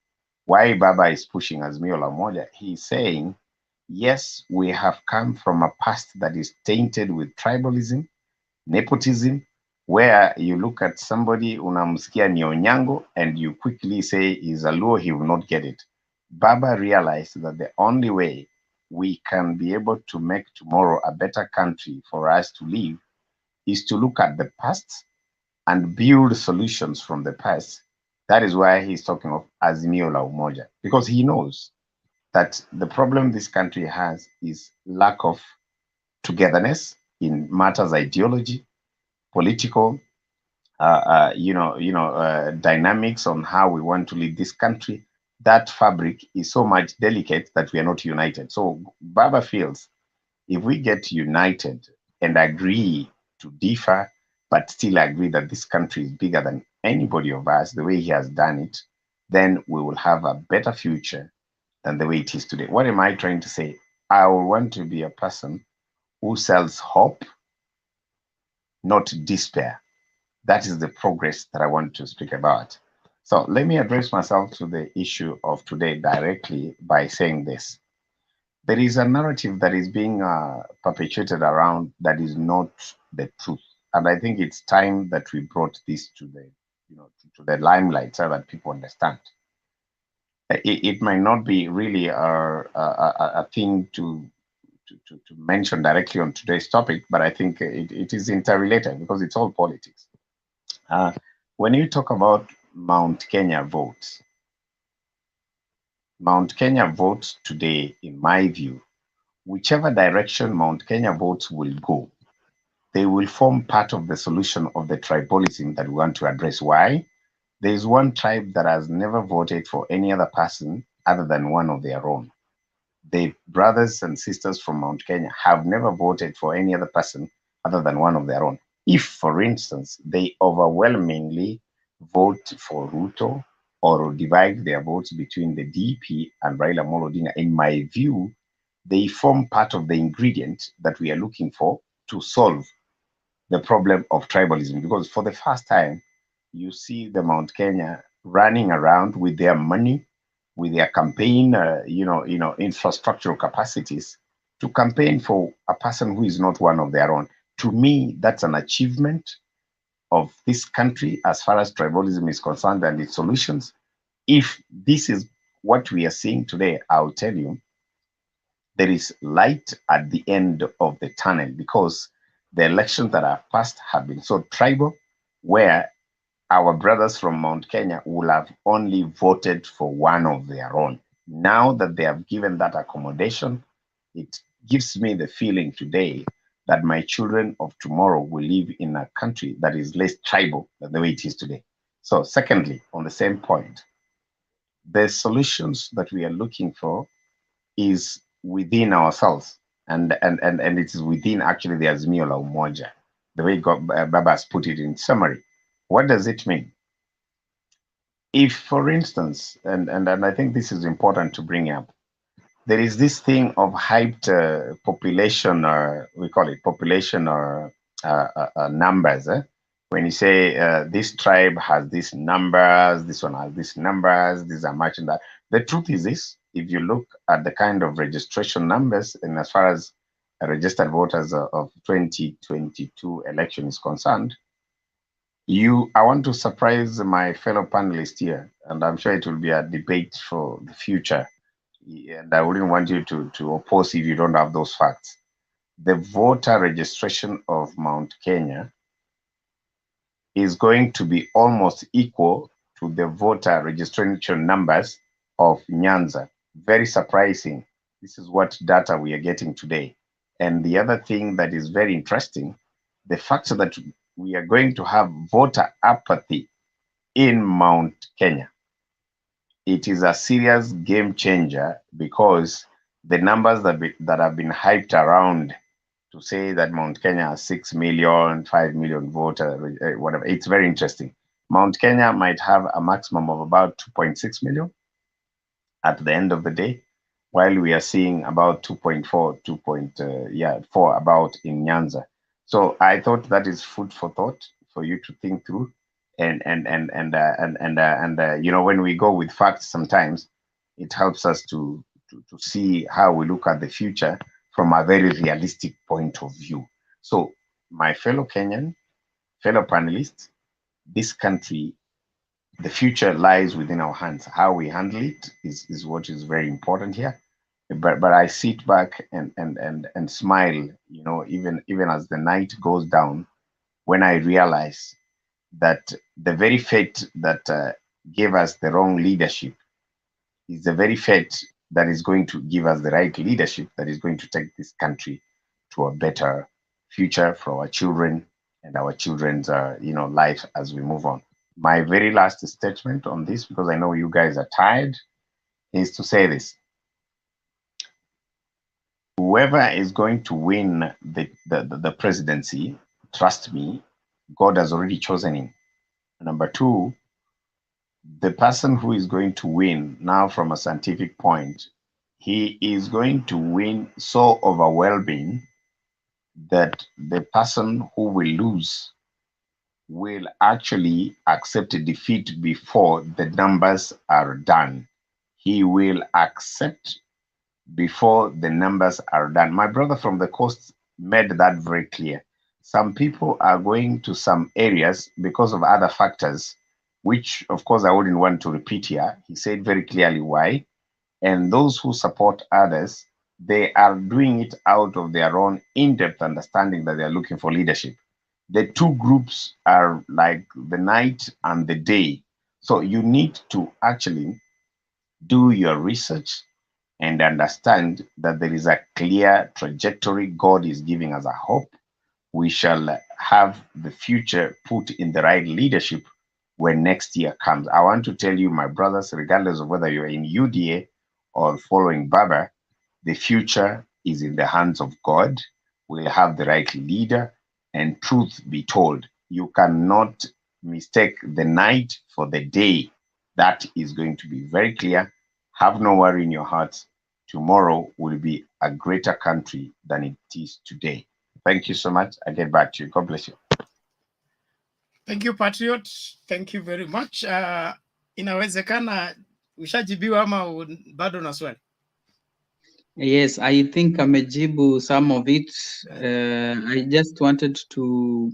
why Baba is pushing Azimio la Umoja, he's saying, yes, we have come from a past that is tainted with tribalism, nepotism, where you look at somebody, unamsikia ni Onyango, and you quickly say he's a Luo, he will not get it. Baba realized that the only way we can be able to make tomorrow a better country for us to live is to look at the past and build solutions from the past. That is why he's talking of Azimio la Umoja, because he knows that the problem this country has is lack of togetherness in matters ideology, political, dynamics on how we want to lead this country. That fabric is so much delicate that we are not united. So Baba feels if we get united and agree to differ, but still agree that this country is bigger than anybody of us, the way he has done it, then we will have a better future than the way it is today. What am I trying to say? I want to be a person who sells hope, not despair. That is the progress that I want to speak about. So let me address myself to the issue of today directly by saying this. There is a narrative that is being perpetuated around that is not the truth. And I think it's time that we brought this to the limelight so that people understand. It might not be really a thing to mention directly on today's topic, but I think it is interrelated because it's all politics. When you talk about Mount Kenya votes today, in my view, whichever direction Mount Kenya votes will go, they will form part of the solution of the tribalism that we want to address. Why? There is one tribe that has never voted for any other person other than one of their own. The brothers and sisters from Mount Kenya have never voted for any other person other than one of their own. If, for instance, they overwhelmingly vote for Ruto or divide their votes between the DP and Raila Odinga, in my view, they form part of the ingredient that we are looking for to solve the problem of tribalism. Because for the first time, you see the Mount Kenya running around with their money, with their campaign, infrastructural capacities to campaign for a person who is not one of their own. To me, that's an achievement of this country as far as tribalism is concerned and its solutions. If this is what we are seeing today, I'll tell you, there is light at the end of the tunnel, because the elections that have passed have been so tribal, where our brothers from Mount Kenya will have only voted for one of their own. Now that they have given that accommodation, it gives me the feeling today that my children of tomorrow will live in a country that is less tribal than the way it is today. So secondly, on the same point, the solutions that we are looking for is within ourselves, and it is within actually the Azimio la Umoja, the way Baba has put it in summary. What does it mean? If, for instance, and I think this is important to bring up, there is this thing of hyped population, we call it population numbers. When you say this tribe has these numbers, this one has these numbers, these are matching that. The truth is this: if you look at the kind of registration numbers, and as far as registered voters of 2022 election is concerned, I want to surprise my fellow panelists here, and I'm sure it will be a debate for the future. And I wouldn't want you to oppose if you don't have those facts. The voter registration of Mount Kenya is going to be almost equal to the voter registration numbers of Nyanza. Very surprising. This is what data we are getting today. And the other thing that is very interesting, the fact that we are going to have voter apathy in Mount Kenya. It is a serious game changer because the numbers that have been hyped around to say that Mount Kenya has 6 million, 5 million voters, whatever, it's very interesting. Mount Kenya might have a maximum of about 2.6 million at the end of the day, while we are seeing about 2.4, 4 about in Nyanza. So I thought that is food for thought for you to think through. And you know, when we go with facts, sometimes it helps us to see how we look at the future from a very realistic point of view. So, my fellow Kenyan, fellow panelists, this country, the future lies within our hands. How we handle it is what is very important here. But I sit back and smile, you know, even as the night goes down, when I realize that the very fate that gave us the wrong leadership is the very fate that is going to give us the right leadership that is going to take this country to a better future for our children and our children's life as we move on. My very last statement on this, because I know you guys are tired, is to say this: whoever is going to win the presidency, trust me, God has already chosen him. Number two, the person who is going to win now, from a scientific point, he is going to win so overwhelming that the person who will lose will actually accept a defeat before the numbers are done. He will accept before the numbers are done. My brother from the coast made that very clear. Some people are going to some areas because of other factors, which of course I wouldn't want to repeat here. He said very clearly why. And those who support others, they are doing it out of their own in-depth understanding that they are looking for leadership. The two groups are like the night and the day. So you need to actually do your research and understand that there is a clear trajectory God is giving us a hope. We shall have the future put in the right leadership when next year comes. I want to tell you, my brothers, regardless of whether you're in UDA or following Baba, the future is in the hands of God. We'll have the right leader, and truth be told, you cannot mistake the night for the day. That is going to be very clear. Have no worry in your hearts. Tomorrow will be a greater country than it is today. Thank you so much. I get back to you. God bless you. Thank you, Patriot. Thank you very much. Inawezekana ushajibiwa ama bado na swali? Yes, I think amejibu some of it. I just wanted to,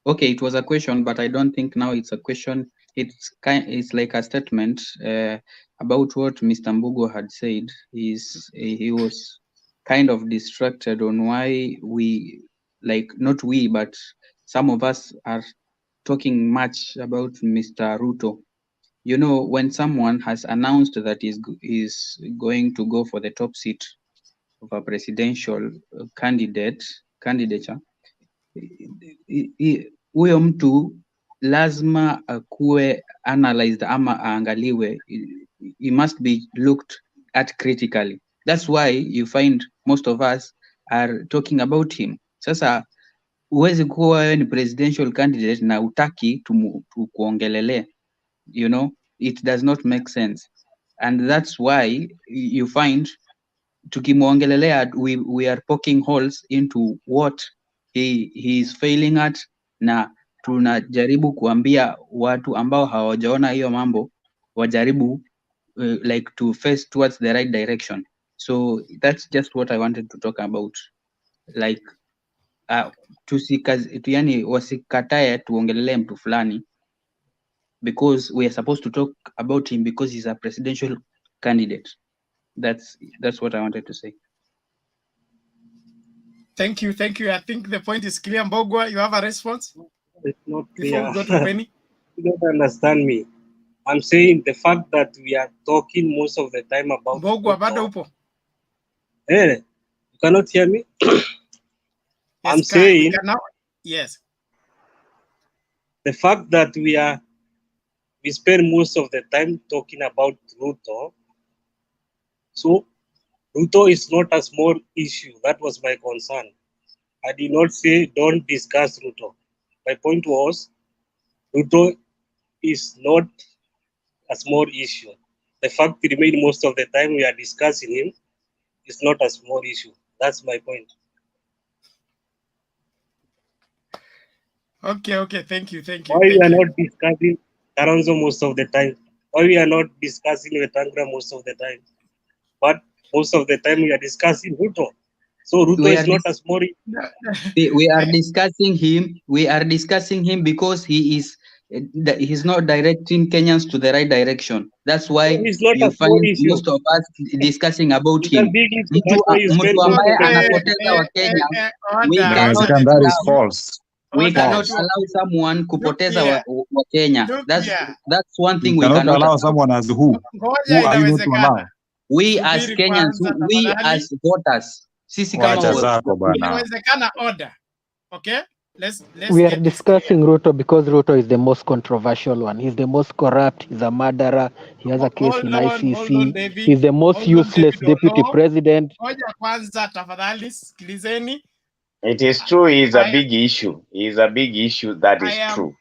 okay, it was a question, but I don't think now it's a question. It's like a statement about what Mr. Mbugo had said. He was kind of distracted on why we, like not we, but some of us are talking much about Mr. Ruto. You know, when someone has announced that he's going to go for the top seat of a presidential candidature, huyo mtu lazima akuwe analyzed ama aangaliwe. He must be looked at critically. That's why you find most of us are talking about him. Sasa huwezi kuwa wewe ni presidential candidate na utaki kuongelelea, you know, it does not make sense. And that's why you find tukimwongelelea, we are poking holes into what he is failing at, na tunajaribu kuambia watu ambao hawajaona hiyo mambo wajaribu like to face towards the right direction. So that's just what I wanted to talk about, like yani wasikatae tuongelelee mtu fulani because we are supposed to talk about him because he's a presidential candidate. That's what I wanted to say. Thank you. I think the point is clear. Mbogwa, you have a response? It's not before clear. we go to Penny? You don't understand me. I'm saying the fact that we are talking most of the time about Mbogwa, bado upo? You cannot hear me? Yes, I'm saying we can now. Yes. The fact that we spend most of the time talking about Ruto. So Ruto is not a small issue. That was my concern. I did not say don't discuss Ruto. My point was Ruto is not a small issue. The fact remain most of the time we are discussing him is not a small issue. That's my point. Okay. Thank you. Why we are not discussing Taranzo most of the time? Why we are not discussing Vetangra most of the time? But most of the time we are discussing Ruto. So Ruto is not a small issue. We are discussing him. We are discussing him because he's not directing Kenyans to the right direction. That's why you find most of us discussing about him. Mtu ambaye anapoteza Wakenya, we cannot allow someone kupoteza Wakenya. That's one thing we cannot allow someone as who are you not to allow? We as Kenyans, we as voters. Sisi kama inawezekana order. Okay? Let's we are discussing Ruto because Ruto is the most controversial one. He's the most corrupt. He's a murderer. He has a case in ICC. He's the most useless deputy president. It is true. He's a big issue. He's a big issue. That is true.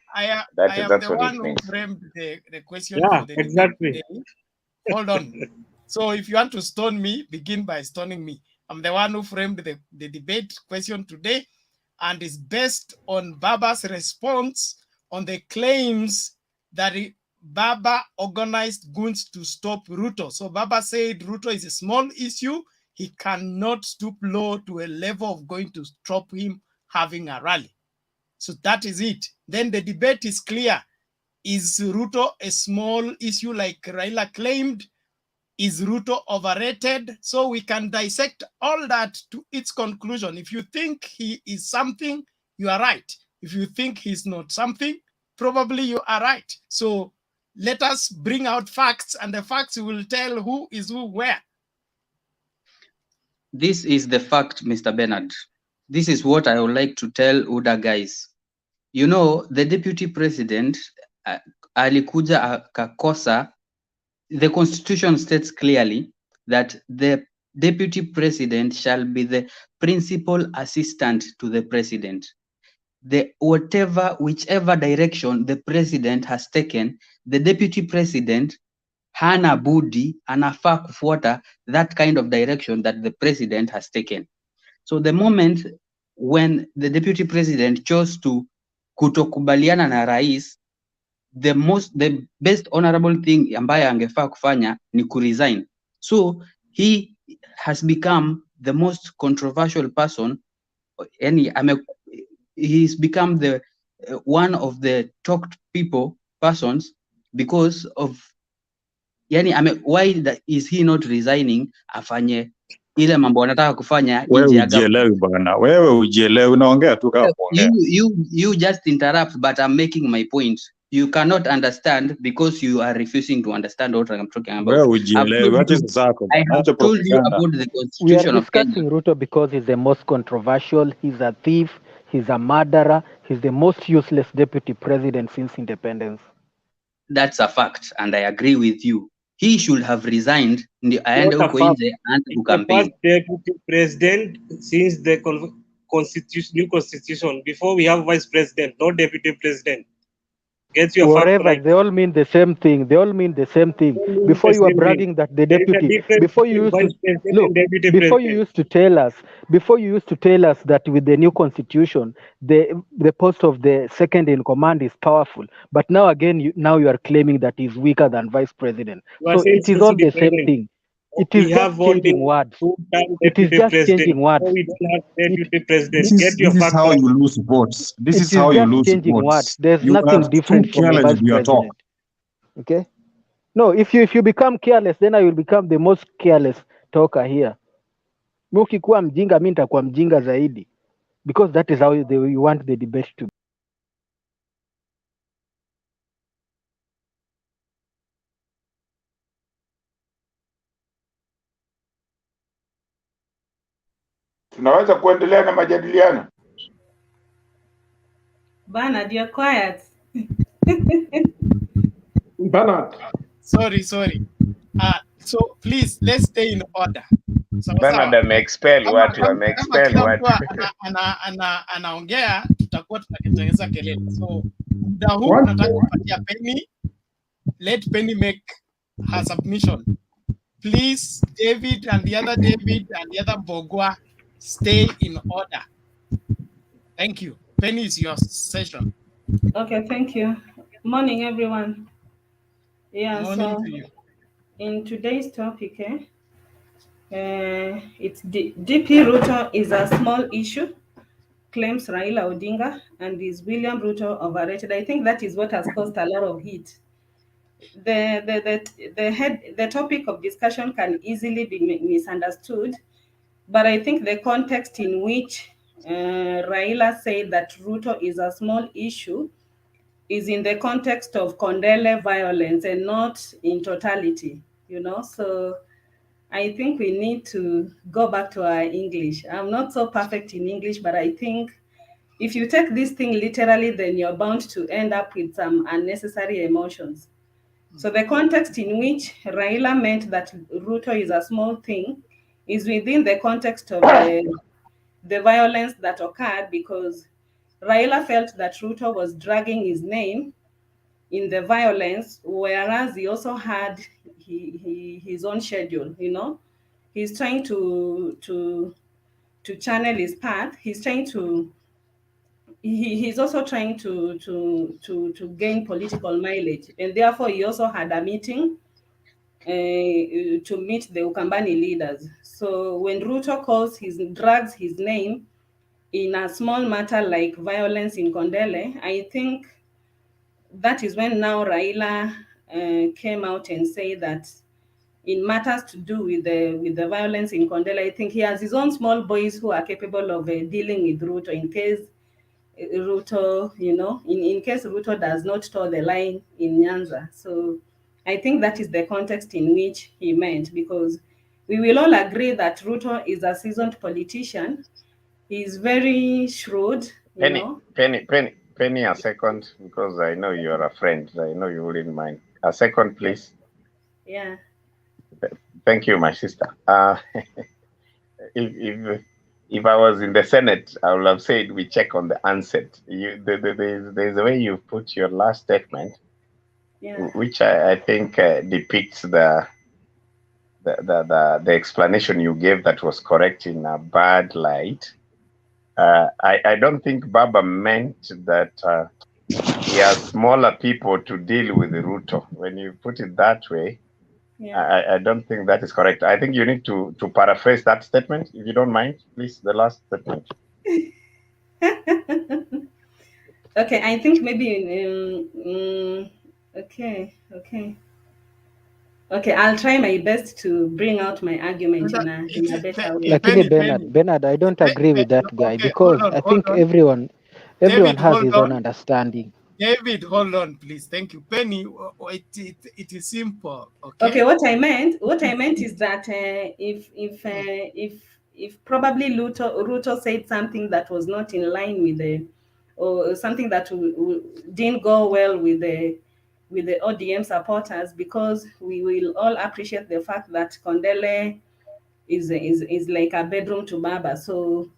That's the what one it who means. framed the question for the exactly. Hold on. So if you want to stone me, begin by stoning me. I'm the one who framed the debate question today, and is based on Baba's response on the claims that Baba organized goons to stop Ruto. So Baba said Ruto is a small issue. He cannot stoop low to a level of going to stop him having a rally. So that is it. Then the debate is clear. Is Ruto a small issue like Raila claimed? Is Ruto overrated? So we can dissect all that to its conclusion. If you think he is something, you are right. If you think he's not something, probably you are right. So let us bring out facts, and the facts will tell who is who where. This is the fact, Mr. Bernard. This is what I would like to tell Uda guys. You know, the deputy president, alikuja akakosa. The constitution states clearly that the deputy president shall be the principal assistant to the president. Whichever direction the president has taken, the deputy president hana budi anafaa kufuata that kind of direction that the president has taken. So the moment when the deputy president chose to kutokubaliana na rais, the best honorable thing ambaye angefaa kufanya ni kuresign. So he has become the most controversial person, and he's become the one of the talked persons because of why is he not resigning afanye ile mambo anataka kufanya nje ya government. Wewe ujielewi, unaongea tu kama kuongea. You just interrupt, but I'm making my point. You cannot understand because you are refusing to understand what I'm talking about. I have told you about the constitution of Kenya. We are discussing Ruto because he's the most controversial. He's a thief. He's a murderer. He's the most useless deputy president since independence. That's a fact, and I agree with you. He should have resigned. The first deputy president since the new constitution. Before we have vice president, not deputy president. Get your whatever, facts right. they all mean the same thing. They all mean the same thing. Before you were bragging that the deputy, before you used to look, before you used to tell us, that with the new constitution, the post of the second in command is powerful. But now again, now you are claiming that he's weaker than vice president. So it is all the same thing. It is just changing words. It is just changing words. We don't have deputy president. This is how you lose votes. This is how you lose changing votes. words. There's You nothing are different too from a careless vice with your talk. president. Okay? No, if you become careless, then I will become the most careless talker here. Ukikuwa mjinga, mimi nitakuwa mjinga zaidi, because that is how you want the debate to be. Tunaweza kuendelea na majadiliano. Bernard, you're quiet. Bernard. Sorry. So please, let's stay in order. Bernard ameexpel watu, anaongea, tutakuwa tunatengeneza kelele. So muda huu nataka kupatia Penny. Let Penny make her submission. Please, David and the other Bogwa, stay in order. Thank you. Penny, is your session. Okay, thank you. Morning, everyone. Yeah, Morning so to you. in today's topic, it's DP Ruto is a small issue, claims Raila Odinga, and is William Ruto overrated. I think that is what has caused a lot of heat. The topic of discussion can easily be misunderstood, but I think the context in which Raila said that Ruto is a small issue is in the context of Kondele violence and not in totality, So I think we need to go back to our English. I'm not so perfect in English, but I think if you take this thing literally, then you're bound to end up with some unnecessary emotions. So the context in which Raila meant that Ruto is a small thing is within the context of the violence that occurred, because Raila felt that Ruto was dragging his name in the violence, whereas he also had his own schedule. He's trying to channel his path. He's trying to he's also trying to gain political mileage, and therefore he also had a meeting to meet the Ukambani leaders. So when Ruto drags his name in a small matter like violence in Kondele, I think that is when now Raila came out and said that in matters to do with the violence in Kondele, I think he has his own small boys who are capable of dealing with Ruto in case Ruto, in case Ruto does not toe the line in Nyanza. So I think that is the context in which he meant, because we will all agree that Ruto is a seasoned politician. He's very shrewd, Penny, a second, because I know you're a friend. I know you wouldn't mind. A second, please. Yeah. Thank you, my sister. If I was in the Senate, I would have said we check on the onset. There's a way you put your last statement, which I think depicts the explanation you gave that was correct in a bad light. I don't think Baba meant that he has smaller people to deal with Ruto. When you put it that way, I don't think that is correct. I think you need to paraphrase that statement, if you don't mind, please, the last statement. Okay, I think maybe, okay, I'll try my best to bring out my argument in a better way. Lakini Bernard, I don't agree with that guy, because I think everyone has his own understanding. David, hold on, please. Thank you. Penny, it is simple. Okay. What I meant is that if probably Ruto said something that was not in line with or something that didn't go well with the ODM supporters, because we will all appreciate the fact that Kondele is like a bedroom to Baba. So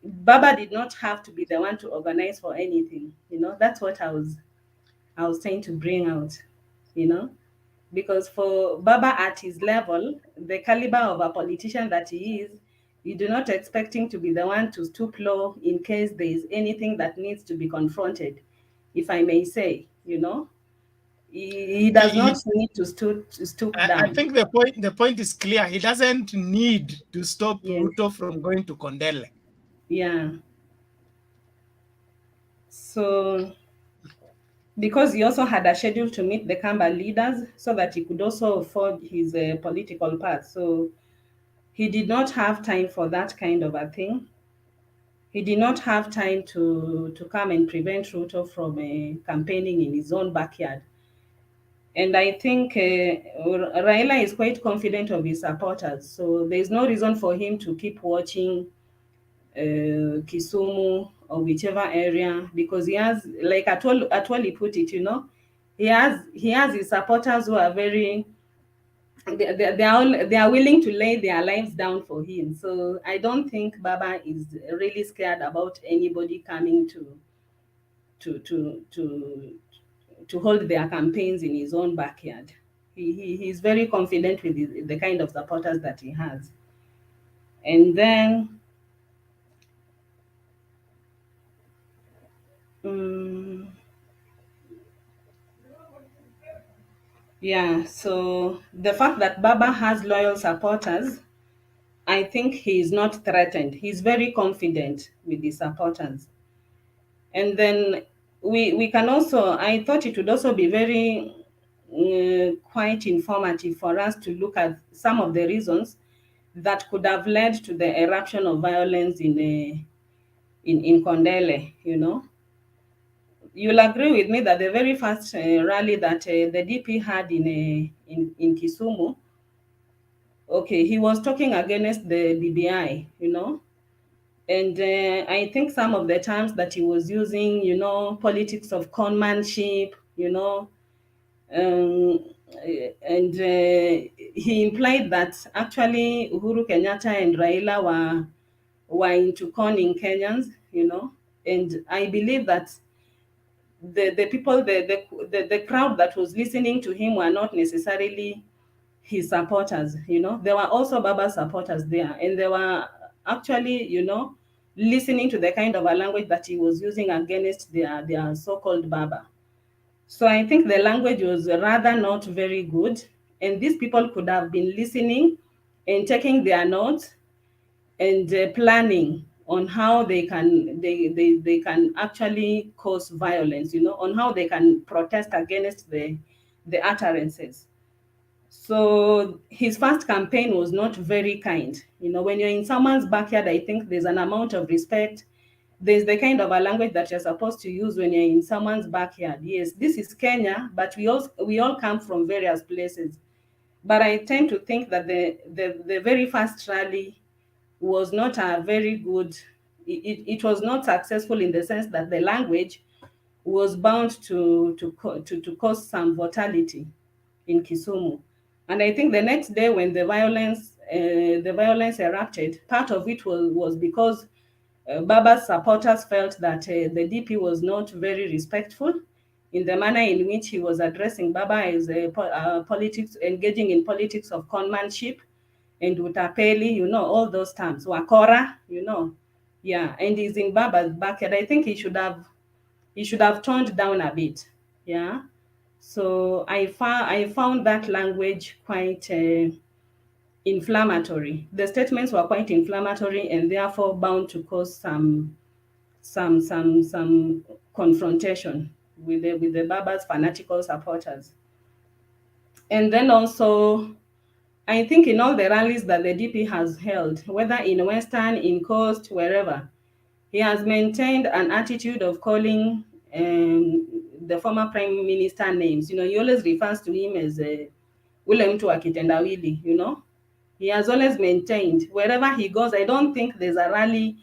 Baba did not have to be the one to organize for anything. That's what I was I was trying to bring out, you know, because for Baba at his level, the caliber of a politician that he is, you do not expect him to be the one to stoop low in case there is anything that needs to be confronted, if I may say, you know. He does not need to stoop down. I think the point is clear. He doesn't need to stop Ruto from going to Kondele. Yeah. So, because he also had a schedule to meet the Kamba leaders so that he could also forge his political path. So he did not have time for that kind of a thing. He did not have time to come and prevent Ruto from campaigning in his own backyard. And I think Raila is quite confident of his supporters. So there's no reason for him to keep watching Kisumu or whichever area, because he has, like Atwali put it, you know, he has his supporters who are very, they are willing to lay their lives down for him. So I don't think Baba is really scared about anybody coming to hold their campaigns in his own backyard. He's very confident with the kind of supporters that he has. And then yeah, so the fact that Baba has loyal supporters, I think he is not threatened. He's very confident with his supporters. And then we can also, I thought it would also be very quite informative for us to look at some of the reasons that could have led to the eruption of violence in Kondele, you know. You'll agree with me that the very first rally that the DP had in Kisumu, okay, he was talking against the BBI, you know, and I think some of the terms that he was using, you know, politics of conmanship, you know, and he implied that actually Uhuru Kenyatta and Raila were into conning Kenyans, you know, and I believe that the people, the crowd that was listening to him were not necessarily his supporters, you know. There were also Baba supporters there, and they were actually, you know, listening to the kind of a language that he was using against their so-called Baba. So I think the language was rather not very good, and these people could have been listening and taking their notes and planning on how they can actually cause violence, you know, on how they can protest against the utterances. So his first campaign was not very kind. You know, when you're in someone's backyard, I think there's an amount of respect. There's the kind of a language that you're supposed to use when you're in someone's backyard. Yes, this is Kenya, but we all come from various places. But I tend to think that the very first rally was not a very good, it was not successful in the sense that the language was bound to cause some volatility in Kisumu. And I think the next day when the violence erupted, part of it was because Baba's supporters felt that the DP was not very respectful in the manner in which he was addressing Baba as politics, engaging in politics of conmanship and utapeli, you know, all those terms, wakora, you know, yeah, and he's in Baba's backyard. I think he should have toned down a bit, yeah. So I found that language quite inflammatory. The statements were quite inflammatory and therefore bound to cause some confrontation with the Baba's fanatical supporters. And then also, I think in all the rallies that the DP has held, whether in Western, in Coast, wherever, he has maintained an attitude of calling the former Prime Minister names. You know, he always refers to him as ule mtu akitendawili, you know. He has always maintained, wherever he goes, I don't think there's a rally.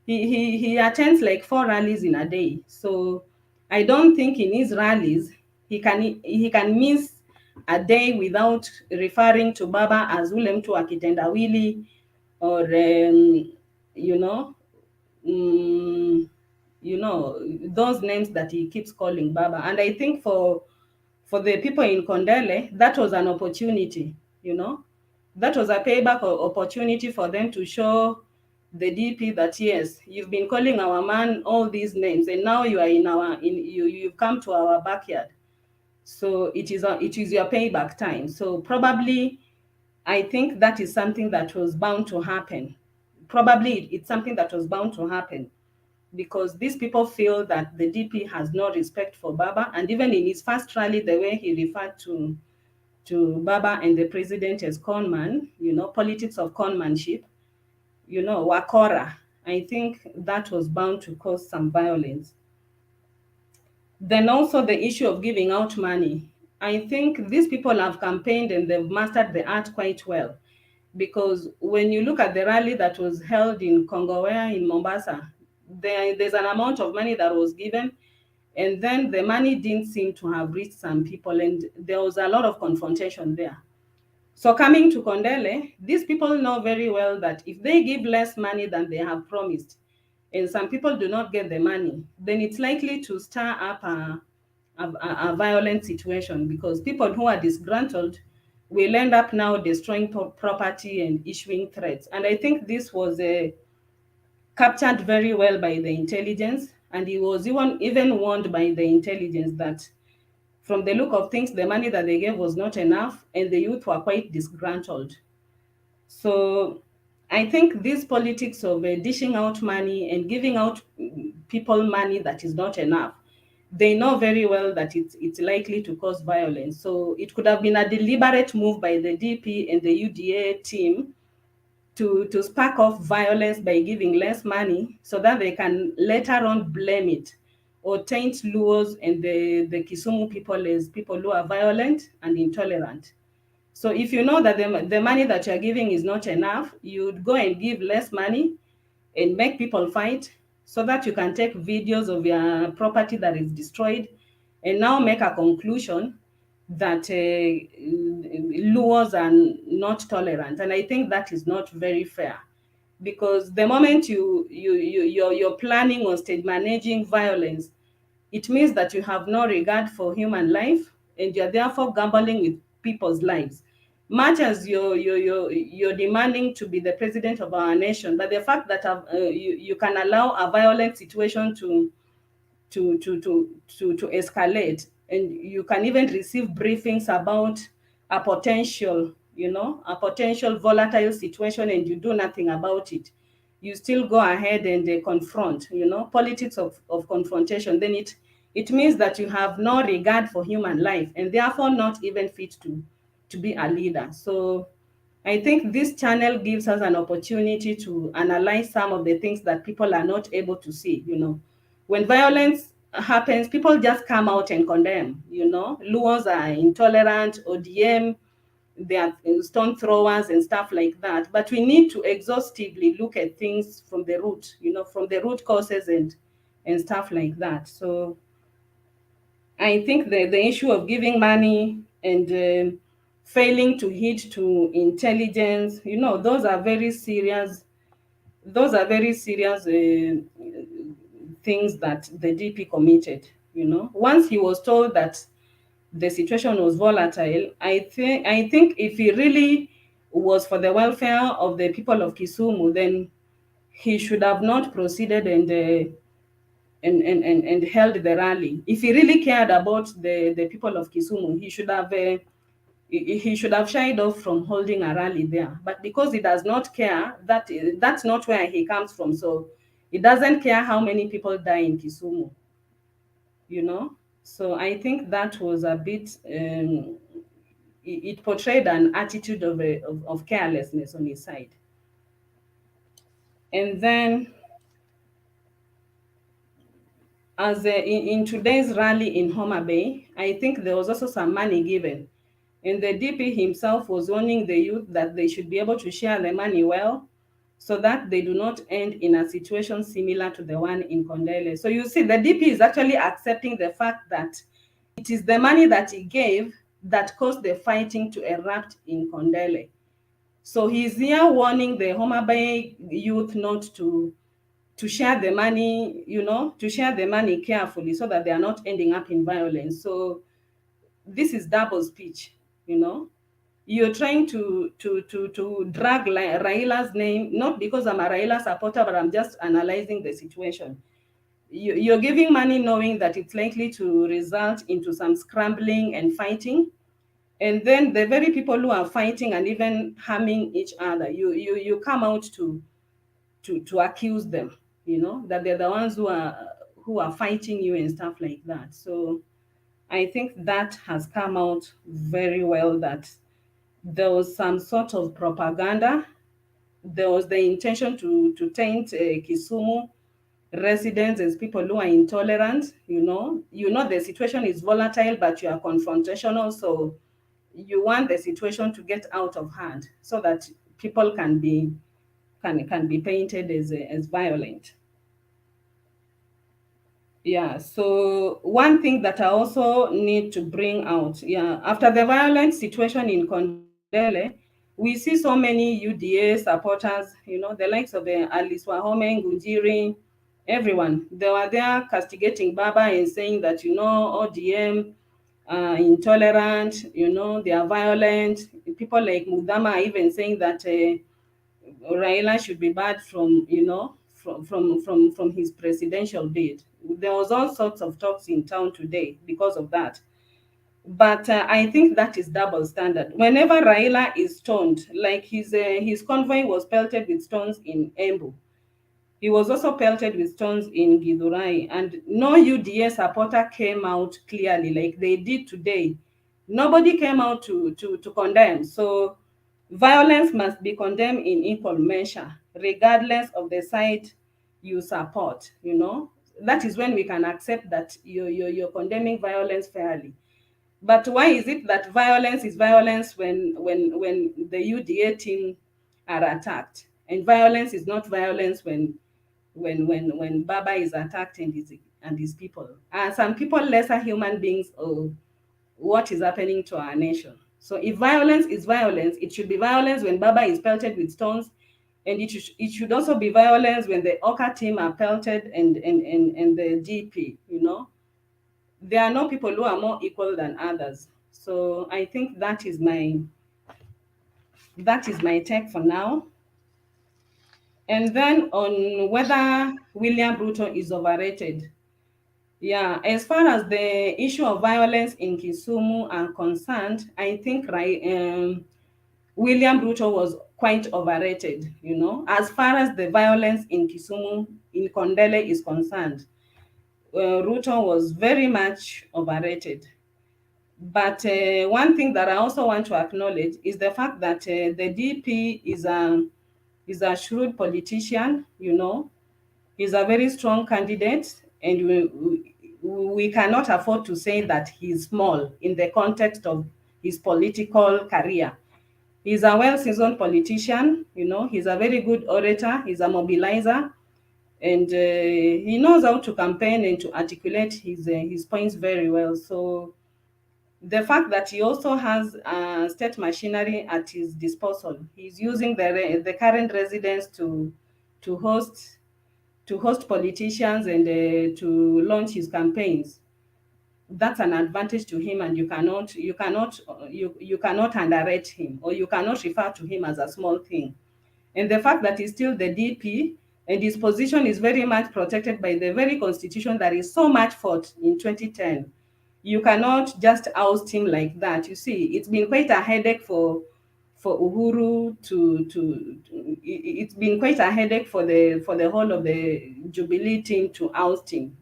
He attends like 4 rallies in a day. So I don't think in his rallies, he can miss a day without referring to Baba as ule mtu akitendawili or, you know, you know, those names that he keeps calling Baba. And I think for the people in Kondele, that was an opportunity, you know. That was a payback opportunity for them to show the DP that yes, you've been calling our man all these names, and now you are you've come to our backyard. So it is your payback time. So probably, I think that is something that was bound to happen. Probably it's something that was bound to happen, because these people feel that the DP has no respect for Baba. And even in his first rally, the way he referred to Baba and the president as conman, you know, politics of conmanship, you know, wakora. I think that was bound to cause some violence. Then also the issue of giving out money. I think these people have campaigned and they've mastered the art quite well. Because when you look at the rally that was held in Kongowea in Mombasa, there's an amount of money that was given, and then the money didn't seem to have reached some people, and there was a lot of confrontation there. So coming to Kondele, these people know very well that if they give less money than they have promised, and some people do not get the money, then it's likely to stir up a violent situation, because people who are disgruntled will end up now destroying property and issuing threats. And I think this was captured very well by the intelligence, and he was even warned by the intelligence that from the look of things, the money that they gave was not enough, and the youth were quite disgruntled. So I think this politics of dishing out money and giving out people money that is not enough, they know very well that it's likely to cause violence. So it could have been a deliberate move by the DP and the UDA team to spark off violence by giving less money, so that they can later on blame it or taint Luos and the Kisumu people as people who are violent and intolerant. So if you know that the money that you're giving is not enough, you'd go and give less money and make people fight, so that you can take videos of your property that is destroyed and now make a conclusion that Luos are not tolerant. And I think that is not very fair, because the moment you're planning on stage managing violence, it means that you have no regard for human life, and you're therefore gambling with people's lives. Much as you're demanding to be the president of our nation, but the fact that you can allow a violent situation to escalate, and you can even receive briefings about a potential, a potential volatile situation, and you do nothing about it. You still go ahead and confront, politics of confrontation. Then it means that you have no regard for human life, and therefore not even fit to be a leader. So I think this channel gives us an opportunity to analyze some of the things that people are not able to see. When violence happens, people just come out and condemn. Luos are intolerant, ODM, they are stone throwers and stuff like that. But we need to exhaustively look at things from the root, from the root causes and stuff like that. So I think the issue of giving money and failing to heed to intelligence, those are very serious. Those are very serious things that the DP committed. Once he was told that the situation was volatile, I think if he really was for the welfare of the people of Kisumu, then he should have not proceeded and held the rally. If he really cared about the people of Kisumu, he should have shied off from holding a rally there. But because he does not care, that's not where he comes from. So he doesn't care how many people die in Kisumu. So I think that was a bit. It portrayed an attitude of carelessness on his side. And then, as in today's rally in Homa Bay, I think there was also some money given. And the DP himself was warning the youth that they should be able to share the money well, so that they do not end in a situation similar to the one in Kondele. So you see, the DP is actually accepting the fact that it is the money that he gave that caused the fighting to erupt in Kondele. So he's here warning the Homa Bay youth not to share the money, to share the money carefully so that they are not ending up in violence. So this is double speech, You're trying to drag Raila's name, not because I'm a Raila supporter, but I'm just analyzing the situation. You're giving money knowing that it's likely to result into some scrambling and fighting. And then the very people who are fighting and even harming each other, you come out to accuse them, that they're the ones who are fighting you and stuff like that. So I think that has come out very well, that there was some sort of propaganda. There was the intention to taint Kisumu residents as people who are intolerant. The situation is volatile, but you are confrontational. So you want the situation to get out of hand so that people can be painted as violent. Yeah, so one thing that I also need to bring out, after the violent situation in Kondele, we see so many UDA supporters, the likes of Alice Wahome, Ngunjiri, everyone. They were there castigating Baba and saying that, ODM are intolerant, they are violent. People like Mudama are even saying that Raila should be barred from, from his presidential bid. There was all sorts of talks in town today because of that. But I think that is double standard. Whenever Raila is stoned, like his convoy was pelted with stones in Embu, he was also pelted with stones in Githurai, and no UDA supporter came out clearly like they did today. Nobody came out to condemn. So violence must be condemned in equal measure, regardless of the side you support. That is when we can accept that you're condemning violence fairly. But why is it that violence is violence when the UDA team are attacked, and violence is not violence when Baba is attacked and his people? Are some people lesser human beings, or what is happening to our nation? So if violence is violence, it should be violence when Baba is pelted with stones, and it should also be violence when the Oka team are pelted and the GP, There are no people who are more equal than others. So I think that is my take for now. And then on whether William Ruto is overrated. Yeah, as far as the issue of violence in Kisumu are concerned, I think William Ruto was quite overrated, as far as the violence in Kisumu, in Kondele is concerned. Ruto was very much overrated. But one thing that I also want to acknowledge is the fact that the DP is a shrewd politician, He's a very strong candidate, and we cannot afford to say that he's small in the context of his political career. He's a well-seasoned politician, He's a very good orator. He's a mobilizer, and he knows how to campaign and to articulate his points very well. So the fact that he also has state machinery at his disposal, he's using the current residents to host politicians and to launch his campaigns. That's an advantage to him, and you cannot underrate him, or you cannot refer to him as a small thing. And the fact that he's still the DP and his position is very much protected by the very constitution that is so much fought in 2010. You cannot just oust him like that. You see, it's been quite a headache for Uhuru it's been quite a headache for the whole of the Jubilee team to oust him,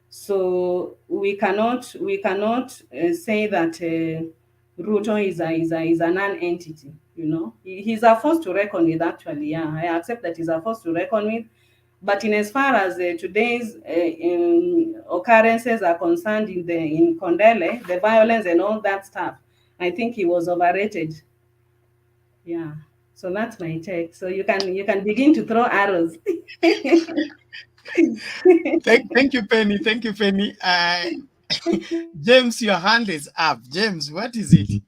So we cannot say that Ruto is a non-entity, He's a force to reckon with, actually. Yeah, I accept that he's a force to reckon with. But in as far as today's occurrences are concerned in Kondele, the violence and all that stuff, I think he was overrated. Yeah, so that's my take. So you can begin to throw arrows. Thank you, Penny. Thank you, Penny. James, your hand is up. James, what is it?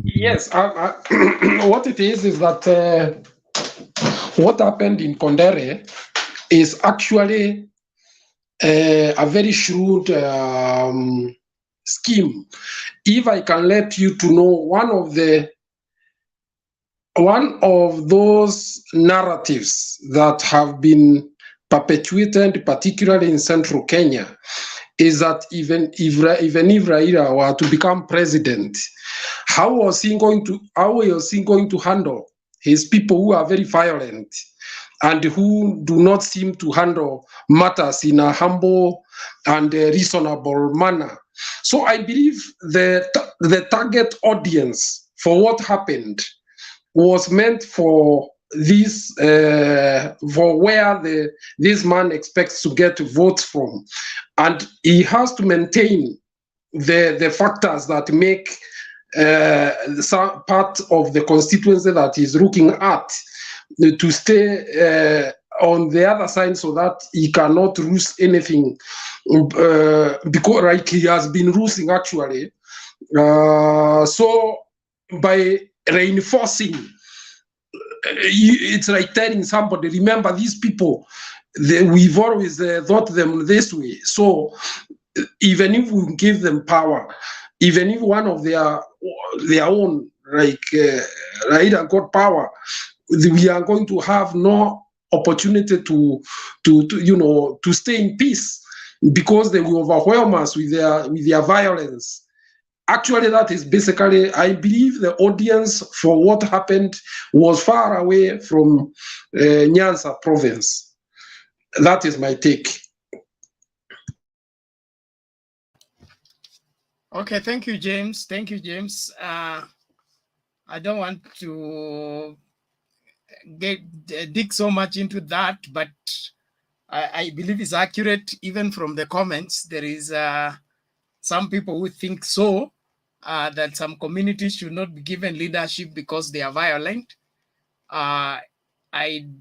Yes, what it is that what happened in Kondere is actually a very shrewd scheme. If I can let you to know one of those narratives that have been perpetuated, particularly in central Kenya, is that even if Raila were to become president, how was he going to handle his people who are very violent and who do not seem to handle matters in a humble and reasonable manner? So I believe the target audience for what happened was meant for this, for where this man expects to get votes from, and he has to maintain the factors that make some part of the constituency that he's looking at to stay on the other side, so that he cannot lose anything, because like he has been losing actually. So by reinforcing, it's like telling somebody, remember these people, we've always thought them this way. So even if we give them power, even if one of their own, like Raila got power, we are going to have no opportunity to stay in peace, because they will overwhelm us with their violence. Actually, that is basically, I believe the audience for what happened was far away from Nyanza province. That is my take. Okay, thank you, James. Thank you, James. I don't want to dig so much into that, but I believe it's accurate. Even from the comments, there is some people who think so, that some communities should not be given leadership because they are violent. I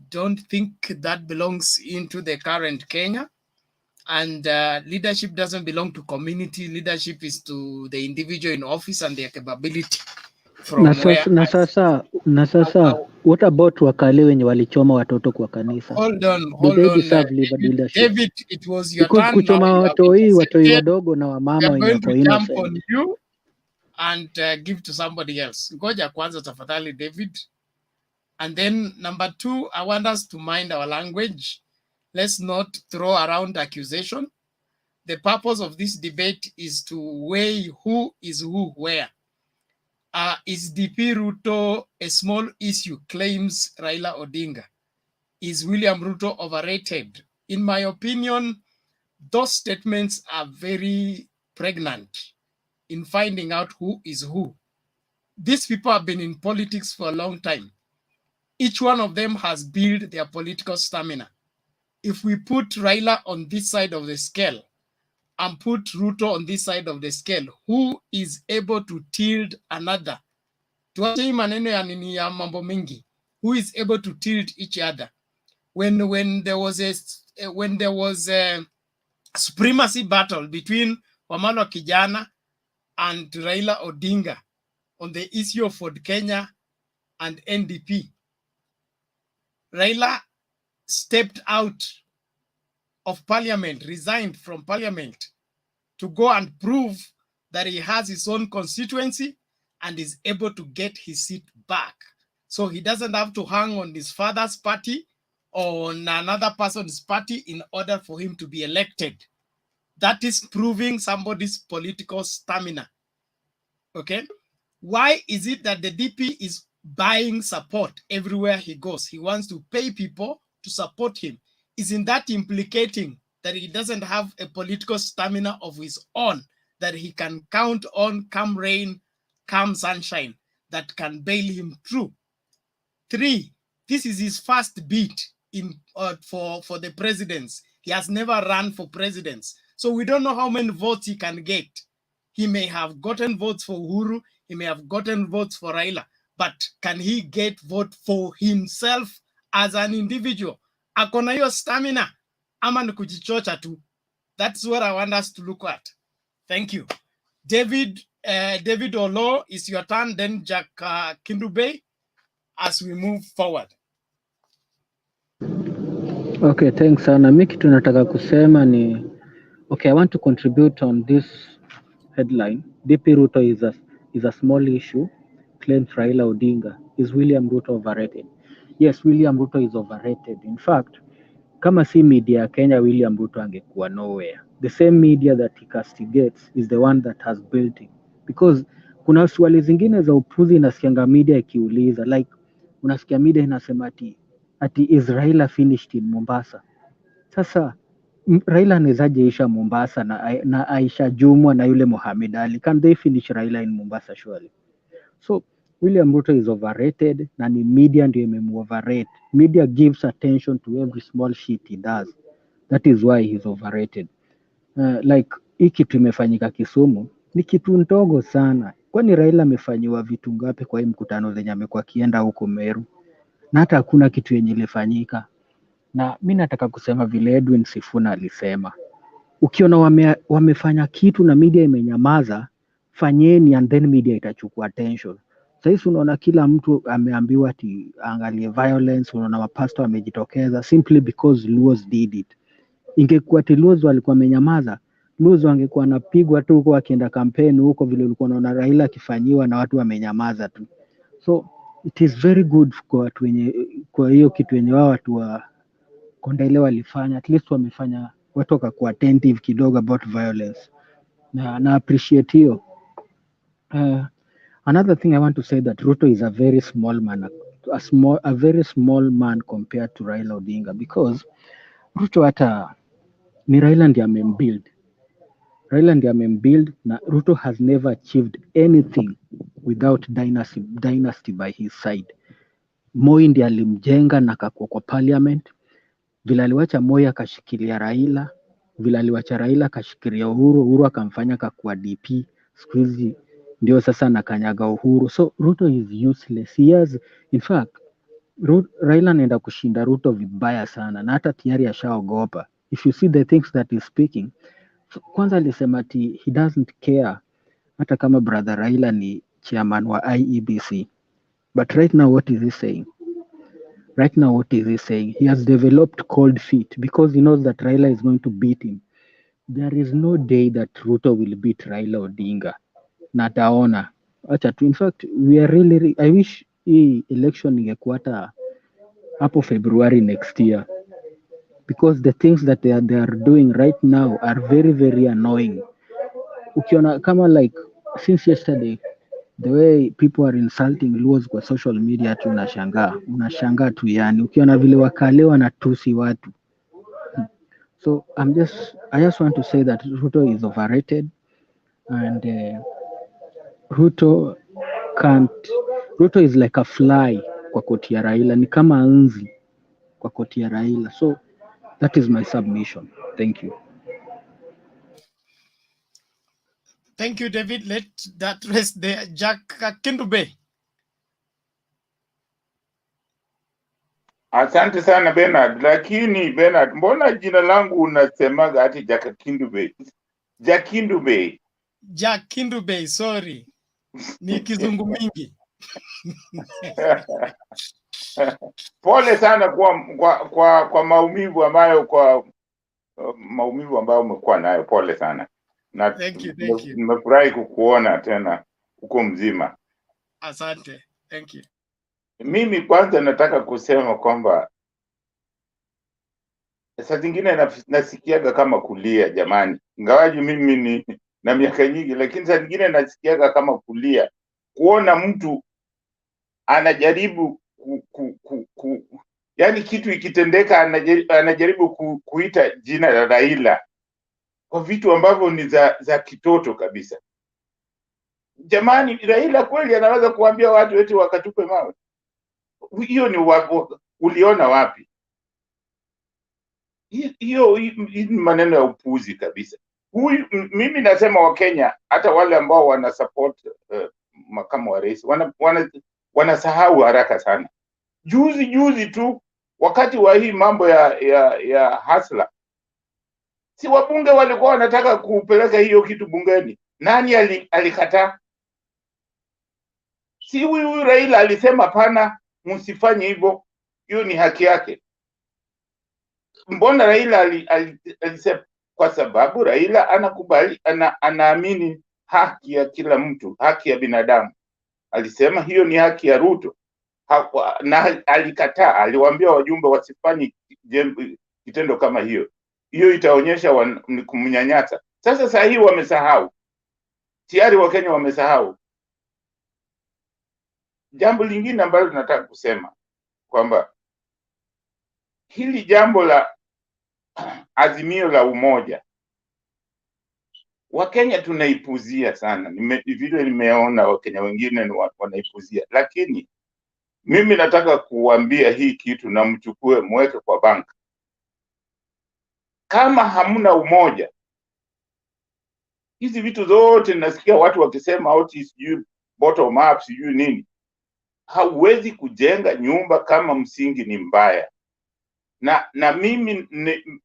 don't think that belongs into the current Kenya. And leadership doesn't belong to community. Leadership is to the individual in office and their capability. Na sasa, what about wakale wenye walichoma watoto kwa kanisa? Hold on. David, it was your because turn. Kuchoma watoi wadogo na wamama wenye wako innocent. On you and give to somebody else. Ngoja kwanza tafadhali, David. And then number 2, I want us to mind our language. Let's not throw around accusation. The purpose of this debate is to weigh who is who where. Is DP Ruto a small issue, claims Raila Odinga? Is William Ruto overrated? In my opinion, those statements are very pregnant in finding out who is who. These people have been in politics for a long time. Each one of them has built their political stamina. If we put Raila on this side of the scale and put Ruto on this side of the scale, who is able to tilt another? Tuache maneno ya nini ya mambo mengi. Who is able to tilt each other? When there was a supremacy battle between Wamalo Kijana and Raila Odinga on the issue of Ford Kenya and NDP, Raila stepped out of parliament, resigned from parliament to go and prove that he has his own constituency and is able to get his seat back. So he doesn't have to hang on his father's party or on another person's party in order for him to be elected. That is proving somebody's political stamina. Okay? Why is it that the DP is buying support everywhere he goes? He wants to pay people to support him. Isn't that implicating that he doesn't have a political stamina of his own that he can count on come rain, come sunshine, that can bail him through? 3, this is his first bid for the presidents. He has never run for presidents. So we don't know how many votes he can get. He may have gotten votes for Uhuru, he may have gotten votes for Raila, but can he get vote for himself as an individual? Akona hiyo stamina ama ni kujichocha tu? That's what I want us to look at. Thank you. David Olo, is your turn, then Jack Kindube, as we move forward. Okay, thanks sana. Mimi kitu nataka kusema ni okay, I want to contribute on this headline. DP Ruto is a small issue. Claims Raila Odinga. Is William Ruto overrated? Yes, William Ruto is overrated. In fact, kama si media ya Kenya, William Ruto angekuwa nowhere. The same media that he castigates is the one that has built him. Because kuna swali zingine za upuzi nasikianga media ikiuliza, like unasikia media inasema ati is Raila finished in Mombasa? Sasa Raila anawezaje isha Mombasa na Aisha Jumwa na yule Mohamed Ali? Can they finish Raila in Mombasa surely? So William Ruto is overrated na ni media ndio imemu-overrate. Media gives attention to every small shit he does. That is why he's overrated. Like hii kitu imefanyika Kisumu ni kitu ndogo sana. Kwani Raila amefanyiwa vitu ngapi kwa hii mkutano zenye amekuwa akienda huko Meru? Na hata hakuna kitu yenye ilifanyika. Na mi nataka kusema vile Edwin Sifuna alisema, ukiona wamefanya kitu na media imenyamaza, fanyeni and then media itachukua attention. Sasa unaona kila mtu ameambiwa ati angalie violence, unaona mapasta wamejitokeza simply because Luos did it. Ingekuwa ati Luos walikuwa wamenyamaza, Luos wangekuwa napigwa tu huko akienda kampeni huko vile ulikuwa unaona Raila akifanyiwa na watu wamenyamaza tu. So it is very good kwa watu wenye, kwa hiyo kitu wenye wao watu wa Kondaile walifanya, at least wamefanya watu wakakuwa attentive kidogo about violence. Na appreciate hiyo. Another thing I want to say that Ruto is a very small man, a very small man compared to Raila Odinga, because Ruto hata ni Raila ndiye amembuild. Raila ndiye amembuild na Ruto has never achieved anything without dynasty by his side. Moi ndiye alimjenga na akakuwa kwa parliament. Vile aliwacha Moi akashikilia Raila, vile aliwacha Raila akashikilia Uhuru akamfanya akakuwa DP. Siku hizi ndio sasa nakanyaga Uhuru. So Ruto is useless. He has, in fact, Raila anaenda kushinda Ruto vibaya sana na hata tayari ashaogopa. If you see the things that he's speaking, kwanza alisema ati he doesn't care hata kama brother Raila ni chairman wa IEBC. But right now what is he saying? Right now, what is he saying? He has developed cold feet because he knows that Raila is going to beat him. There is no day that Ruto will beat Raila Odinga. Na taona. Acha tu. In fact, we are really, I wish hii election ingekuwa hata hapo February next year. Because the things that they are doing right now are very, very annoying. Ukiona kama like since yesterday, the way people are insulting Luos kwa social media tu unashangaa tu yani, ukiona vile wakale wanatusi watu. So I just want to say that Ruto is overrated and Ruto is like a fly kwa koti ya Raila, ni kama nzi kwa koti ya Raila. So that is my submission. Thank you. Thank you, David. Let that rest there. Jack Kindube. Asante sana Bernard, lakini Bernard, mbona jina langu unasemaga ati Jack Kindube? Jack Kindube. Jack Kindube, sorry. Ni kizungu mingi. Pole sana kwa maumivu ambayo umekuwa nayo, pole sana. Na thank you. Nimefurahi kukuona tena uko mzima. Asante. Thank you. Mimi kwanza nataka kusema kwamba saa zingine nasikiaga kama kulia jamani. Ingawaje mimi ni na miaka nyingi, lakini saa zingine nasikiaga kama kulia kuona mtu anajaribu yani kitu ikitendeka anajaribu kuita jina la Raila kwa vitu ambavyo ni za kitoto kabisa. Jamani, Raila kweli anaweza kuambia watu eti wakatupe mawe? Hiyo ni uliona wapi? Hiyo ni maneno ya upuzi kabisa. Mimi nasema Wakenya, hata wale ambao wana support makamu wa rais, wanasahau haraka sana. Juzi tu wakati wa hii mambo ya hasla, si wabunge walikuwa wanataka kupeleka hiyo kitu bungeni. Nani alikataa? Si huyu Raila alisema pana, msifanye hivyo, hiyo ni haki yake. mbona Raila alisema? Kwa sababu Raila anakubali, anaamini haki ya kila mtu, haki ya binadamu. Alisema hiyo ni haki ya Ruto. Na alikataa, aliwaambia wajumbe wasifanye kitendo kama hiyo. Hiyo itaonyesha ni kumnyanyasa. Sasa hii wamesahau. Tayari Wakenya wamesahau. Jambo lingine ambalo tunataka kusema kwamba hili jambo la azimio la umoja, Wakenya tunaipuzia sana. Vile nimeona Wakenya wengine wanaipuzia, lakini mimi nataka kuambia hii kitu na mchukue mweke kwa banka. Kama hamuna umoja, hizi vitu zote nasikia watu wakisema out sijui bottom up sijui nini, hauwezi kujenga nyumba kama msingi ni mbaya. Na mimi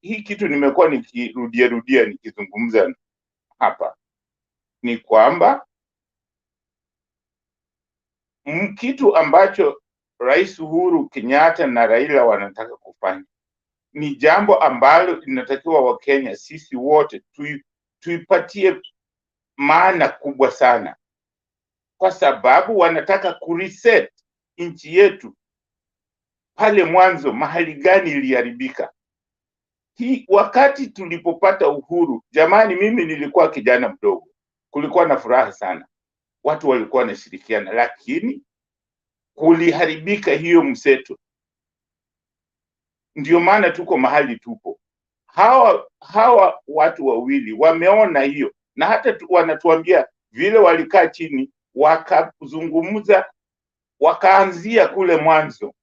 hii kitu nimekuwa nikirudia nikizungumza hapa, ni kwamba kitu ambacho Rais Uhuru Kenyatta na Raila wanataka kufanya ni jambo ambalo linatakiwa Wakenya sisi wote tuipatie maana kubwa sana, kwa sababu wanataka kureset nchi yetu pale mwanzo mahali gani iliharibika. Wakati tulipopata uhuru, jamani, mimi nilikuwa kijana mdogo, kulikuwa na furaha sana, watu walikuwa wanashirikiana, lakini kuliharibika hiyo mseto. Ndio maana tuko mahali tupo. Hawa watu wawili wameona hiyo, na hata wanatuambia vile walikaa chini wakazungumza, wakaanzia kule mwanzo.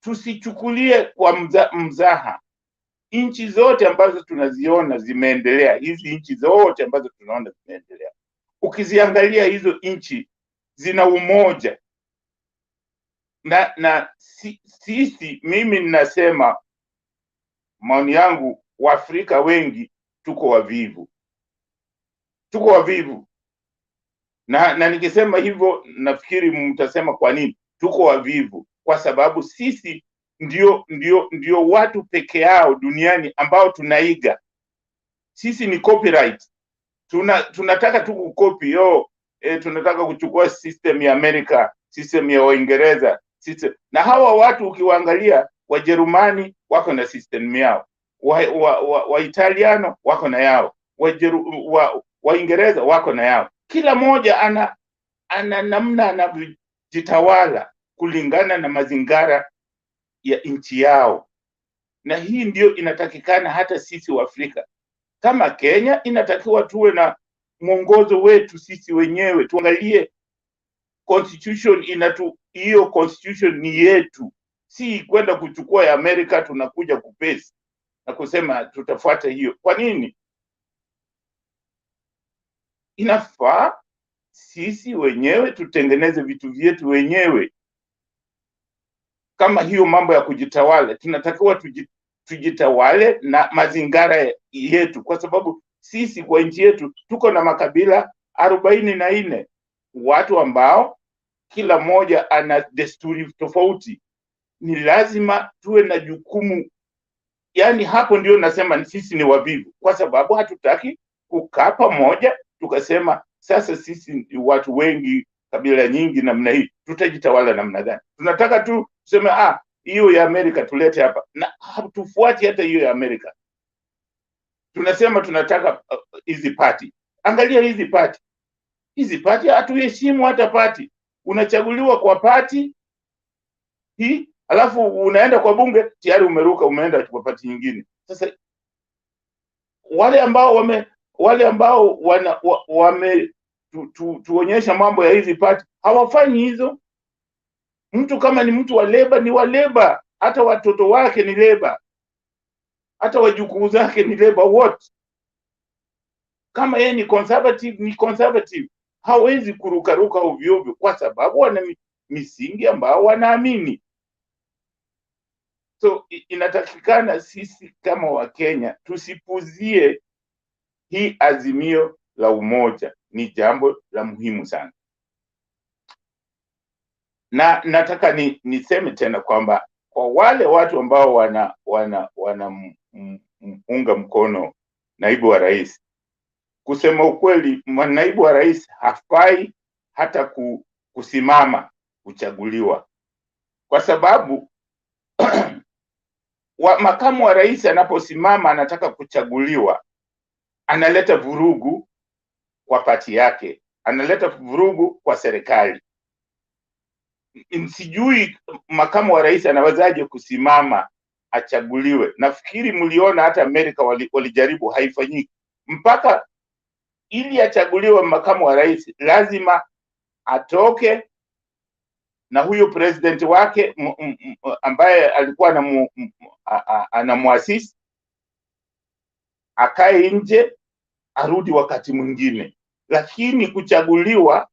Tusichukulie kwa mzaha. Nchi zote ambazo tunaziona zimeendelea, hizi nchi zote ambazo tunaona zimeendelea, ukiziangalia hizo nchi zina umoja. Na sisi, mimi ninasema maoni yangu, Waafrika wengi tuko wavivu. Tuko wavivu. Na nikisema hivyo nafikiri mtasema kwa nini tuko wavivu? Kwa sababu sisi ndio watu peke yao duniani ambao tunaiga. Sisi ni copyright. Tunataka tu kukopi. Tunataka kuchukua system ya Amerika, system ya Uingereza, system. Na hawa watu ukiwaangalia, Wajerumani wako na system yao, Waitaliano wako na yao, Waingereza wako na yao. Kila moja ana namna anavyojitawala kulingana na mazingara ya nchi yao. Na hii ndio inatakikana hata sisi wa Afrika. Kama Kenya inatakiwa tuwe na mwongozo wetu sisi wenyewe, tuangalie constitution hiyo constitution ni yetu, si kwenda kuchukua ya Amerika tunakuja kupesi na kusema tutafuata hiyo. Kwa nini? Inafaa sisi wenyewe tutengeneze vitu vyetu wenyewe. Kama hiyo mambo ya kujitawala, tunatakiwa tujitawale na mazingara yetu, kwa sababu sisi kwa nchi yetu tuko na makabila 44, watu ambao kila moja ana desturi tofauti. Ni lazima tuwe na jukumu. Yani hapo ndio nasema sisi ni wavivu, kwa sababu hatutaki kukaa pamoja tukasema sasa sisi ni watu wengi, kabila nyingi namna hii, tutajitawala namna gani? Tunataka tu tuseme hiyo ya Amerika tulete hapa, na hatufuati hata hiyo ya Amerika. Tunasema tunataka hizi party. Angalia hizi party hatuheshimu hata party. Unachaguliwa kwa party hii, alafu unaenda kwa bunge tayari umeruka umeenda kwa party nyingine. Sasa wale ambao tuonyesha mambo ya hizi party hawafanyi hizo. Mtu kama ni mtu wa leba ni wa leba, hata watoto wake ni leba, hata wajukuu zake ni leba wote. Kama yeye ni conservative ni conservative, hawezi kurukaruka ovyo ovyo, kwa sababu wana misingi ambao wanaamini. So inatakikana sisi kama Wakenya tusipuzie hii azimio la umoja, ni jambo la muhimu sana. Na nataka niseme tena kwamba kwa wale watu ambao unga mkono naibu wa rais, kusema ukweli, naibu wa rais hafai hata kusimama kuchaguliwa, kwa sababu makamu wa rais anaposimama anataka kuchaguliwa, analeta vurugu kwa pati yake, analeta vurugu kwa serikali. Sijui makamu wa rais anawezaje kusimama achaguliwe. Nafikiri mliona hata Amerika walijaribu, haifanyiki. Mpaka ili achaguliwe makamu wa rais lazima atoke na huyo president wake ambaye alikuwa anamwasisi, akae nje, arudi wakati mwingine. Lakini kuchaguliwa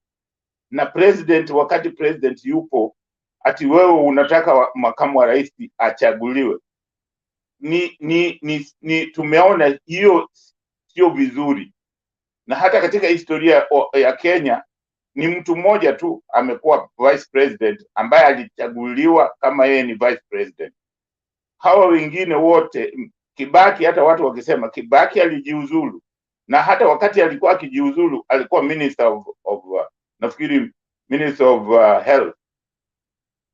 na president wakati president yupo, ati wewe unataka makamu wa rais achaguliwe, tumeona hiyo sio vizuri. Na hata katika historia ya Kenya ni mtu mmoja tu amekuwa vice president ambaye alichaguliwa kama yeye ni vice president. Hawa wengine wote, Kibaki, hata watu wakisema Kibaki alijiuzulu, na hata wakati alikuwa akijiuzulu alikuwa minister of nafikiri minister of health,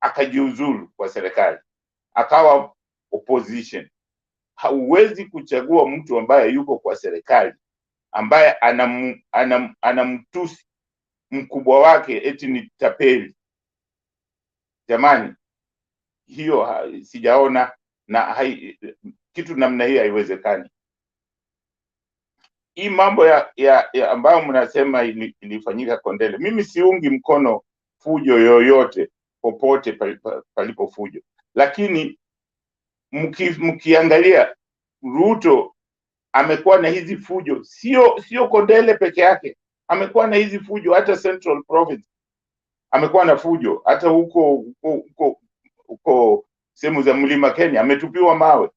akajiuzulu kwa serikali, akawa opposition. Hauwezi kuchagua mtu ambaye yuko kwa serikali ambaye anamtusi mkubwa wake eti ni tapeli. Jamani, hiyo sijaona, na kitu namna hii haiwezekani. Hii mambo ya ambayo mnasema ilifanyika Kondele, mimi siungi mkono fujo yoyote popote palipo fujo, lakini mkiangalia Ruto amekuwa na hizi fujo, sio Kondele peke yake, amekuwa na hizi fujo hata Central Province amekuwa na fujo, hata huko sehemu za Mlima Kenya ametupiwa mawe.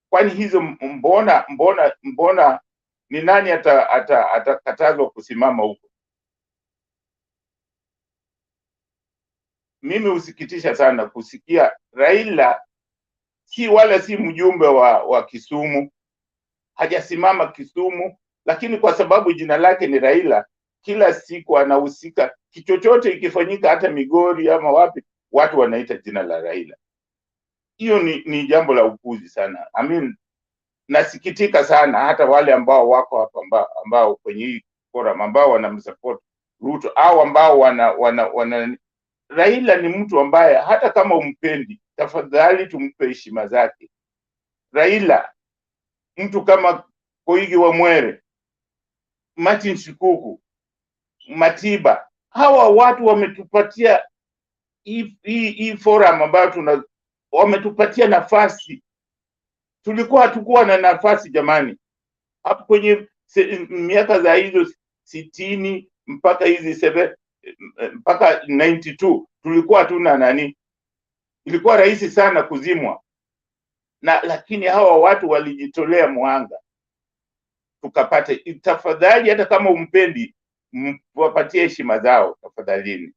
Kwani hizo mbona ni nani atakatazwa kusimama huko? Mimi husikitisha sana kusikia Raila si mjumbe wa Kisumu, hajasimama Kisumu, lakini kwa sababu jina lake ni Raila, kila siku anahusika, kichochote ikifanyika hata Migori ama wapi, watu wanaita jina la Raila. Hiyo ni jambo la upuzi sana. Nasikitika sana hata wale ambao wako hapa ambao kwenye hii forum ambao wanamsupport Ruto au ambao wana Raila ni mtu ambaye hata kama umpendi, tafadhali tumpe heshima zake. Raila, mtu kama Koigi wa Mwere, Martin Shikuku, Matiba, hawa watu wametupatia hii forum ambayo wametupatia nafasi. Tulikuwa hatukuwa na nafasi jamani. Hapo kwenye miaka za hizo 60 mpaka hizi mpaka 92 tulikuwa hatuna nani. Ilikuwa rahisi sana kuzimwa. Lakini hawa watu walijitolea mwanga tukapata. Tafadhali hata kama umpendi, wapatie heshima zao tafadhalini.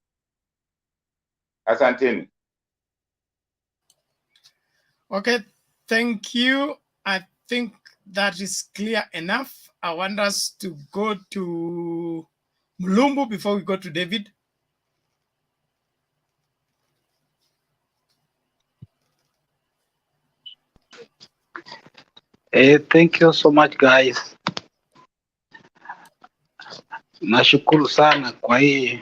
Asanteni. Okay, thank you. I think that is clear enough. I want us to go to Mulumbu before we go to David. Thank you so much guys. Nashukuru sana kwa hii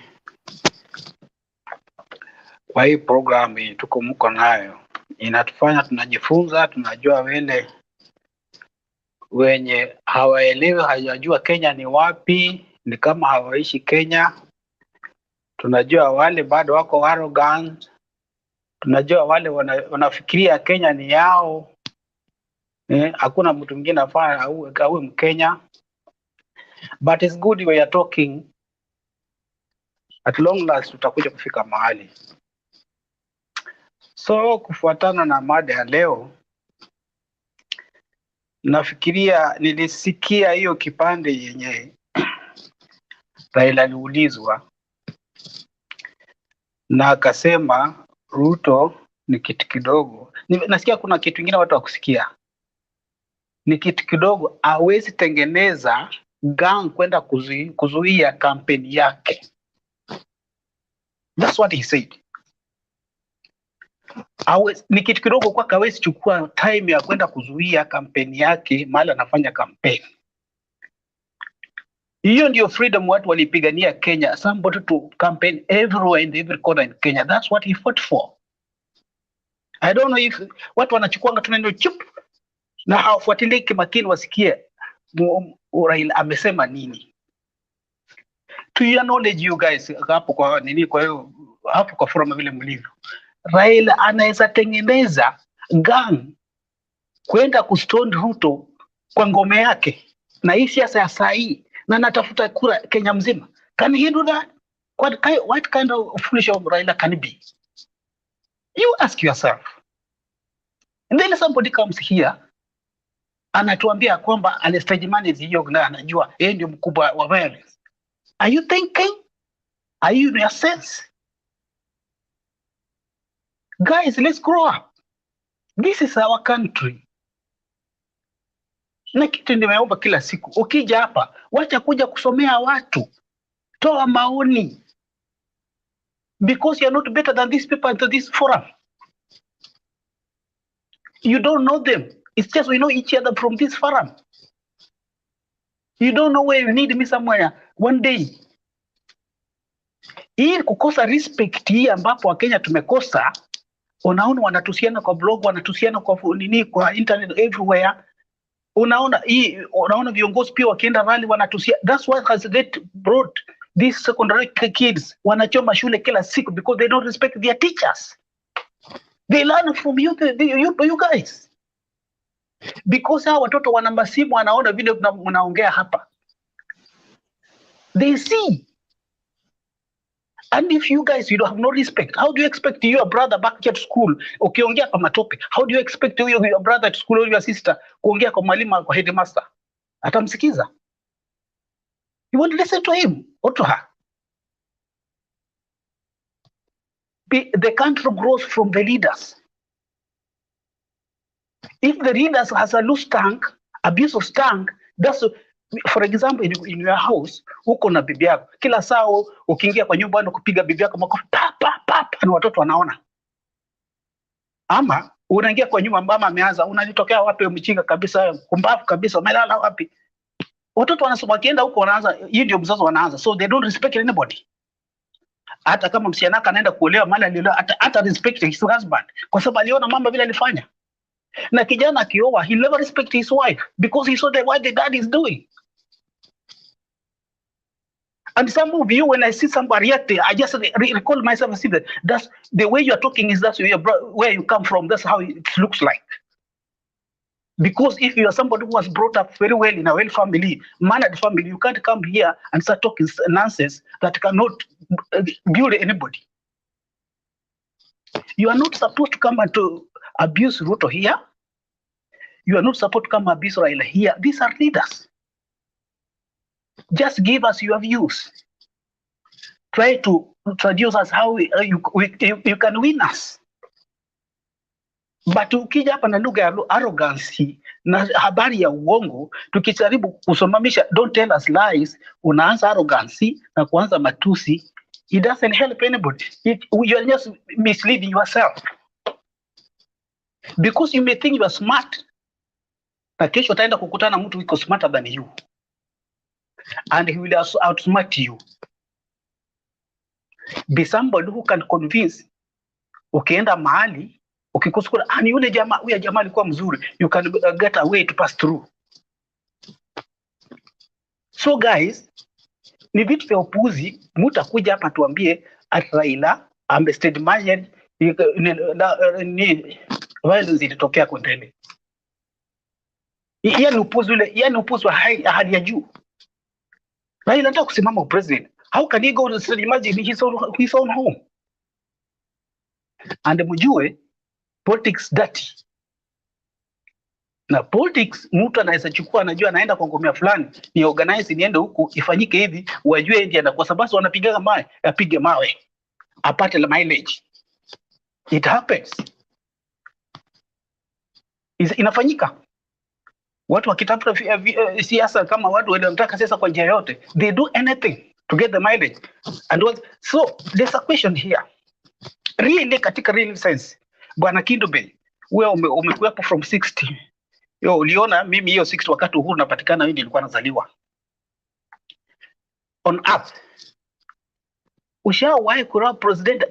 program tuko mko nayo. Inatufanya tunajifunza, tunajua wale wenye hawaelewi, hawajua Kenya ni wapi, ni kama hawaishi Kenya. Tunajua wale bado wako arrogant. Tunajua wale wanafikiria Kenya ni yao. Hakuna mtu mwingine afaa awe Mkenya. But it's good we are talking. At long last tutakuja kufika mahali. So kufuatana na mada ya leo, nafikiria nilisikia hiyo kipande yenye Raila aliulizwa na akasema Ruto ni kitu kidogo. Nasikia kuna kitu kingine watu wakusikia, ni kitu kidogo. Hawezi tengeneza gang kwenda kuzuia kampeni yake. That's what he said. Ni kitu kidogo kwa hawezi chukua time ya kwenda kuzuia kampeni yake mahali anafanya kampeni. Hiyo ndio freedom watu walipigania Kenya. Somebody to campaign everywhere in every corner in Kenya. That's what he fought for. I don't know if watu wanachukuanga tu neno chup na hawafuatilii kimakini wasikie Raila amesema nini. To your knowledge you guys hapo kwa nini, kwa hiyo hapo kwa forum vile mlivyo, Raila anaweza tengeneza gang kwenda kustone Ruto kwa ngome yake na hii siasa ya saa hii, na natafuta kura Kenya mzima. Can he do that? What kind of foolish of Raila can he be? You ask yourself. And then somebody comes here anatuambia kwamba alistage manage hiyo na anajua yeye ndio mkubwa wa violence. Are you thinking? Are you in your sense? Guys, let's grow up. This is our country. Na kitu nimeomba kila siku, ukija hapa wacha kuja kusomea watu, toa maoni, because you are not better than these people at this forum. You don't know them. It's just we know each other from this forum. You don't know where you need me somewhere one day. Hii kukosa respect hii ambapo Wakenya tumekosa, unaona wanatusiana kwa blog, wanatusiana kwa nini, kwa internet everywhere. Unaona viongozi pia wakienda rally wanatusia. That's what has brought these secondary kids wanachoma shule kila siku, because they don't respect their teachers. They learn from you guys. Because hao watoto wana masimu, wanaona vile mnaongea hapa. They see. And if you guys, you don't have no respect, how do you expect your brother back at school ukiongea kwa matope? How do you expect your brother at school or your sister kuongea kwa mwalimu, kwa headmaster? Atamsikiza? You won't listen to him or to her. The country grows from the leaders. If the leaders has a loose tank, abuse of tank, that's, for example, in your house, uko na bibi yako, kila saa ukiingia kwa nyumba kupiga bibi yako makofi pa pa pa, na watoto wanaona. Ama unaingia kwa nyumba, mama ameanza, unajitokea wapi mchinga kabisa, kumbavu kabisa, umelala wapi? Watoto wanasoma, kienda huko wanaanza, hii ndio mzazo wanaanza. So they don't respect anybody. Hata kama msichana anaenda kuolewa mali aliolewa, hata respect his husband, kwa sababu aliona mama vile alifanya. Na kijana akioa, he never respect his wife because he saw what the dad is doing. And some of you, when I see somebody reacting, I just recall myself and see that that's the way you are talking, is that's where you come from. That's how it looks like. Because if you are somebody who was brought up very well in a well family, mannered family, you can't come here and start talking nonsense that cannot build anybody. You are not supposed to come and to abuse Ruto here. You are not supposed to come and abuse Raila here. These are leaders. Just give us your views. Try to introduce us how you can win us. But ukija hapa na lugha ya arrogance na habari ya uongo, tukijaribu kusomamisha, don't tell us lies, unaanza arrogance na kuanza matusi. It doesn't help anybody. You are just misleading yourself. Because you may think you are smart, na kesho utaenda kukutana mtu wiko smarter than you, and he will outsmart you. Be somebody who can convince. Ukienda mahali ukikuskura, ni yule jamaa, huyu jamaa alikuwa mzuri, you can get a way to pass through. So guys, ni vitu vya upuzi. Mtu akuja hapa tuambie at Raila state manager ni violence ilitokea kwa ndani. Yeye ni upuzi ule, yeye ni upuzi wa hali ya juu. Raila anataka kusimama president. How can he go to state manager in his own home? And mjue politics dirty. Na politics mtu anaweza chukua, anajua anaenda kwa ngomea fulani, ni organize niende huku ifanyike hivi, wajue ndio, kwa sababu wanapiga mawe, apige mawe apate la mileage. It happens. inafanyika. Watu wakitafuta siasa kama watu wanataka siasa kwa njia yote, they do anything to get the mileage. So there's a question here. Really, katika real sense, Bwana Kindube, wewe umekuwepo from 60. Yo, uliona mimi hiyo 60 wakati uhuru napatikana, mimi nilikuwa nazaliwa. On earth, ushawahi kuona president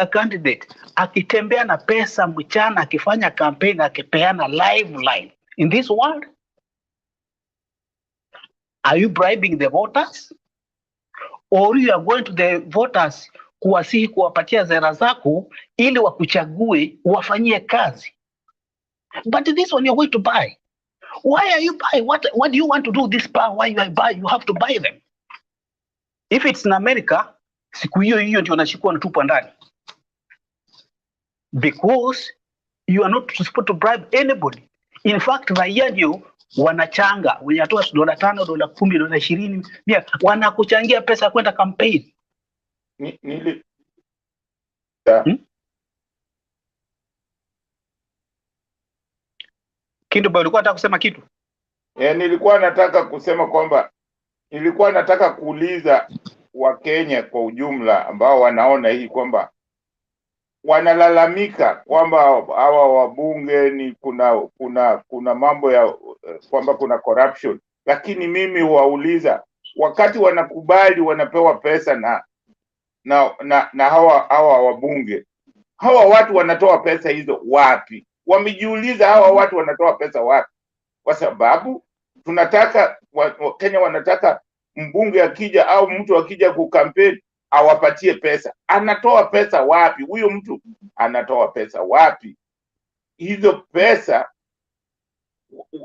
candidate akitembea na pesa mchana akifanya campaign akipeana live line in this world? Are you bribing the voters? Or you are going to the voters kuwasihi kuwapatia sera zako ili wakuchague wafanyie kazi? But this one you're going to buy. Why are you buying? What do you want to do this power? Why you buy? You have to buy them. If it's in America, siku hiyo hiyo ndio unashikwa na tupa ndani. Because you are not supposed to bribe anybody. In fact, raia ndio wanachanga, wenye atoa $5, $10, $20, wanakuchangia pesa kwenda campaign. Kindube, ulikuwa unataka kusema kitu? Nilikuwa nataka kusema kwamba nilikuwa nataka kuuliza Wakenya kwa ujumla ambao wanaona hii kwamba wanalalamika kwamba hawa wabunge ni kuna mambo ya kwamba kuna corruption, lakini mimi huwauliza, wakati wanakubali wanapewa pesa na hawa wabunge, hawa watu wanatoa pesa hizo wapi? Wamejiuliza hawa watu wanatoa pesa wapi? Kwa sababu tunataka Kenya wanataka mbunge akija au mtu akija kukampeni awapatie pesa. Anatoa pesa wapi? Huyo mtu anatoa pesa wapi? Hizo pesa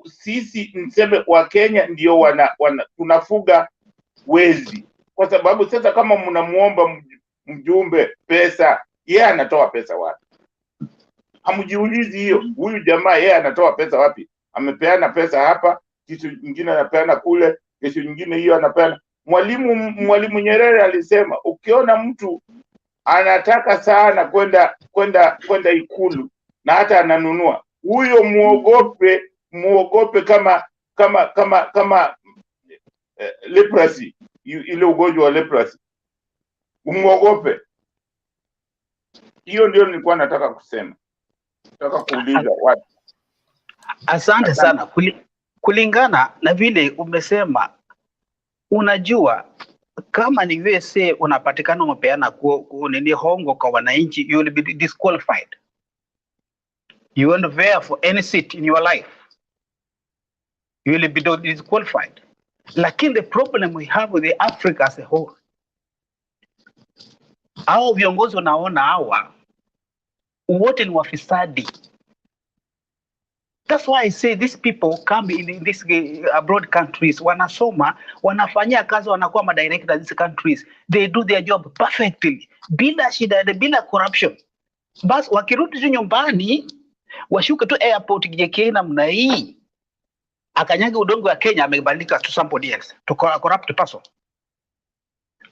sisi niseme wa Kenya ndio tunafuga wezi. Kwa sababu sasa kama mnamuomba mjumbe pesa, yeye anatoa pesa wapi? Hamjiulizi hiyo. Huyu jamaa yeye anatoa pesa wapi? Amepeana pesa hapa, kitu kingine anapeana kule, kitu kingine hiyo anapeana. Mwalimu Nyerere alisema ukiona mtu anataka sana kwenda Ikulu na hata ananunua, huyo muogope kama leprosy, ile ugonjwa wa leprosy. Umuogope. Hiyo ndio nilikuwa nataka kusema. Nataka kuuliza watu. Asante sana. Kulingana na vile umesema, unajua kama ni USA unapatikana umepeana nini hongo kwa wananchi, you will be disqualified. You won't vie for any seat in your life. You will be disqualified. Lakini the problem we have with the Africa as a whole, hao viongozi wanaona hawa wote ni wafisadi. That's why I say these people come in these abroad countries, wanasoma, wanafanyia kazi, wanakuwa madirector in these countries. They do their job perfectly, bila shida, bila corruption. Bas wakirudi tu nyumbani, washuke tu airport JK namna hii, akanyage udongo wa Kenya, amebadilika to somebody else, to corrupt person.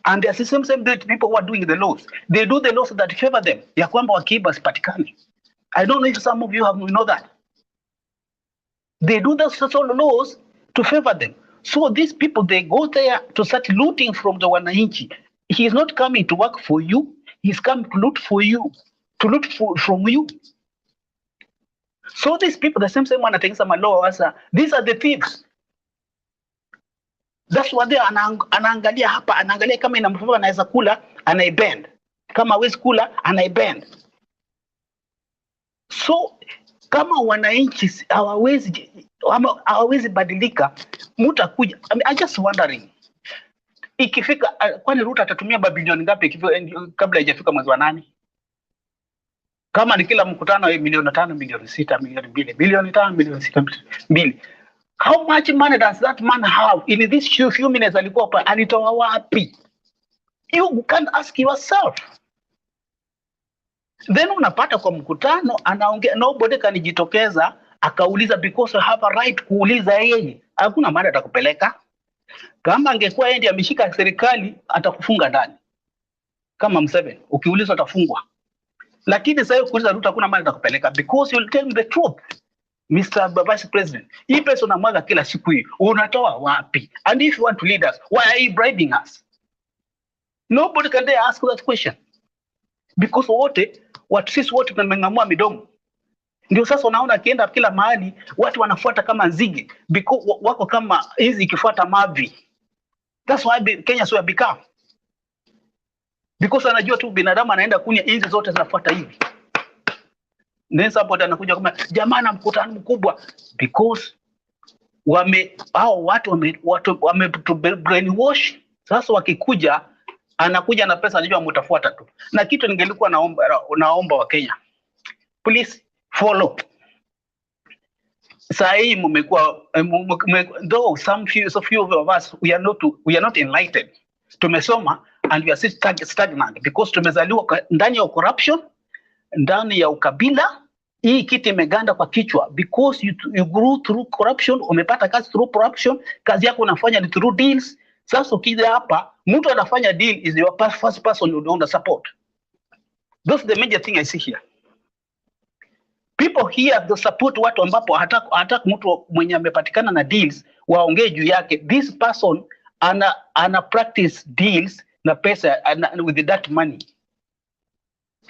And the same people who are doing the laws, they do the laws that favor them, ya kwamba wakiiba sipatikani. I don't know if some of you know that. They do the social laws to favor them. So these people, they go there to start looting from the wananchi. He is not coming to work for you. He's coming to loot for you, to loot from you. So these people, the same wanatengeza malaw, these are the thieves. That's what they anaangalia hapa, anaangalia kama inamfaa anaweza kula, anaibend. Kama hawezi kula, anaibend. So kama wananchi hawawezi badilika, mtakuja. I'm just wondering, ikifika kwani Ruto atatumia mabilioni ngapi kabla haijafika mwezi wa 8? Kama ni kila mkutano milioni 5, milioni 6, milioni 2, milioni 5, milioni 6, 2. How much money does that man have in these few minutes alikuwa hapa, alitoa wapi? You can't ask yourself. Then unapata kwa mkutano anaongea, nobody kanijitokeza akauliza, because I have a right kuuliza yeye. Hakuna mahali atakupeleka. Kama angekuwa yeye ndiye ameshika serikali, atakufunga ndani. Kama Museveni, ukiulizwa utafungwa. Lakini sasa kuuliza Ruto hakuna mahali atakupeleka, because you'll tell the truth. Mr. Vice President, hii pesa unamwaga kila siku hii, unatoa wapi? And if you want to lead us, why are you bribing us? Nobody can dare ask that question. Because sisi wote tumeng'amua midomo. Ndio sasa unaona akienda kila mahali watu wanafuata kama nzige, because wako kama hizi ikifuata mavi. That's why Kenya so become. Because anajua tu binadamu anaenda kunya hizi zote zinafuata hivi. Nesa hapo anakuja kama jamaa na mkutano mkubwa, because hao watu brainwash. Sasa wakikuja anakuja na pesa, anajua mtafuata tu. Na kitu ningelikuwa naomba wa Kenya, please follow. Saa hii mmekuwa though few of us we are not enlightened. Tumesoma and we are still stagnant because tumezaliwa ndani ya corruption, ndani ya ukabila. Hii kitu imeganda kwa kichwa because you grew through corruption, umepata kazi through corruption, kazi yako unafanya ni through deals. Sasa ukija hapa mtu anafanya deal is your first person you don't support. That's the major thing I see here. People here the support watu ambapo hata mtu mwenye amepatikana na deals waongee juu yake. This person ana practice deals na pesa with that money.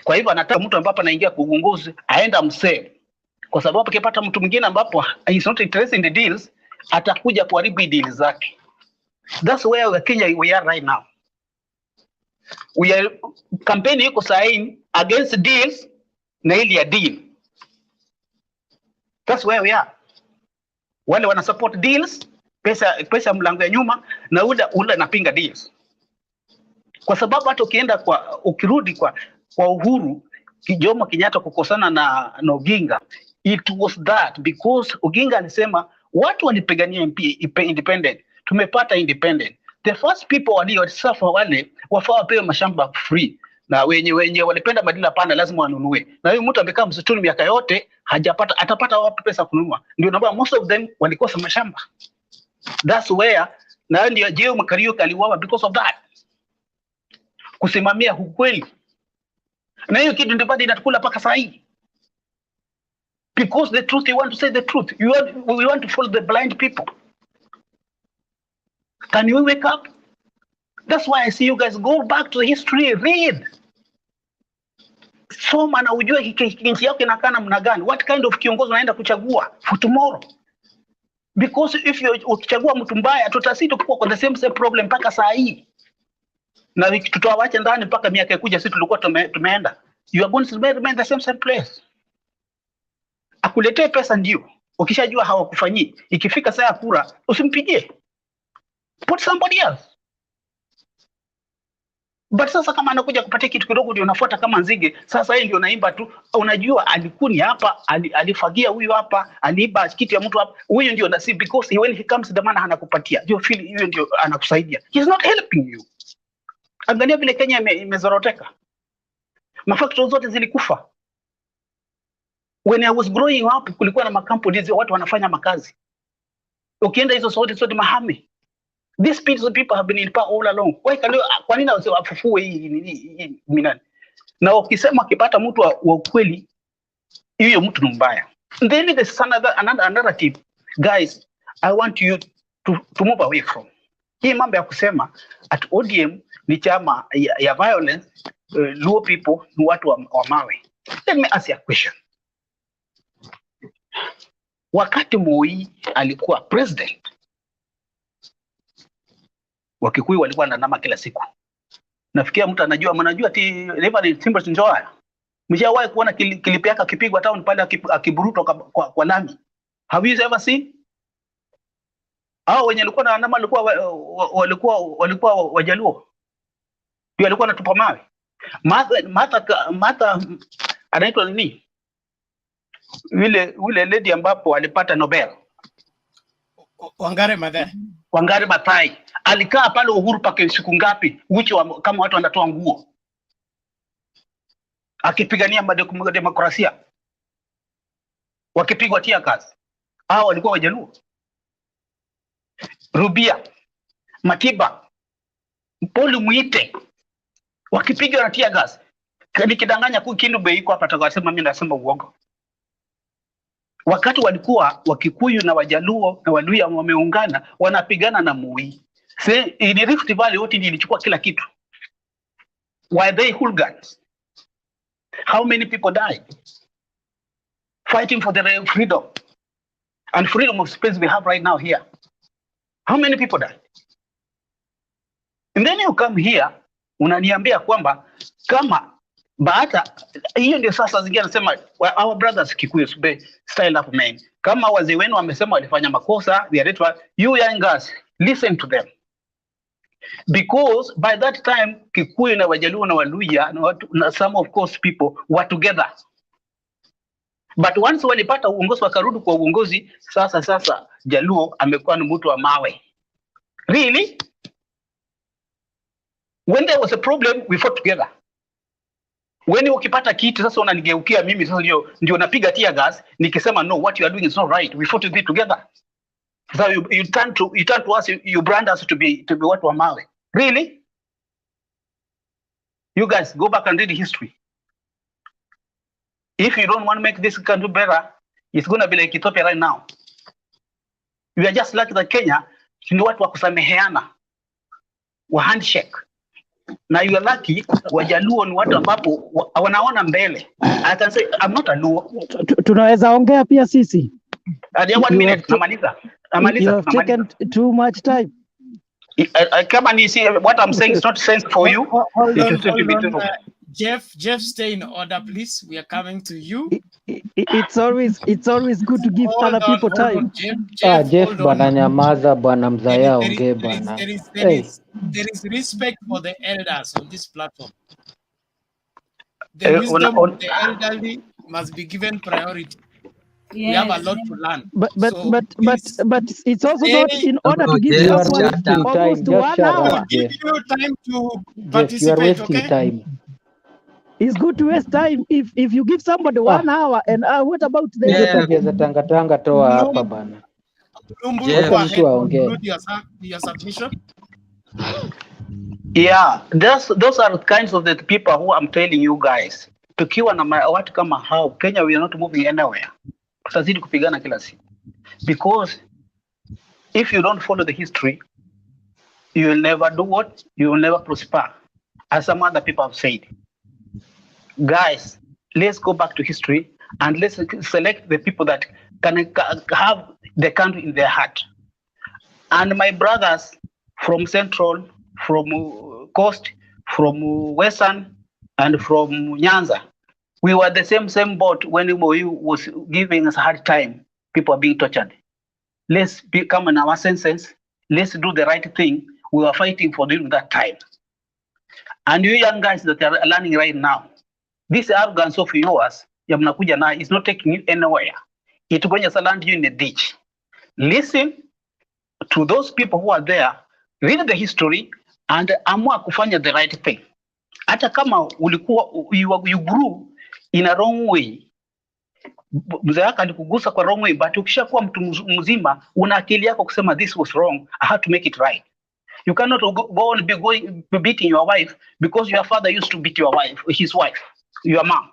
Kwa hivyo anataka mtu ambapo anaingia kwa uongozi aenda msee, kwa sababu akipata mtu mwingine ambapo is not interested in the deals atakuja kuharibu deals zake. That's where Kenya we are right now. We are campaign iko sign against deals na ili ya deal. That's where we are. Wale wana support deals, pesa mlango ya nyuma, na ule anapinga deals. Kwa sababu hata ukirudi kwa Uhuru Jomo Kenyatta kukosana na Odinga, it was that because Odinga alisema watu walipigania independent, tumepata independent. The first people waliosafa wale wafaa wapewe mashamba free, na wenye walipenda badala pana lazima wanunue. Na huyu mtu amekaa msituni miaka yote atapata wapi pesa kununua? Ndio naomba most of them walikosa mashamba. That's where na ndio Jeo Makariuki aliuawa because of that. Kusimamia ukweli. Na hiyo kitu ndio bado inatukula paka saa hii. Because the truth, you want to say the truth. We want to follow the blind people. Can you wake up? That's why I see you guys go back to the history, read. Soma na ujue nchi yako inakaa namna gani. What kind of kiongozi unaenda kuchagua for tomorrow? Because if you ukichagua mtu mbaya, tutasidi kuwa kwa the same problem mpaka saa hii. Na tutawacha ndani mpaka miaka ikuja sisi tulikuwa tumeenda. You are going to remain the same place. Akuletee pesa ndio. Ukishajua hawakufanyii, ikifika saa ya kura usimpigie. Put somebody else. But sasa kama anakuja kupatia kitu kidogo ndio unafuata kama nzige. Sasa yeye ndio naimba tu. Unajua alikuni hapa, alifagia huyu hapa, aliiba kitu ya mtu hapa. Huyu ndio na see because when he comes the man anakupatia. You feel hiyo ndio anakusaidia. He is not helping you. Angalia vile Kenya imezoroteka. Mafactories zote zilikufa. When I was growing up kulikuwa na makampuni watu wanafanya makazi. Ukienda hizo sote mahame. These people have been in power all along. Kwa nini wasifufue hii minani? Na ukisema kipata mtu wa ukweli, hiyo mtu ni mbaya. Then there's another narrative. Guys, I want you to move away from. Hii mambo ya kusema at ODM ni chama ya violence, Luo people ni watu wa mawe. Let me ask you a question. Wakati Moi alikuwa president, Wakikuyu walikuwa wananama kila siku. Nafikia mtu mnajua Reverend Timber Njoya. Mshawahi kuona kilipi yake akipigwa town pale akiburutwa kwa lami. Have you ever seen? Hao wenye walikuwa wananama walikuwa Wajaluo. Ndio walikuwa wanatupa mawe. Mata anaitwa nini? Wile lady ambapo alipata Nobel. Wangare Maathai. Alikaa pale Uhuru pake siku ngapi? Kama watu wanatoa nguo. Akipigania demokrasia. Wakipigwa tia kazi. Hao walikuwa Wajaluo. Rubia, Matiba, Poli Muite. Wakipigwa na tia gas. Nikidanganya Kindu Bei iko hapa atakasema mimi nasema uongo. wakati walikuwa Wakikuyu na Wajaluo na Waluya wameungana wanapigana na Moi. In Rift Valley wote ilichukua kila kitu. Why they hooligans? How many people died fighting for the freedom and freedom of space we have right now here? How many people died? And then you come here, unaniambia kwamba kama Bahata, hiyo ndio sasa zingine nasema our brothers Kikuyu style up men. Kama wazee wenu wamesema walifanya makosa, you young guys, listen to them. Because by that time Kikuyu na Wajaluo na Waluya na some of course people were together. But once walipata uongozi wakarudi kwa uongozi, sasa Jaluo amekuwa ni mtu wa mawe. Really? When there was a problem, we fought together. When ukipata kiti sasa unanigeukia mimi sasa ndio napiga tear gas nikisema no, what you are doing is not right. We fought to be together. So you turn to us, you brand us to be what wa mawe. Really? You guys go back and read history. If you don't want to make this country better, it's going to be like Ethiopia right now. We are just like the Kenya, ni watu wa kusameheana, wa handshake. Na you are lucky, Wajaluo ni watu ambapo wanaona mbele. I can say, I'm not a Luo. Tunaweza ongea pia sisi. One minute, namaliza. You have taken too much time. Come and you see, what I'm saying is not sense for you. Hold on. Jeff, stay in order, please. We are coming to you. It's always good to give other people time. Jeff bana nyamaza bana mzaya ongee bana. There is respect for the elders on this platform. The wisdom of the elderly must be given priority. Yes. We have a lot to learn. But it's also not in order to give someone almost 1 hour. Give you time to participate. You are wasting time. It's good to waste time if you give somebody 1 hour and what about the tanga toa hapa bana. Your submission. Yeah, those are the kinds of the people who I'm telling you guys. Tukiwa na watu kama hao, Kenya, we are not moving anywhere. Tutazidi kupigana kila siku. Because if you don't follow the history, you will never do what? You will never prosper. As some other people have said. Guys, let's go back to history and let's select the people that can have the country in their heart. And my brothers from Central, from Coast, from Western, and from Nyanza, we were the same boat when Moi was giving us a hard time. People are being tortured. Let's become in our senses. Let's do the right thing. We were fighting for during that time. And you young guys that are learning right now, this arrogance of yours, is not taking you anywhere. It's going to land you in a ditch. Listen to those people who are there, read the history, and amua kufanya the right thing. Hata kama you grew in a wrong way, mzee wako alikugusa kwa wrong way, but ukishakuwa mtu mzima, una akili yako kusema this was wrong, I have to make it right. You cannot go on beating your wife because your father used to beat his wife, your mom.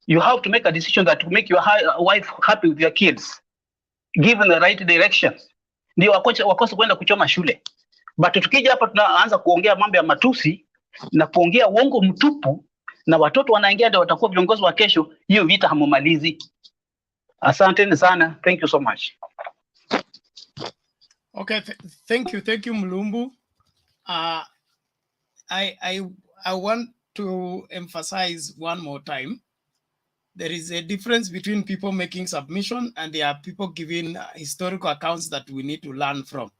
You have to make a decision that to make your wife happy with your kids, given the right directions. Ndio wakose kwenda kuchoma shule. But tukija hapa tunaanza kuongea mambo ya matusi na kuongea uongo mtupu na watoto wanaingia ndio watakuwa viongozi wa kesho, hiyo vita hamumalizi. Asanteni sana. Thank you so much. Okay, thank you Mlumbu. I want to emphasize one more time. There is a difference between people making submission and there are people giving historical accounts that we need to learn from.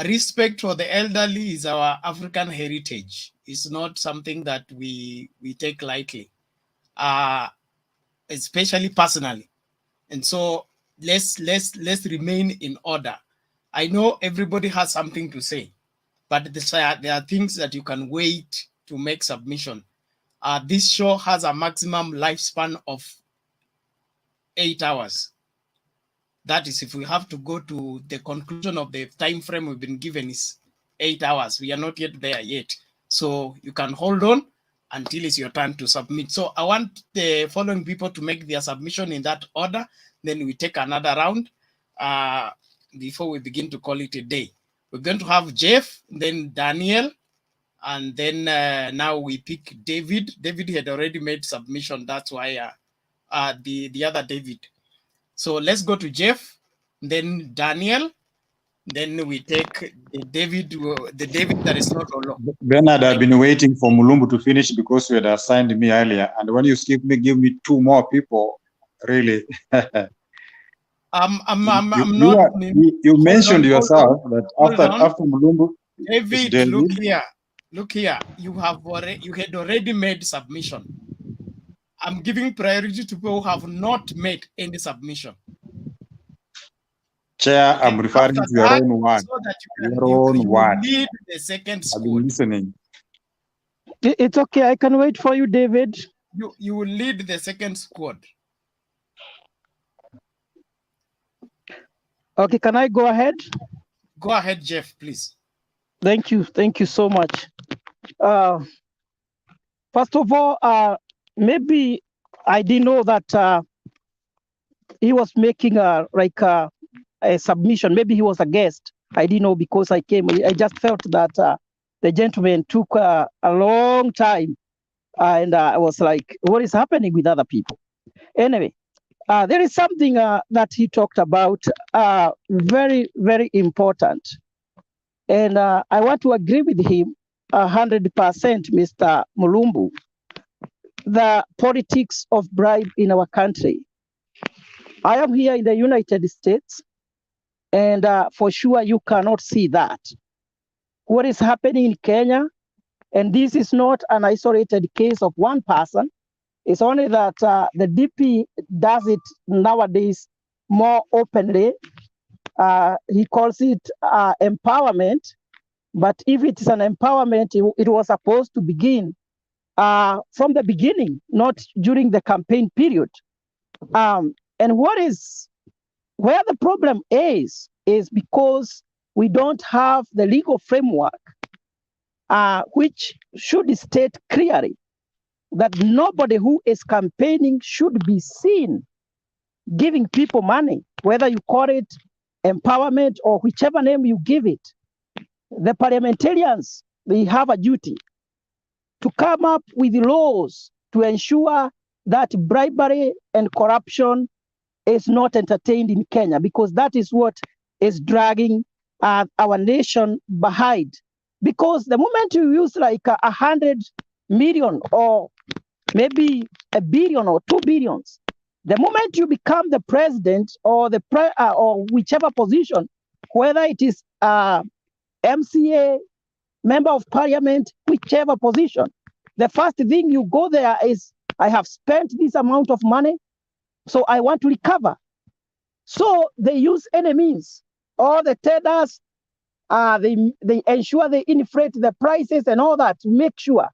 Respect for the elderly is our African heritage. It's not something that we take lightly, especially personally. And so let's remain in order. I know everybody has something to say, but there are things that you can wait to make submission. This show has a maximum lifespan of 8 hours. That is, if we have to go to the conclusion of the time frame we've been given is 8 hours. We are not yet there yet. So you can hold on until it's your turn to submit. So I want the following people to make their submission in that order. Then we take another round before we begin to call it a day. We're going to have Jeff, then Daniel, and then now we pick David. David had already made submission. That's why the other David. So let's go to Jeff, then Daniel, then we take the David that is not alone. Bernard, I've been waiting for Mulumbu to finish because you had assigned me earlier. And when you give me two more people, really. You mentioned yourself that after Mulumbu. David, look here. You had already made submission. I'm giving priority to people who have not made any submission. Chair, I'm referring to your own word. So that you lead the second squad. I've been listening. It's okay. I can wait for you, David. You will lead the second squad. Okay, can I go ahead? Go ahead, Jeff, please. Thank you. Thank you so much. First of all, maybe I didn't know that he was making a submission. Maybe he was a guest. I didn't know because I came. I just felt that the gentleman took a long time, and I was like, "What is happening with other people?" Anyway, there is something that he talked about, very, very important, and I want to agree with him 100%, Mr. Mulumbu. The politics of bribe in our country. I am here in the United States, and for sure you cannot see that. What is happening in Kenya, and this is not an isolated case of one person, it's only that the DP does it nowadays more openly. He calls it empowerment, but if it is an empowerment, it was supposed to begin from the beginning, not during the campaign period. And where the problem is because we don't have the legal framework which should state clearly that nobody who is campaigning should be seen giving people money, whether you call it empowerment or whichever name you give it. The parliamentarians, they have a duty to come up with laws to ensure that bribery and corruption is not entertained in Kenya, because that is what is dragging our nation behind. Because the moment you use like 100 million or maybe a billion or 2 billions, the moment you become the president or or whichever position, whether it is MCA, member of parliament, whichever position, the first thing you go there is, I have spent this amount of money, so I want to recover. So they use any means. All the traders, they ensure they inflate the prices and all that to make sure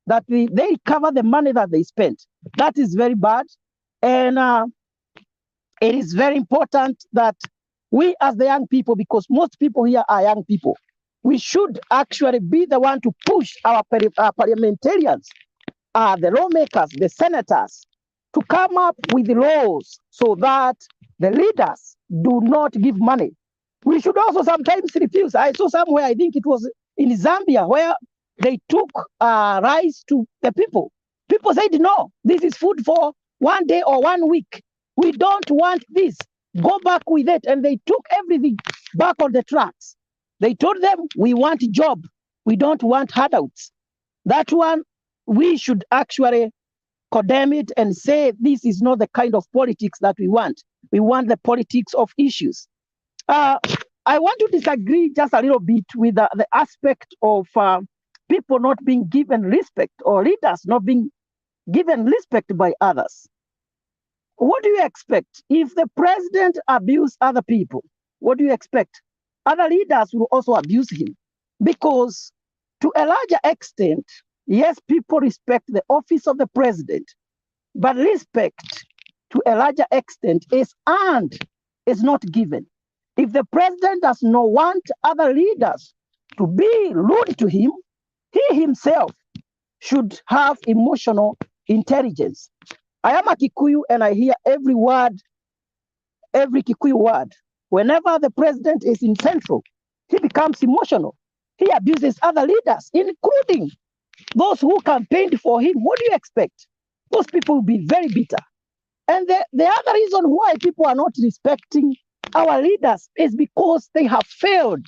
that they recover the money that they spent. That is very bad. And it is very important that we as the young people, because most people here are young people, we should actually be the one to push our parliamentarians, the lawmakers, the senators, to come up with laws so that the leaders do not give money. We should also sometimes refuse. I saw somewhere, I think it was in Zambia, where they took rice to the people. People said, no, this is food for 1 day or 1 week. We don't want this. Go back with it. And they took everything back on the tracks. They told them, we want a job. We don't want handouts. That one, we should actually condemn it and say this is not the kind of politics that we want. We want the politics of issues. I want to disagree just a little bit with the aspect of people not being given respect or leaders not being given respect by others. What do you expect? If the president abuses other people, what do you expect? Other leaders will also abuse him, because to a larger extent, yes, people respect the office of the president, but respect to a larger extent is earned, is not given. If the president does not want other leaders to be rude to him, he himself should have emotional intelligence. I am a Kikuyu and I hear every word, every Kikuyu word. Whenever the president is in Central, he becomes emotional. He abuses other leaders, including those who campaigned for him. What do you expect? Those people will be very bitter. And the other reason why people are not respecting our leaders is because they have failed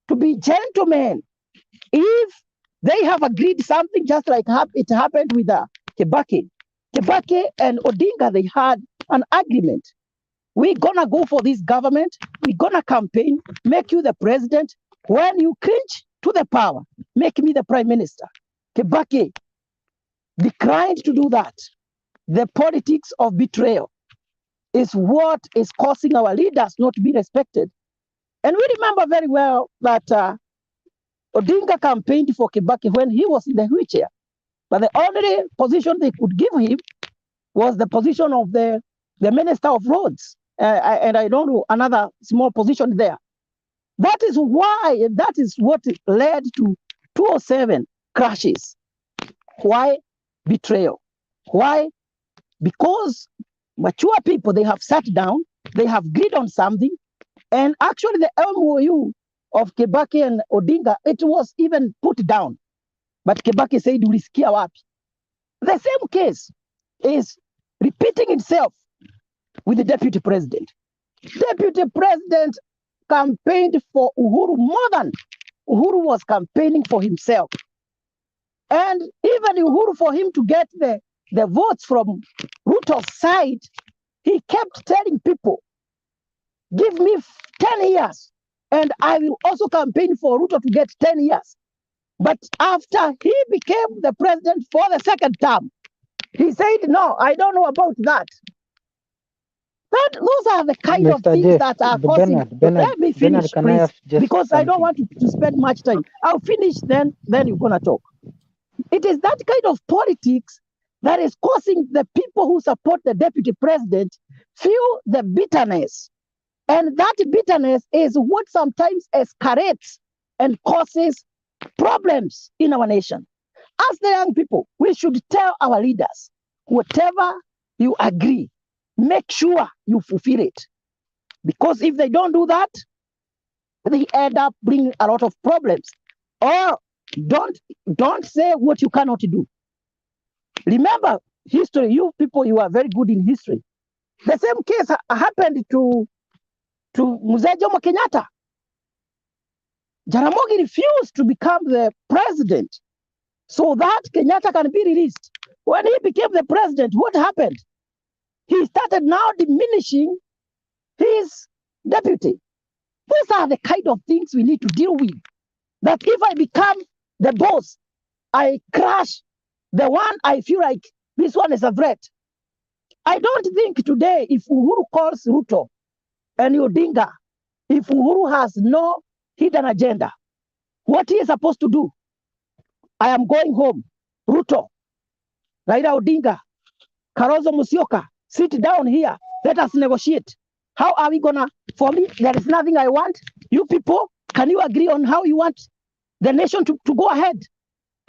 to be gentlemen. If they have agreed something just like it happened with Kibaki and Odinga, they had an agreement. We're gonna go for this government. We're gonna campaign, make you the president. When you cringe to the power, make me the prime minister. Kibaki declined to do that. The politics of betrayal is what is causing our leaders not to be respected. And we remember very well that Odinga campaigned for Kibaki when he was in the wheelchair. But the only position they could give him was the position of the Minister of Roads. And I don't know, another small position there. That is why, that is what led to 207 crashes. Why? Betrayal. Why? Because mature people, they have sat down, they have agreed on something, and actually the MOU of Kibaki and Odinga, it was even put down. But Kibaki said, ulisikia wapi? The same case is repeating itself with the deputy president. Deputy president campaigned for Uhuru more than Uhuru was campaigning for himself. And even Uhuru, for him to get the votes from Ruto's side, he kept telling people, give me 10 years and I will also campaign for Ruto to get 10 years. But after he became the president for the second term, he said, no, I don't know about that. Those are the kind of things Jeff, that are causing. Let me finish, can please, I ask just because I don't something? want to spend much time. I'll finish, then you're going to talk. It is that kind of politics that is causing the people who support the deputy president feel the bitterness. And that bitterness is what sometimes escalates and causes problems in our nation. As the young people, we should tell our leaders, whatever you agree, make sure you fulfill it. Because if they don't do that, they end up bringing a lot of problems. Or don't say what you cannot do. Remember history. You people, you are very good in history. The same case happened to Mzee Jomo Kenyatta. Jaramogi refused to become the president so that Kenyatta can be released. When he became the president, what happened? He started now diminishing his deputy. Those are the kind of things we need to deal with. That if I become the boss, I crush the one I feel like this one is a threat. I don't think today if Uhuru calls Ruto and Odinga, if Uhuru has no hidden agenda, what he is supposed to do? I am going home. Ruto, Raila Odinga, Kalonzo Musyoka, sit down here. Let us negotiate. How are we gonna, for me, there is nothing I want. You people, can you agree on how you want the nation to go ahead?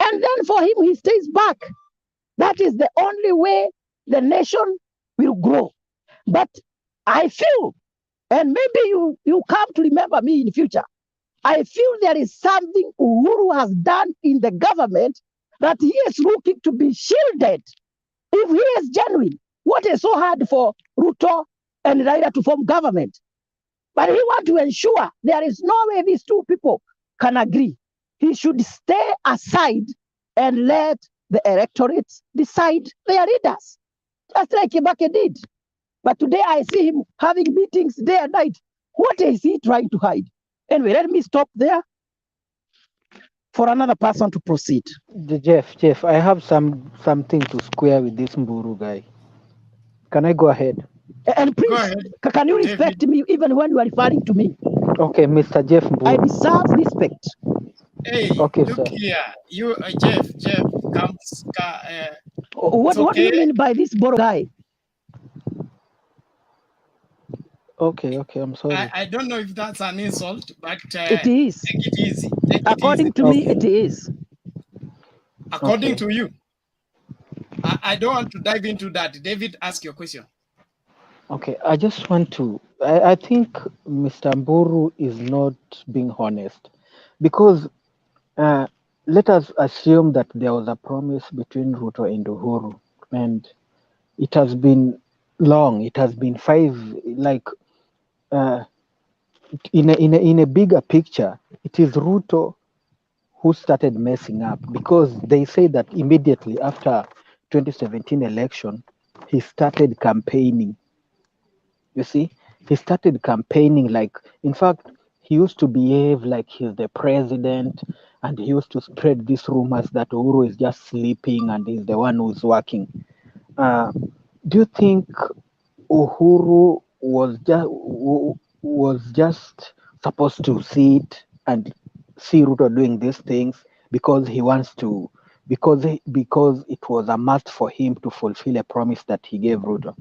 And then for him, he stays back. That is the only way the nation will grow. But I feel, and maybe you come to remember me in the future, I feel there is something Uhuru has done in the government that he is looking to be shielded. If he is genuine, what is so hard for Ruto and Raila to form government? But he wants to ensure there is no way these two people can agree. He should stay aside and let the electorates decide their leaders, just like Kibaki did. But today I see him having meetings day and night. What is he trying to hide? Anyway, let me stop there for another person to proceed. Jeff, I have something to square with this Mburu guy. Can I go ahead? And please, can you respect me even when you are referring to me? Okay, Mr. Jeff Mburu. I deserve respect. Hey, okay, look sir. here. You, Jeff, comes. What do you mean by this Boro guy? Okay, I'm sorry. I don't know if that's an insult, but it is. take it easy. According to me, it is. according to you? I don't want to dive into that. David, ask your question. Okay, I just want to. I think Mr. Mburu is not being honest because let us assume that there was a promise between Ruto and Uhuru, and it has been long. It has been in a bigger picture. It is Ruto who started messing up because they say that immediately after 2017 election, he started campaigning. You see, he started campaigning in fact, he used to behave like he's the president, and he used to spread these rumors that Uhuru is just sleeping and he's the one who's working. Do you think Uhuru was just supposed to sit and see Ruto doing these things because he wants to, because it was a must for him to fulfill a promise that he gave Ruto?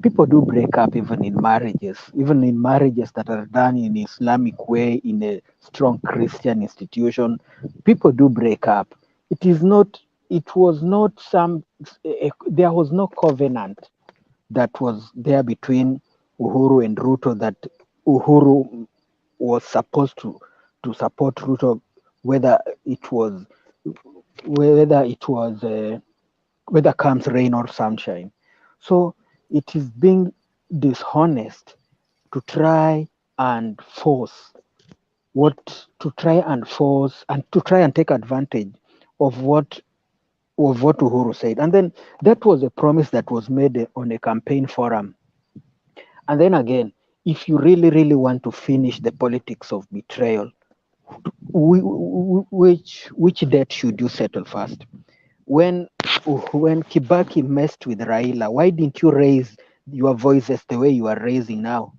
People do break up even in marriages that are done in Islamic way, in a strong Christian institution. People do break up. There was no covenant that was there between Uhuru and Ruto that Uhuru was supposed to support Ruto, whether comes rain or sunshine. So it is being dishonest to try and force and to try and take advantage of what Uhuru said. And then that was a promise that was made on a campaign forum. And then again, if you really, really want to finish the politics of betrayal, which debt should you settle first? When Kibaki messed with Raila, why didn't you raise your voices the way you are raising now?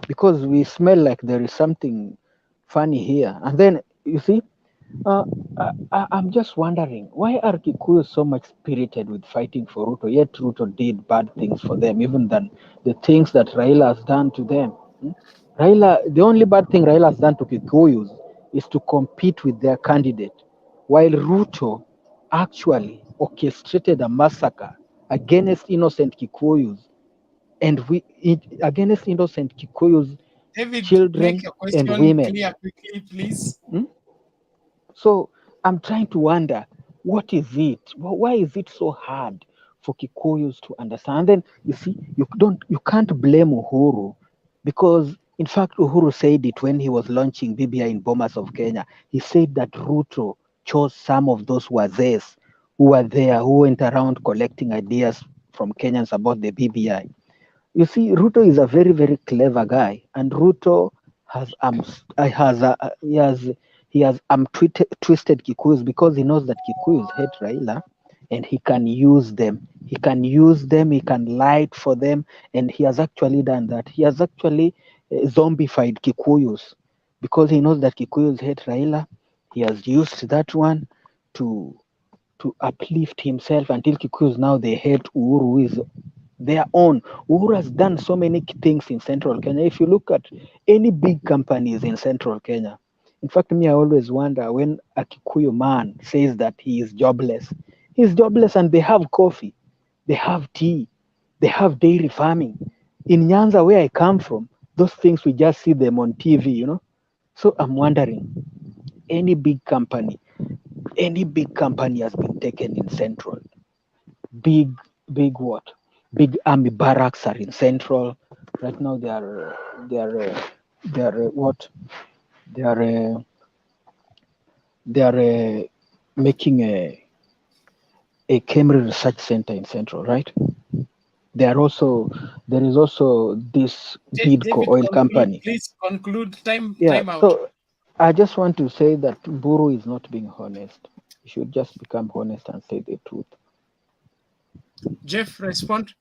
Because we smell like there is something funny here. And then, you see, I'm just wondering, why are Kikuyu so much spirited with fighting for Ruto, yet Ruto did bad things for them, even than the things that Raila has done to them? The only bad thing Raila has done to Kikuyus is to compete with their candidate, while Ruto actually orchestrated a massacre against innocent Kikuyus against innocent Kikuyus, David, children make your and question women. clear quickly, please. So I'm trying to wonder, what is it? Why is it so hard for Kikuyus to understand? And then you see, you can't blame Uhuru, because in fact Uhuru said it when he was launching BBI in Bomas of Kenya. He said that Ruto chose some of those wazees who were there, who went around collecting ideas from Kenyans about the BBI. You see, Ruto is a very, very clever guy, and Ruto he has twisted Kikuyus because he knows that Kikuyus hate Raila, and he can use them. He can lie for them, and he has actually done that. He has actually zombified Kikuyus because he knows that Kikuyus hate Raila. He has used that one to uplift himself until Kikuyus now they hate Uhuru, who is their own. Uhuru has done so many things in Central Kenya. If you look at any big companies in Central Kenya, in fact, I always wonder when a Kikuyu man says that he is jobless. He's jobless, and they have coffee, they have tea, they have dairy farming. In Nyanza, where I come from, those things we just see them on TV, So I'm wondering, any big company has been taken in Central. Big what? Big army barracks are in Central. Right now they are making a Camry research center in Central, right? There is also this Bidco oil company. Please conclude. Time out. So I just want to say that Buru is not being honest. He should just become honest and say the truth. Jeff, respond.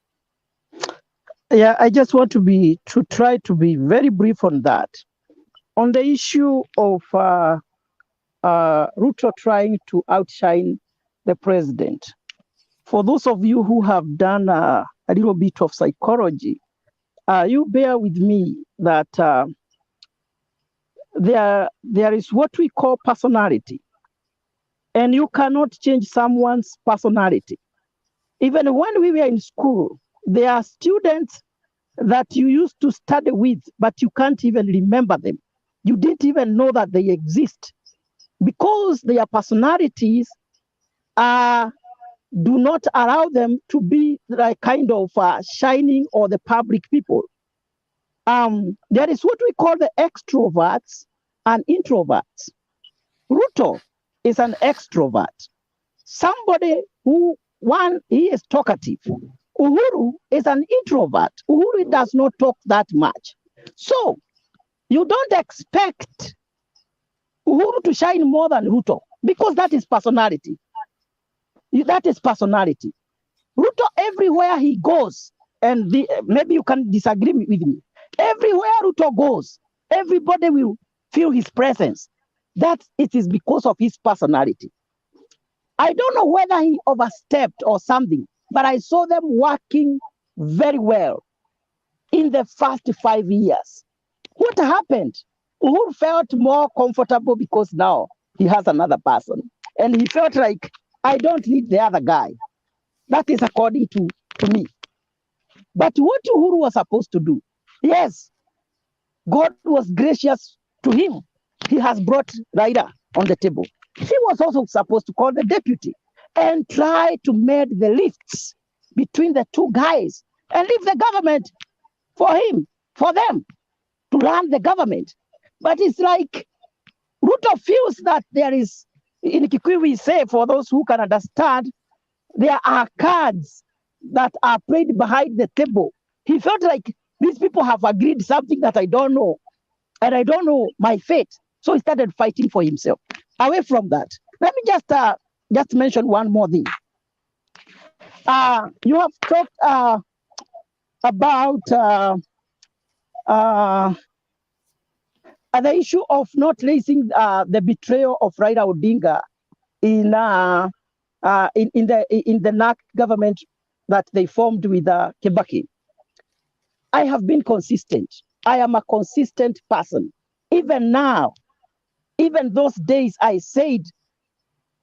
Yeah, I just want to try to be very brief on that. On the issue of Ruto trying to outshine the president. For those of you who have done a little bit of psychology, you bear with me that there is what we call personality. and you cannot change someone's personality. Even when we were in school, there are students that you used to study with, but you can't even remember them. You didn't even know that they exist because their personalities do not allow them to be like kind of shining or the public people. There is what we call the extroverts and introverts. Ruto is an extrovert. Somebody who, one, he is talkative. Uhuru is an introvert. Uhuru does not talk that much. So you don't expect Uhuru to shine more than Ruto because that is personality. That is personality. Ruto, everywhere he goes, and maybe you can disagree with me, everywhere Ruto goes, everybody will feel his presence. That it is because of his personality. I don't know whether he overstepped or something, but I saw them working very well in the first 5 years. What happened? Uhuru felt more comfortable because now he has another person. And he felt like, I don't need the other guy. That is according to me. But what Uhuru was supposed to do, yes, God was gracious to him. He has brought Raila on the table. He was also supposed to call the deputy and try to make the lifts between the two guys and leave the government for him, for them to run the government. But it's like Ruto feels that there is, in Kikuyu we say, for those who can understand, there are cards that are played behind the table. He felt like these people have agreed something that I don't know, and I don't know my fate. So he started fighting for himself. Away from that, let me just mention one more thing. You have talked about the issue of not raising the betrayal of Raila Odinga in the NAC government that they formed with Kibaki. I have been consistent. I am a consistent person. Even now, even those days, I said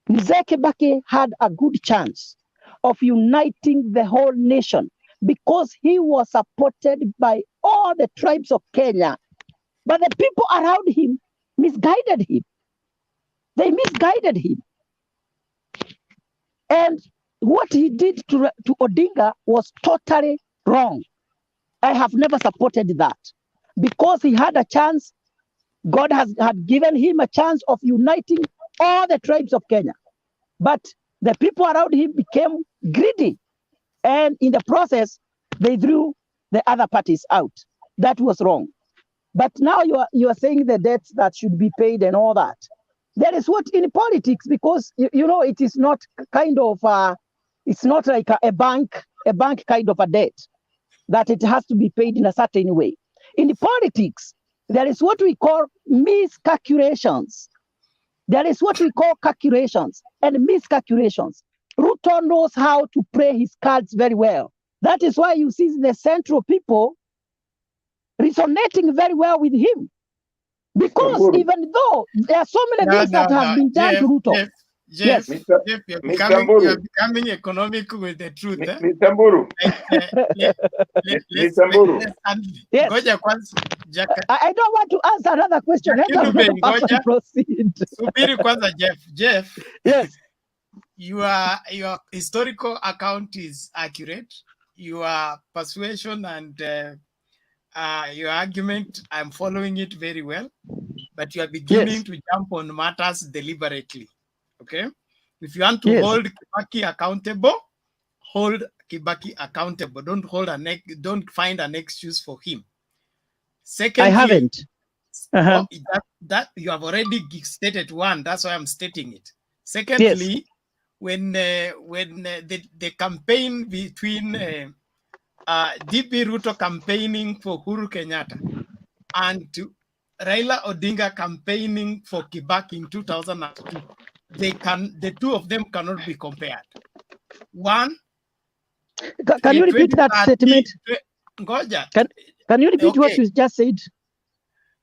Mzee Kibaki had a good chance of uniting the whole nation because he was supported by all the tribes of Kenya. But the people around him misguided him. They misguided him. And what he did to Odinga was totally wrong. I have never supported that because he had a chance. God had given him a chance of uniting all the tribes of Kenya. But the people around him became greedy. And in the process, they threw the other parties out. That was wrong. But now you are saying the debts that should be paid and all that. There is what in politics, because you know it is not kind of it's not like a bank kind of a debt that it has to be paid in a certain way. In politics, there is what we call miscalculations. There is what we call calculations and miscalculations. Ruto knows how to play his cards very well. That is why you see the central people resonating very well with him. Because even though there are so many things that have been done to Ruto. Jeff, Yes. Jeff, you're Mr. becoming economic with the truth. Mr. Mburu. Let's Mr. Mburu. handle it. Yes. Ngoja kwanza, I don't want to answer another question. Let another person proceed. Subiri kwanza, Jeff. Yes. Your historical account is accurate. Your persuasion and your argument, I'm following it very well, but you are beginning to jump on matters deliberately. Okay, if you want to hold Kibaki accountable, hold Kibaki accountable. Don't find an excuse for him. Secondly, I haven't. That you have already stated one. That's why I'm stating it. Secondly, when the campaign between DP Ruto campaigning for Uhuru Kenyatta and Raila Odinga campaigning for Kibaki in 2002, the two of them cannot be compared. One, can you repeat that statement? Can you repeat what you just said?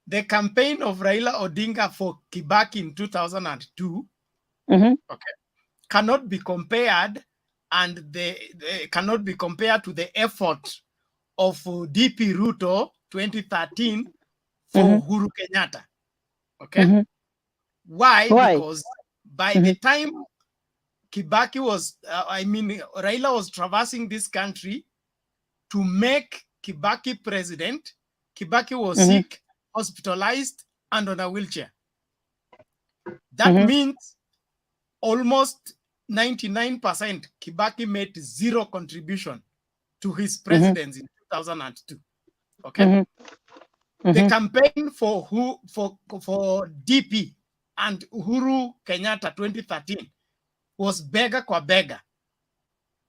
The campaign of Raila Odinga for Kibaki in 2002 okay, cannot be compared, and they cannot be compared to the effort of DP Ruto 2013 for Uhuru Kenyatta. Okay, why? Because by the time Kibaki was, Raila was traversing this country to make Kibaki president, Kibaki was sick, hospitalized, and on a wheelchair. That means almost 99% Kibaki made zero contribution to his presidency in 2002. Okay, the campaign for DP and Uhuru Kenyatta 2013 was beggar kwa beggar.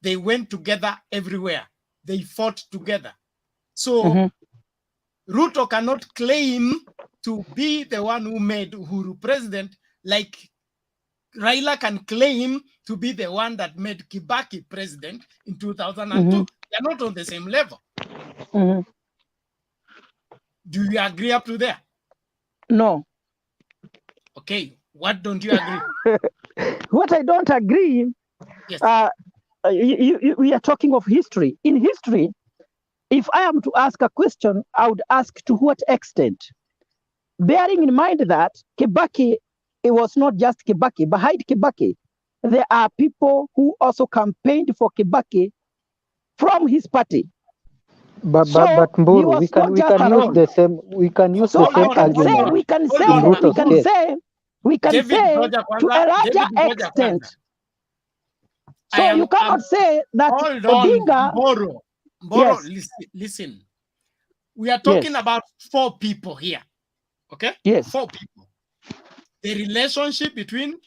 They went together everywhere. They fought together. So Ruto cannot claim to be the one who made Uhuru president like Raila can claim to be the one that made Kibaki president in 2002. They are not on the same level. Do you agree up to there? No. Okay. What don't you agree? What I don't agree, yes. We are talking of history. In history, if I am to ask a question, I would ask to what extent? Bearing in mind that Kibaki, it was not just Kibaki. Behind Kibaki, there are people who also campaigned for Kibaki from his party. But Mburu, we can use the same argument. We can say to a larger extent. So you cannot say that Odinga. Mboro, listen. We are talking about 4 people here. Okay? Yes. 4 people. The relationship between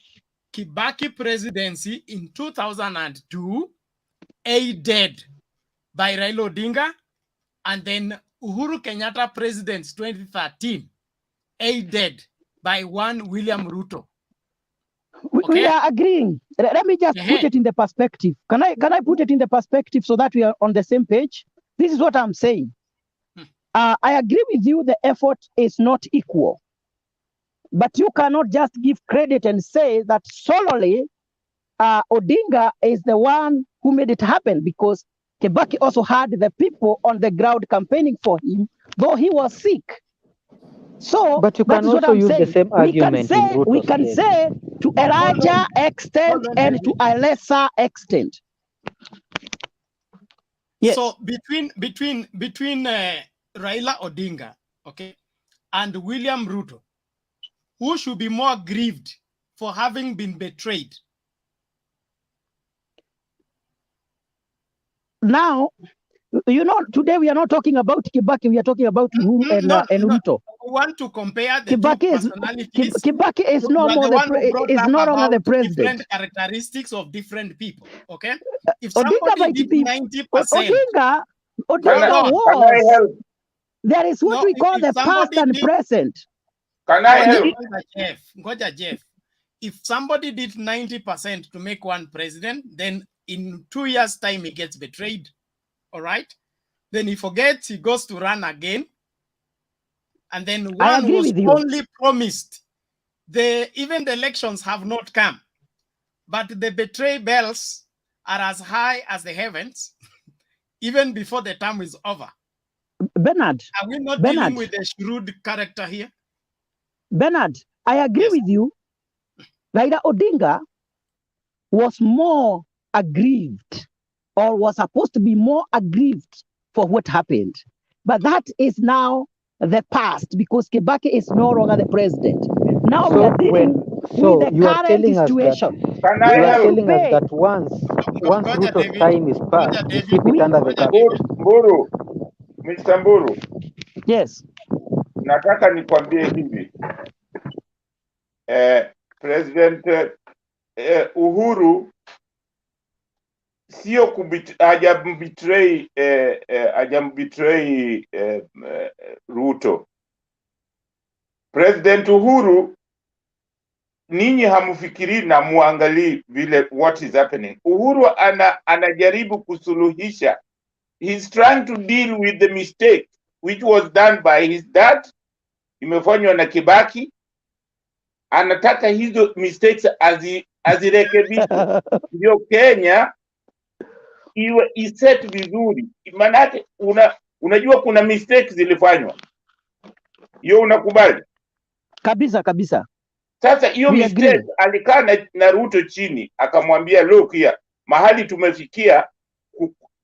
Kibaki presidency in 2002, aided by Raila Odinga, and then Uhuru Kenyatta presidency 2013, aided by one William Ruto. Okay? We are agreeing. Let me just put it in the perspective. Can I put it in the perspective so that we are on the same page? This is what I'm saying. I agree with you. The effort is not equal. But you cannot just give credit and say that solely Odinga is the one who made it happen, because Kibaki also had the people on the ground campaigning for him, though he was sick. So, but you can also use the same argument. We can say to a larger extent and to a lesser extent. Yes. So between Raila Odinga, okay, and William Ruto, who should be more grieved for having been betrayed? Now, today we are not talking about Kibaki, we are talking about Uhuru and Ruto. We want to compare the two personalities. Kibaki is no longer the president. Different characteristics of different people, okay? If somebody did 90%... Odinga was... There is what we call the past and present. Can I help? Jeff. If somebody did 90% to make one president, then in 2 years' time he gets betrayed. All right? Then he forgets, he goes to run again. And then one was only promised. Even the elections have not come. But the betray bells are as high as the heavens, even before the term is over. Bernard. Are we not dealing with a shrewd character here? Bernard, I agree with you. Raila Odinga was more aggrieved, or was supposed to be more aggrieved for what happened. But that is now the past, because Kibaki is no longer the president. Now we are dealing with the current situation. You are telling us that once Ruto's time is past, we keep it under the carpet. Mburu, Mr. Mburu. Yes. Nataka nikwambie hivi. President Uhuru sio hajambetray Ruto. President Uhuru, ninyi hamfikiri na muangalii vile what is happening. Uhuru anajaribu kusuluhisha. He's trying to deal with the mistake which was done by his dad, imefanywa na Kibaki. Anataka hizo mistakes azirekebishwe ndio Kenya iwe iset vizuri. Manake unajua kuna mistakes zilifanywa, hiyo unakubali kabisa kabisa. Sasa hiyo mistake alikaa na Ruto chini akamwambia, look here, mahali tumefikia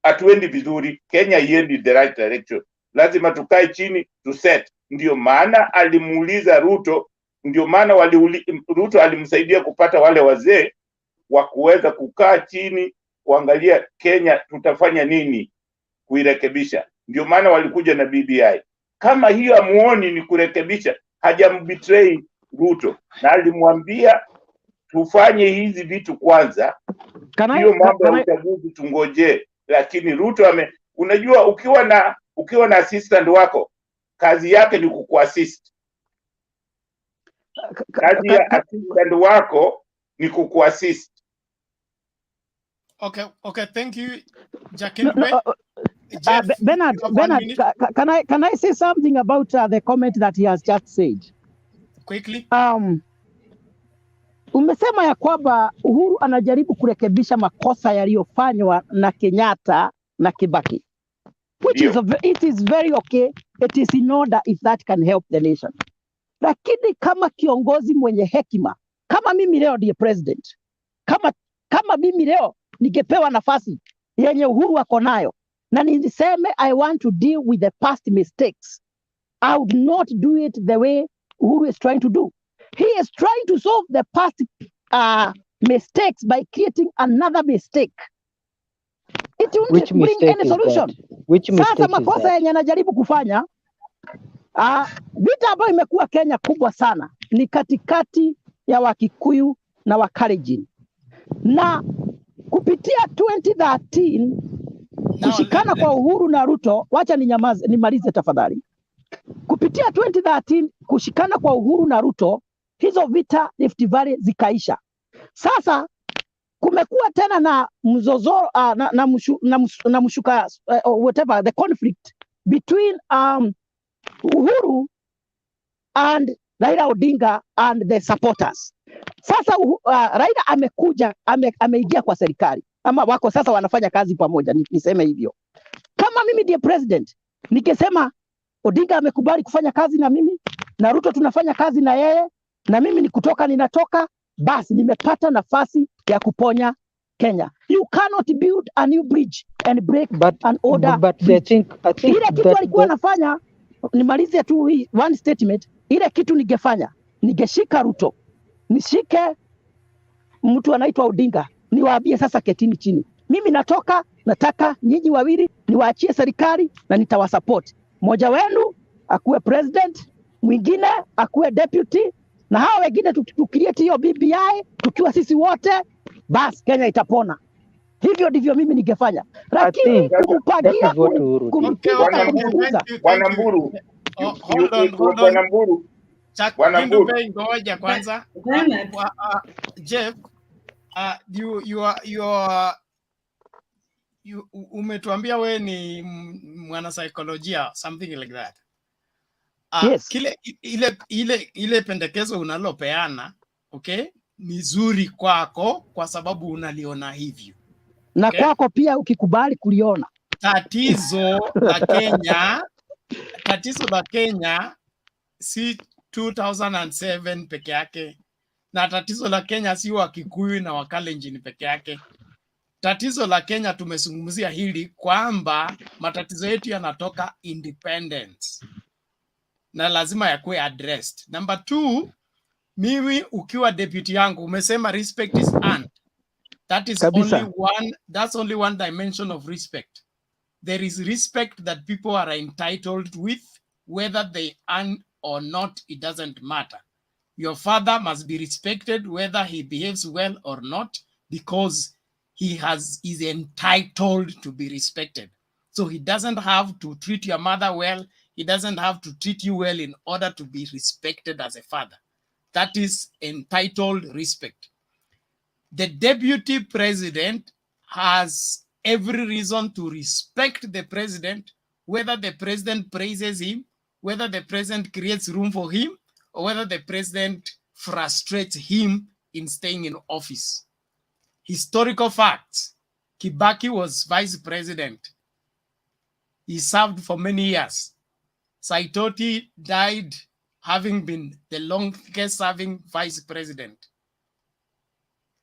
hatuendi vizuri, Kenya iendi the right direction, lazima tukae chini to set. Ndio maana alimuuliza Ruto, ndio maana Ruto alimsaidia kupata wale wazee wa kuweza kukaa chini kuangalia Kenya tutafanya nini kuirekebisha. Ndio maana walikuja na BBI. Kama hiyo amuoni ni kurekebisha, hajambetray Ruto na alimwambia tufanye hizi vitu kwanza, hiyo mambo ya uchaguzi tungoje. Lakini Ruto unajua ukiwa na assistant wako kazi yake ni kukuassist. Kazi ya assistant wako ni kukuassist. Okay, thank you, Jackie. Jeff, Bernard, can I say something about the comment that he has just said? Quickly. Umesema ya kwamba Uhuru anajaribu kurekebisha makosa yaliyofanywa na Kenyatta na Kibaki. It is very okay. It is in order if that can help the nation. Lakini kama kiongozi mwenye hekima, kama mimi leo ndiye president, kama mimi leo ningepewa nafasi yenye Uhuru ako nayo na niseme I want to deal with the past mistakes, I would not do it the way Uhuru is trying to do. He is trying to solve the past mistakes by creating another mistake. It won't bring any solution. Sasa makosa yenye anajaribu kufanya, vita ambayo imekuwa Kenya kubwa sana ni katikati ya Wakikuyu na Wakalenjin, na kupitia 2013 kushikana kwa Uhuru na Ruto, wacha nimalize tafadhali. Kupitia 2013 kushikana kwa Uhuru na Ruto, hizo vita Rift Valley zikaisha. Sasa kumekuwa tena na mzozoro na mshuka whatever the conflict between Uhuru and Raila Odinga and the supporters. Sasa Raila ameingia kwa serikali ama wako sasa wanafanya kazi pamoja, niseme hivyo. Kama mimi ndiye president, nikisema Odinga amekubali kufanya kazi na mimi na Ruto tunafanya kazi na yeye na mimi ninatoka, basi nimepata nafasi ya kuponya Kenya. You cannot build a new bridge and break an older bridge. I think ile kitu alikuwa anafanya, nimalize tu one statement, ile kitu ningefanya, ningeshika Ruto, nishike mtu anaitwa Odinga, niwaambie sasa ketini chini. Mimi nataka nyinyi wawili niwaachie serikali na nitawasupport. Mmoja wenu akuwe president, mwingine akuwe deputy, na hao wengine tukicreate hiyo BBI tukiwa sisi wote, basi Kenya itapona. Hivyo ndivyo mimi ningefanya. Lakini kumpagia kumpunguza. Bwana Mburu. Bwana Mburu. Ngoja kwanza. Jeff, umetuambia we ni mwana saikolojia, something like that. Yes. Ile pendekezo unalopeana, okay, ni zuri kwako kwa sababu unaliona hivyo. Na okay, kwako pia ukikubali kuliona. Tatizo la Kenya si 2007 peke yake, na tatizo la Kenya si Wakikuyu na Wakalenjin peke yake. Tatizo la Kenya tumezungumzia hili kwamba matatizo yetu yanatoka independence na lazima yakuwe addressed. Number 2, mimi ukiwa deputy yangu umesema respect is earned. That is only one dimension of respect. There is respect that people are entitled with, whether they earn or not, it doesn't matter. Your father must be respected whether he behaves well or not, because he is entitled to be respected. So he doesn't have to treat your mother well. He doesn't have to treat you well in order to be respected as a father. That is entitled respect. The deputy president has every reason to respect the president, whether the president praises him, whether the president creates room for him, or whether the president frustrates him in staying in office. Historical facts. Kibaki was vice president. He served for many years. Saitoti died having been the longest serving vice president.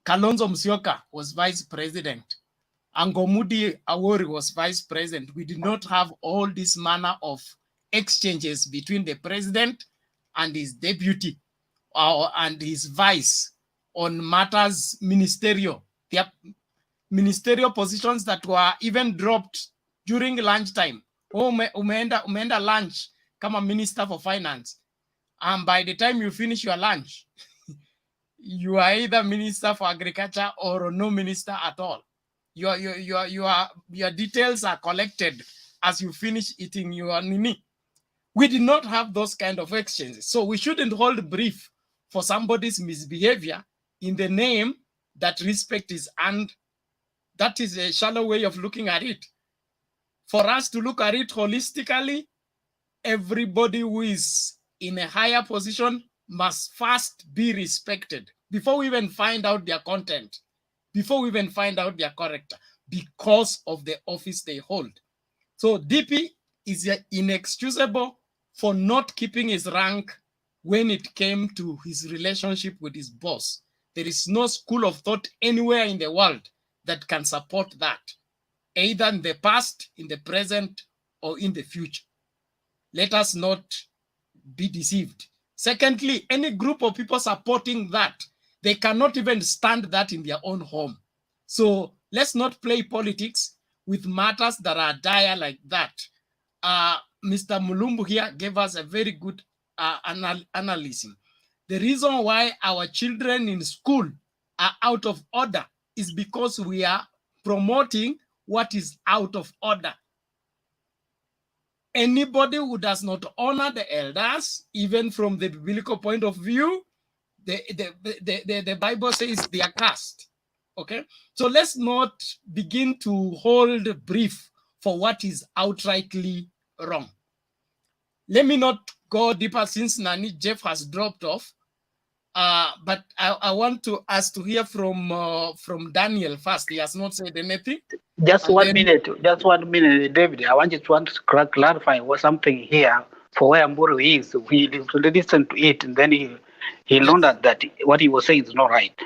Kalonzo Musyoka was vice president. Angomudi Awori was vice president. We did not have all this manner of exchanges between the president and his deputy and his vice on matters ministerial. There are ministerial positions that were even dropped during lunchtime. Umeenda lunch kama minister for finance. And by the time you finish your lunch, you are either minister for agriculture or no minister at all. Your details are collected as you finish eating your nini. We did not have those kind of exchanges. So we shouldn't hold brief for somebody's misbehavior in the name that respect is earned. That is a shallow way of looking at it. For us to look at it holistically, everybody who is in a higher position must first be respected before we even find out their content, before we even find out their character, because of the office they hold. So DP is inexcusable for not keeping his rank when it came to his relationship with his boss. There is no school of thought anywhere in the world that can support that, either in the past, in the present, or in the future. Let us not be deceived. Secondly, any group of people supporting that, they cannot even stand that in their own home. So let's not play politics with matters that are dire like that. Mr. Mulumbu here gave us a very good analysis. The reason why our children in school are out of order is because we are promoting what is out of order. Anybody who does not honor the elders, even from the biblical point of view, the Bible says they are cursed. Okay, so let's not begin to hold brief for what is outrightly wrong. Let me not go deeper since Nani Jeff has dropped off. But I want us to hear from Daniel first. He has not said anything. Just 1 minute, David. I want you to clarify something here for where Mburu is. We listen to it, and then he learned that what he was saying is not right.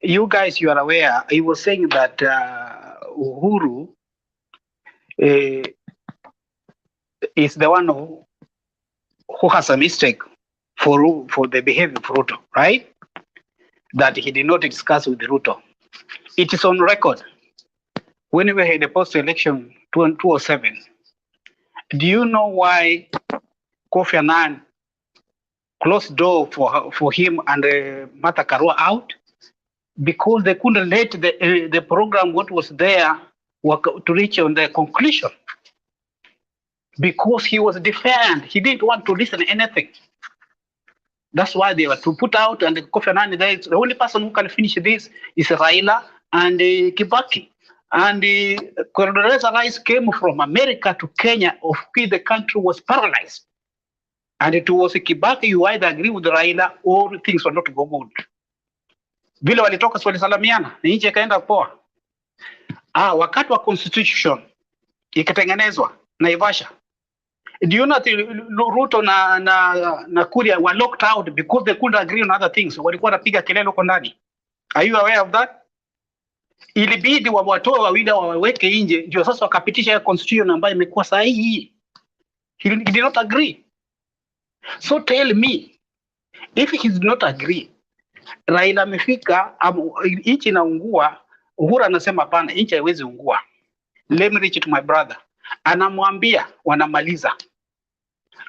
You guys, you are aware. He was saying that Uhuru is the one who has a mistake for the behavior of Ruto, right? That he did not discuss with Ruto. It is on record. When we had the post-election 2007, do you know why Kofi Annan closed door for him and Martha Karua out? Because they couldn't let the program what was there to reach on the conclusion. Because he was defiant. He didn't want to listen to anything. That's why they were to put out, and Kofi Annan, the only person who can finish this is Raila and Kibaki. And Condoleezza Rice came from America to Kenya, of which the country was paralyzed. And it was Kibaki, you either agree with Raila or things were not go good. Vile walitoka walisalamiana, nchi ikaenda poa. Wakati wa constitution ikatengenezwa Naivasha. Do you know that Ruto na Kuria were locked out because they couldn't agree on other things? Walikuwa wanapiga kelele huko ndani. Are you aware of that? Ilibidi watoe wawili waweke nje ndio sasa wakapitisha ya constitution ambayo imekuwa sahihi. He did not agree. So tell me, if he did not agree, Raila amefika nchi inaungua, Uhuru anasema hapana, nchi haiwezi ungua. Let me reach it to my brother. Anamwambia wanamaliza.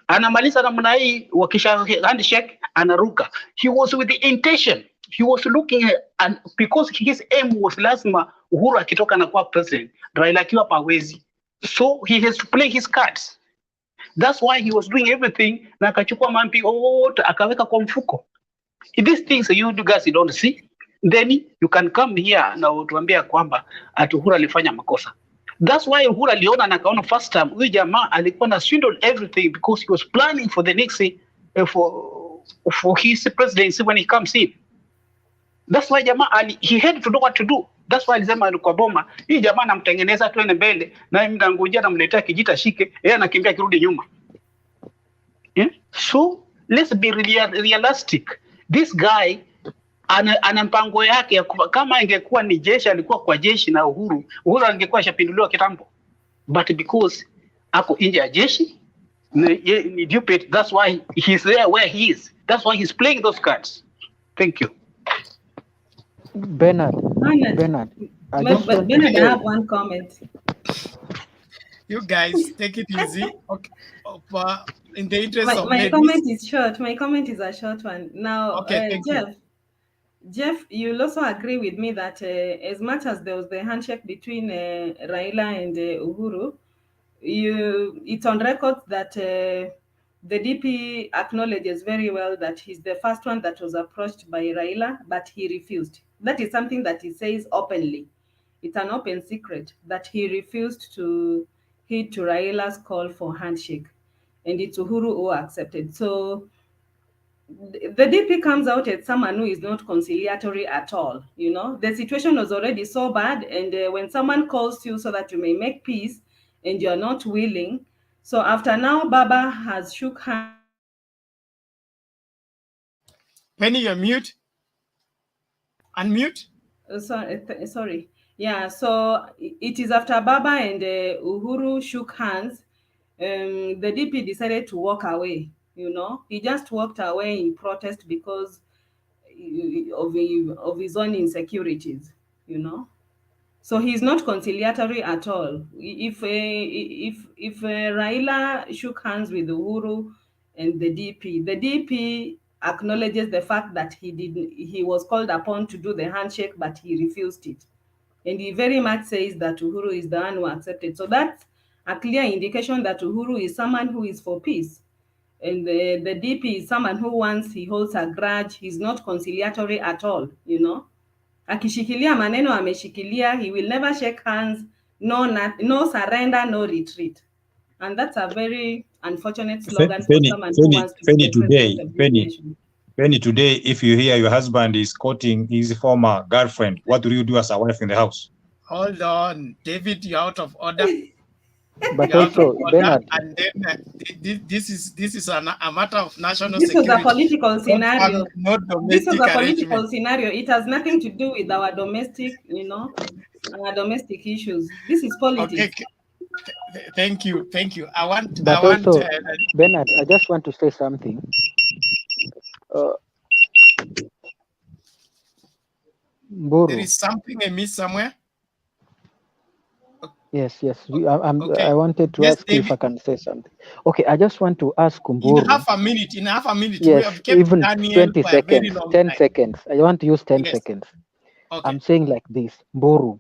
Anamaliza namna hii wakisha handshake anaruka. He was with the intention. He was looking and because his aim was lazima Uhuru akitoka na kuwa president, Raila akiwa pawezi. So he has to play his cards. That's why he was doing everything na akachukua mampi akaweka kwa mfuko. These things you guys don't see. Then you can come here na utuambia kwamba Uhuru alifanya makosa. That's why Uhuru aliona na kaona first time huyu jamaa alikuwa na swindle everything because he was planning for the next for his presidency when he comes in. That's why jamaa he had to know what to do. That's why alisema alikuwa boma. Hii jamaa namtengeneza tuende mbele na mimi nangojea namletea kijita shike, yeye anakimbia kirudi nyuma. Yeah? So let's be realistic. This guy ana mpango yake kama ingekuwa ni jeshi alikuwa kwa jeshi na Uhuru angekuwa shapinduliwa kitambo. But because ako nje ya jeshi ni duplicate, that's why he's there where he is. That's why he's playing those cards. Thank you. Bernard, I have one comment. You guys take it easy. Okay. In the interest of my comment is short. My comment is a short one. Now, okay, Jeff, you'll also agree with me that as much as there was the handshake between Raila and Uhuru, it's on record that the DP acknowledges very well that he's the first one that was approached by Raila, but he refused. That is something that he says openly. It's an open secret that he refused to heed to Raila's call for handshake, and it's Uhuru who accepted. So the DP comes out as someone who is not conciliatory at all. You know, the situation was already so bad, and when someone calls you so that you may make peace and you're not willing. So after now, Baba has shook hands. Penny, you're mute. Unmute. Sorry. Yeah, so it is after Baba and Uhuru shook hands, the DP decided to walk away. You know, he just walked away in protest because of his own insecurities. You know, so he's not conciliatory at all. If Raila shook hands with Uhuru and the DP acknowledges the fact that he was called upon to do the handshake, but he refused it. And he very much says that Uhuru is the one who accepted. So that's a clear indication that Uhuru is someone who is for peace. And the DP is someone who he holds a grudge. He's not conciliatory at all, you know. Akishikilia maneno ameshikilia, he will never shake hands, no surrender, no retreat. And that's a very unfortunate slogan for someone who wants to be the president of this nation. Penny, today, if you hear your husband is courting his former girlfriend, what do you do as a wife in the house? Hold on, David, you're out of order. But also, Bernard, and then this is a matter of national security. This was a political scenario. Not domestic. This was a political scenario. It has nothing to do with our domestic, you know, our domestic issues. This is politics. Okay. Thank you. Bernard, I just want to say something. There is something I missed somewhere. Yes. I wanted to ask you if I can say something. Okay, I just want to ask Mburu. In half a minute. Yes, we have kept even Daniel 20 seconds. 10 seconds. I want to use 10 seconds. Okay. I'm saying like this, Mburu,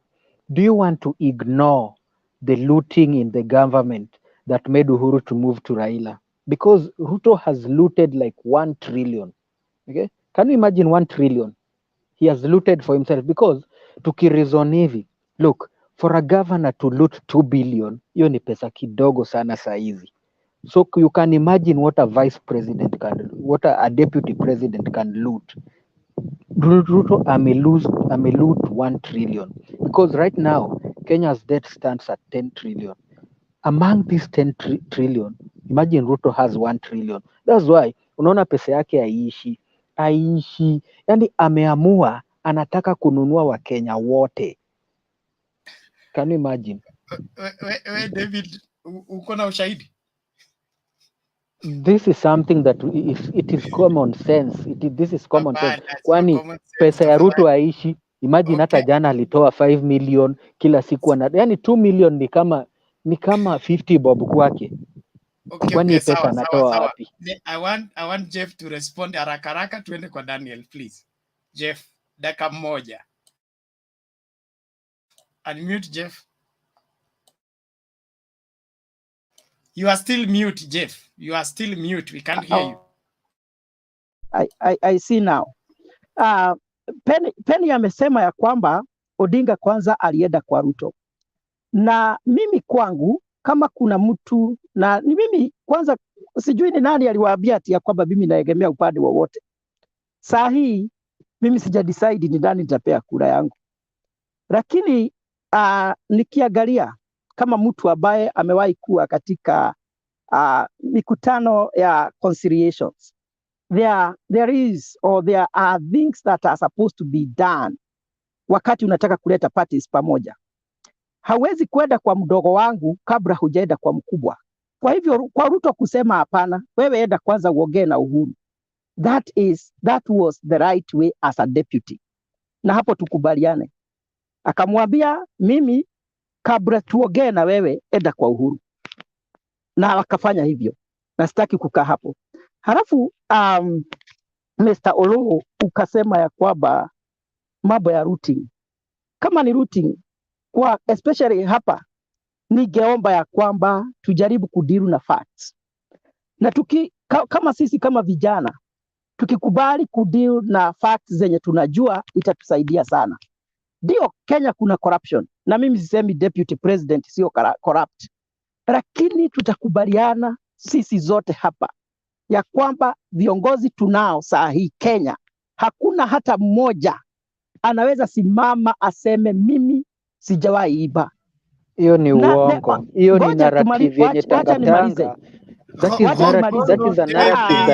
do you want to ignore the looting in the government that made Uhuru to move to Raila? Because Ruto has looted like 1 trillion. Okay, can you imagine 1 trillion? He has looted for himself because tukireason hivi, look, for a governor to loot 2 billion, hiyo ni pesa kidogo sana saizi. So you can imagine what a vice president can, what a deputy president can loot. Ruto may loot 1 trillion because right now Kenya's debt stands at 10 trillion. Among these 10 trillion, imagine Ruto has 1 trillion. That's why unaona pesa yake aishi, yani ameamua anataka kununua Wakenya wote. Can you imagine? David, uko na ushahidi? This is something that it is common sense. This is common sense. Kwani pesa ya Ruto aishi, imagine hata jana alitoa 5 million kila siku yani 2 million ni kama 50 bob kwake. Kwani pesa anatoa wapi? I want Jeff to respond haraka tuende kwa Daniel please. Jeff, dakika moja. Unmute Jeff. You are still mute, Jeff. You are still mute. We can't hear you. I see now. Penny amesema ya kwamba Odinga kwanza alienda kwa Ruto. Na mimi kwangu kama kuna mtu na ni mimi kwanza sijui ni nani aliwaambia ati ya kwamba mimi naegemea upande wowote. Saa hii mimi sija decide ni nani nitapea kura yangu, lakini nikiangalia kama mtu ambaye amewahi kuwa katika mikutano ya conciliations, there are things that are supposed to be done wakati unataka kuleta parties pamoja. Hawezi kwenda kwa mdogo wangu kabla hujaenda kwa mkubwa. Kwa hivyo kwa Ruto kusema hapana, wewe enda kwanza uongee na Uhuru, that was the right way as a deputy, na hapo tukubaliane. Akamwambia mimi kabla tuongee na wewe enda kwa Uhuru, na wakafanya hivyo, na sitaki kukaa hapo. Halafu Mr. Olo ukasema ya kwamba mambo ya routing, kama ni routing kwa especially hapa, ningeomba ya kwamba tujaribu kudiru na facts, na kama sisi kama vijana tukikubali kudeal na facts zenye tunajua itatusaidia sana. Ndio Kenya kuna corruption, na mimi sisemi deputy president sio corrupt, lakini tutakubaliana sisi zote hapa ya kwamba viongozi tunao saa hii Kenya, hakuna hata mmoja anaweza simama aseme mimi sijawahi iba. Hiyo ni uongo. Hiyo ni narrative yenye tangatanga. That is a narrative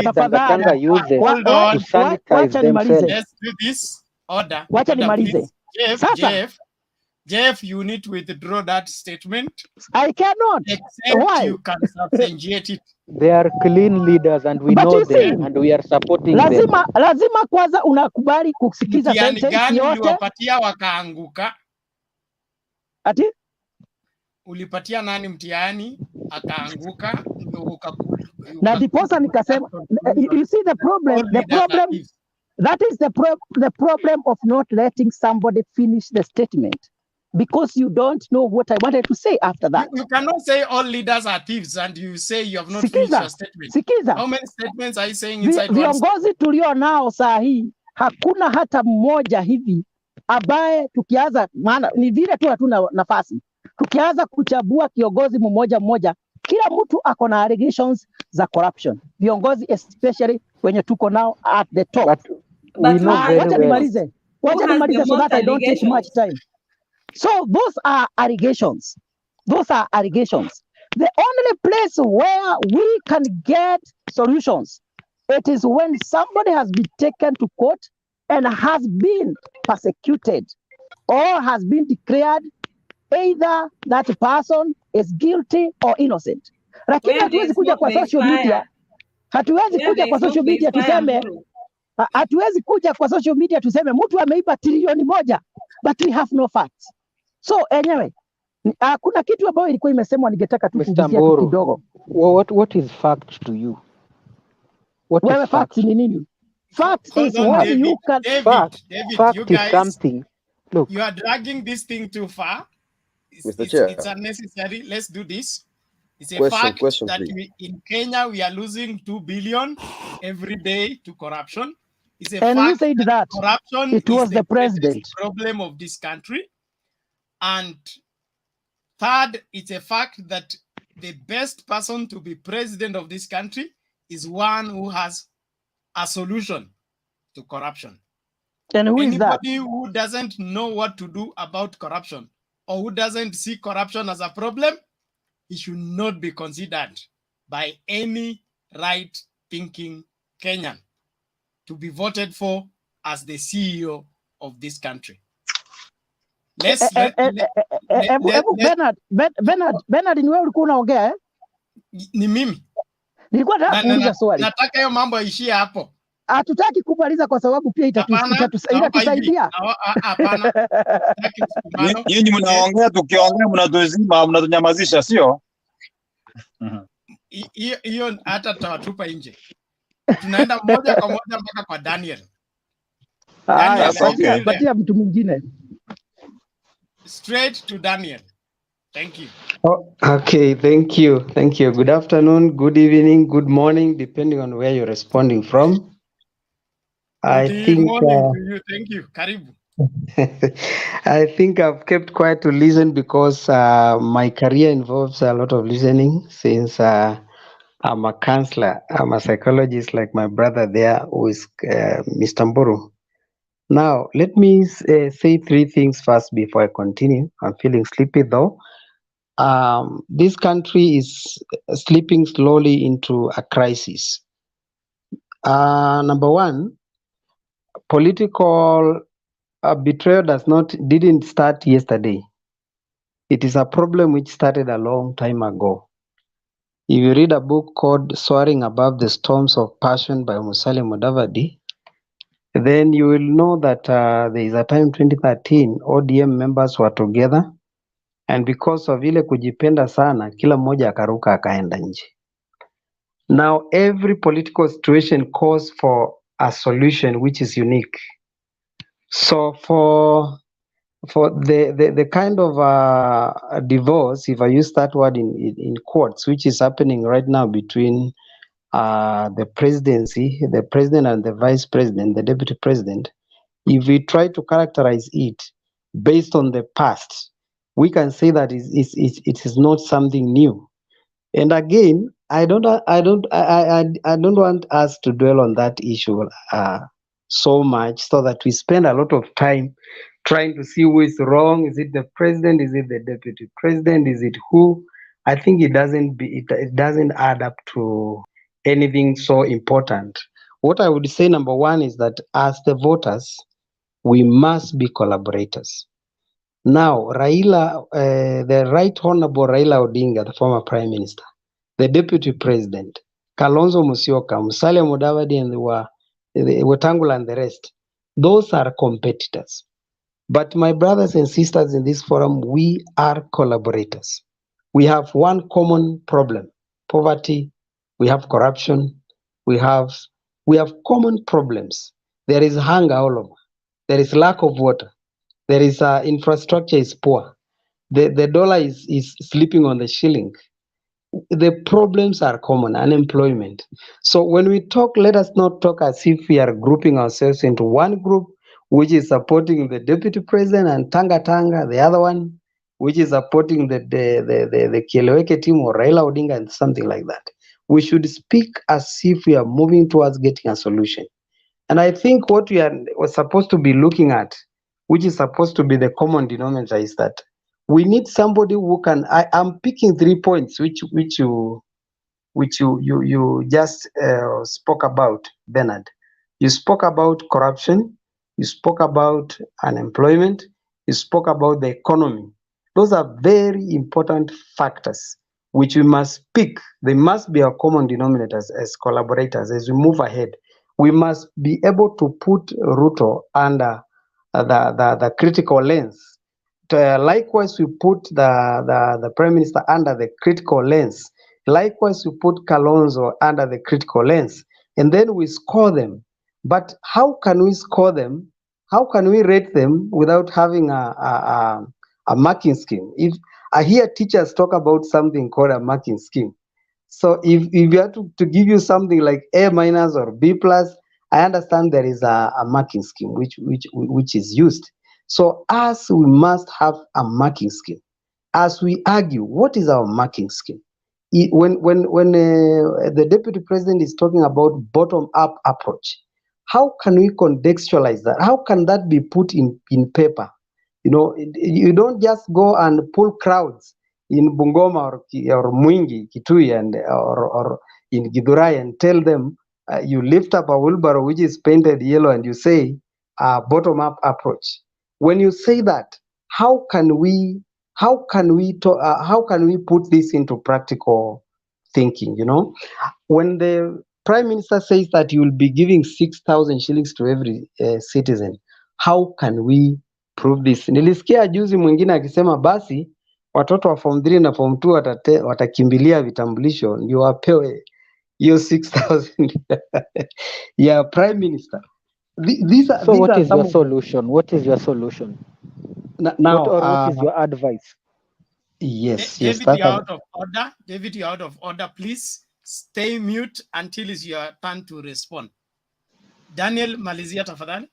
that tangatanga uses to sanitize themselves. Let's do this. Order. Wacha nimalize. Jeff, you need to withdraw that statement. I cannot. Except Why? You can substantiate it. They are clean leaders and we know them and we are supporting them. Lazima kwanza unakubali kusikiza sentence yote. Uliwapatia wakaanguka? Ati? Ulipatia nani mtihani akaanguka? Na diposa nikasema, you see the problem that is the problem of not letting somebody finish the statement, because you don't know what I wanted to say after that. You cannot say all leaders are thieves and you say you have not finished your statement. Sikiza. How many statements are you saying inside one viongozi tulio nao saa hii hakuna hata mmoja hivi ambaye tukianza, maana ni vile tu hatuna nafasi, tukianza kuchagua kiongozi mmoja, kila mtu ako na allegations za corruption, viongozi especially wenye tuko nao at the top. We know very well. Wacha nimalize so that I don't take much time. So those are allegations. The only place where we can get solutions, it is when somebody has been taken to court and has been persecuted or has been declared either that person is guilty or innocent. Lakini hatuwezi kuja kwa social media, tuseme mtu ameiba trilioni moja, but we have no facts. So anyway, kuna kitu ambayo ilikuwa imesemwa ningetaka tu kuguzia kidogo. What is fact to you? What is fact ni nini? Fact is when you can David, fact is something. Look, you are dragging this thing too far. Mr. Chair. It's unnecessary. Let's do this. It's a Question, fact that in Kenya we are losing 2 billion every day to corruption. It's a and fact who said that? Corruption it was is the president. Problem of this country. And third, it's a fact that the best person to be president of this country is one who has a solution to corruption. And who is that? Anybody who doesn't know what to do about corruption or who doesn't see corruption as a problem, he should not be considered by any right-thinking Kenyan to be voted for as the CEO of this country. Bernard, ni wewe ulikuwa unaongea eh? Ni mimi. Nilikuwa nataka kuuliza swali. Nataka hiyo mambo yaishie hapo. Hatutaki kumaliza kwa sababu pia itatusaidia. Hapana. Nyinyi mnaongea, tukiongea mnatuzima, mnatunyamazisha, sio? Hiyo hata tutawatupa nje. Tunaenda moja kwa moja mpaka kwa Daniel. Patia mtu mwingine. Straight to Daniel. Thank you. Oh, okay, thank you. Good afternoon, good evening, good morning, depending on where you're responding from. Good morning to you. Thank you. Karibu. I think I've kept quiet to listen because my career involves a lot of listening since I'm a counselor. I'm a psychologist like my brother there, who is Mr. Mburu. Now, let me say three things first before I continue. I'm feeling sleepy though. This country is slipping slowly into a crisis. Number one, political betrayal didn't start yesterday. It is a problem which started a long time ago. If you read a book called Soaring Above the Storms of Passion by Musalia Mudavadi, then you will know that there is a time 2013 ODM members were together, and because of ile kujipenda sana, kila mmoja akaruka akaenda nje. Now every political situation calls for a solution which is unique. So for the kind of divorce, if I use that word in quotes, which is happening right now between the presidency, the president and the vice president, the deputy president, if we try to characterize it based on the past, we can say that it is not something new. And again, I don't want us to dwell on that issue so much, so that we spend a lot of time trying to see who is wrong. Is it the president? Is it the deputy president? Is it who? I think it doesn't add up to anything so important. What I would say, number one, is that as the voters, we must be collaborators. Now, the Right Honorable Raila Odinga, the former Prime Minister, the Deputy President, Kalonzo Musyoka, Musalia Mudavadi, and Wetangula and the rest, those are competitors. But my brothers and sisters in this forum, we are collaborators. We have one common problem: poverty. We have corruption. We have common problems. There is hunger all over. There is lack of water. There is infrastructure is poor. The dollar is sleeping on the shilling. The problems are common, unemployment. So when we talk, let us not talk as if we are grouping ourselves into one group, which is supporting the deputy president and Tanga, the other one, which is supporting the Kieleweke team or Raila Odinga and something like that. We should speak as if we are moving towards getting a solution. And I think what we are supposed to be looking at, which is supposed to be the common denominator, is that we need somebody who can. I'm picking 3 points which you just spoke about, Bernard. You spoke about corruption. You spoke about unemployment. You spoke about the economy. Those are very important factors which we must pick. They must be our common denominators as collaborators as we move ahead. We must be able to put Ruto under the critical lens. Likewise, we put the Prime Minister under the critical lens. Likewise, we put Kalonzo under the critical lens. And then we score them. But how can we score them? How can we rate them without having a marking scheme? If I hear teachers talk about something called a marking scheme. So if we have to give you something like A- or B+, I understand there is a marking scheme which is used. So as we must have a marking scheme. As we argue, what is our marking scheme? When the deputy president is talking about bottom-up approach, how can we contextualize that? How can that be put in paper? You don't just go and pull crowds in Bungoma or Mwingi, Kitui, or in Githurai and tell them, you lift up a wheelbarrow which is painted yellow and you say bottom-up approach. When you say that, how can we put this into practical thinking? When the Prime Minister says that he will be giving 6,000 shillings to every citizen, how can we prove this? Nilisikia juzi mwingine akisema basi watoto wa form 3 na form 2 watakimbilia vitambulisho ndio wapewe hiyo 6,000 ya Prime Minister. So what is your solution? What is your solution? Now, what is your advice? Yes, David, you're out of order. David, you're out of order. Please stay mute until it's your turn to respond. Daniel, malizia tafadhali.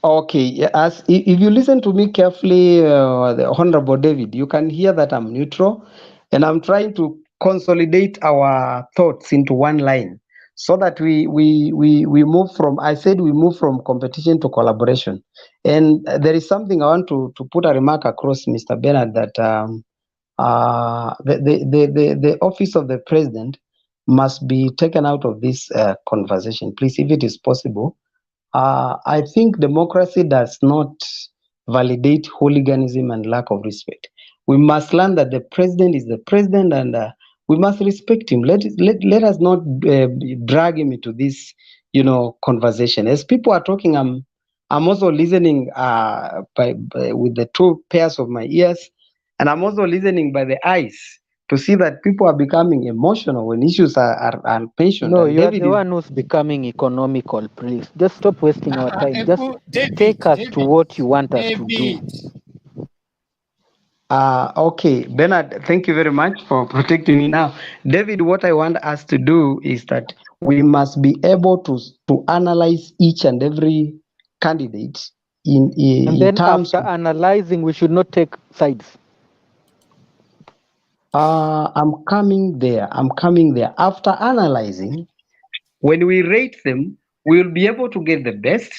Okay, if you listen to me carefully, the Honorable David, you can hear that I'm neutral and I'm trying to consolidate our thoughts into one line so that we move from, I said we move from competition to collaboration. And there is something I want to put a remark across, Mr. Bernard, that the office of the president must be taken out of this conversation, please, if it is possible. I think democracy does not validate hooliganism and lack of respect. We must learn that the president is the president, and we must respect him. Let us not drag him into this, conversation. As people are talking, I'm also listening with the two pairs of my ears, and I'm also listening by the eyes to see that people are becoming emotional when issues are mentioned. No, And you are David the is one who's becoming economical, please. Just stop wasting our time. Just take us to David, what you want us to do. David. Okay, Bernard, thank you very much for protecting me. Now, David, what I want us to do is that we must be able to analyze each and every candidate And in then terms after of. analyzing, we should not take sides. I'm coming there. After analyzing, when we rate them, we'll be able to get the best.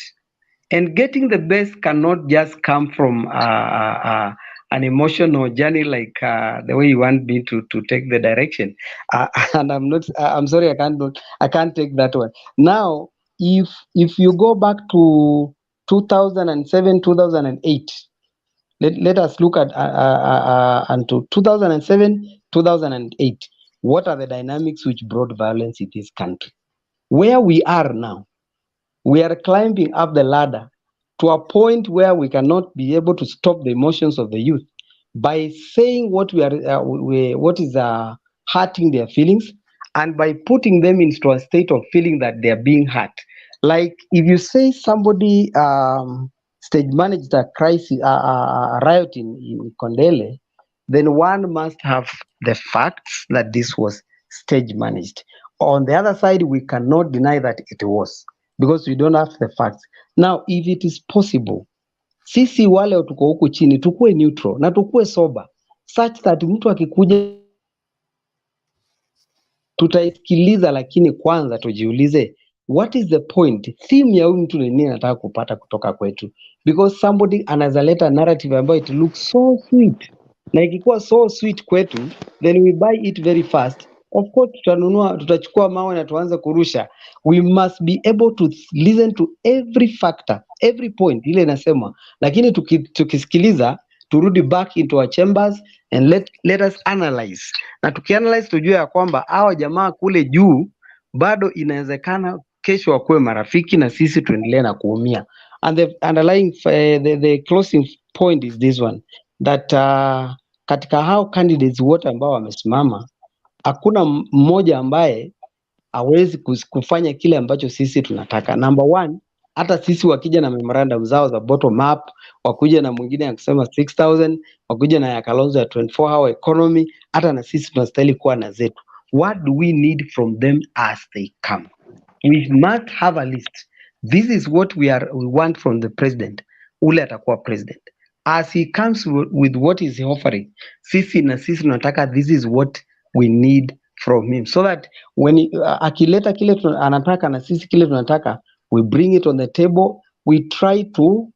And getting the best cannot just come from an emotional journey like the way you want me to take the direction. And I'm sorry, I can't take that one. Now, if you go back to 2007, 2008, let us look at until 2007, 2008. What are the dynamics which brought violence in this country? Where we are now, we are climbing up the ladder to a point where we cannot be able to stop the emotions of the youth by saying what what is hurting their feelings, and by putting them into a state of feeling that they are being hurt. Like if you say somebody stage managed a crisis, a riot in Kondele, then one must have the facts that this was stage managed. On the other side, we cannot deny that it was, because we don't have the facts. Now, if it is possible, sisi wale tuko huku chini tukue neutral na tukue sober such that mtu akikuja tutaisikiliza, lakini kwanza tujiulize what is the point, theme ya huyu mtu ni nini anataka kupata kutoka kwetu, because somebody anaweza leta narrative ambayo it looks so sweet, na ikikuwa so sweet kwetu then we buy it very fast. Of course tutanunua, tutachukua mawe na tuanze kurusha. We must be able to listen to every factor, every point ile inasema, lakini tukisikiliza turudi back into our chambers and let us analyze, na tukianalyze tujue ya kwamba hawa jamaa kule juu bado inawezekana kesho wakuwe marafiki na sisi tuendelee na kuumia. And the underlying the closing point is this one, that katika hao candidates wote ambao wamesimama hakuna mmoja ambaye hawezi kufanya kile ambacho sisi tunataka. Number one, hata sisi wakija na memorandum zao za bottom up, wakuja na mwingine ya kusema 6000, wakuja na ya Kalonzo ya 24 hour economy, hata na sisi tunastahili kuwa na zetu. What do we need from them as they come? We must have a list. This is what we want from the president. Ule atakuwa president. As he comes with what is he offering, sisi tunataka, this is what we need from him, so that when akileta kile anataka na sisi kile tunataka, we bring it on the table, we try to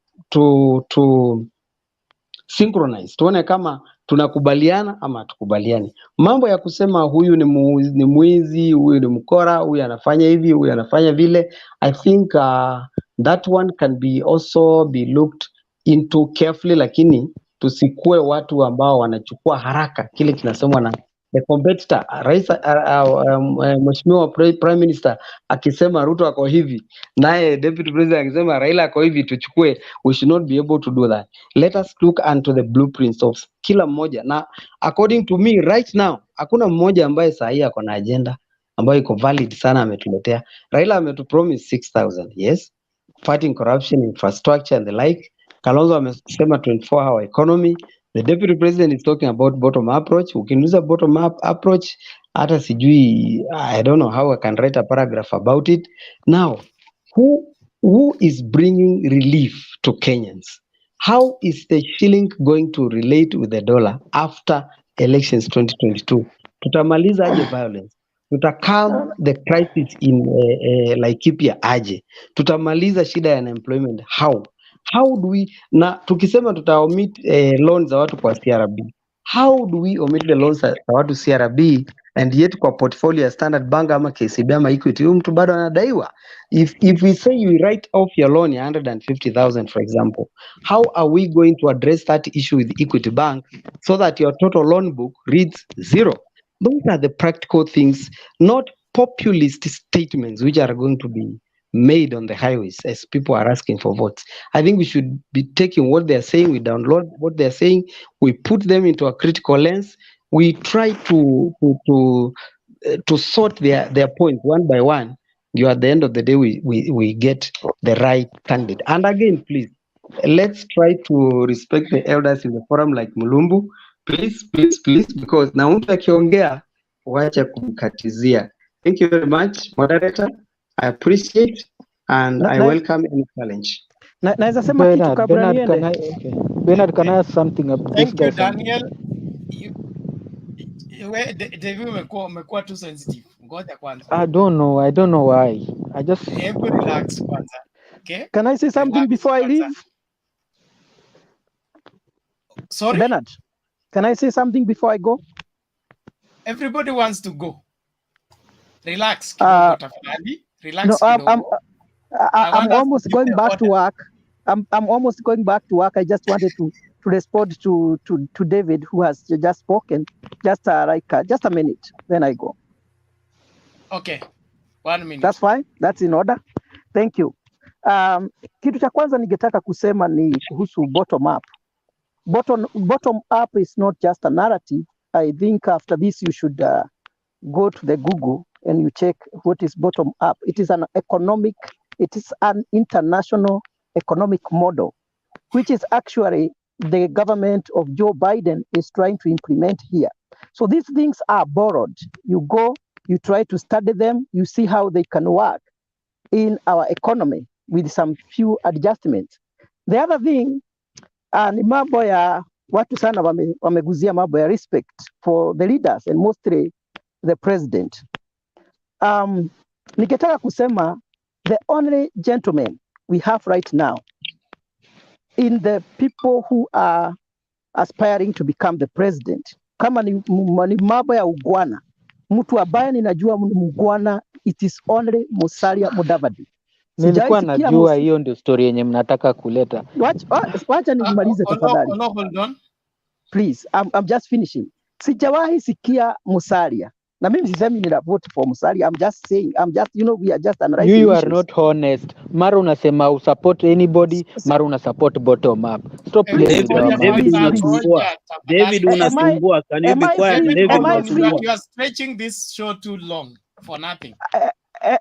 synchronize, tuone kama tunakubaliana ama hatukubaliani. Mambo ya kusema huyu ni mwizi, huyu ni mkora, huyu anafanya hivi, huyu anafanya vile, I think that one can be also be looked into carefully, lakini tusikue watu ambao wanachukua haraka kile kinasemwa na the competitor. Rais Mheshimiwa Prime Minister akisema Ruto ako hivi, naye Deputy President akisema Raila ako hivi, tuchukue. We should not be able to do that. Let us look into the blueprints of kila mmoja, na according to me right now hakuna mmoja ambaye saa hii ako na agenda ambayo iko valid sana ametuletea. Raila ametupromise 6000, yes, fighting corruption, infrastructure and the like. Kalonzo amesema 24 hour economy. The deputy president is talking about bottom approach. Ukiniuliza bottom up approach, hata sijui, I don't know how I can write a paragraph about it. Now, who is bringing relief to Kenyans? How is the shilling going to relate with the dollar after elections 2022? tutamaliza aje violence? Tutakam the crisis in Laikipia aje? Tutamaliza shida ya unemployment how do we, na tukisema tutaomit loans za watu kwa CRB, how do we omit the loans za watu CRB and yet kwa portfolio ya Standard Bank ama KCB ama Equity huyu mtu bado anadaiwa? If we say you write off your loan ya 150,000 for example, how are we going to address that issue with Equity Bank so that your total loan book reads zero? Those are the practical things, not populist statements which are going to be made on the highways as people are asking for votes. I think we should be taking what they're saying, we download what they're saying, we put them into a critical lens, we try to sort their points one by one. You at the end of the day we get the right candidate. And again, please, let's try to respect the elders in the forum like Mulumbu. Please, because na mtu akiongea wacha kumkatizia. Thank you very much, moderator. I appreciate and I welcome any challenge. Naweza sema kitu kabla niende. Bernard, can I ask something about this guy? Thank you, Daniel. David umekuwa too sensitive. Ngoja kwanza. I don't know why. I just relax kwanza. Okay? Can I say something before I leave? Sorry? Bernard, can I say something before I go? Everybody wants to go. Relax. Relax. No, I'm almost going back to work. I'm almost going back to work. I just wanted to respond to David, who has just spoken. Just just a minute, then I go. Okay, 1 minute. That's fine. That's in order. Thank you. Kitu cha kwanza ningetaka kusema ni kuhusu bottom up. Bottom up is not just a narrative. I think after this you should go to the Google and you check what is bottom up. It is an international economic model, which is actually the government of Joe Biden is trying to implement here. So these things are borrowed. You go, you try to study them, you see how they can work in our economy with some few adjustments. The other thing, ni mambo ya watu sana wameguzia mambo ya respect for the leaders and mostly the president. Nikitaka kusema the only gentleman we have right now in the people who are aspiring to become the president, kama ni mambo ya ugwana, mtu ambaye ninajua mugwana, it is only Musalia Mudavadi. Nilikuwa najua hiyo ndio story yenye mnataka kuleta. Wacha nimalize tafadhali. Hold on. Please, I'm just finishing. Sijawahi sikia Musalia. Na mimi sisemi nina vote for Musalia. I'm just saying, we are just analyzing. You are not honest. Mara unasema usupport anybody, mara unasupport bottom up. Stop playing. David unasumbua. Can you be quiet? David, you are stretching this show too long for nothing.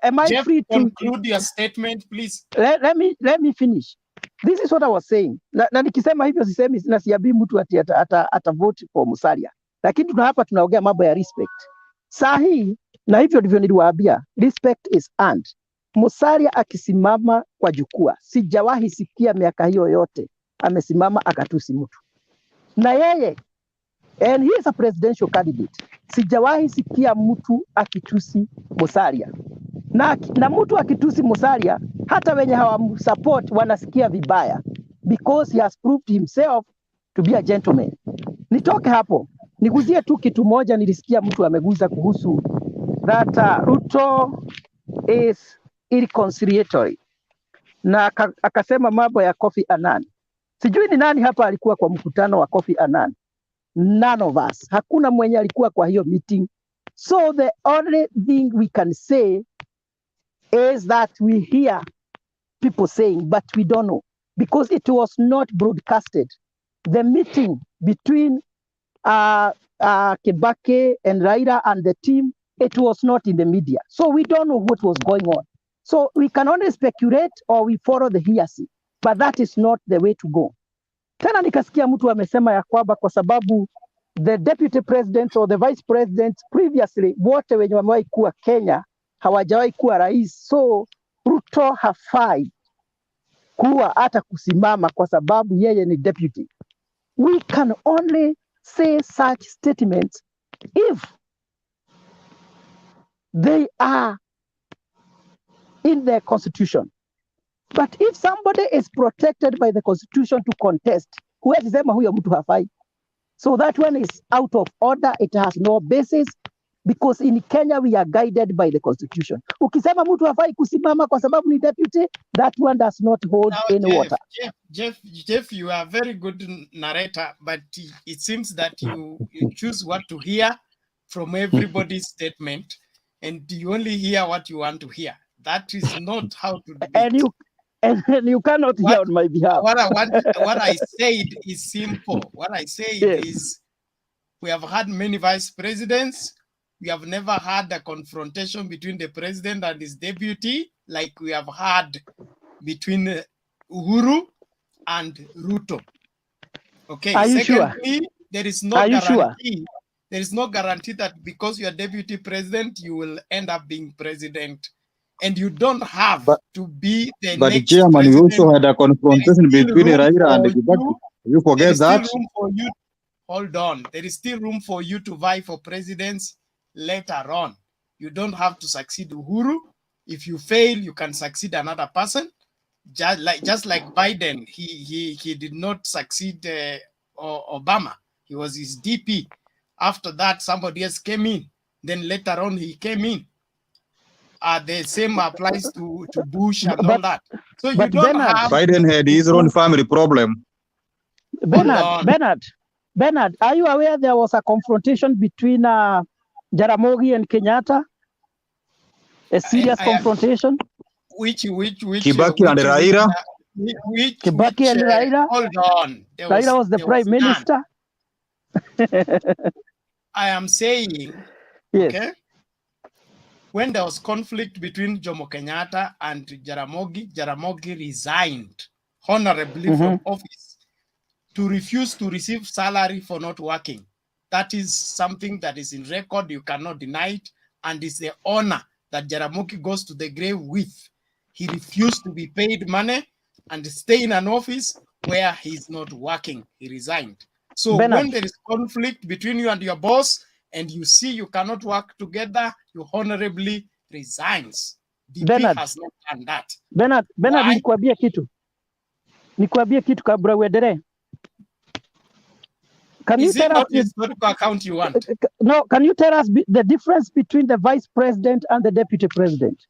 Am I Jeff, free to conclude your statement, please? Let me finish. This is what I was saying. Na nikisema hivyo sisemi na siabii mtu ata vote for Musalia. Lakini hapa tunaongea mambo ya respect. Sahi, na hivyo ndivyo niliwaambia, respect is earned. Musalia akisimama kwa jukwaa, sijawahi sikia miaka hiyo yote amesimama akatusi mtu. Na yeye, and he is a presidential candidate, sijawahi sikia mtu akitusi Musalia. Na mtu akitusi Musalia, hata wenye hawamsupport wanasikia vibaya, because he has proved himself to be a gentleman. Nitoke hapo, niguzie tu kitu moja nilisikia mtu ameguza kuhusu that Ruto is irreconciliatory. Na akasema mambo ya Kofi Annan. Sijui ni nani hapa alikuwa kwa mkutano wa Kofi Annan. None of us. Hakuna mwenye alikuwa kwa hiyo meeting. So the only thing we can say is that we hear people saying, but we don't know, because it was not broadcasted. The meeting between Kibaki and Raila and the team, it was not in the media. So we don't know what was going on. So we can only speculate or we follow the hearsay, but that is not the way to go. Tena nikasikia mtu amesema ya kwamba kwa sababu the deputy president or the vice president previously, wote wenye wamewahi kuwa Kenya hawajawahi kuwa rais, so Ruto hafai kuwa hata kusimama kwa sababu yeye ni deputy. We can only say such statements if They are in the constitution. But if somebody is protected by the constitution to contest, huwezi sema huyo mtu hafai. So that one is out of order. It has no basis because in Kenya we are guided by the constitution. Ukisema mtu hafai kusimama kwa sababu ni deputy, that one does not hold any water. Jeff, you are a very good narrator, but it seems that you choose what to hear from everybody's statement, and you only hear what you want to hear. That is not how to debate. And you cannot hear on my behalf. What I said is simple. What I said is, we have had many vice presidents. We have never had a confrontation between the president and his deputy like we have had between Uhuru and Ruto. Okay. Are you Secondly, sure? There is no guarantee. There is no guarantee that because you are deputy president, you will end up being president. And you don't have to be the but next chairman, president. we also had a confrontation between Raila and Kibaki. You forget that? Still room for you. Hold on. There is still room for you to vie for presidents later on. You don't have to succeed Uhuru. If you fail, you can succeed another person. Just like Biden, he did not succeed Obama. He was his DP. After that, somebody else came in. Then later on, he came in. The same applies to Bush and all that. So you don't have... Biden had his own family problem. Bernard, are you aware there was a confrontation between Jaramogi and Kenyatta? A serious confrontation? Which Kibaki and Raila? Kibaki and Raila? Hold on. Raila was the prime minister. I am saying, yes. Okay, when there was conflict between Jomo Kenyatta and Jaramogi resigned honorably from office to refuse to receive salary for not working. That is something that is in record. You cannot deny it. And it's the honor that Jaramogi goes to the grave with. He refused to be paid money and stay in an office where he's not working. He resigned. So when there is conflict between you and your boss, and you see you cannot work together, you honorably resigns. DP has not done that. Bernard, nikuambie kitu kabla uendelee. Can you tell us the historical account you want? No, can you tell us the difference between the vice president and the deputy president?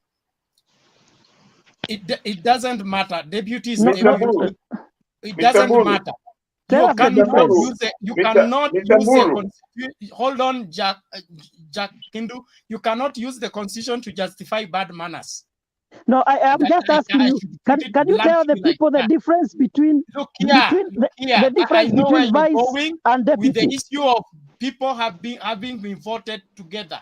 It doesn't matter. Deputy is deputy. It doesn't matter. You cannot use the hold on, Jack Kindu. You cannot use the constitution to justify bad manners. No, I am just asking you. Can you tell the people the difference between the difference between vice and deputy? With the issue of people having been voted together.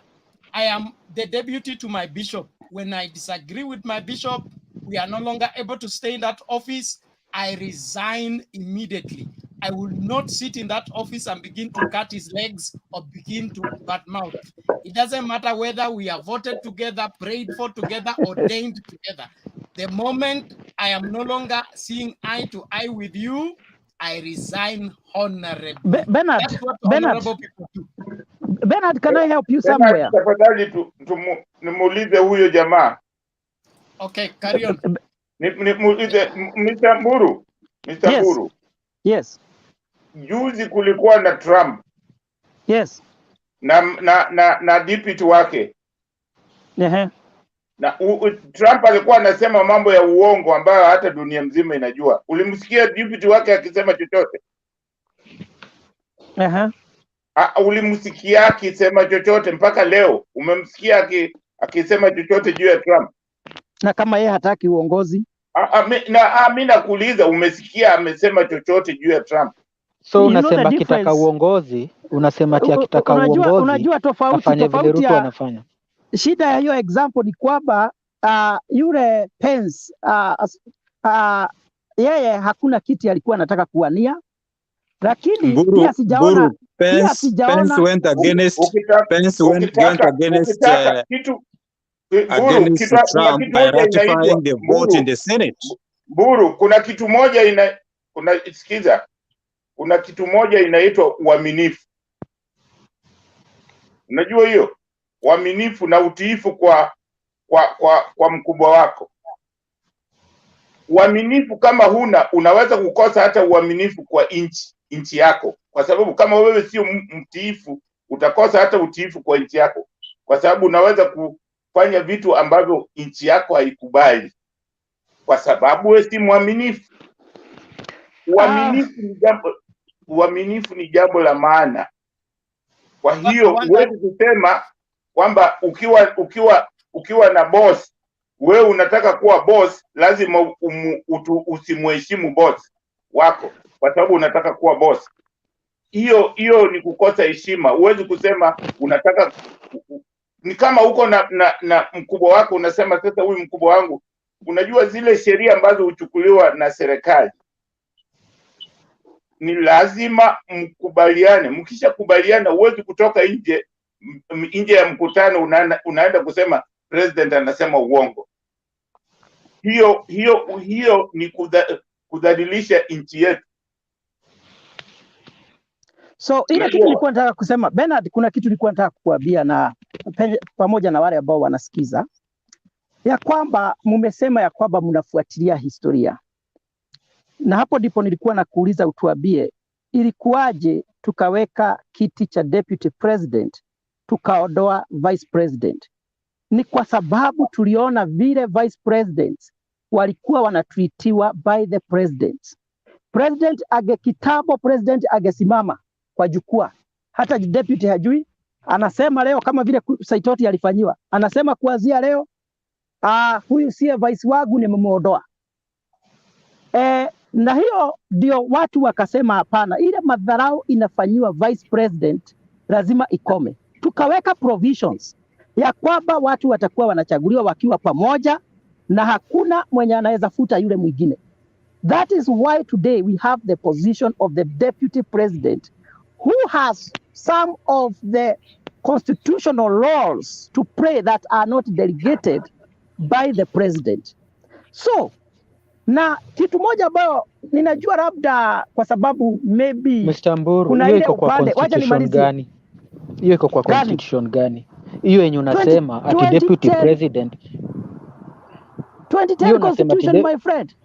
I am the deputy to my bishop. When I disagree with my bishop, we are no longer able to stay in that office. I resign immediately. I will not sit in that office and begin to cut his legs or begin to badmouth. It doesn't matter whether we are voted together, prayed for together, ordained together. The moment I am no longer seeing eye to eye with you, I resign honorably. Bernard, that's what honorable people do. Bernard, can I help you somewhere? Nimuulize huyo jamaa. Okay, carry on. Nimuulize Mr. Mburu. Mr. Mburu. Yes. Juzi kulikuwa na Trump. Yes. Na deputy wake. Na Trump alikuwa anasema mambo ya uongo ambayo hata dunia mzima inajua. Ulimsikia deputy wake akisema chochote? Ulimsikia akisema chochote mpaka leo? Umemsikia akisema chochote juu ya Trump? Na kama yeye hataki uongozi? Mimi nakuuliza, umesikia amesema chochote juu ya Trump? So unasema akitaka uongozi, unasema ati akitaka uongozi. Unajua tofauti Ruto anafanya. Shida ya hiyo example ni kwamba yule Pence yeye hakuna kiti alikuwa anataka kuwania, lakini pia sijaona Pence went against Trump by ratifying the vote in the Senate. Buru, kuna kitu moja kuna kitu moja inaitwa uaminifu. Unajua hiyo? uaminifu na utiifu kwa mkubwa wako. Uaminifu kama huna, unaweza kukosa hata uaminifu kwa nchi yako, kwa sababu kama wewe sio mtiifu, utakosa hata utiifu kwa nchi yako, kwa sababu unaweza kufanya vitu ambavyo nchi yako haikubali kwa sababu wewe si mwaminifu. Uaminifu ni jambo la maana. Kwa hiyo huwezi kusema kwamba ukiwa na boss, wewe unataka kuwa boss, lazima usimheshimu boss wako kwa sababu unataka kuwa boss. Hiyo ni kukosa heshima. Huwezi kusema unataka, ni kama uko na mkubwa wako, unasema sasa huyu mkubwa wangu, unajua zile sheria ambazo huchukuliwa na serikali ni lazima mkubaliane. Mkishakubaliana, huwezi kutoka nje ya mkutano unaenda kusema president anasema uongo. Hiyo ni kudhalilisha nchi yetu. So ile kitu nilikuwa nataka kusema Bernard, kuna kitu nilikuwa nataka kukuambia na pamoja na wale ambao wanasikiza, ya kwamba mmesema ya kwamba mnafuatilia historia, na hapo ndipo nilikuwa nakuuliza utuambie ilikuwaje tukaweka kiti cha deputy president tukaondoa vice president. Ni kwa sababu tuliona vile vice presidents walikuwa wanatreatiwa by the president. President agesimama kwa jukwaa, hata deputy hajui, anasema leo kama vile Saitoti alifanyiwa, anasema kuanzia leo huyu sie vice wangu nimemuondoa. Na hiyo ndio watu wakasema hapana, ile madharau inafanyiwa vice president lazima ikome. Tukaweka provisions ya kwamba watu watakuwa wanachaguliwa wakiwa pamoja na hakuna mwenye anaweza futa yule mwingine. That is why today we have the position of the deputy president who has some of the constitutional laws to play that are not delegated by the president. So, na kitu moja ambayo ninajua labda kwa sababu maybe Mr. Mburu, kuna hiyo ile iko kwa upande, wacha constitution nimalizie. gani? Hiyo iko kwa constitution gani? Hiyo yenye unasema ati deputy 2010 president. 2010 constitution my friend.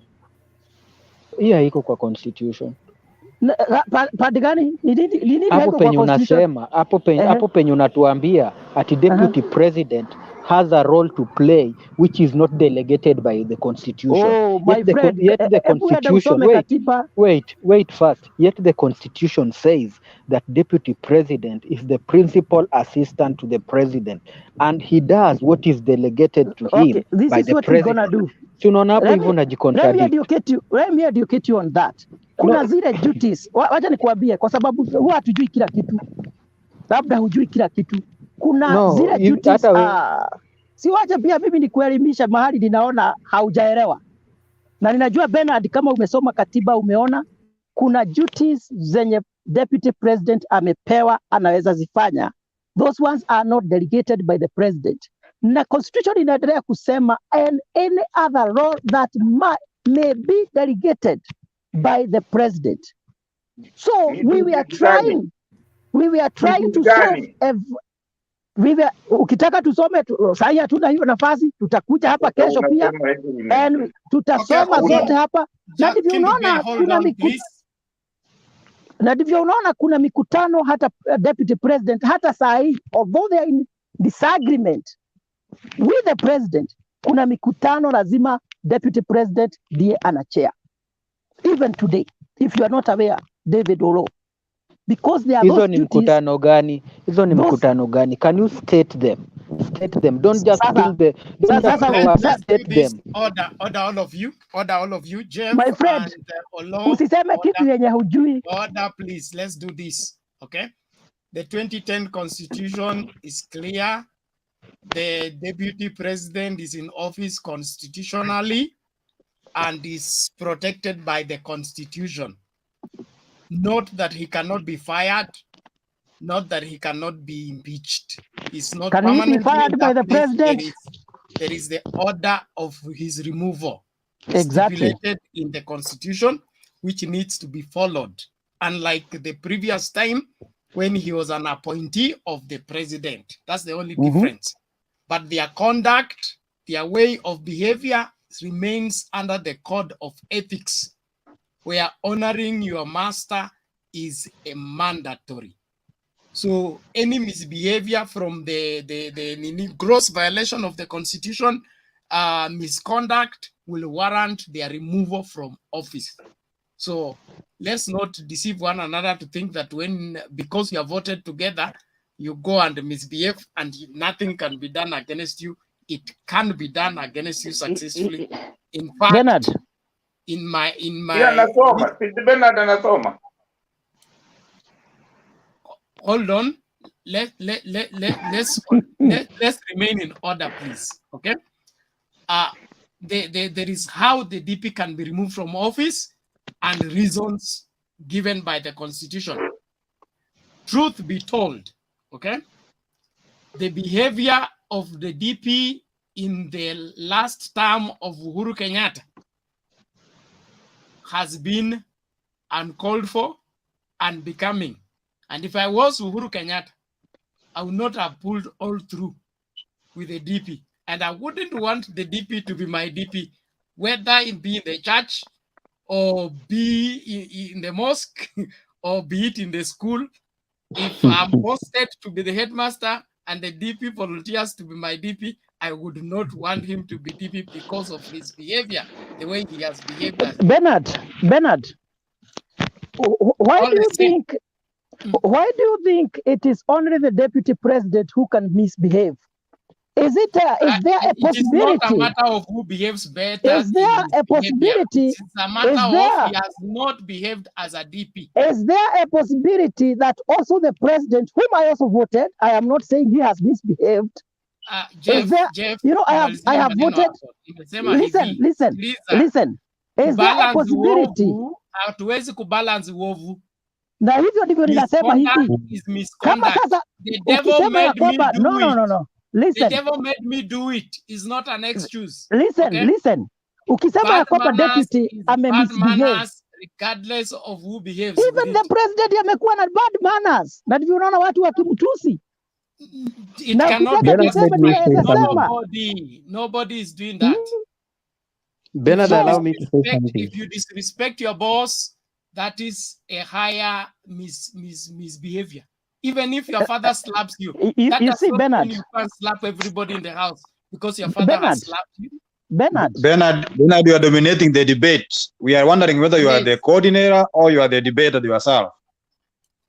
Hiyo haiko kwa constitution. Pande gani? Ni Hapo penye unasema, hapo penye unatuambia ati deputy president has a role to play which is not delegated by the constitution. Oh, my friend, yet the constitution, wait first. Yet the constitution says that deputy president is the principal assistant to the president and he does what is delegated to him this by is the what president. We're gonna do. Tunaona hapo hivyo Let me educate you on that. Kuna zile duties. Wacha nikuambie kwa sababu huwa hatujui kila kitu. Labda hujui kila kitu. Kuna zile duties. Si wacha pia mimi nikuelimisha mahali ninaona haujaelewa. Na ninajua Bernard, kama umesoma katiba umeona kuna duties zenye deputy president amepewa anaweza zifanya. Those ones are not delegated by the president. Na constitution inaendelea kusema and any other role that may be delegated by the president. So we were trying to solve ukitaka tusome sasa hatuna hiyo nafasi, tutakuja hapa kesho pia and tutasoma zote hapa. Na ndivyo unaona kuna mikutano hata deputy president hata saa hii, although they are in disagreement with the president, kuna mikutano lazima deputy president ndiye anachair. Even today, if you are not aware, David Olo, because there are hizo ni mkutano gani? Hizo ni mkutano gani? Can you state them? State them. Don't just kill the state them. Order all of you. Jeff, my friend, usiseme kitu yenye hujui. Order, please. Let's do this. Okay? The 2010 constitution is clear. The deputy president is in office constitutionally and is protected by the constitution. Note that he cannot be fired, not that he cannot be impeached. He's not Can he be fired by the president? There is the order of his removal. Exactly. Stipulated in the constitution, which needs to be followed. Unlike the previous time, when he was an appointee of the president. That's the only difference. But their conduct, their way of behavior remains under the code of ethics, where honoring your master is a mandatory. So any misbehavior from the gross violation of the constitution, misconduct will warrant their removal from office. So let's not deceive one another to think that because you are voted together, you go and misbehave and nothing can be done against you. It can be done against you successfully. In fact, Bernard. in my Bernard anasoma. Hold on. Let's remain in order, please. Okay. There is how the DP can be removed from office and reasons given by the constitution. Truth be told, okay, the behavior of the DP in the last term of Uhuru Kenyatta has been uncalled for and becoming. And if I was Uhuru Kenyatta, I would not have pulled all through with the DP. And I wouldn't want the DP to be my DP, whether it be in the church or be in the mosque or be it in the school. If I'm posted to be the headmaster and the DP volunteers to be my DP, I would not want him to be DP because of his behavior, the way he has behaved. Bernard, why do you think it is only the deputy president who can misbehave? Is there a possibility? It is not a matter of who behaves better. Is there a possibility? It's a matter of he has not behaved as a DP. Is there a possibility that also the president, whom I also voted, I am not saying he has misbehaved. Jeff, you know, I have voted. Listen. Is there a possibility? Hatuwezi kubalance uovu. Na hivyo ndivyo ninasema hivi. Kama sasa ukisema ya kwamba no. Listen. The devil made me do it is not an excuse. Listen. Ukisema ya kwamba deputy misbehave, regardless of who behaves. Even the president amekuwa na bad manners. Na ndivyo unaona watu wakimtusi. It cannot be. Nobody is doing that. Bernard, allow me to say something. If you disrespect your boss, that is a higher misbehavior. Even if your father slaps you, you see, Bernard, you can't slap everybody in the house because your father has slapped you. Bernard, you are dominating the debate. We are wondering whether you are the coordinator or you are the debater yourself.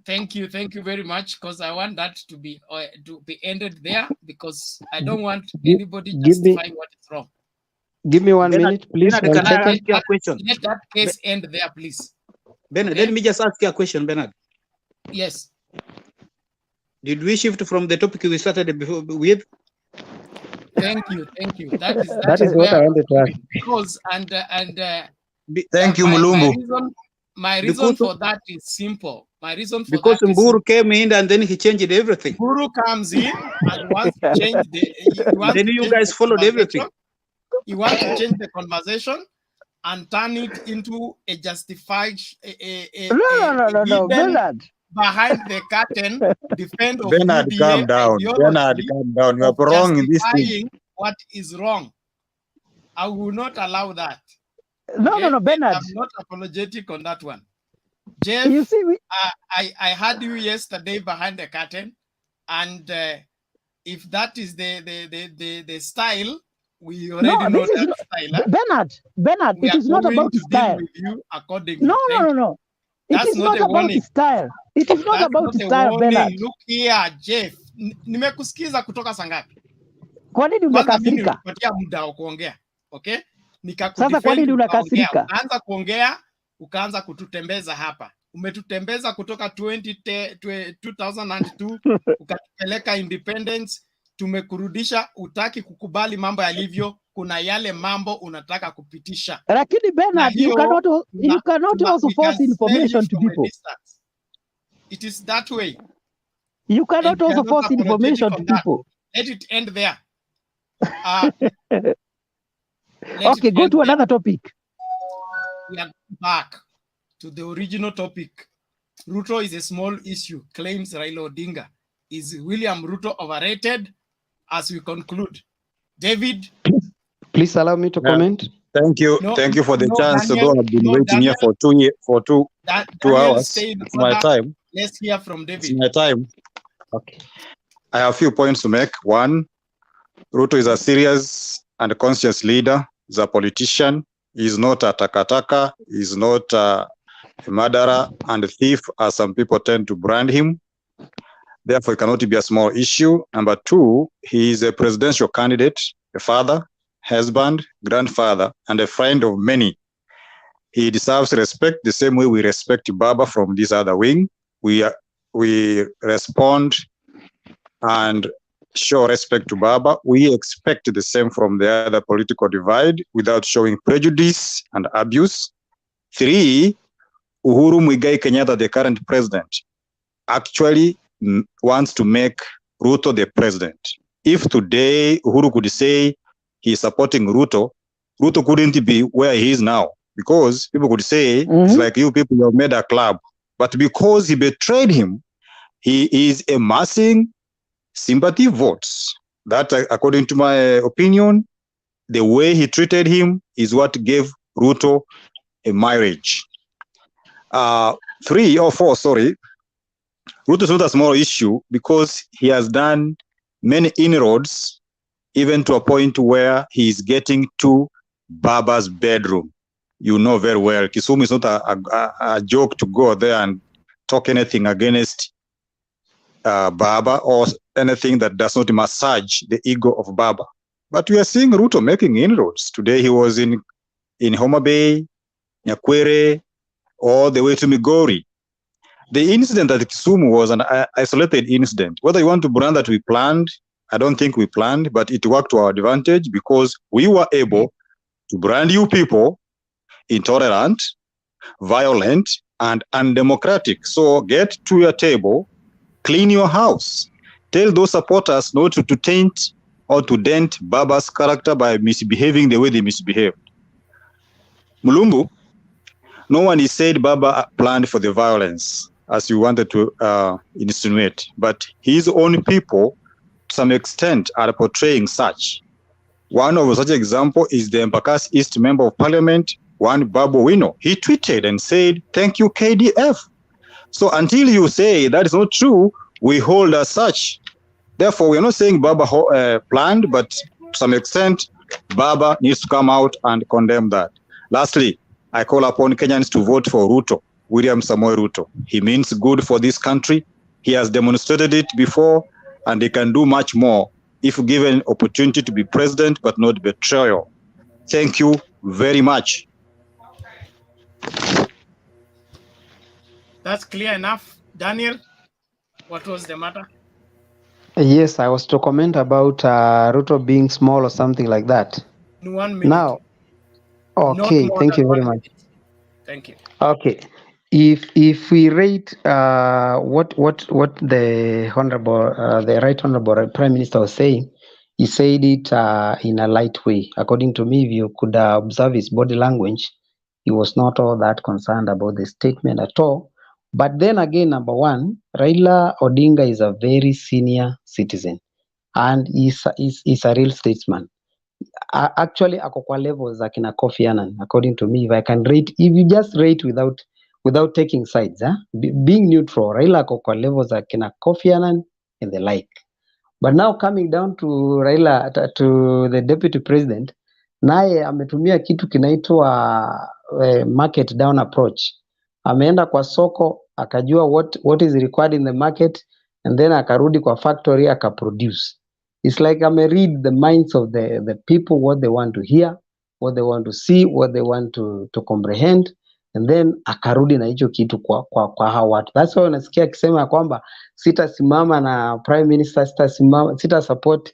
Thank you very much, because I want that to be ended there, because I don't want anybody justifying what is wrong. Give me 1 minute, please. Bernard, can I ask you a question? Let that case end there, please. Bernard, let me just ask you a question, Bernard. Yes. Did we shift from the topic we started before with? Thank you. That is what I wanted to ask. Because thank you, Mulumbu. My reason for that is simple. Because Mburu came in and then he changed everything. Mburu comes in and wants to change then you guys followed everything. You want to change the conversation and turn it into a justified no, Bernard. Behind the curtain, defend of Bernard, calm down. Bernard, calm down. You are wrong in this thing. What is wrong? I will not allow that. No, Bernard. I'm not apologetic on that one. Jeff, you see, I had you yesterday behind the curtain, and if that is the style, we already know that style. Bernard, it is not about style. With you accordingly. No. It is not about style. It is not about style, Bernard. Look here, Jeff. Nimekusikiza kutoka sangapi? Kwa nini unakasirika? Nikupatia muda wa kuongea. Okay? Sasa kwa nini unakasirika? Ukaanza kuongea, ukaanza kututembeza hapa. Umetutembeza kutoka 2002 ukatupeleka independence, tumekurudisha, utaki kukubali mambo yalivyo, kuna yale mambo unataka kupitisha. Lakini Bernard, you cannot also force information to people. It is that way. You cannot also force information to people. Let it end there. Okay, go to another topic. We are back to the original topic. Ruto is a small issue, claims Raila Odinga. Is William Ruto overrated? As we conclude, David. Please allow me to comment. Thank you. No, Thank you for the no, chance. Daniel, Though I've been no, waiting here Daniel, for two Daniel, hours. stay in It's my order. time. Let's hear from It's David. my time. Okay. I have a few points to make. One, Ruto is a serious and conscious leader. He's a politician. He's not a takataka. He's not a murderer and a thief, as some people tend to brand him. Therefore, it cannot be a small issue. Number two, he is a presidential candidate, a father, husband, grandfather, and a friend of many. He deserves respect the same way we respect Baba from this other wing. We respond and show respect to Baba. We expect the same from the other political divide without showing prejudice and abuse. Three, Uhuru Muigai Kenyatta, the current president, actually wants to make Ruto the president. If today Uhuru could say he's supporting Ruto, Ruto couldn't be where he is now, because people could say, it's like you people have made a club. But because he betrayed him, he is amassing sympathy votes. That, according to my opinion, the way he treated him is what gave Ruto a marriage. 3 or 4, sorry. Ruto is not a small issue because he has done many inroads, even to a point where he is getting to Baba's bedroom. You know very well, Kisumu is not a joke to go there and talk anything against Baba or anything that does not massage the ego of Baba. But we are seeing Ruto making inroads. Today he was in Homa Bay, Nyakwere, all the way to Migori. The incident at Kisumu was an isolated incident. Whether you want to brand that we planned, I don't think we planned, but it worked to our advantage because we were able to brand you people intolerant, violent, and undemocratic. So get to your table, clean your house. Tell those supporters not to taint or to dent Baba's character by misbehaving the way they misbehaved. Mulumbu, no one is said Baba planned for the violence, as you wanted to insinuate, but his own people, to some extent, are portraying such. One of such example is the Embakasi East Member of Parliament, one Babu Wino. He tweeted and said, "Thank you, KDF." So until you say that is not true, we hold as such. Therefore, we are not saying Baba planned, but to some extent, Baba needs to come out and condemn that. Lastly, I call upon Kenyans to vote for Ruto, William Samoei Ruto. He means good for this country. He has demonstrated it before, and he can do much more if given opportunity to be president, but not betrayal. Thank you very much. That's clear enough. Daniel, what was the matter? Yes, I was to comment about Ruto being small or something like that. In 1 minute. Now, okay, thank you very much. Thank you. Okay, if we rate what the honorable the right honorable Prime Minister was saying, he said it in a light way. According to me, if you could observe his body language, he was not all that concerned about the statement at all. But then again, number one, Raila Odinga is a very senior citizen, and he's a real statesman. Actually ako kwa levels za kina Kofi Annan, according to me. If I can rate, if you just rate without taking sides, being neutral, Raila ako kwa levels za kina Kofi Annan and the like. But now coming down to Raila, to the deputy president, naye ametumia kitu kinaitwa market down approach. Ameenda kwa soko akajua what is required in the market, and then akarudi kwa factory akaproduce. It's like read the minds of the people, what they want to hear, what they want to see, what they want to comprehend, and then akarudi na hicho kitu kwa hao watu. That's why unasikia akisema kwamba sitasimama na prime minister, sita support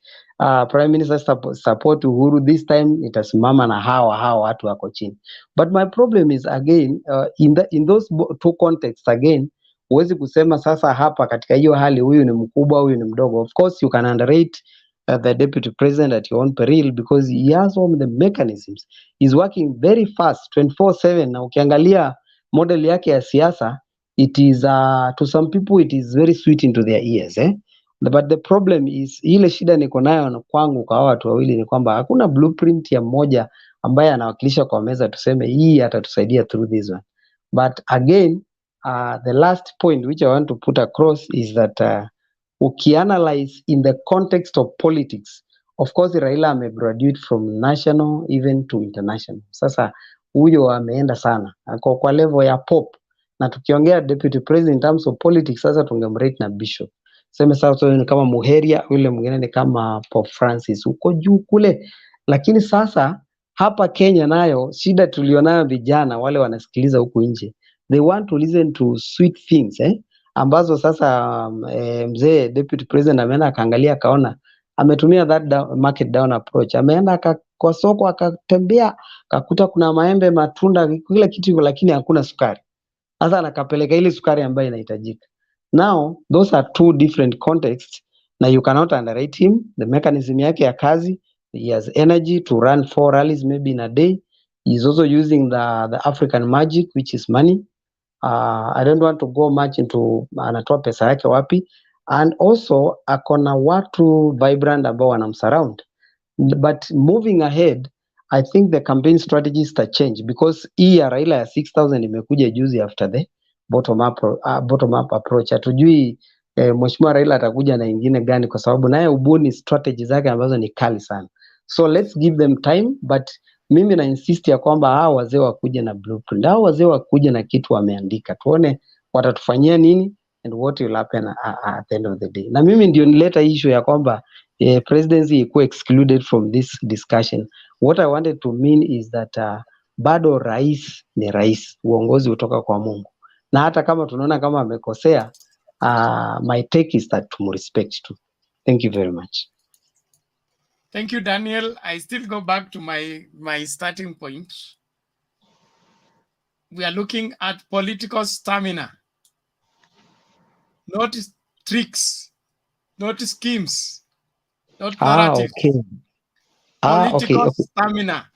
prime minister, support Uhuru, this time nitasimama na hawa watu wako chini. But my problem is again in those two contexts again, huwezi kusema sasa hapa katika hiyo hali huyu ni mkubwa huyu ni mdogo. Of course you can underrate the deputy president at your own peril because he has all the mechanisms. He's working very fast 24/7, na ukiangalia model yake ya siasa it is to some people it is very sweet into their ears but the problem is ile shida niko nayo kwangu kwa watu wawili ni kwamba hakuna blueprint ya mmoja ambaye anawakilisha kwa meza tuseme hii atatusaidia through this one. But again the last point which I want to put across is that ukianalyze in the context of politics, of course Raila amegraduate from national even to international. Sasa huyo ameenda sana kwa level ya pop, na tukiongea deputy president in terms of politics sasa tungemrate na bishop. Sema sasa ni kama Muheria, yule mwingine ni kama Pope Francis huko juu kule. Lakini sasa hapa Kenya nayo shida tulionayo vijana wale wanasikiliza huku nje, they want to listen to sweet things ambazo sasa mzee deputy president ameenda akaangalia akaona ametumia that market down approach. Ameenda kwa soko akatembea akakuta kuna maembe, matunda, kila kitu lakini hakuna sukari. Sasa anakapeleka ile sukari ambayo inahitajika. Now those are two different contexts na you cannot underrate him. The mechanism yake ya kazi, he has energy to run 4 rallies maybe in a day. He is also using the African magic which is money. I don't want to go much into anatoa pesa yake wapi, and also akona watu vibrant ambao wanamsurround. But moving ahead, I think the campaign strategies to change because hii ya Raila ya 6000 imekuja juzi after the bottom up approach. Hatujui Mheshimiwa Raila atakuja na ingine gani, kwa sababu naye ubuni strategy zake ambazo ni kali sana. So let's give them time, but mimi na insist ya kwamba hao wazee wakuja na blueprint, hao wazee wakuja na kitu wameandika, tuone watatufanyia nini and what will happen at the end of the day. Na mimi ndio nileta issue ya kwamba presidency ikuwa excluded from this discussion. What I wanted to mean is that bado rais ni rais, uongozi utoka kwa Mungu, na hata kama tunaona kama amekosea, my take is that tumrespect too. Thank you very much. Thank you, Daniel. I still go back to my starting point. We are looking at political stamina, not tricks, not schemes, not narratives. Okay. Political Okay. stamina.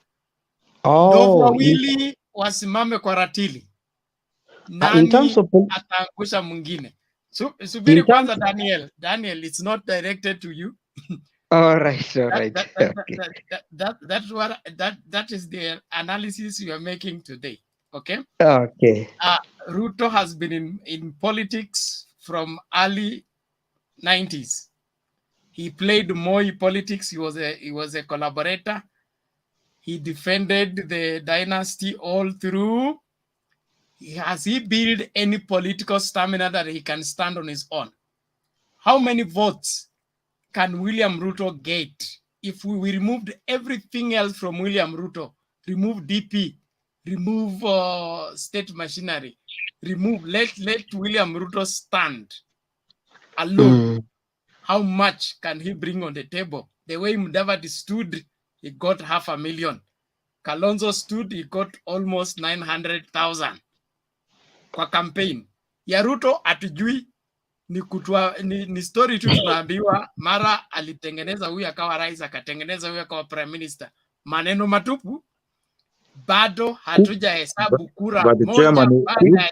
Oh, Ndovu wawili wasimame kwa ratili. Nani ataangusha mwingine? Subiri kwanza Daniel, it's not directed to you. All right. That is the analysis you are making today. Okay. Okay. Ruto has been in politics from early 90s. He played Moi politics. He was a collaborator. He defended the dynasty all through. Has he built any political stamina that he can stand on his own? How many votes can William Ruto get if we removed everything else from William Ruto? Remove DP, remove state machinery, let William Ruto stand alone. How much can he bring on the table? The way Mudavadi stood, he got 500,000. Kalonzo stood, he got almost 900,000 kwa campaign. Ya Ruto atujui, ni story tu tunaambiwa, mara alitengeneza huyu akawa rais, akatengeneza huyu akawa prime minister. Maneno matupu, bado hatuja hesabu kura but Chairman,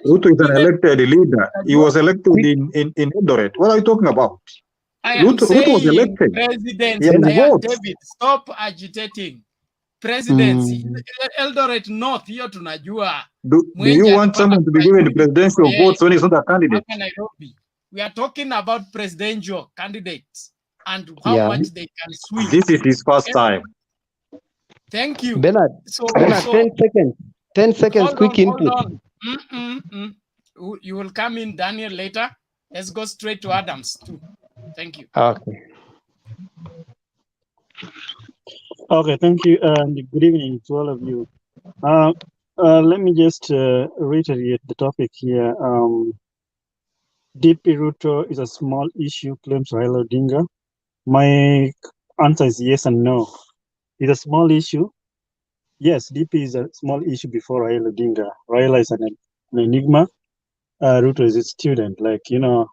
Ruto is an elected leader. He was elected in Eldoret. What are you talking about? I am saying, Ruto was elected. President, David, stop agitating. Presidency, Eldoret North, hiyo tunajua. Do you want someone to be given the presidential votes when he's not a candidate? We are talking about presidential candidates and how much they can swing. This is his first time. Thank you. Bernard, 10 seconds, quick input. You will come in, Daniel, later. Let's go straight to Adams too. Thank you. Okay. Okay, thank you, and good evening to all of you. Let me just reiterate the topic here. DP Ruto is a small issue, claims Raila Odinga. My answer is yes and no. It's a small issue. Yes, DP is a small issue before Raila Odinga. Raila is an enigma. Ruto is a student. Like, you know,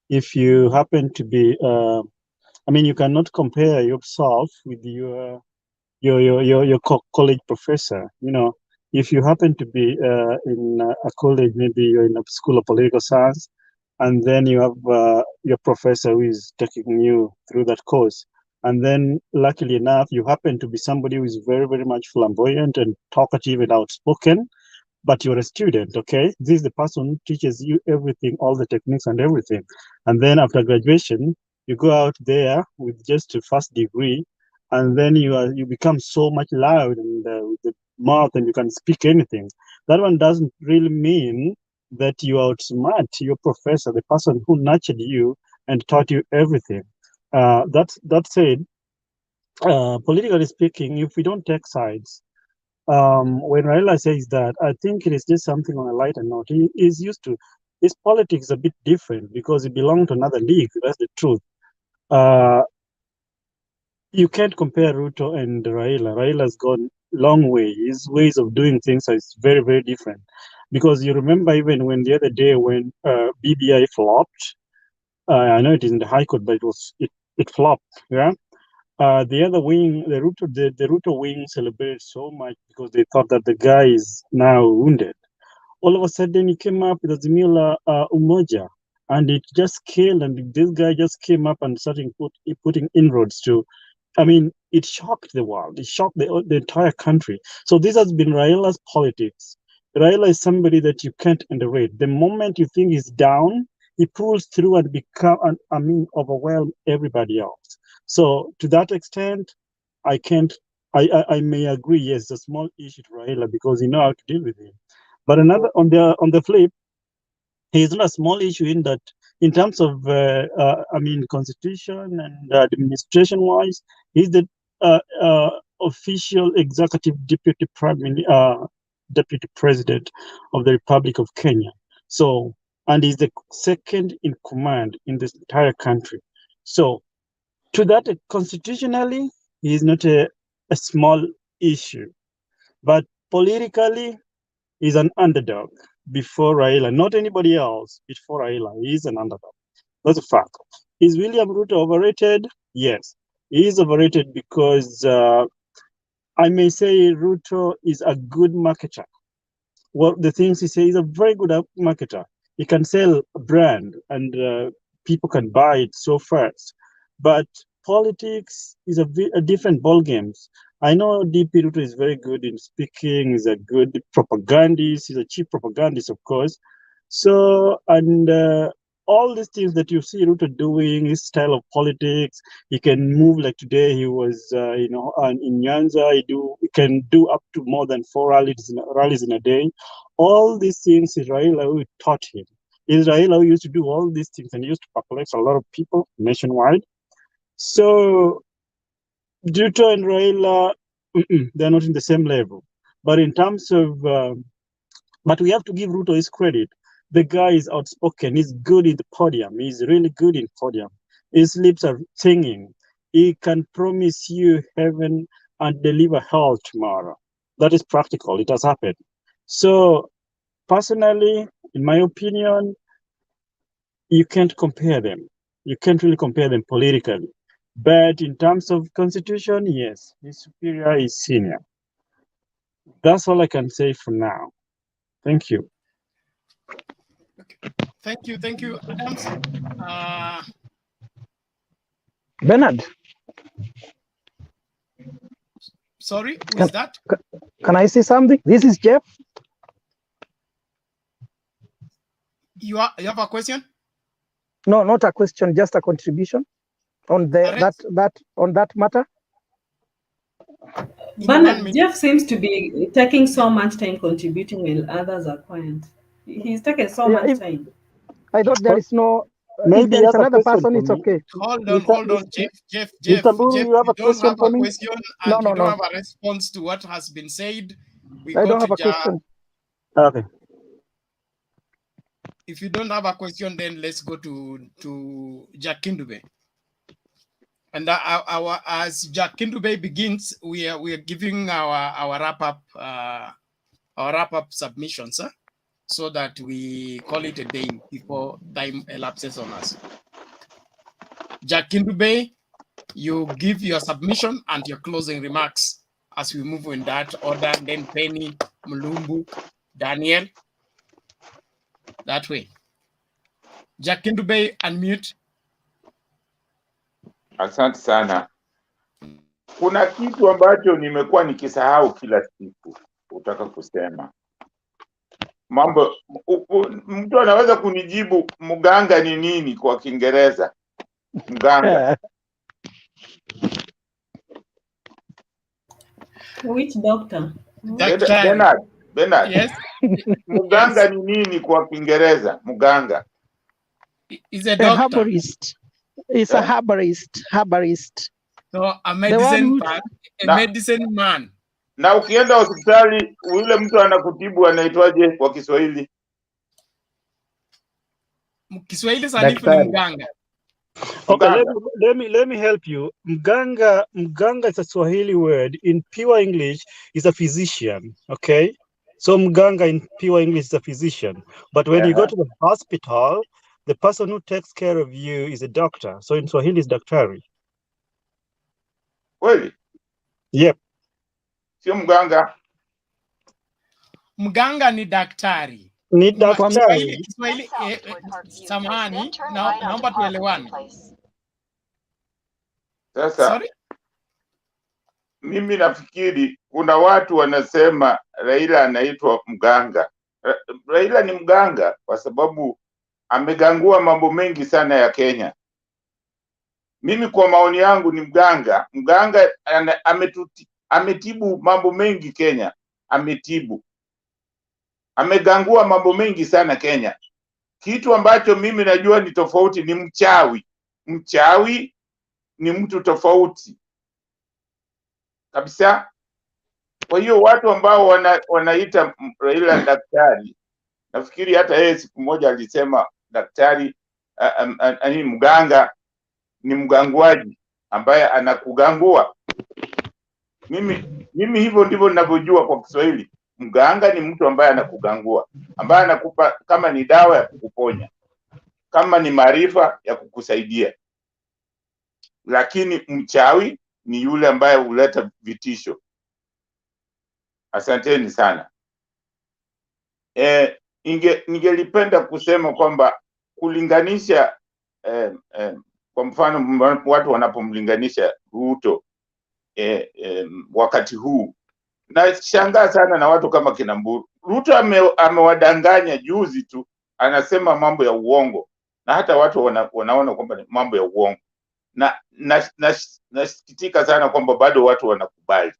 if you happen to be, I mean, you cannot compare yourself with your college professor. You know, if you happen to be in a college, maybe you're in a school of political science, and then you have your professor who is taking you through that course. And then luckily enough, you happen to be somebody who is very, very much flamboyant and talkative and outspoken, but you're a student, okay? This is the person who teaches you everything, all the techniques and everything. And then after graduation, you go out there with just a first degree, and then you become so much loud and with the mouth, and you can speak anything. That one doesn't really mean that you outsmart your professor, the person who nurtured you and taught you everything. That said, politically speaking, if we don't take sides, when Raila says that, I think it is just something on a lighter note. He is used to his politics a bit different because he belonged to another league. That's the truth. You can't compare Ruto and Raila. Raila's gone long way. His ways of doing things are very, very different. Because you remember even when the other day when BBI flopped, I know it is in the High Court, but it flopped. Yeah. The other wing, the Ruto wing celebrated so much because they thought that the guy is now wounded. All of a sudden, he came up with a Azimio Umoja, and it just killed. And this guy just came up and started putting inroads to. I mean, it shocked the world. It shocked the entire country. So this has been Raila's politics. Raila is somebody that you can't underrate. The moment you think he's down, he pulls through and overwhelm everybody else. So to that extent, I may agree, yes, it's a small issue to Raila because you know how to deal with him. But another on the flip, it's not a small issue in that in terms of constitution and administration wise, he's the official executive deputy president of the Republic of Kenya. So, and he's the second in command in this entire country. So to that, constitutionally, he is not a small issue, but politically, he's an underdog before Raila. Not anybody else before Raila. He is an underdog. That's a fact. Is William Ruto overrated? Yes, he is overrated because I may say Ruto is a good marketer. Well, the things he says, he's a very good marketer. He can sell a brand and people can buy it so fast. But politics is a different ball games. I know DP Ruto is very good in speaking. He's a good propagandist. He's a cheap propagandist, of course. So, and all these things that you see Ruto doing, his style of politics, he can move like today. He was, in Nyanza. He can do up to more than 4 rallies in a day. All these things is Raila who taught him. Is Raila who used to do all these things and used to perplex a lot of people nationwide. So Ruto and Raila, they're not in the same level. But in terms of, but we have to give Ruto his credit. The guy is outspoken. He's good in the podium. He's really good in podium. His lips are singing. He can promise you heaven and deliver hell tomorrow. That is practical. It has happened. So personally, in my opinion, you can't compare them. You can't really compare them politically. But in terms of constitution, yes, he's superior, he's senior. That's all I can say for now. Thank you. Okay. Thank you, Adams. Bernard. Sorry, who is that? Can I say something? This is Jeff. You have a question? No, not a question, just a contribution on that matter. Bernard, Jeff seems to be taking so much time contributing while others are quiet. He's taken so much time. I thought there is no. Maybe if there is another person, it's okay. Hold on, Jeff. Mr. Boo, you have a don't question have for a me? question and No, you don't have a response to what has been said. I don't have a question. Okay. If you don't have a question, then let's go to Jack Kindube. And as Jack Kindube begins, we are giving our wrap up submissions, so that we call it a day before time elapses on us. Jack Kindube, you give your submission and your closing remarks as we move in that order. Then Penny, Mulumbu, Daniel. That way. Jack Kindubey, unmute. Asante sana. Kuna kitu ambacho nimekuwa nikisahau kila siku utaka kusema. Mambo mtu anaweza kunijibu mganga ni nini kwa Kiingereza? Mganga. Which doctor? Bernard. Yes. Mganga ni nini kwa Kiingereza? Mganga. Is a doctor. Herbalist. It's a herbalist. So a medicine man, medicine man. Na ukienda hospitali yule mtu anakutibu anaitwaje kwa Kiswahili? Kiswahili sanifu ni mganga. Okay, let me help you. Mganga is a Swahili word. In pure English is a physician, okay? So mganga in pure English is a physician. But when you go to the hospital, the person who takes care of you is a doctor. So in Swahili is daktari. Kweli? Yep. Sio mganga. Mganga ni daktari. Ni daktari. Kiswahili samahani, naomba tuelewane. Sasa mimi nafikiri kuna watu wanasema Raila anaitwa mganga. Raila ni mganga kwa sababu amegangua mambo mengi sana ya Kenya. Mimi kwa maoni yangu ni mganga. Mganga ametibu mambo mengi Kenya. Amegangua mambo mengi sana Kenya. Kitu ambacho mimi najua ni tofauti ni mchawi. Mchawi ni mtu tofauti kabisa. Kwa hiyo watu ambao wanaita Raila daktari, nafikiri hata yeye siku moja alisema daktari mganga ni mganguaji ambaye anakugangua. Mimi hivyo ndivyo ninavyojua kwa Kiswahili. Mganga ni mtu ambaye anakugangua, ambaye anakupa kama ni dawa ya kukuponya, kama ni maarifa ya kukusaidia. Lakini mchawi ni yule ambaye huleta vitisho. Asanteni sana. Ningelipenda kusema kwamba kulinganisha kwa mfano watu wanapomlinganisha Ruto wakati huu, nashangaa sana na watu kama kina Mburu. Ruto amewadanganya juzi tu, anasema mambo ya uongo na hata watu wanaona kwamba ni mambo ya uongo, na nasikitika sana kwamba bado watu wanakubali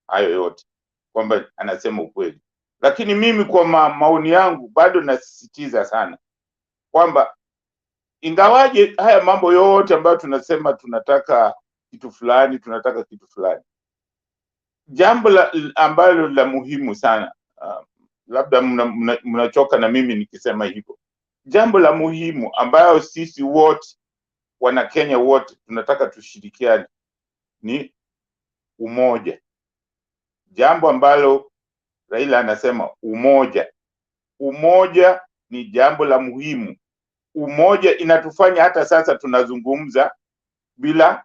hayo yote kwamba anasema ukweli. Lakini mimi kwa maoni yangu bado nasisitiza sana kwamba ingawaje haya mambo yote ambayo tunasema tunataka kitu fulani, jambo ambalo la muhimu sana, labda mnachoka na mimi nikisema hivyo, jambo la muhimu ambayo sisi wote wana Kenya wote tunataka tushirikiane ni umoja. Jambo ambalo Raila anasema umoja ni jambo la muhimu. Umoja inatufanya hata sasa tunazungumza bila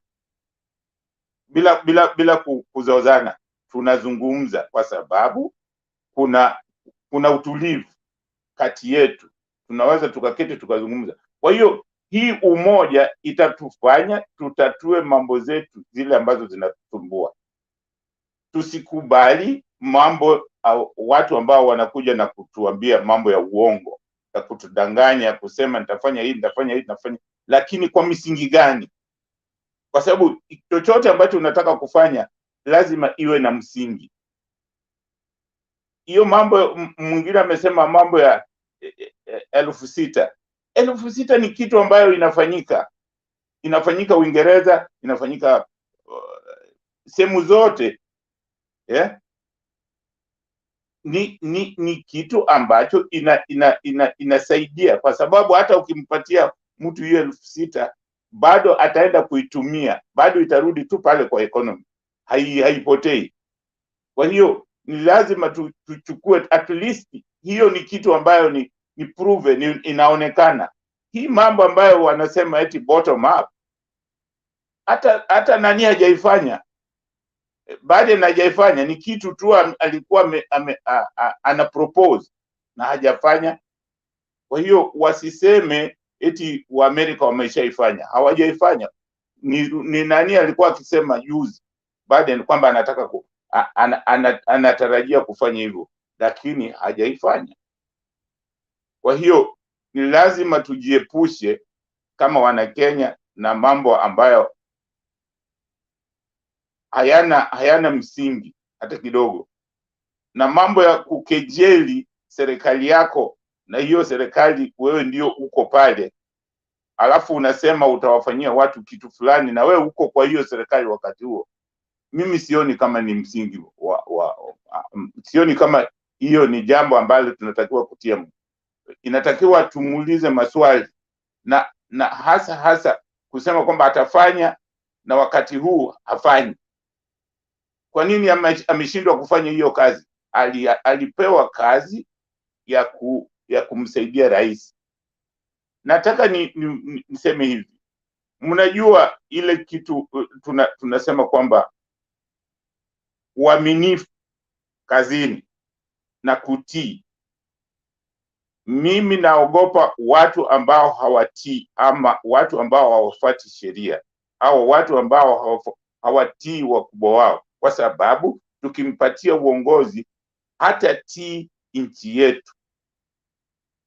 kuzozana. Tunazungumza kwa sababu kuna utulivu kati yetu. Tunaweza tukaketi tukazungumza. Kwa hiyo hii umoja itatufanya tutatue mambo zetu zile ambazo zinatusumbua. Tusikubali watu ambao wanakuja na kutuambia mambo ya uongo, na kutudanganya, kusema nitafanya hii, lakini kwa misingi gani? Kwa sababu chochote ambacho unataka kufanya lazima iwe na msingi. Hiyo mambo mwingine amesema mambo ya 6,000. 6,000 ni kitu ambayo inafanyika Uingereza, inafanyika sehemu zote. Ni kitu ambacho inasaidia, kwa sababu hata ukimpatia mtu hiyo 6,000 bado ataenda kuitumia, bado itarudi tu pale kwa economy, haipotei. Kwa hiyo ni lazima tuchukue at least hiyo ni kitu ambayo ni proven, inaonekana. Hii mambo ambayo wanasema eti bottom up, hata nani hajaifanya. Biden hajaifanya, ni kitu tu alikuwa ana propose na hajafanya. Kwa hiyo wasiseme eti wa Amerika wameshaifanya, hawajaifanya. Ni nani alikuwa akisema juzi Biden kwamba anataka anatarajia kufanya hivyo, lakini hajaifanya. Kwa hiyo ni lazima tujiepushe kama wana Kenya na mambo ambayo hayana msingi hata kidogo, na mambo ya kukejeli serikali yako, na hiyo serikali wewe ndio uko pale, alafu unasema utawafanyia watu kitu fulani na wewe uko kwa hiyo serikali wakati huo. Mimi sioni kama ni msingi sioni kama hiyo ni jambo ambalo tunatakiwa kutia. Inatakiwa tumuulize maswali na hasa kusema kwamba atafanya na wakati huu hafanyi. Kwa nini ameshindwa kufanya hiyo kazi? Alipewa kazi ya kumsaidia rais. Nataka niseme hivi, mnajua ile kitu tunasema kwamba uaminifu kazini na kutii. Mimi naogopa watu ambao hawatii, ama watu ambao hawafuati sheria, au watu ambao hawatii wakubwa wao, kwa sababu tukimpatia uongozi hata tii nchi yetu.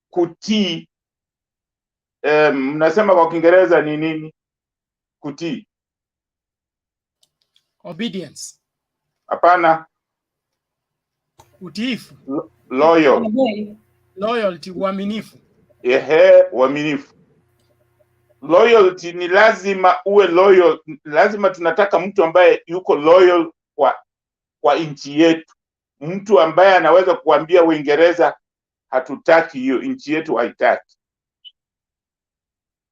Kutii, mnasema kwa Kiingereza ni nini kutii? Obedience. Hapana. Utiifu. Loyal. Loyalty, uaminifu. Uaminifu. Loyalty ni lazima uwe loyal. Lazima tunataka mtu ambaye yuko loyal kwa nchi yetu. Mtu ambaye anaweza kuambia Uingereza hatutaki hiyo, nchi yetu haitaki.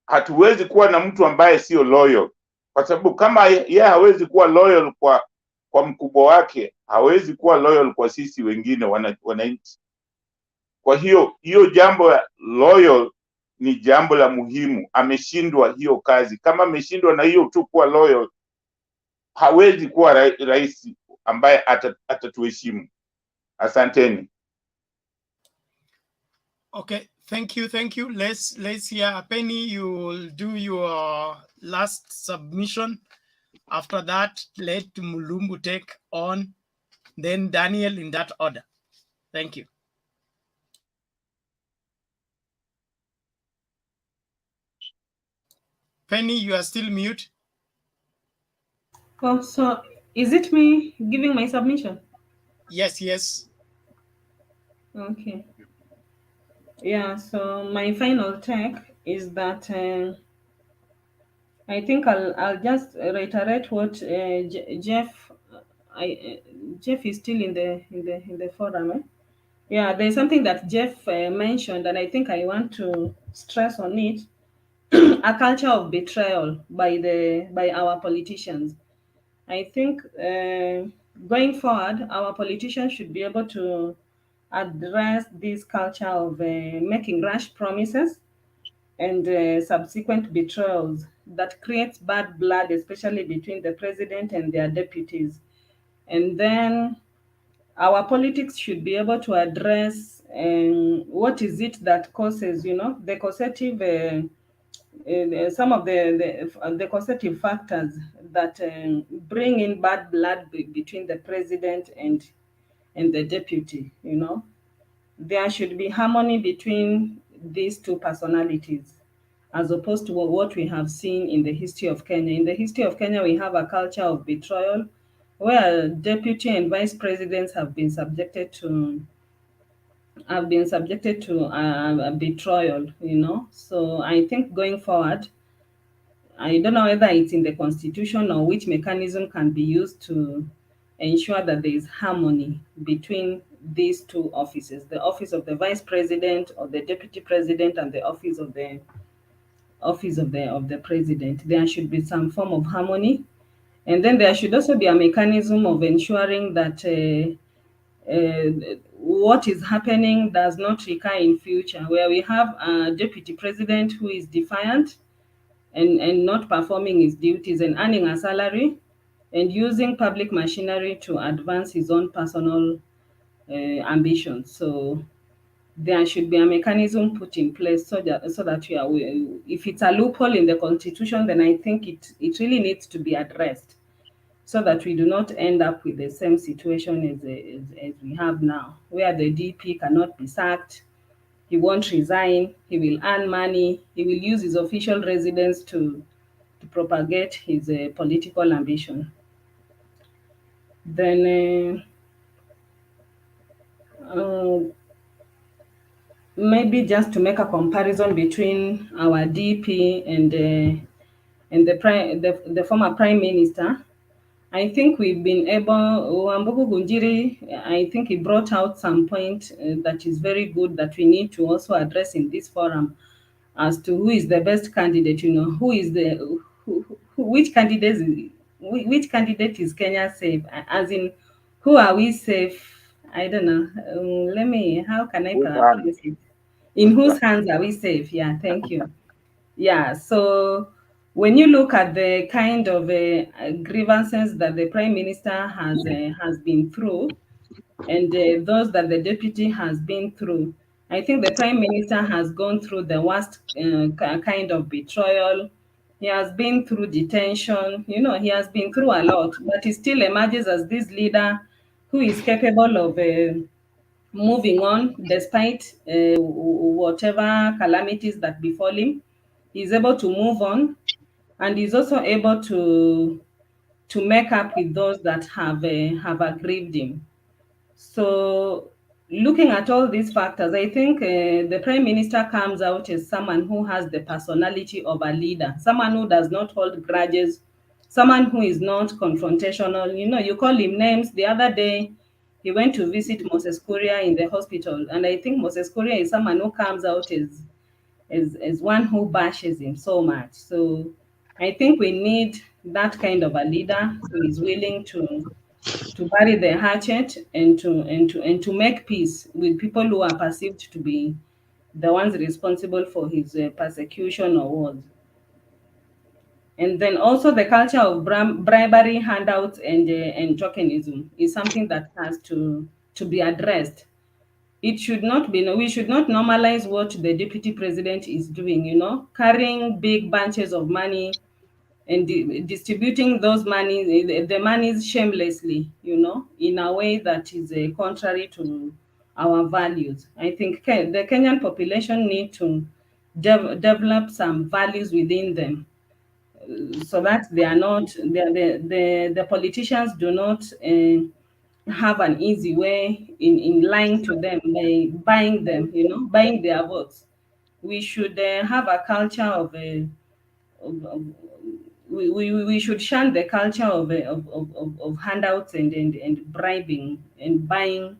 Hatuwezi kuwa na mtu ambaye sio loyal, kwa sababu kama yeye hawezi kuwa loyal kwa mkubwa wake, hawezi kuwa loyal kwa sisi wengine wananchi. Kwa hiyo jambo la loyal ni jambo la muhimu. Ameshindwa hiyo kazi. Kama ameshindwa na hiyo tu kuwa loyal, hawezi kuwa rais ambaye atatuheshimu. Asanteni. Okay, thank you. Let's hear Penny. You will do your last submission. After that, let Mulumbu take on, then Daniel, in that order. Thank you. Penny, you are still mute. Oh, so is it me giving my submission? Yes. Okay. Yeah, so my final take is that I think I'll just reiterate what Jeff. Jeff is still in the forum. Eh? Yeah, there's something that Jeff mentioned, and I think I want to stress on it: a culture of betrayal by our politicians. I think going forward, our politicians should be able to address this culture of making rash promises and subsequent betrayals that creates bad blood, especially between the president and their deputies. And then our politics should be able to address what is it that causes, the causative, some of the causative factors that bring in bad blood between the president and the deputy. There should be harmony between these two personalities, as opposed to what we have seen in the history of Kenya. In the history of Kenya, we have a culture of betrayal, where deputy and vice presidents have been subjected to a betrayal. So I think going forward, I don't know whether it's in the constitution or which mechanism can be used to ensure that there is harmony between these two offices: the office of the vice president or the deputy president, and the office of the president. There should be some form of harmony, and then there should also be a mechanism of ensuring that what is happening does not recur in future, where we have a deputy president who is defiant and not performing his duties and earning a salary, and using public machinery to advance his own personal ambitions. So there should be a mechanism put in place so that if it's a loophole in the constitution, then I think it really needs to be addressed so that we do not end up with the same situation as we have now, where the DP cannot be sacked, he won't resign, he will earn money, he will use his official residence to propagate his political ambition. Then maybe just to make a comparison between our DP and the former Prime Minister, I think we've been able, Wambugu Gunjiri, I think he brought out some point that is very good that we need to also address in this forum as to who is the best candidate, who is which candidate is Kenya safe, as in, who are we safe? I don't know. How can I paraphrase it? In whose hands are we safe? Yeah, thank you. Yeah, so when you look at the kind of grievances that the Prime Minister has been through, and those that the Deputy has been through, I think the Prime Minister has gone through the worst kind of betrayal. He has been through detention. He has been through a lot, but he still emerges as this leader who is capable of moving on despite whatever calamities that befall him. He's able to move on, and he's also able to make up with those that have aggrieved him. So looking at all these factors, I think the Prime Minister comes out as someone who has the personality of a leader, someone who does not hold grudges, someone who is not confrontational. You call him names. The other day, he went to visit Moses Kuria in the hospital, and I think Moses Kuria is someone who comes out as one who bashes him so much. So I think we need that kind of a leader who is willing to bury the hatchet and to make peace with people who are perceived to be the ones responsible for his persecution or wars. And then also the culture of bribery, handouts, and tokenism is something that has to be addressed. It should not be, we should not normalize what the deputy president is doing, carrying big bunches of money and distributing those money, the monies shamelessly, in a way that is contrary to our values. I think the Kenyan population need to develop some values within them, so that they are not, the politicians do not have an easy way in lying to them by buying them, buying their votes. We should have a culture of we should shun the culture of handouts and bribing and buying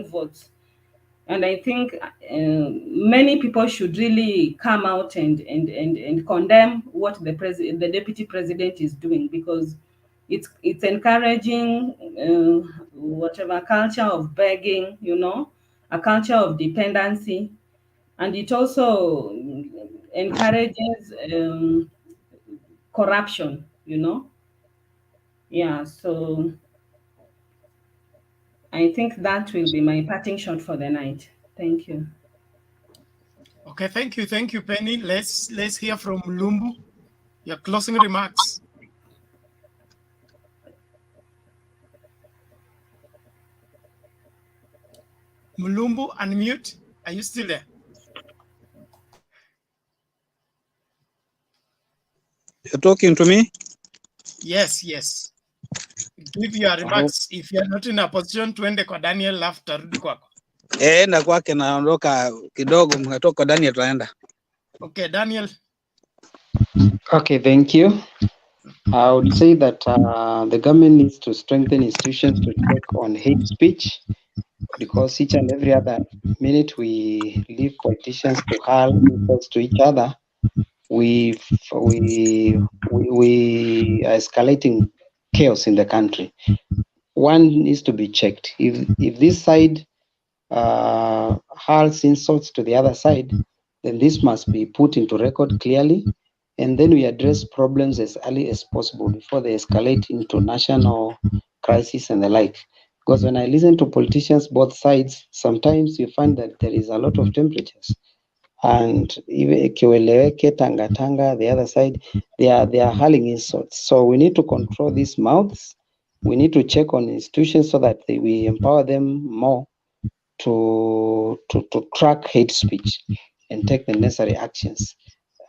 votes. And I think many people should really come out and condemn what the deputy president is doing, because it's encouraging whatever culture of begging, a culture of dependency, and it also encourages corruption. Yeah, so I think that will be my parting shot for the night. Thank you. Okay, thank you, Penny. Let's hear from Lumbu. Your closing remarks. Mulumbu, unmute. Are you still there? You're talking to me? Yes. Give your remarks. If you're not in a position, tuende kwa Daniel, after rudi kwako. Na kwake naondoka kidogo, mkatoka Daniel tunaenda. Okay, Daniel. Okay, thank you. I would say that the government needs to strengthen institutions to check on hate speech, because each and every other minute we leave politicians to hurl insults to each other, we are escalating chaos in the country. One needs to be checked. If this side hurls insults to the other side, then this must be put into record clearly, and then we address problems as early as possible before they escalate into national crisis and the like. Because when I listen to politicians, both sides, sometimes you find that there is a lot of temperatures. And even Kiweleweke, Tanga, the other side, they are hurling insults. So we need to control these mouths. We need to check on institutions so that we empower them more to track hate speech and take the necessary actions.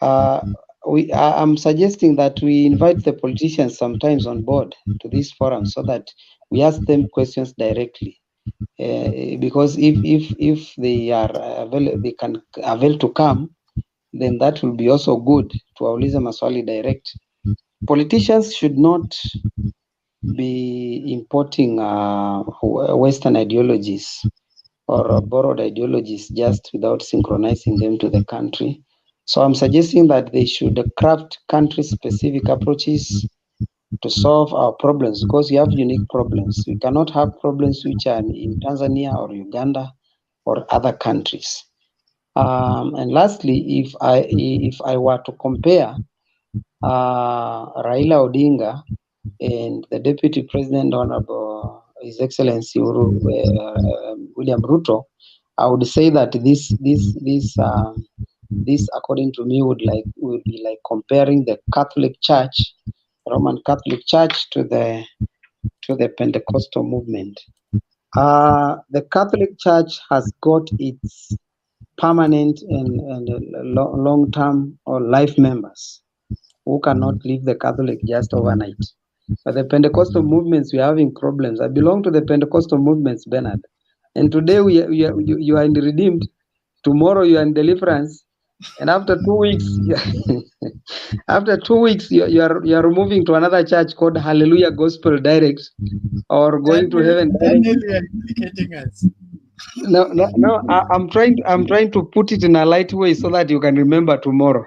I'm suggesting that we invite the politicians sometimes on board to this forum so that we ask them questions directly. Because if they are they can avail to come, then that will be also good to waulize maswali direct. Politicians should not be importing Western ideologies or borrowed ideologies just without synchronizing them to the country. So I'm suggesting that they should craft country-specific approaches to solve our problems, because we have unique problems. We cannot have problems which are in Tanzania or Uganda or other countries. And lastly, if I were to compare Raila Odinga and the Deputy President, Honorable His Excellency William Ruto, I would say that this, according to me, would be like comparing the Catholic Church, Roman Catholic Church, to the Pentecostal movement. The Catholic Church has got its permanent and long-term or life members who cannot leave the Catholic just overnight. But the Pentecostal movements, we are having problems. I belong to the Pentecostal movements, Bernard. And today you are in Redeemed. Tomorrow you are in Deliverance. And after 2 weeks, after 2 weeks, you are moving to another church called Hallelujah Gospel Direct, or going to heaven. Daniel, you are implicating us. No. I'm trying to put it in a light way so that you can remember tomorrow.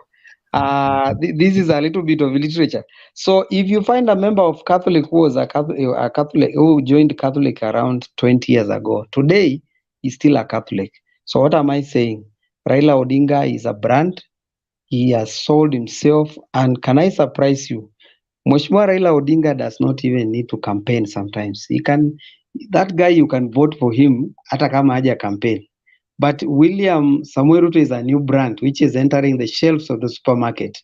This is a little bit of literature. So if you find a member of Catholic who was a Catholic who joined Catholic around 20 years ago, today he's still a Catholic. So what am I saying? Raila Odinga is a brand. He has sold himself. And can I surprise you? Mheshimiwa Raila Odinga does not even need to campaign sometimes. That guy, you can vote for him hata kama haja campaign. But William Samuel Ruto is a new brand which is entering the shelves of the supermarket.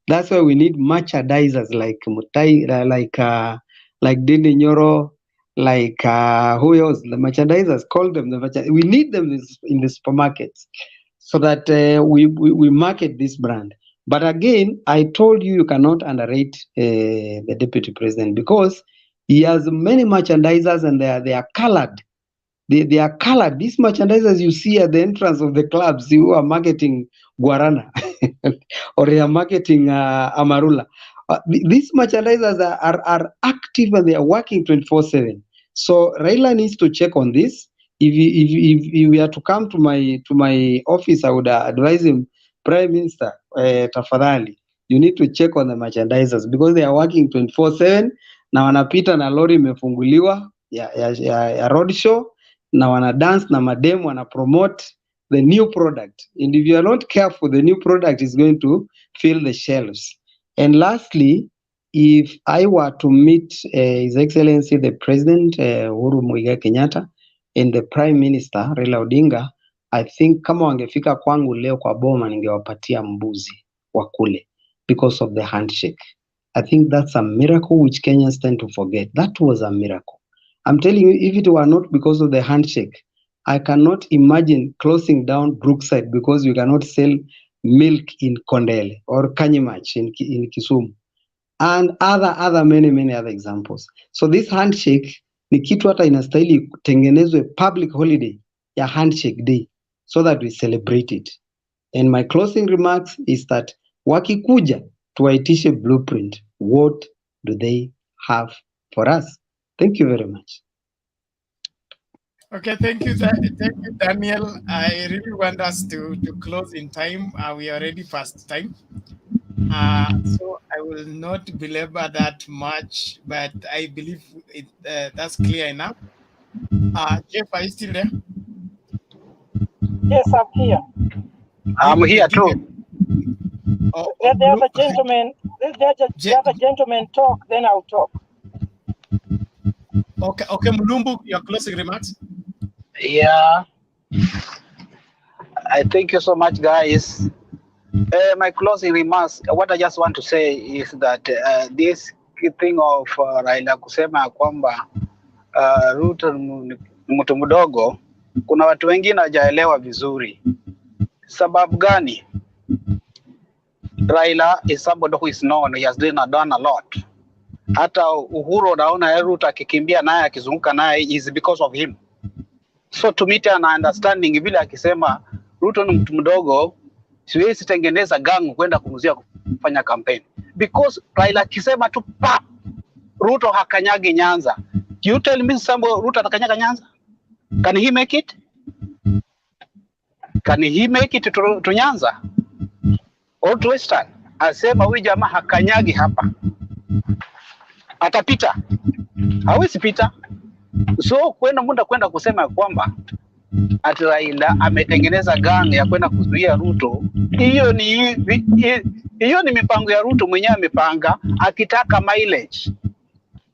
That's why we need merchandisers like Mutai, like Dende Nyoro, like who else? The merchandisers, call them we need them in the supermarkets so that we market this brand. But again, I told you cannot underrate the deputy president, because he has many merchandisers and they are colored. They are colored. These merchandisers you see at the entrance of the clubs who are marketing Guarana or they are marketing Amarula. These merchandisers are active and they are working 24/7. So Raila needs to check on this. If we are to come to my office, I would advise him, Prime Minister, tafadhali, you need to check on the merchandisers because they are working 24/7 na wanapita na lori imefunguliwa ya road show na wana dance na madem wana promote the new product, and if you are not careful, the new product is going to fill the shelves. And lastly, if I were to meet His Excellency the President Uhuru Muigai Kenyatta and the Prime Minister Raila Odinga, I think kama wangefika kwangu leo kwa boma ningewapatia mbuzi wakule because of the handshake. I think that's a miracle which Kenyans tend to forget. That was a miracle. I'm telling you, if it were not because of the handshake, I cannot imagine closing down Brookside because we cannot sell milk in Kondele or Kanyimach in Kisumu, and other many other examples. So this handshake ni kitu hata inastahili kutengenezwe public holiday ya handshake day so that we celebrate it. And my closing remarks is that wakikuja tuwaitishe blueprint. What do they have for us? Thank you very much. Okay, thank you, Daniel. I really want us to close in time. We are already past time. So I will not belabor that much, but I believe that's clear enough. Jeff, are you still there? Yes, I'm here. I'm here too. Let the other gentleman, talk, then I'll talk. Okay, Mulumbu, your closing remarks. Yeah, I thank you so much, guys. My closing remarks, what I just want to say is that this thing of Raila kusema kwamba Ruto ni mtu mdogo, kuna watu wengine hawajaelewa vizuri. Sababu gani? Raila is somebody who is known, he has done a lot. Hata Uhuru unaona Ruto akikimbia naye akizunguka naye is because of him. So to meet an understanding vile akisema Ruto ni mtu mdogo, siwezi tengeneza gang kwenda kumuzia kufanya campaign. Because Raila akisema tu pa Ruto hakanyagi Nyanza. You tell me somebody Ruto atakanyaga Nyanza? Can he make it? Can he make it to Nyanza? Or to Western? Asema huyu jamaa hakanyagi hapa. Atapita? Hawezi pita. So kwenda kusema kwamba ati Raila ametengeneza gang ya kwenda kuzuia Ruto, hiyo ni mipango ya Ruto mwenyewe amepanga, akitaka mileage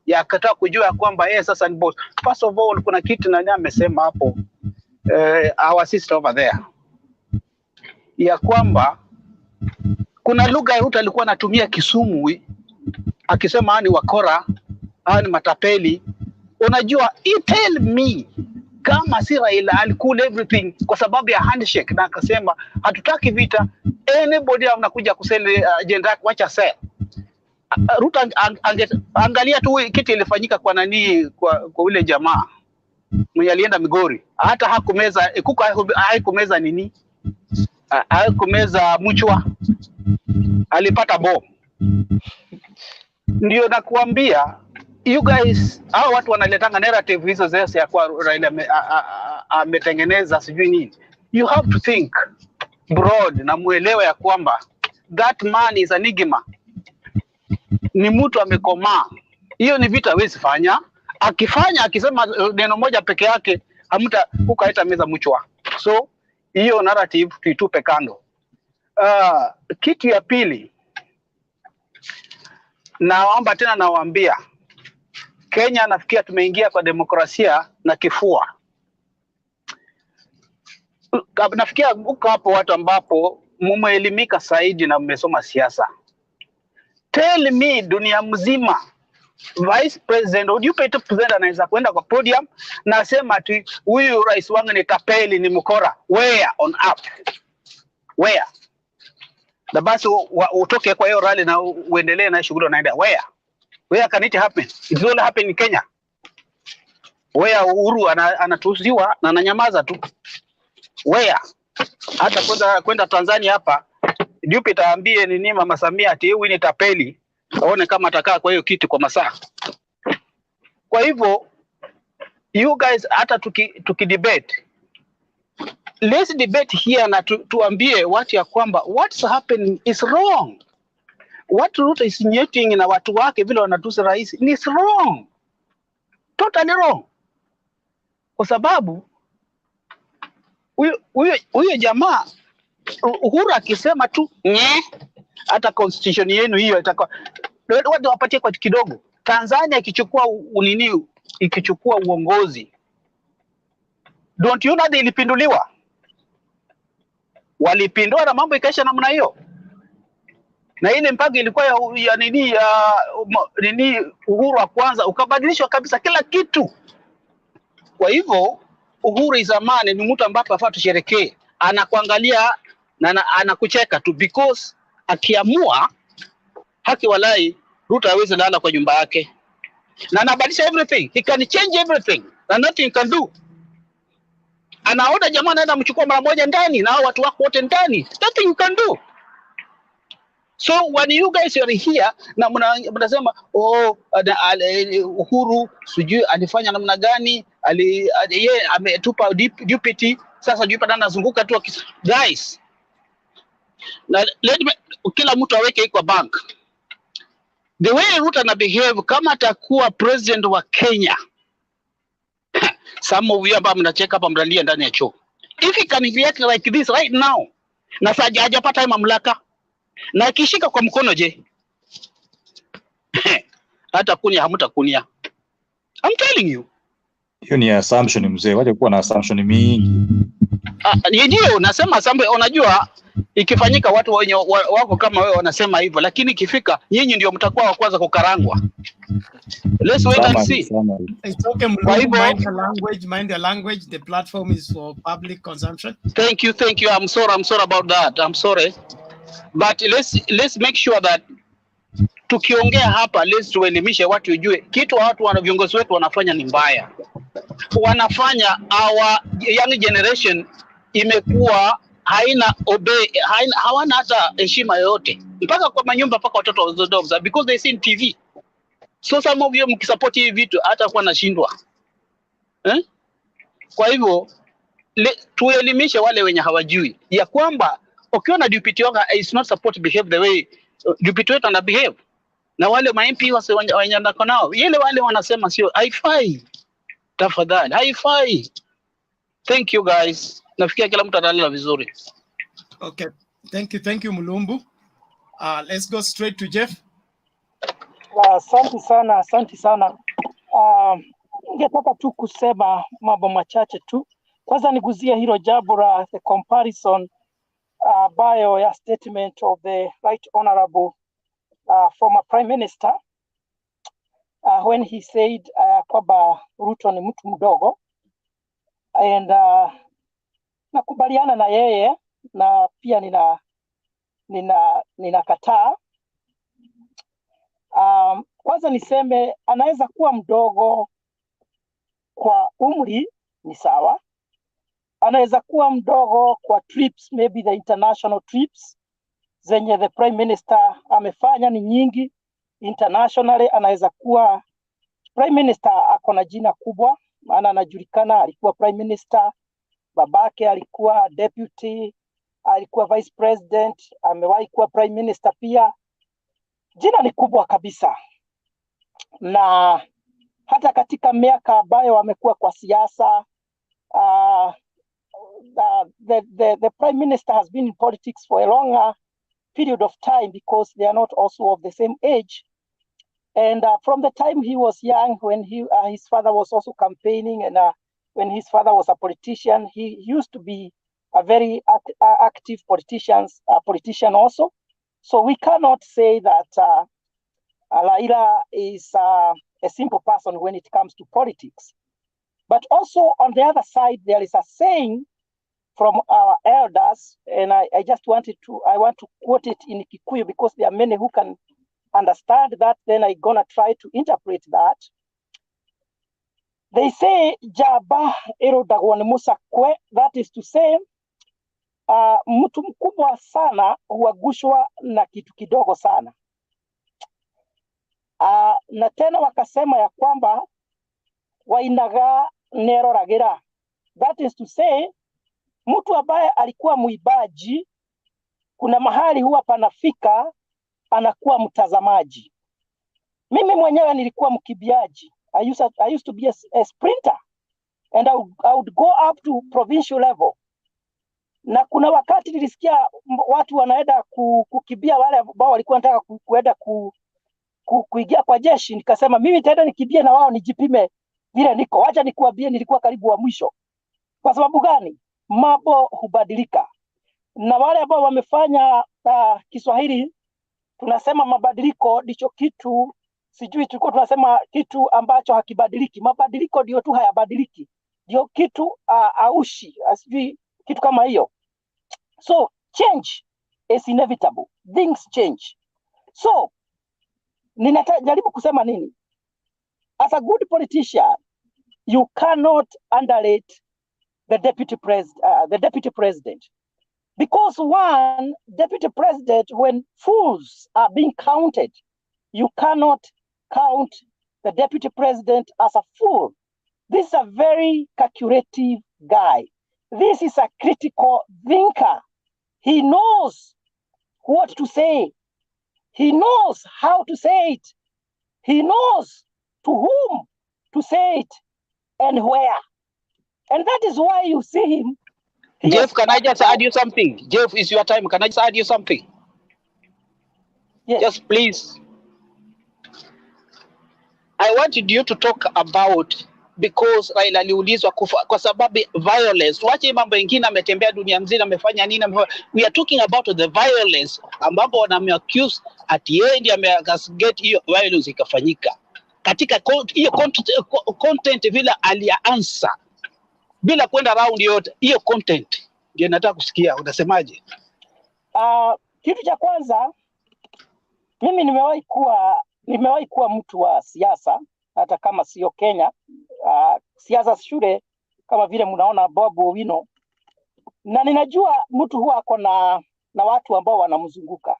ya akataka kujua kwamba yeye sasa ni boss. First of all, kuna kitu nani amesema hapo, our sister over there, ya kwamba kuna lugha ya Ruto alikuwa anatumia Kisumu akisema ni wakora, ni matapeli. Unajua, tell me kama si Raila alikula everything kwa sababu ya handshake na akasema hatutaki vita, anybody anakuja kuseli agenda yake, wacha sell. Ruto angalia tu kitu ilifanyika kwa nani, kwa ule jamaa mwenye alienda Migori, hata hakumeza kuku, haikumeza nini, haikumeza mchwa, alipata bomb. Ndio nakuambia you guys, hao watu wanaletanga narrative hizo zese ya kwa Raila ametengeneza sijui nini. You have to think broad na muelewe ya kwamba that man is an enigma, ni mtu amekomaa. Hiyo ni vita hawezi fanya. Akifanya akisema neno moja peke yake hamta ukaita meza mchwa. So hiyo narrative tuitupe kando. Kitu ya pili, naomba tena nawaambia Kenya nafikia tumeingia kwa demokrasia na kifua. Nafikia uko hapo watu ambapo mumeelimika zaidi na mmesoma siasa. Tell me dunia mzima vice president au deputy president anaweza kwenda kwa podium na sema ati huyu rais wangu ni tapeli, ni mkora? Where on earth? Where? Na basi utoke kwa hiyo rally na uendelee na shughuli unaenda. Where can it happen? It will happen in Kenya. Where Uhuru anatusiwa na ananyamaza tu. Where? Hata kwenda Tanzania hapa, Dupe taambie nini Mama Samia ati huyu ni tapeli, aone kama atakaa kwa hiyo kiti kwa masaa. Kwa hivyo you guys, hata tukidebate, let's debate here na tuambie watu ya kwamba what's happening is wrong. What Ruto is injecting na watu wake vile wanatusi rais is wrong, totally wrong. Kwa sababu huyo jamaa Uhuru akisema tu hata constitution yenu hiyo itakuwa watu wapatie kwa kidogo. Tanzania ikichukua uongozi, don't you know ilipinduliwa, walipindua na mambo ikaisha namna hiyo. Na ile mpango ilikuwa ya Uhuru wa kwanza ukabadilishwa kabisa kila kitu. Kwa hivyo Uhuru zamani ni mtu ambaye afaa tusherekee, anakuangalia na anakucheka tu, because akiamua haki walai Ruto hawezi lala kwa nyumba yake na anabadilisha everything, he can change everything and nothing can do. Anaona jamaa anaenda mchukua mara moja ndani na watu wako wote ndani, nothing you can do. So when you guys are here na mnasema Uhuru sijui alifanya namna gani, yeye ametupa deputy, sasa deputy anazunguka tu. Guys, na kila mtu aweke kwa bank. The way Ruto na behave kama atakuwa president wa Kenya, some of you ambao mnacheka hapa mnalia ndani ya choo, if he can react like this right now na sasa hajapata mamlaka, Na akishika kwa mkono je? Hata kunia hamtakunia. I'm telling you. Hiyo ni assumption mzee, waje kuwa na assumption mingi. Ndio nasema assumption, unajua ikifanyika watu wenye wako kama wewe wanasema hivyo, lakini ikifika nyinyi ndio mtakuwa wa kwanza kukarangwa. Let's wait and see. It's okay, Mulungu, mind your language. The platform is for public consumption. Thank you. I'm sorry about that. I'm sorry. But let's make sure that tukiongea hapa let's tuelimishe watu ujue kitu watu viongozi wetu wanafanya ni mbaya. Wanafanya our young generation imekuwa hawana hata heshima yoyote. Mpaka kwa manyumba mpaka watoto wazodoza because they see TV. So some of you mkisupport hivi vitu hata kwa nashindwa. Kwa hivyo tuelimishe wale wenye hawajui ya kwamba ukiona deputy wako is not supposed to behave the way deputy wetu ana behave. Na wale ma MP wanyandako nao wale wanasema sio haifai. Tafadhali haifai. Thank you guys. Nafikia kila mtu atalala vizuri. Okay. Thank you Mulumbu. Let's go straight to Jeff. Asante sana. Ningetaka tu kusema mambo machache tu. Kwanza niguzie hilo jambo la the comparison bio ya statement of the Right Honorable former Prime Minister when he said kwamba Ruto ni mtu mdogo, and nakubaliana na yeye na pia ninakataa. Kwanza niseme anaweza kuwa mdogo kwa umri, ni sawa. Anaweza kuwa mdogo kwa trips, maybe the international trips zenye the Prime Minister amefanya ni nyingi internationally. Anaweza kuwa Prime Minister ako na jina kubwa, maana anajulikana, alikuwa Prime Minister, babake alikuwa deputy, alikuwa Vice President, amewahi kuwa Prime Minister pia. Jina ni kubwa kabisa. Na hata katika miaka ambayo amekuwa kwa siasa, the Prime Minister has been in politics for a longer period of time because they are not also of the same age. And from the time he was young, when his father was also campaigning, and when his father was a politician, he used to be a very active politician also. So we cannot say that Raila is a simple person when it comes to politics. But also on the other side, there is a saying from our elders, and I want to quote it in Kikuyu because there are many who can understand that. Then I'm gonna try to interpret that. They say jaba erodagwa ni musakwe, that is to say mtu mkubwa sana huagushwa na kitu kidogo sana. Na tena wakasema ya kwamba wainaga nero ragira, that is to say mtu ambaye alikuwa muibaji kuna mahali huwa panafika anakuwa mtazamaji. Mimi mwenyewe nilikuwa mkimbiaji. I used to be a sprinter, and I would go up to provincial level. Na kuna wakati nilisikia watu wanaenda kukimbia, wale ambao walikuwa wanataka kuenda kuingia kwa jeshi. Nikasema mimi nitaenda nikimbie na wao nijipime vile niko. Wacha nikuambie, nilikuwa karibu wa mwisho. Kwa sababu gani? Mambo hubadilika. Na wale ambao wamefanya Kiswahili tunasema mabadiliko ndicho kitu, sijui tulikuwa tunasema kitu ambacho hakibadiliki. Mabadiliko ndio tu hayabadiliki. Ndio kitu aushi, sijui kitu kama hiyo. So change is inevitable. Things change. So ninajaribu kusema nini? As a good politician, you cannot underrate the deputy president. Because one deputy president, when fools are being counted, you cannot count the deputy president as a fool. This is a very calculative guy. This is a critical thinker. He knows what to say. He knows how to say it. He knows to whom to say it and where. And that is why you see him. Jeff, can I just add you something? Jeff, it's your time. Can I just add you something? Yes. Just please, I wanted you to talk about, because Raila aliulizwa kwa sababu violence. Wache mambo mengine, ametembea dunia mzima, amefanya nini. We are talking about the violence ambapo wanameaccuse at the end amegasgate hiyo violence ikafanyika katika hiyo content vile alianza bila kwenda round yote. Hiyo content ndio nataka kusikia, unasemaje? Kitu cha kwanza, mimi nimewahi kuwa mtu wa siasa, hata kama sio Kenya. Siasa shule kama vile mnaona Bob Owino, na ninajua mtu huwa ako na watu ambao wanamzunguka,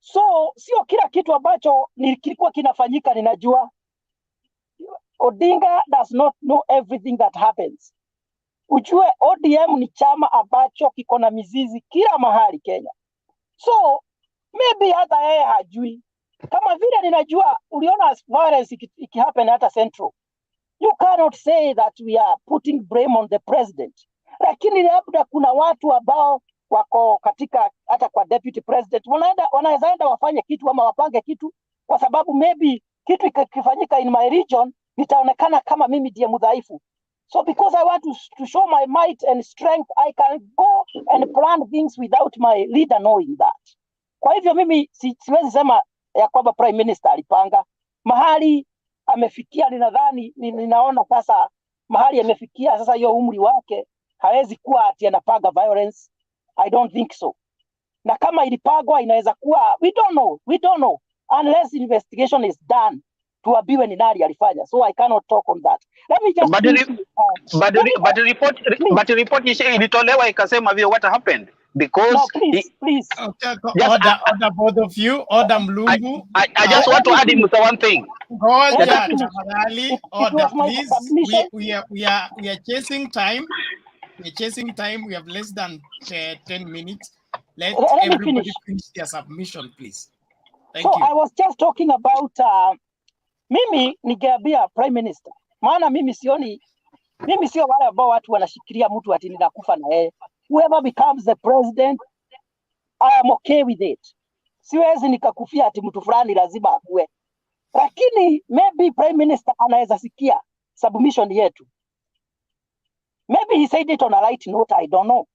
so sio kila kitu ambacho kilikuwa kinafanyika ninajua. Odinga does not know everything that happens. Ujue ODM ni chama ambacho kiko na mizizi kila mahali Kenya, so maybe hata yeye hajui. Kama vile ninajua, uliona violence ikihappen hata Central, you cannot say that we are putting blame on the president, lakini labda kuna watu ambao wako katika hata kwa deputy president wanaweza enda wafanye kitu ama wapange kitu, kwa sababu maybe kitu ikifanyika in my region nitaonekana kama mimi ndiye mdhaifu. So because I want to show my might and strength, I can go and plan things without my leader knowing that. Kwa hivyo mimi siwezi sema ya kwamba prime minister alipanga. Mahali amefikia, ninaona sasa mahali amefikia sasa, hiyo umri wake hawezi kuwa ati anapanga violence. I don't think so. Na kama ilipagwa inaweza kuwa, we don't know unless investigation is done tuambiwe ni nani alifanya. So I cannot talk on that. Let me just but the report ilitolewa ikasema vile what happened, because no, please. Okay, order both of you. Order Mlungu. I just want to add in one thing. Order, please. We are chasing time. We're chasing time. We have less than 10 minutes. Let everybody finish their submission, please. Thank you. I was just talking about mimi ningeambia prime minister, maana mimi sio wale ambao watu wanashikilia mtu ati ninakufa na yeye. Whoever becomes the president, I am okay with it. Siwezi nikakufia ati mtu fulani lazima akue, lakini maybe prime minister anaweza sikia submission yetu. Maybe he said it on a light note, I don't know.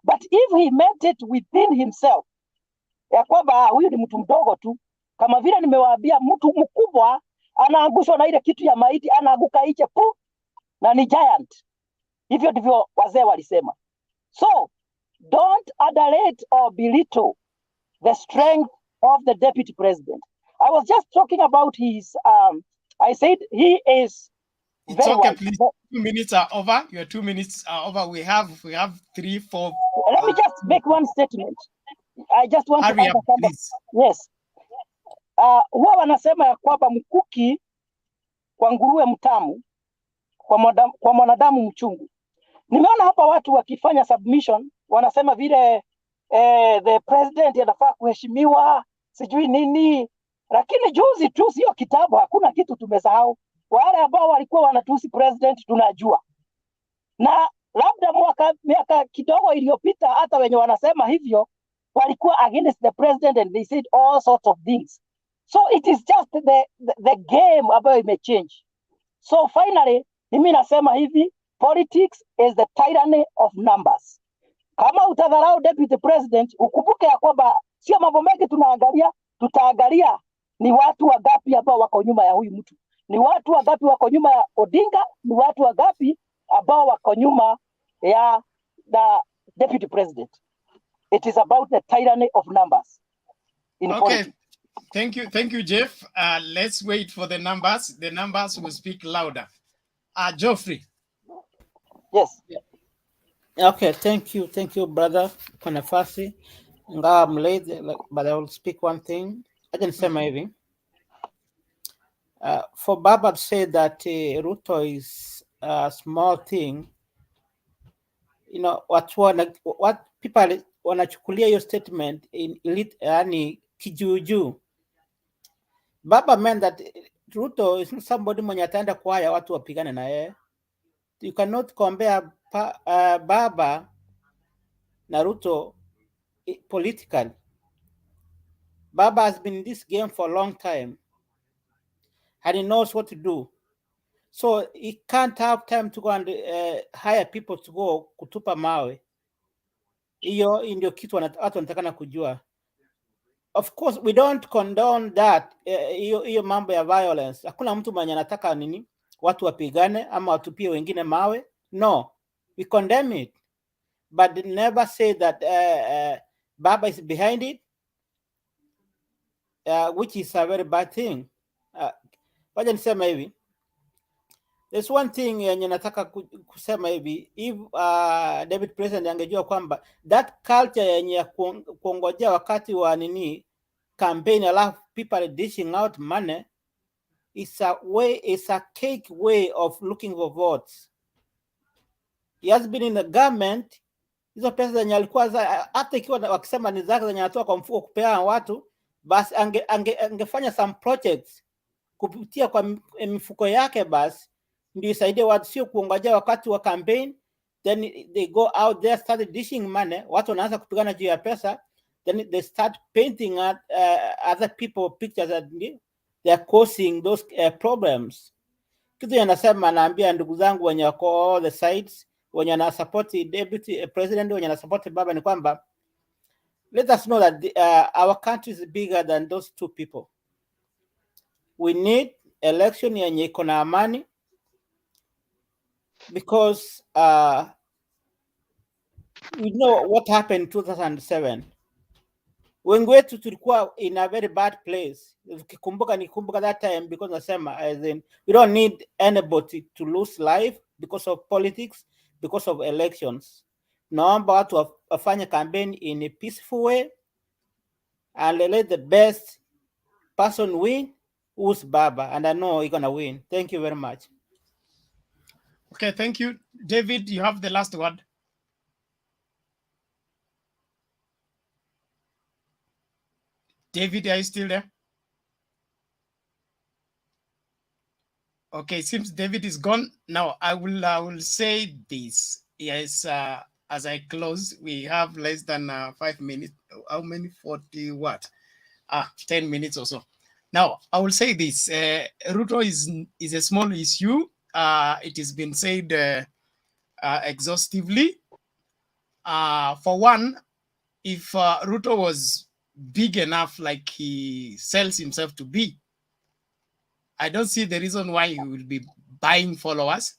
But if he meant it within himself, ya kwamba huyu ni mtu mdogo tu, kama vile nimewaambia, mtu mkubwa anaangushwa na ile kitu ya maiti, anaanguka iche pu na ni giant. Hivyo ndivyo wazee walisema. So don't underrate or belittle the strength of the deputy president. I was just talking about his I said he is it's very okay, please. 2 minutes are over. Your 2 minutes are over. We have 3, 4. Let me just make one statement. I just want hurry to up, please. Yes. Huwa wanasema ya kwamba mkuki kwa nguruwe mtamu, kwa mwanadamu mchungu. Nimeona hapa watu wakifanya submission wanasema vile the president anafaa kuheshimiwa, sijui nini, lakini juzi tu, sio kitabu, hakuna kitu tumesahau. Wale ambao walikuwa wanatusi president tunajua, na labda miaka kidogo iliyopita hata wenye wanasema hivyo walikuwa against the president and they said all sorts of things. So it is just the game ambayo imechange. So finally mimi nasema hivi, politics is the tyranny of numbers. Kama utadharau deputy president, ukumbuke ya kwamba sio mambo mengi tunaangalia, tutaangalia ni watu wangapi ambao wako nyuma ya huyu mtu, ni watu wangapi wako nyuma ya Odinga, ni watu wangapi ambao wako nyuma ya the deputy president. It is about the tyranny of numbers in politics. Thank you, Jeff. Let's wait for the numbers. The numbers will speak louder. Geoffrey. Yes. Okay, thank you, brother, kwa nafasi. Ingawa I'm late, but I will speak one thing. I can say maybe. For Baba to say that Ruto is a small thing, you know, what people wanachukulia your statement in elite, yani kijuju. Baba meant that Ruto is not somebody mwenye ataenda kwaya watu wapigane na yeye. You cannot compare Baba na Ruto politically. Baba has been in this game for a long time, and he knows what to do. So he can't have time to go and hire people to go kutupa mawe. Hiyo ndio kitu watu wanatakana kujua. Of course we don't condone that, hiyo mambo ya violence. Hakuna mtu mwenye anataka nini watu wapigane ama watupie wengine mawe. No, we condemn it, but never say that Baba is behind it, which is a very bad thing. Wacha nisema hivi, there's one thing yenye nataka kusema hivi, if David President angejua kwamba that culture yenye kuongojea wakati wa nini campaign alafu people dishing out money is a cake way of looking for votes. He has been in the government, hizo pesa zenye alikuwa hata ikiwa wakisema ni zake zenye anatoa kwa mfuko kupea watu, basi angefanya some projects kupitia kwa mifuko yake, basi ndio isaidie watu, sio kuongojea wakati wa campaign then they go out there start dishing money, watu wanaanza kupigana juu ya pesa, then they start painting at other people pictures that they are causing those problems. Kitu yanasema, anaambia ndugu zangu wenye wako all the sides, wenye na support deputy president, wenye na support Baba, ni kwamba let us know that our country is bigger than those two people. We need election yenye iko na amani, because we know what happened in 2007. Wengi wetu tulikuwa in a very bad place. Ukikumbuka, nikumbuka that time, because nasema as in we don't need anybody to lose life because of politics, because of elections. Naomba watu wafanye campaign in a peaceful way and let the best person win, who's Baba, and I know he's gonna win. Thank you very much. Okay, thank you. David, you have the last word. David, are you still there? Okay, seems David is gone. Now I will say this. Yes, as I close, we have less than 5 minutes. How many? 40 what? 10 minutes or so. Now I will say this. Ruto is a small issue. It has been said exhaustively. For one, if Ruto was big enough like he sells himself to be, I don't see the reason why he will be buying followers,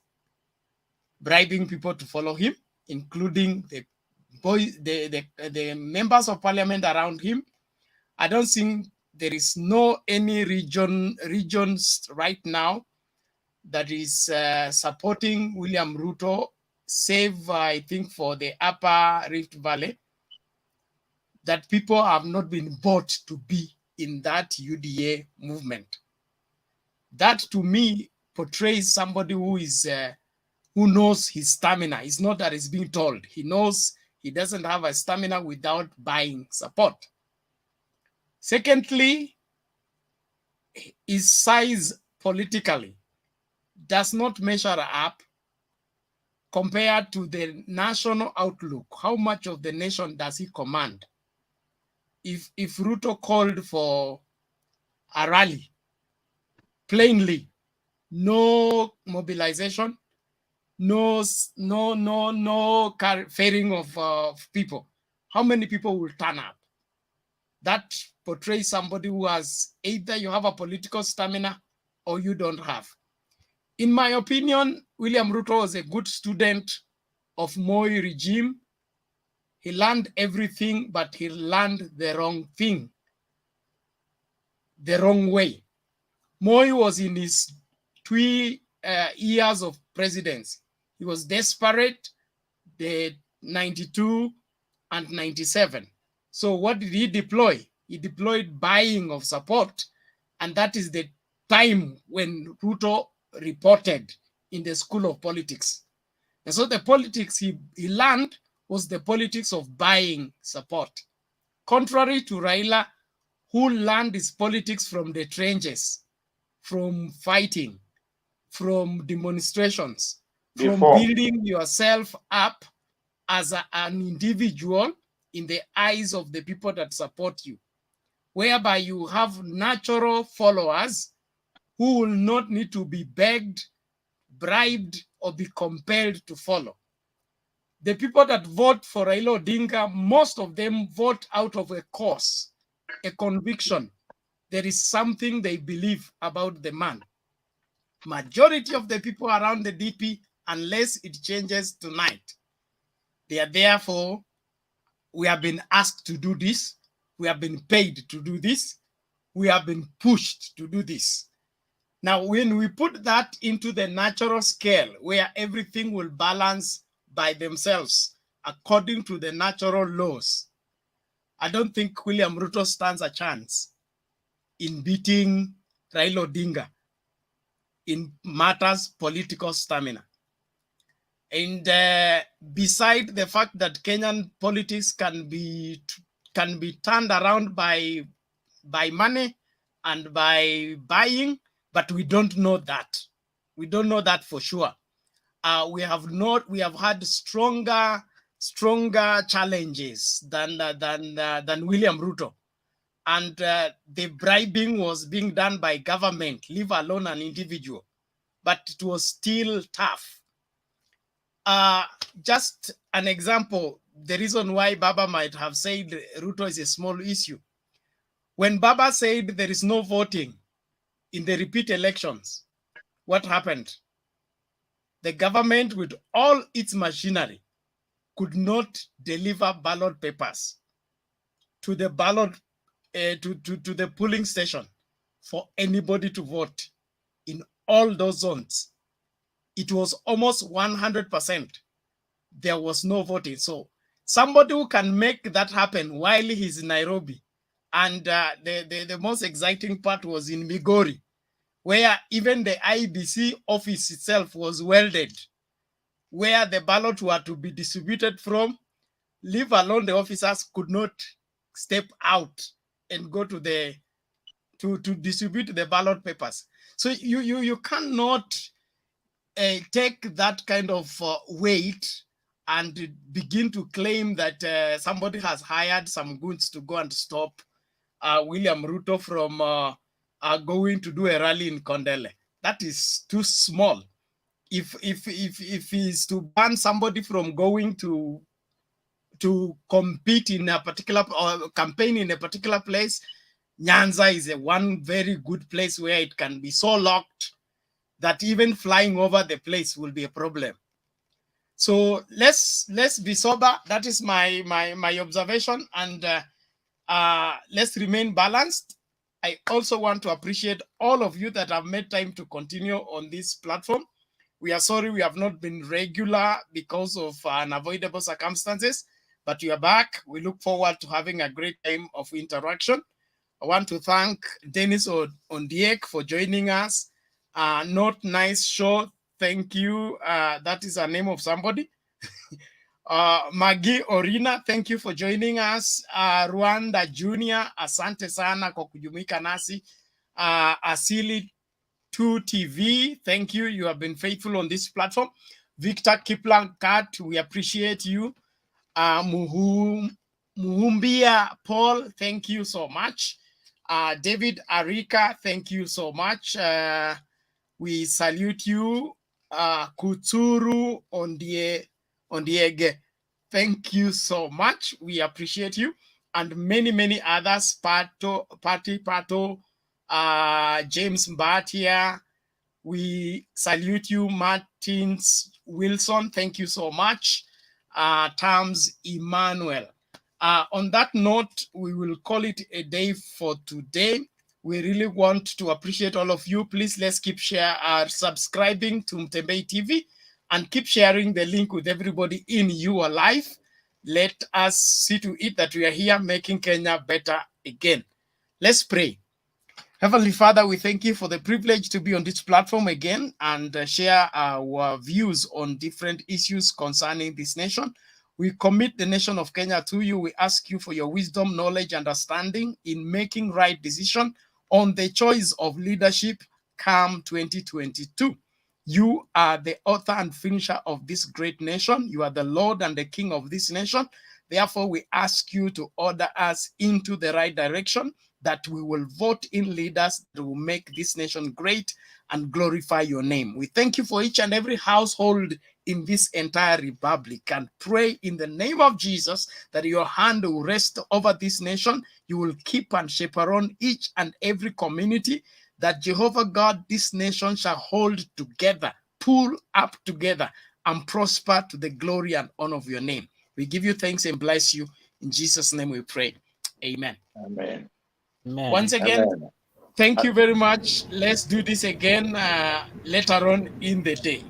bribing people to follow him, including the members of parliament around him. I don't think there is any regions right now that is supporting William Ruto, save I think for the Upper Rift Valley, that people have not been bought to be in that UDA movement. That to me portrays somebody who knows his stamina. It's not that he's being told. He knows he doesn't have a stamina without buying support. Secondly, his size politically does not measure up compared to the national outlook. How much of the nation does he command? If Ruto called for a rally, plainly, no mobilization, no ferrying of people, how many people will turn up? That portrays somebody who has either you have a political stamina or you don't have. In my opinion, William Ruto was a good student of Moi regime. He learned everything, but he learned the wrong thing, the wrong way. Moi was in his 2 years of presidency. He was desperate, the 92 and 97. So what did he deploy? He deployed buying of support, and that is the time when Ruto reported in the school of politics. And so the politics he learned was the politics of buying support. Contrary to Raila, who learned his politics from the trenches, from fighting, from demonstrations, from building yourself up as an individual in the eyes of the people that support you. whereby you have natural followers who will not need to be begged, bribed, or be compelled to follow. The people that vote for Raila Odinga, most of them vote out of a cause, a conviction. There is something they believe about the man. Majority of the people around the DP, unless it changes tonight, they are there for, we have been asked to do this, we have been paid to do this, we have been pushed to do this. Now, when we put that into the natural scale where everything will balance by themselves according to the natural laws, I don't think William Ruto stands a chance in beating Raila Odinga in matters political stamina. And beside the fact that Kenyan politics can be turned around by money and by buying, but we don't know that. We don't know that for sure. We have had stronger challenges than William Ruto, and the bribing was being done by government, leave alone an individual, but it was still tough. Just an example, the reason why Baba might have said Ruto is a small issue. When Baba said there is no voting in the repeat elections, what happened? The government, with all its machinery, could not deliver ballot papers to the ballot to the polling station for anybody to vote in all those zones. It was almost 100%. There was no voting. So somebody who can make that happen while he's in Nairobi, and the most exciting part was in Migori, where even the IBC office itself was welded, where the ballot were to be distributed from, leave alone the officers could not step out and go to the to distribute the ballot papers. So you cannot take that kind of weight and begin to claim that somebody has hired some goons to go and stop William Ruto from going to do a rally in Kondele. That is too small. If he's to ban somebody from going to compete in a particular or campaign in a particular place, Nyanza is one very good place where it can be so locked that even flying over the place will be a problem. So let's be sober. That is my observation, and let's remain balanced. I also want to appreciate all of you that have made time to continue on this platform. We are sorry we have not been regular because of unavoidable circumstances, but we are back. We look forward to having a great time of interaction. I want to thank Dennis Ondiek for joining us. Not Nice Show, thank you. That is a name of somebody. Maggie Orina, thank you for joining us. Rwanda Junior, asante sana kwa kujumuika nasi. Asili 2TV, thank you. You have been faithful on this platform. Victor Kiplankat, we appreciate you. Muhumbia Paul, thank you so much. David Arika, thank you so much. We salute you. Kuturu Ondiege, thank you so much. We appreciate you. And many others, Pato, James Mbatia, we salute you. Martins Wilson, thank you so much. Tams Emmanuel. On that note, we will call it a day for today. We really want to appreciate all of you. Please, let's keep subscribing to Mtembei TV and keep sharing the link with everybody in your life. Let us see to it that we are here making Kenya better again. Let's pray. Heavenly Father, we thank you for the privilege to be on this platform again and share our views on different issues concerning this nation. We commit the nation of Kenya to you. We ask you for your wisdom, knowledge, understanding in making right decision on the choice of leadership come 2022. You are the author and finisher of this great nation. You are the Lord and the King of this nation. Therefore, we ask you to order us into the right direction. that we will vote in leaders that will make this nation great and glorify your name. We thank you for each and every household in this entire republic, and pray in the name of Jesus that your hand will rest over this nation. You will keep and chaperone each and every community, that Jehovah God, this nation shall hold together, pull up together, and prosper to the glory and honor of your name. We give you thanks and bless you. In Jesus' name we pray. Amen. Amen. Once again, thank you very much. Let's do this again later on in the day.